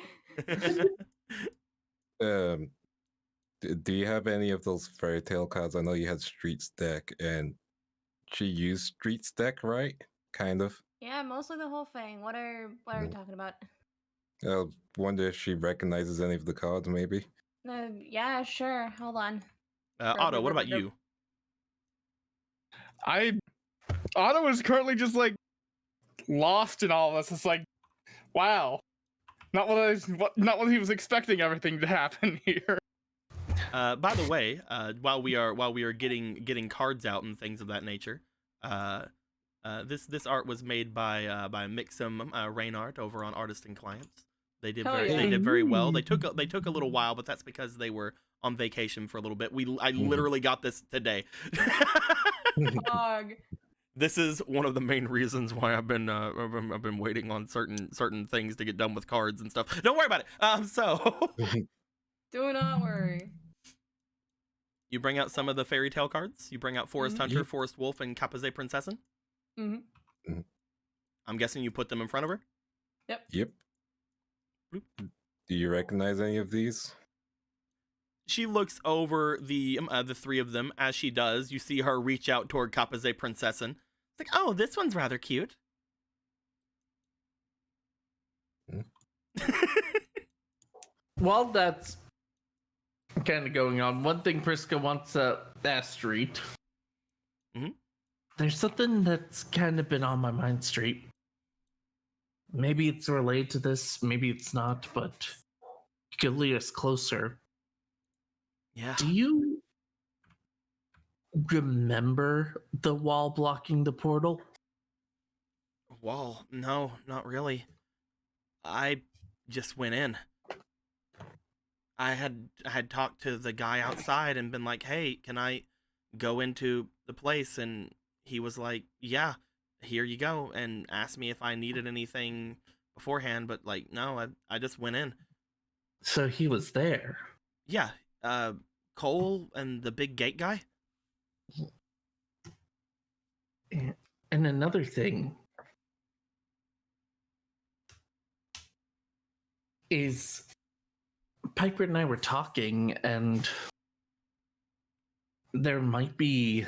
Do you have any of those fairy tale cards? I know you had Streets deck, and she used Streets deck, right? Kind of. Yeah, mostly the whole thing. What are we talking about? I wonder if she recognizes any of the cards, maybe. Yeah, sure. Hold on. Otto, what about you? Otto is currently just like lost in all this. It's like, wow, not what he was expecting everything to happen here. By the way, while we are getting cards out and things of that nature, this art was made by Mixum Rain Art over on Artist and Clients. They did very well. They took a little while, but that's because they were on vacation for a little bit. I literally got this today. Dog. This is one of the main reasons why I've been waiting on certain things to get done with cards and stuff. Don't worry about it. So Do not worry. you bring out some of the fairy tale cards. You bring out Forest Hunter, Forest Wolf, and Capaze Princessin. Mm-hmm. I'm guessing you put them in front of her. Yep. Do you recognize any of these? She looks over the three of them. As she does, you see her reach out toward Capaze Princessin. It's like, oh, this one's rather cute. While that's kind of going on, one thing Priska wants to ask Street. There's something that's kind of been on my mind, Street. Maybe it's related to this, maybe it's not, but you could lead us closer. Yeah. Do you remember the wall blocking the portal? Well, no, not really. I just went in. I had talked to the guy outside and been like, "Hey, can I go into the place?" And he was like, "Yeah, here you go," and asked me if I needed anything beforehand, but like, no, I just went in. So he was there. Yeah, Cole and the big gate guy. And another thing is Piper and I were talking, and there might be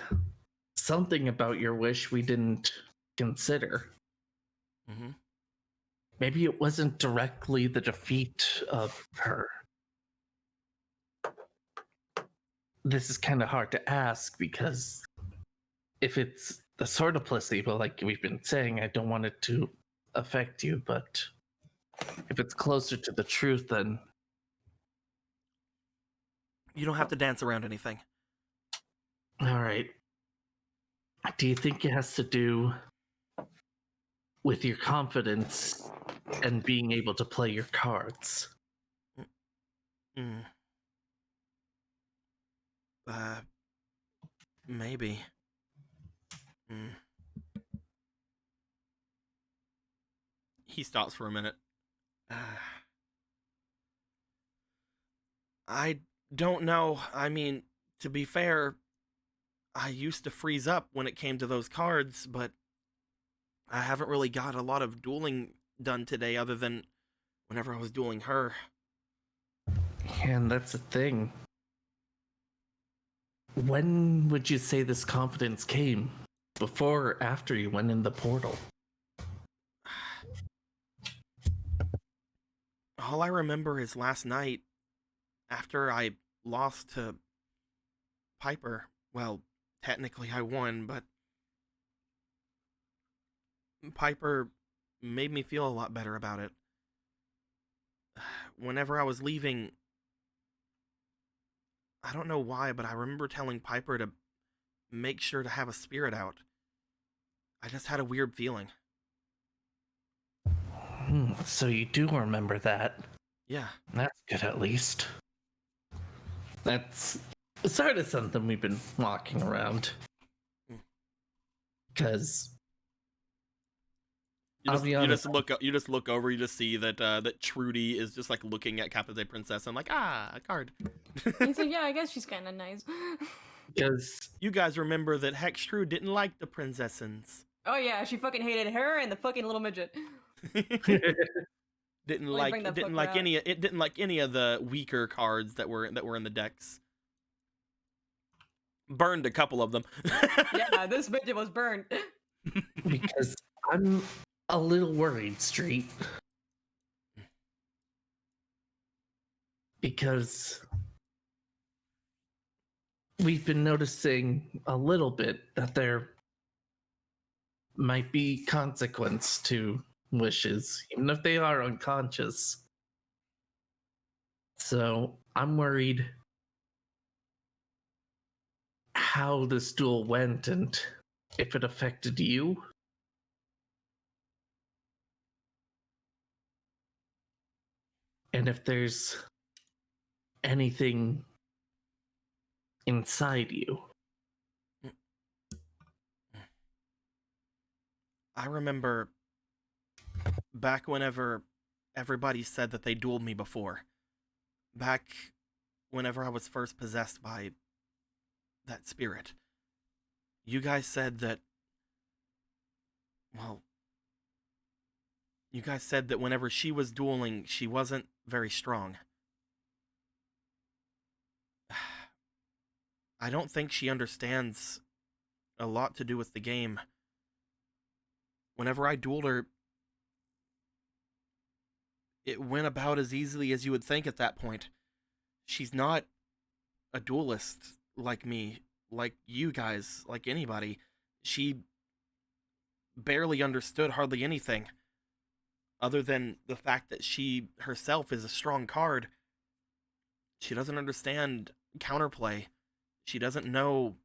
something about your wish we didn't consider. Mm-hmm. Maybe it wasn't directly the defeat of her. This is kind of hard to ask because if it's the sort of placebo, like we've been saying, I don't want it to affect you, but if it's closer to the truth, then You don't have to dance around anything. all right. Do you think it has to do with your confidence and being able to play your cards? Mm. Maybe. Mm. He stops for a minute. I don't know. I mean, to be fair, I used to freeze up when it came to those cards, but I haven't really got a lot of dueling done today other than whenever I was dueling her. And that's the thing. When would you say this confidence came? Before or after you went in the portal? All I remember is last night, after I lost to Piper. Well, technically I won, but Piper made me feel a lot better about it. Whenever I was leaving, I don't know why, but I remember telling Piper to make sure to have a spirit out. I just had a weird feeling. So you do remember that. Yeah. That's good, at least. That's sort of something we've been walking around. Because You just look over. You just see that that Trudy is just like looking at Captain Princess and like, a card. And so yeah, I guess she's kind of nice. Because you guys remember that Hex True didn't like the princessins. Oh yeah, she fucking hated her and the fucking little midget. didn't like any of the weaker cards that were in the decks. Burned a couple of them. Yeah, this midget was burned. because I'm a little worried, Street. Because we've been noticing a little bit that there might be consequence to wishes, even if they are unconscious. So I'm worried how this duel went and if it affected you. And if there's anything inside you. I remember back whenever everybody said that they dueled me before. Back whenever I was first possessed by that spirit. You guys said that, well, you guys said that whenever she was dueling, she wasn't very strong. I don't think she understands a lot to do with the game. Whenever I dueled her, it went about as easily as you would think at that point. She's not a duelist like me, like you guys, like anybody. She barely understood hardly anything, other than the fact that she herself is a strong card. She doesn't understand counterplay. She doesn't know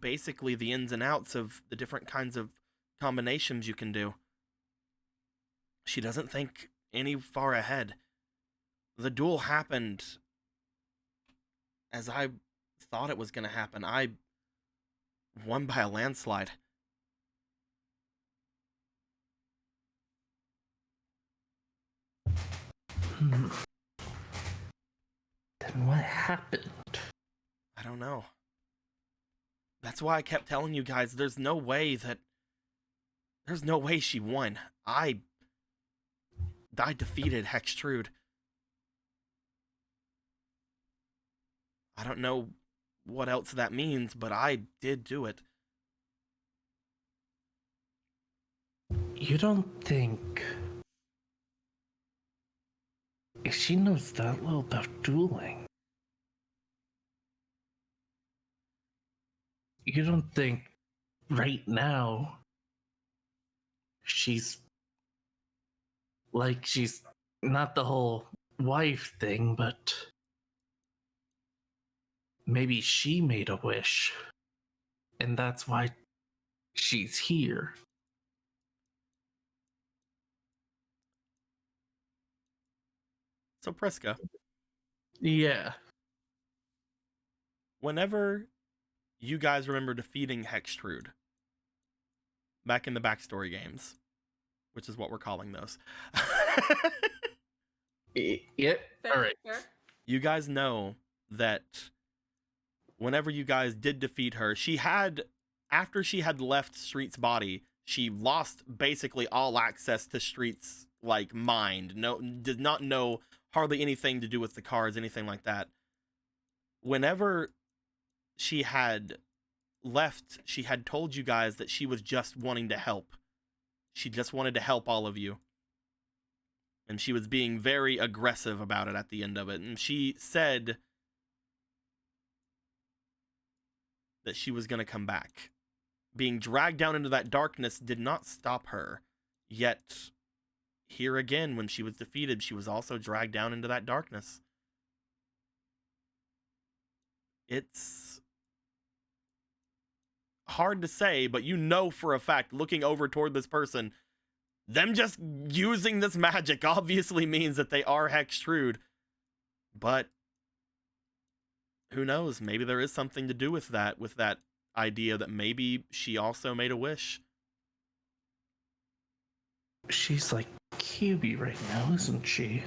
basically the ins and outs of the different kinds of combinations you can do. She doesn't think any far ahead. The duel happened as I thought it was going to happen. I won by a landslide. Then what happened? I don't know. That's why I kept telling you guys there's no way she won. I defeated Hextrude. I don't know what else that means, but I did do it. You don't think if she knows that little about dueling, you don't think right now she's not the whole wife thing, but maybe she made a wish and that's why she's here. So Priska, Yeah. whenever you guys remember defeating Hextrude back in the backstory games, which is what we're calling those. Yep. All right. Fair. You guys know that whenever you guys did defeat her, after she had left Street's body, she lost basically all access to Street's mind. Did not know hardly anything to do with the cards, anything like that. Whenever she had left, she had told you guys that she was just wanting to help. She just wanted to help all of you. And she was being very aggressive about it at the end of it. And she said that she was going to come back. Being dragged down into that darkness did not stop her. Yet, here again, when she was defeated, she was also dragged down into that darkness. It's hard to say, but you know for a fact, looking over toward this person, them just using this magic obviously means that they are Hextrude. But who knows? Maybe there is something to do with that idea that maybe she also made a wish. She's like QB right now, isn't she?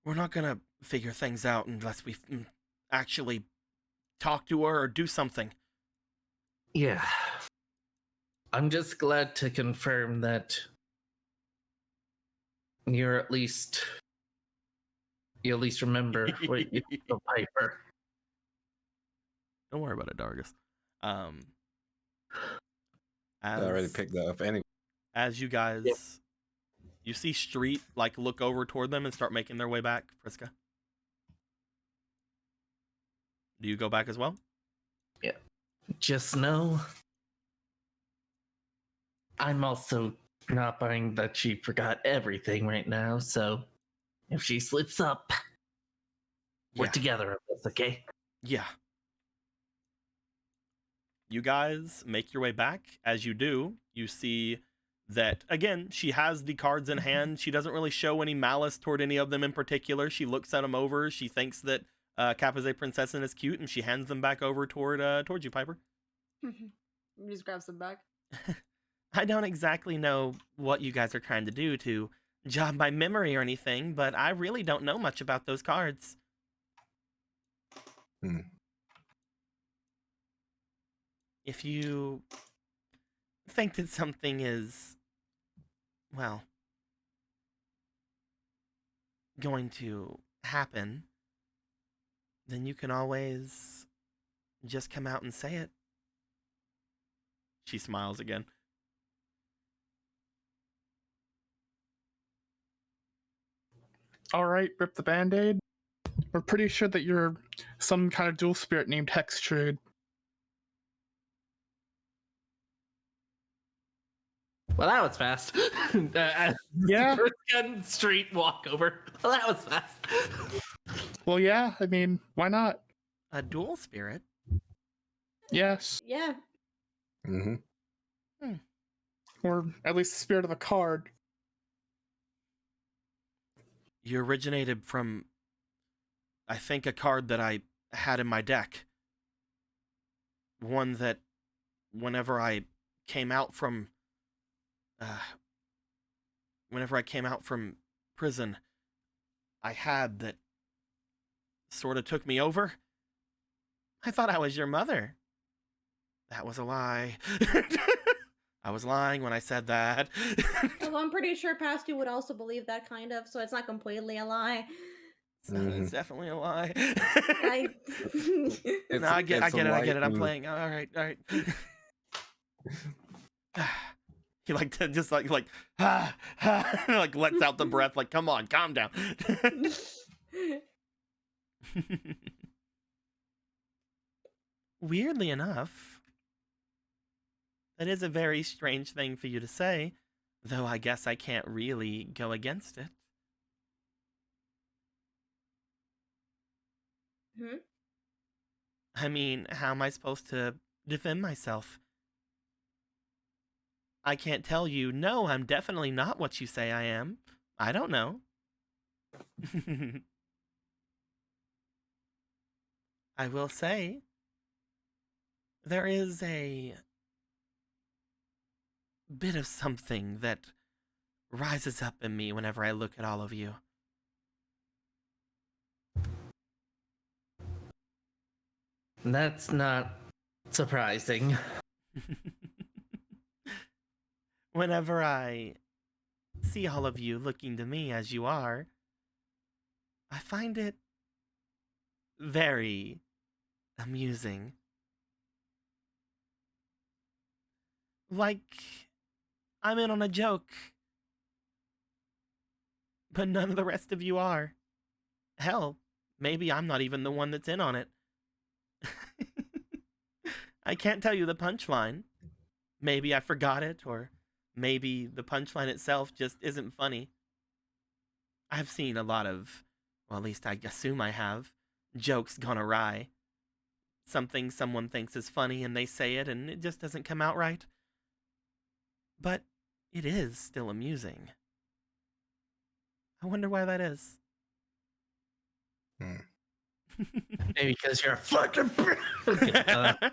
We're not gonna figure things out unless we actually talk to her or do something. Yeah. I'm just glad to confirm that you at least remember what you told Piper. Don't worry about it, Dargus. I already picked that up anyway. As you guys, you see Street look over toward them and start making their way back, Priska. Do you go back as well? Yeah. Just know, I'm also not buying that she forgot everything right now, so if she slips up, we're together on this, okay? Yeah. You guys make your way back. As you do, you see that, again, she has the cards in hand. She doesn't really show any malice toward any of them in particular. She looks at them over. She thinks that Capaze Princessin is cute, and she hands them back over towards you, Piper. Just grabs them back. I don't exactly know what you guys are trying to do to jog my memory or anything, but I really don't know much about those cards. If you think that something is, well, going to happen, then you can always just come out and say it. She smiles again. All right, rip the band-aid. We're pretty sure that you're some kind of dual spirit named Hextrude. Well, that was fast. Yeah. First Street walk over. Well, that was fast. Well, yeah, I mean, why not? A dual spirit? Yes. Yeah. Mm-hmm. Or at least the spirit of the card. You originated from, I think, a card that I had in my deck. One that, whenever I came out from, prison, I had that sort of took me over. I thought I was your mother. That was a lie. I was lying when I said that. Well, I'm pretty sure past you would also believe that kind of, so it's not completely a lie. So it's definitely a lie. I No, I get it. I'm to- playing. All right. He like just like like lets out the breath. Like, come on, calm down. Weirdly enough, that is a very strange thing for you to say, though I guess I can't really go against it. I mean, how am I supposed to defend myself? I can't tell you, no, I'm definitely not what you say I am. I don't know. I will say, there is a bit of something that rises up in me whenever I look at all of you. That's not surprising. Whenever I see all of you looking to me as you are, I find it very amusing. Like, I'm in on a joke, but none of the rest of you are. Hell, maybe I'm not even the one that's in on it. I can't tell you the punchline. Maybe I forgot it, or maybe the punchline itself just isn't funny. I've seen a lot of, well, at least I assume I have, jokes gone awry. Something someone thinks is funny and they say it and it just doesn't come out right. But it is still amusing. I wonder why that is. Maybe because you're a fucking. I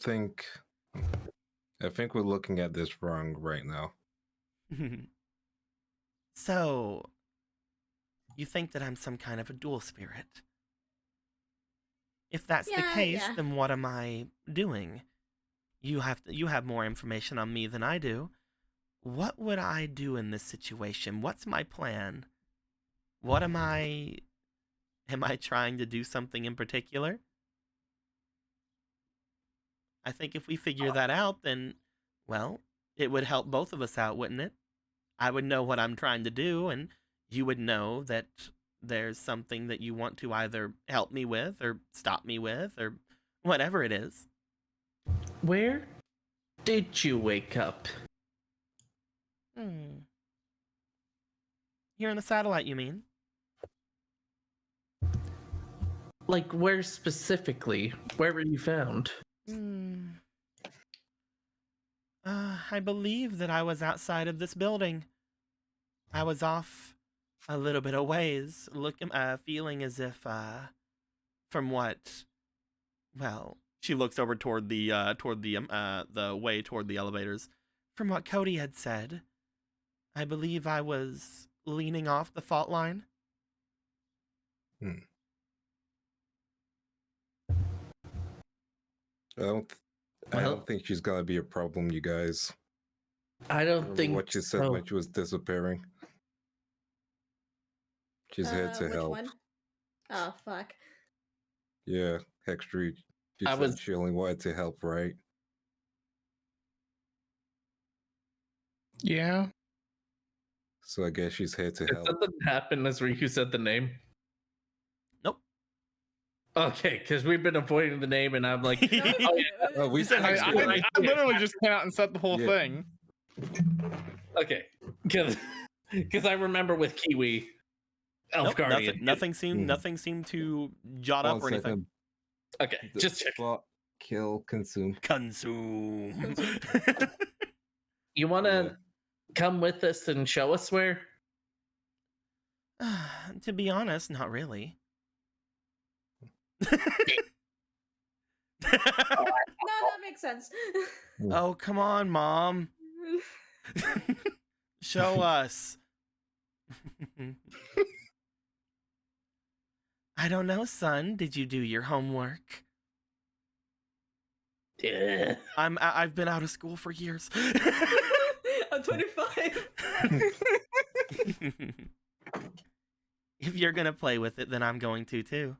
think we're looking at this wrong right now. So, you think that I'm some kind of a dual spirit? If that's the case, then what am I doing? You have more information on me than I do. What would I do in this situation? What's my plan? What am I trying to do something in particular? I think if we figure that out, then, well, it would help both of us out, wouldn't it? I would know what I'm trying to do, and you would know that there's something that you want to either help me with, or stop me with, or whatever it is. Where did you wake up? Here in the satellite, you mean? Like, where specifically? Where were you found? I believe that I was outside of this building. I was off a little bit of ways, feeling as if, from what? Well, she looks over toward the way toward the elevators. From what Cody had said, I believe I was leaning off the fault line. I don't think she's gonna be a problem, you guys. I don't think what she said so. when she was disappearing. She's here to Which help. one? Oh, fuck. Yeah, Hextree. She said she only wanted to help, right? Yeah. So I guess she's here to Did help. something happen as where you said the name? Nope. Okay, because we've been avoiding the name, and I'm like, Oh, we said I literally just came out and said the whole thing. Okay, because I remember with Kiwi, Elf Guardian. Nothing seemed to jot up or anything. Okay, just check. Well, kill, consume. Consume. You want to come with us and show us where? To be honest, not really. No, that makes sense. Oh, come on, Mom. Show us. I don't know, son. Did you do your homework? Yeah. I've been out of school for years. I'm 25. If you're gonna play with it, then I'm going to too.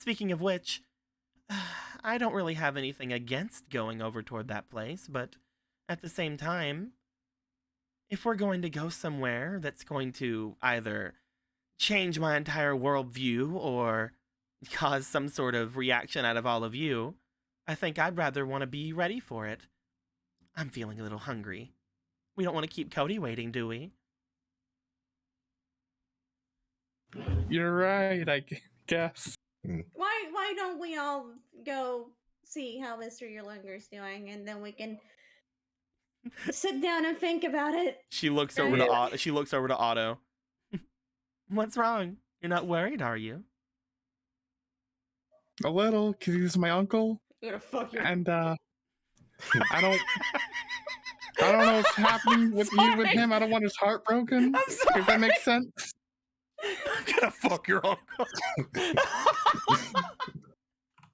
Speaking of which, I don't really have anything against going over toward that place, but at the same time, if we're going to go somewhere that's going to either change my entire worldview or cause some sort of reaction out of all of you, I think I'd rather want to be ready for it. I'm feeling a little hungry. We don't want to keep Cody waiting, do we? You're right, I guess. Why don't we all go see how Mr. Yerlinger's doing, and then we can sit down and think about it. She looks over to Otto. She looks over to Otto. What's wrong? You're not worried, are you? A little, because he's my uncle. I'm gonna fuck you. And I don't know what's happening with you with him. I don't want his heart broken. I'm sorry. If that makes sense. I'm gonna fuck your uncle.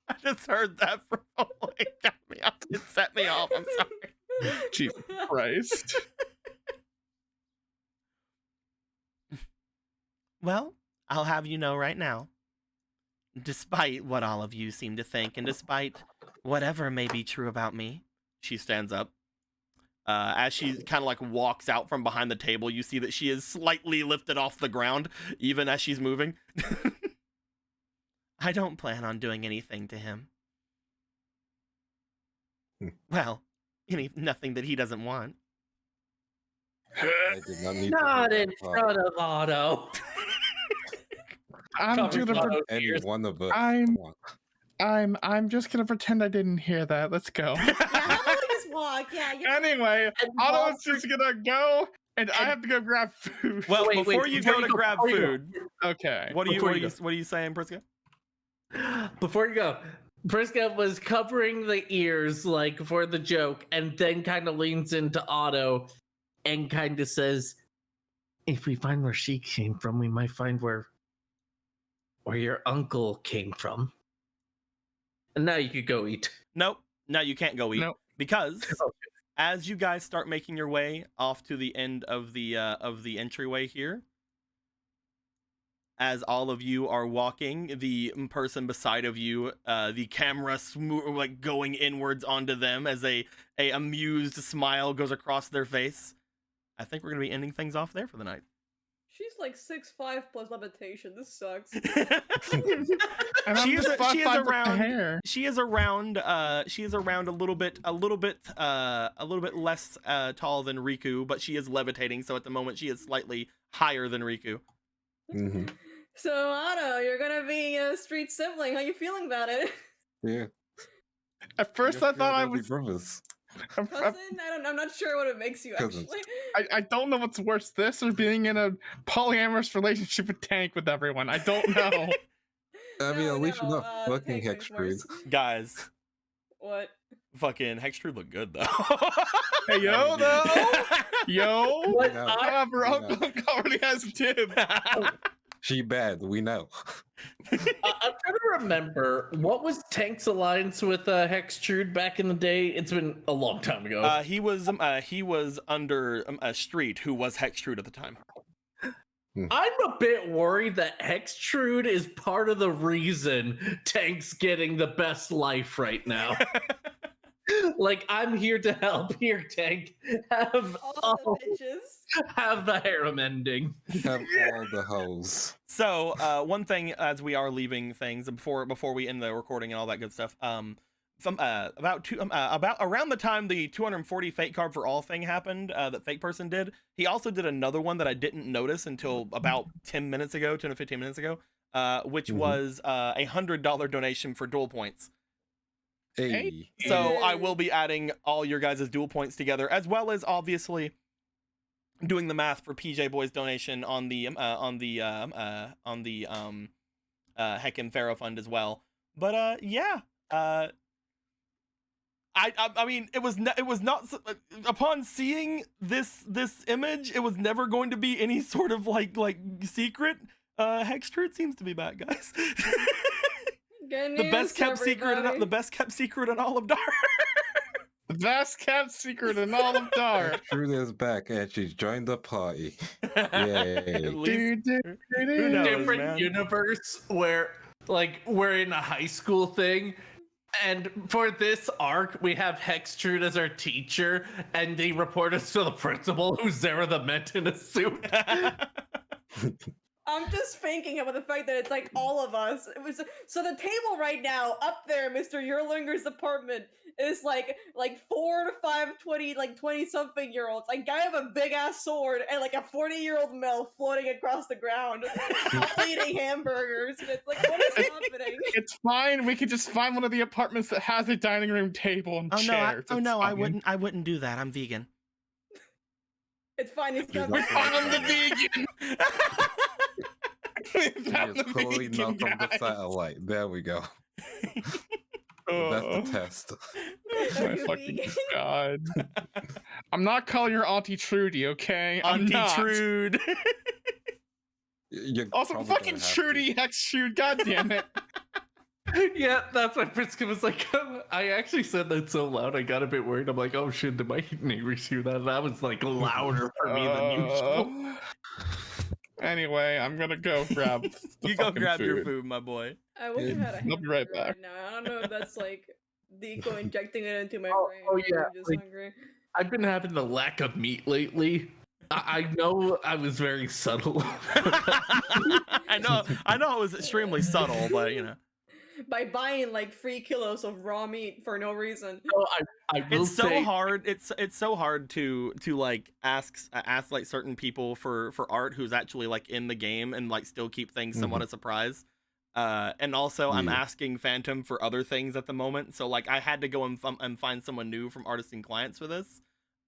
I just heard that from it got me off. It set me off. I'm sorry. Jesus Christ. Well, I'll have you know right now. Despite what all of you seem to think, and despite whatever may be true about me, she stands up. As she kind of like walks out from behind the table, you see that she is slightly lifted off the ground, even as she's moving. I don't plan on doing anything to him. Well, nothing that he doesn't want. I did not need to Not hear in that part. front of Otto. I'm Covered gonna Otto's Any ears. one of us. I'm- Come on. I'm just gonna pretend I didn't hear that. Let's go. Yeah, how about we just walk? Yeah, you're Anyway, And Otto's just gonna go, and I have to go grab food. Well, Wait, before you before go you to go, grab before you go. food, Okay. what are Before you you saying, Priska? Before you go, Priska was covering the ears like for the joke, and then kind of leans into Otto and kind of says, "If we find where she came from, we might find where your uncle came from." And now you could go eat. Nope. No, you can't go eat. Nope. Because Okay. as you guys start making your way off to the end of the entryway here, as all of you are walking, the person beside of you, the camera like going inwards onto them as a amused smile goes across their face. I think we're gonna be ending things off there for the night. She's like 6'5" plus levitation. This sucks. And I'm She is just 5'5" with the around. hair. She is around. She is around a little bit less tall than Riku, but she is levitating. So at the moment, she is slightly higher than Riku. Mm-hmm. So Otto, you're gonna be a street sibling. How you feeling about it? Yeah. At first, I thought I was. brothers. Cousin? I'm not sure what it makes you Cousins. actually. I don't know what's worse, this or being in a polyamorous relationship with Tank with everyone. I don't know. I mean, at least you're not the fucking Tank thing's worse. Hextrude. Guys, What? fucking Hextrude look good though. Hey, yo, though. Yo. What? Yeah. However, Yeah. Uncle already has a tib. She bad, we know. I'm trying to remember what was Tank's alliance with Hextrude back in the day. It's been a long time ago. He was under a Street, who was Hextrude at the time. I'm a bit worried that Hextrude is part of the reason Tank's getting the best life right now. Like, I'm here to help. Here, Tank. Have All the bitches. have the harem ending. Have all the hoes. So, one thing as we are leaving things before we end the recording and all that good stuff, about around the time the 240 fake card for all thing happened, that fake person did, he also did another one that I didn't notice until about 10 minutes ago, 10 to 15 minutes ago, which was a $100 donation for dual points. Hey. So I will be adding all your guys' dual points together, as well as obviously doing the math for PJ Boy's donation on the Heckin' Pharaoh Fund as well. But yeah, I mean, it was not upon seeing this image, it was never going to be any sort of like secret. Hextrude seems to be back, guys. The best kept secret in all of Dar. The best kept secret in all of Dar. Hextrude is back and she's joined the party. Yay. At least, who knows, Different man? universe where like we're in a high school thing, and for this arc we have Hextrude as our teacher, and they report us to the principal, who's Zara the Met in a suit. I'm just thinking about the fact that it's like all of us. It was so the table right now up there, Mr. Yerlinger's apartment, is like 4 to 5 20 something year olds. Like guy have a big ass sword and like a 40-year-old male floating across the ground, all eating hamburgers. And it's like, what is happening? It's fine. We could just find one of the apartments that has a dining room table and chairs. I wouldn't do that. I'm vegan. It's fine. It's got We found the vegan. We found the It's totally vegan, not from the guys. satellite. There we go. That's the test. Oh my fucking god. I'm not calling her Auntie Trudy, okay? I'm Auntie not. Trude. You're Also, probably fucking gonna have Trudy, Hextrude, god damn it. Yeah, that's why Priska was like, I actually said that so loud, I got a bit worried. I'm like, oh shit, did my neighbors hear that? That was like louder for me than usual. Anyway, I'm gonna go grab You go grab your food, my boy. I wish I had a I'll be right hamburger back. now. I don't know if that's like Deco injecting it into my Oh, brain. oh, Maybe yeah, I'm just like- hungry. I've been having a lack of meat lately. I know I was very subtle. I know it was extremely subtle, but you know. By buying like 3 kilos of raw meat for no reason. So I will It's so say, hard. It's so hard to like ask like certain people for art who's actually like in the game and like still keep things somewhat a surprise. And also I'm asking Phantom for other things at the moment, so like I had to go and find someone new from Artists and Clients for this.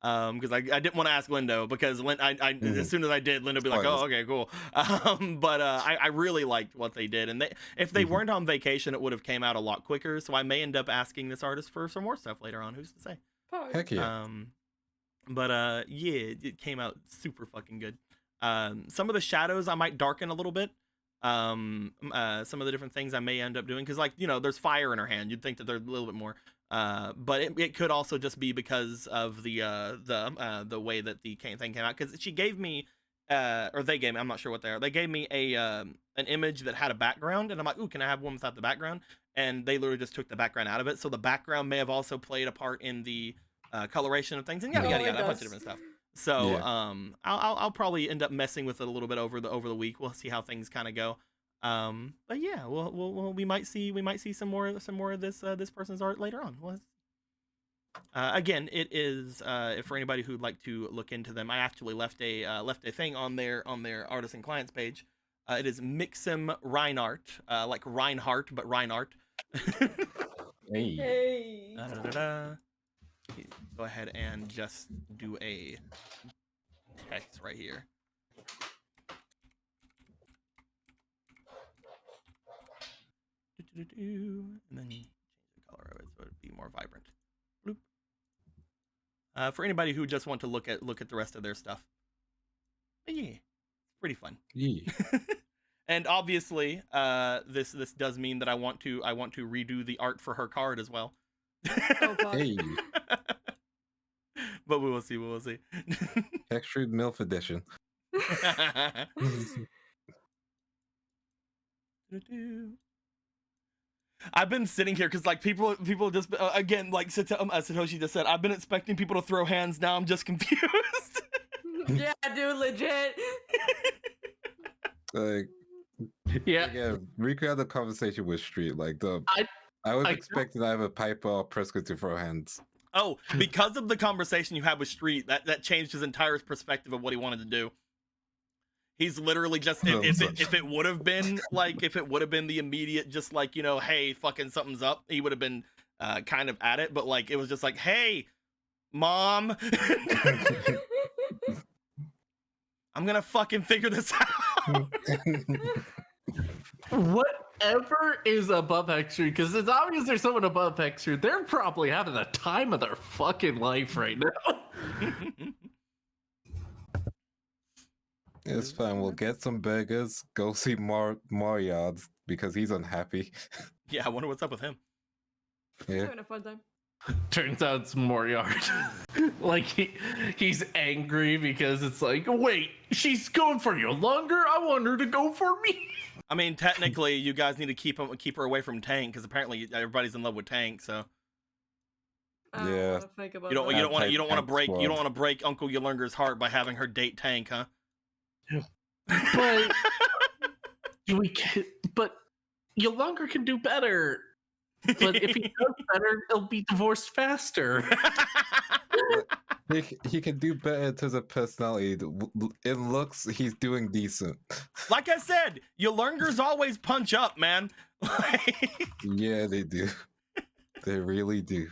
Because I didn't want to ask Lindo, because as soon as I did, Lindo would be like, oh, okay, cool. But I really liked what they did, and if they weren't on vacation, it would have came out a lot quicker. So I may end up asking this artist for some more stuff later on. Who's to say? Heck yeah. But yeah, it came out super fucking good. Some of the shadows I might darken a little bit. Some of the different things I may end up doing, because like, you know, there's fire in her hand. You'd think that there's a little bit more. But it could also just be because of the way that the thing came out, because she gave me or they gave me, I'm not sure what they are, they gave me an image that had a background, and I'm like, ooh, can I have one without the background? And they literally just took the background out of it, so the background may have also played a part in the coloration of things, and yada yada yada, a bunch of different stuff. So Yeah. I'll probably end up messing with it a little bit over the week. We'll see how things kind of go. But yeah, we might see some more of this person's art later on. Again, it is for anybody who'd like to look into them. I actually left a thing on their Artists and Clients page. It is Mixim Reinhardt, like Reinhardt but Reinhardt. Hey. Hey. Go ahead and just do a text right here. And then change the color of it so it'd be more vibrant. Bloop. For anybody who just want to look at the rest of their stuff. But yeah, pretty fun. Yeah. And obviously, this does mean that I want to redo the art for her card as well. Oh, God. Hey. But we will see. Hextrude MILF edition. I've been sitting here because like people just again, like Satoshi just said, I've been expecting people to throw hands. Now I'm just confused. Yeah, dude, legit. Like, yeah, again, recreate the conversation with Street. Like I was I- expecting either Piper or Prescott to throw hands. Oh, because of the conversation you had with Street, that changed his entire perspective of what he wanted to do. He's literally just if it would have been the immediate just like, you know, hey, fucking something's up, he would have been kind of at it, but like it was just like, hey, mom, I'm gonna fucking figure this out. Whatever is above Hextrude, because it's obvious there's someone above Hextrude. They're probably having the time of their fucking life right now. It's fine. We'll get some burgers. Go see Moriarty because he's unhappy. Yeah, I wonder what's up with him. Yeah. Having a fun time. Turns out it's Moriarty. Like he's angry because it's like, wait, she's going for you longer? I want her to go for me. I mean, technically, you guys need to keep her away from Tank because apparently everybody's in love with Tank. So I don't Yeah. wanna think about you don't that. want to break Uncle Yolunger's heart by having her date Tank, huh? But but Yolunga can do better. But if he does better, he'll be divorced faster. He can do better in terms of personality. In looks, he's doing decent. Like I said, Yolungers always punch up, man. Yeah, they do. They really do.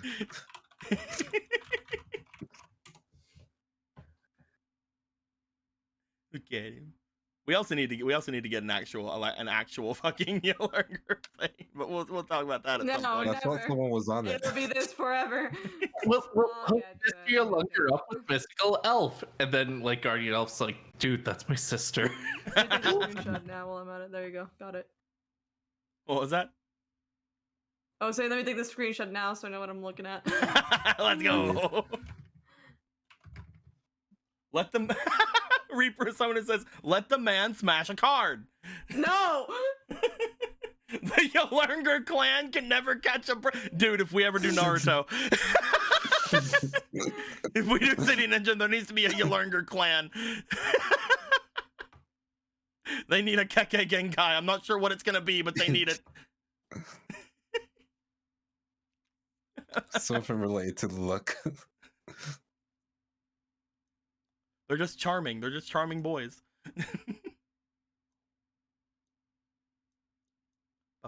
Look at him. We also need to get an actual fucking Yolunger thing, but we'll talk about that at some No, point. That's what never. someone was on it. It'll be this forever. We'll Oh, hook yeah, Mr. Yolunga up with Mystical Elf, and then like Guardian Elf's like, dude, that's my sister. Take a screenshot now while I'm at it. There you go. Got it. What was that? Oh, so let me take the screenshot now so I know what I'm looking at. Let's go. Let them. Reaper, someone says, "Let the man smash a card." No. The Yolunger clan can never catch a dude. If we ever do Naruto, if we do City Ninja, there needs to be a Yolunger clan. They need a Keke Genkai. I'm not sure what it's gonna be, but they need it. Something related to the look. They're just charming. They're just charming boys.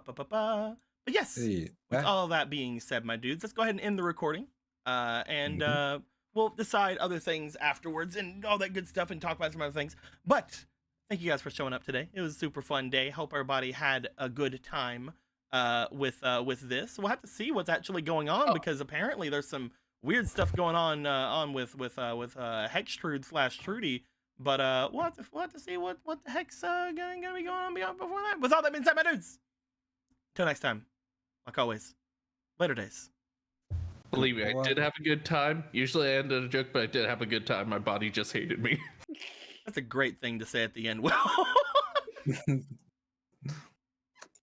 But yes, Hey, with all that being said, my dudes, let's go ahead and end the recording. We'll decide other things afterwards and all that good stuff and talk about some other things. But thank you guys for showing up today. It was a super fun day. Hope everybody had a good time with this. We'll have to see what's actually going on because apparently there's some weird stuff going on with Hextrude / Trudy, but we'll have to see what the heck's gonna be going on before that. With all that being said, my dudes, till next time, like always, later days. Believe me, I did have a good time. Usually I end on a joke, but I did have a good time. My body just hated me. That's a great thing to say at the end. Well.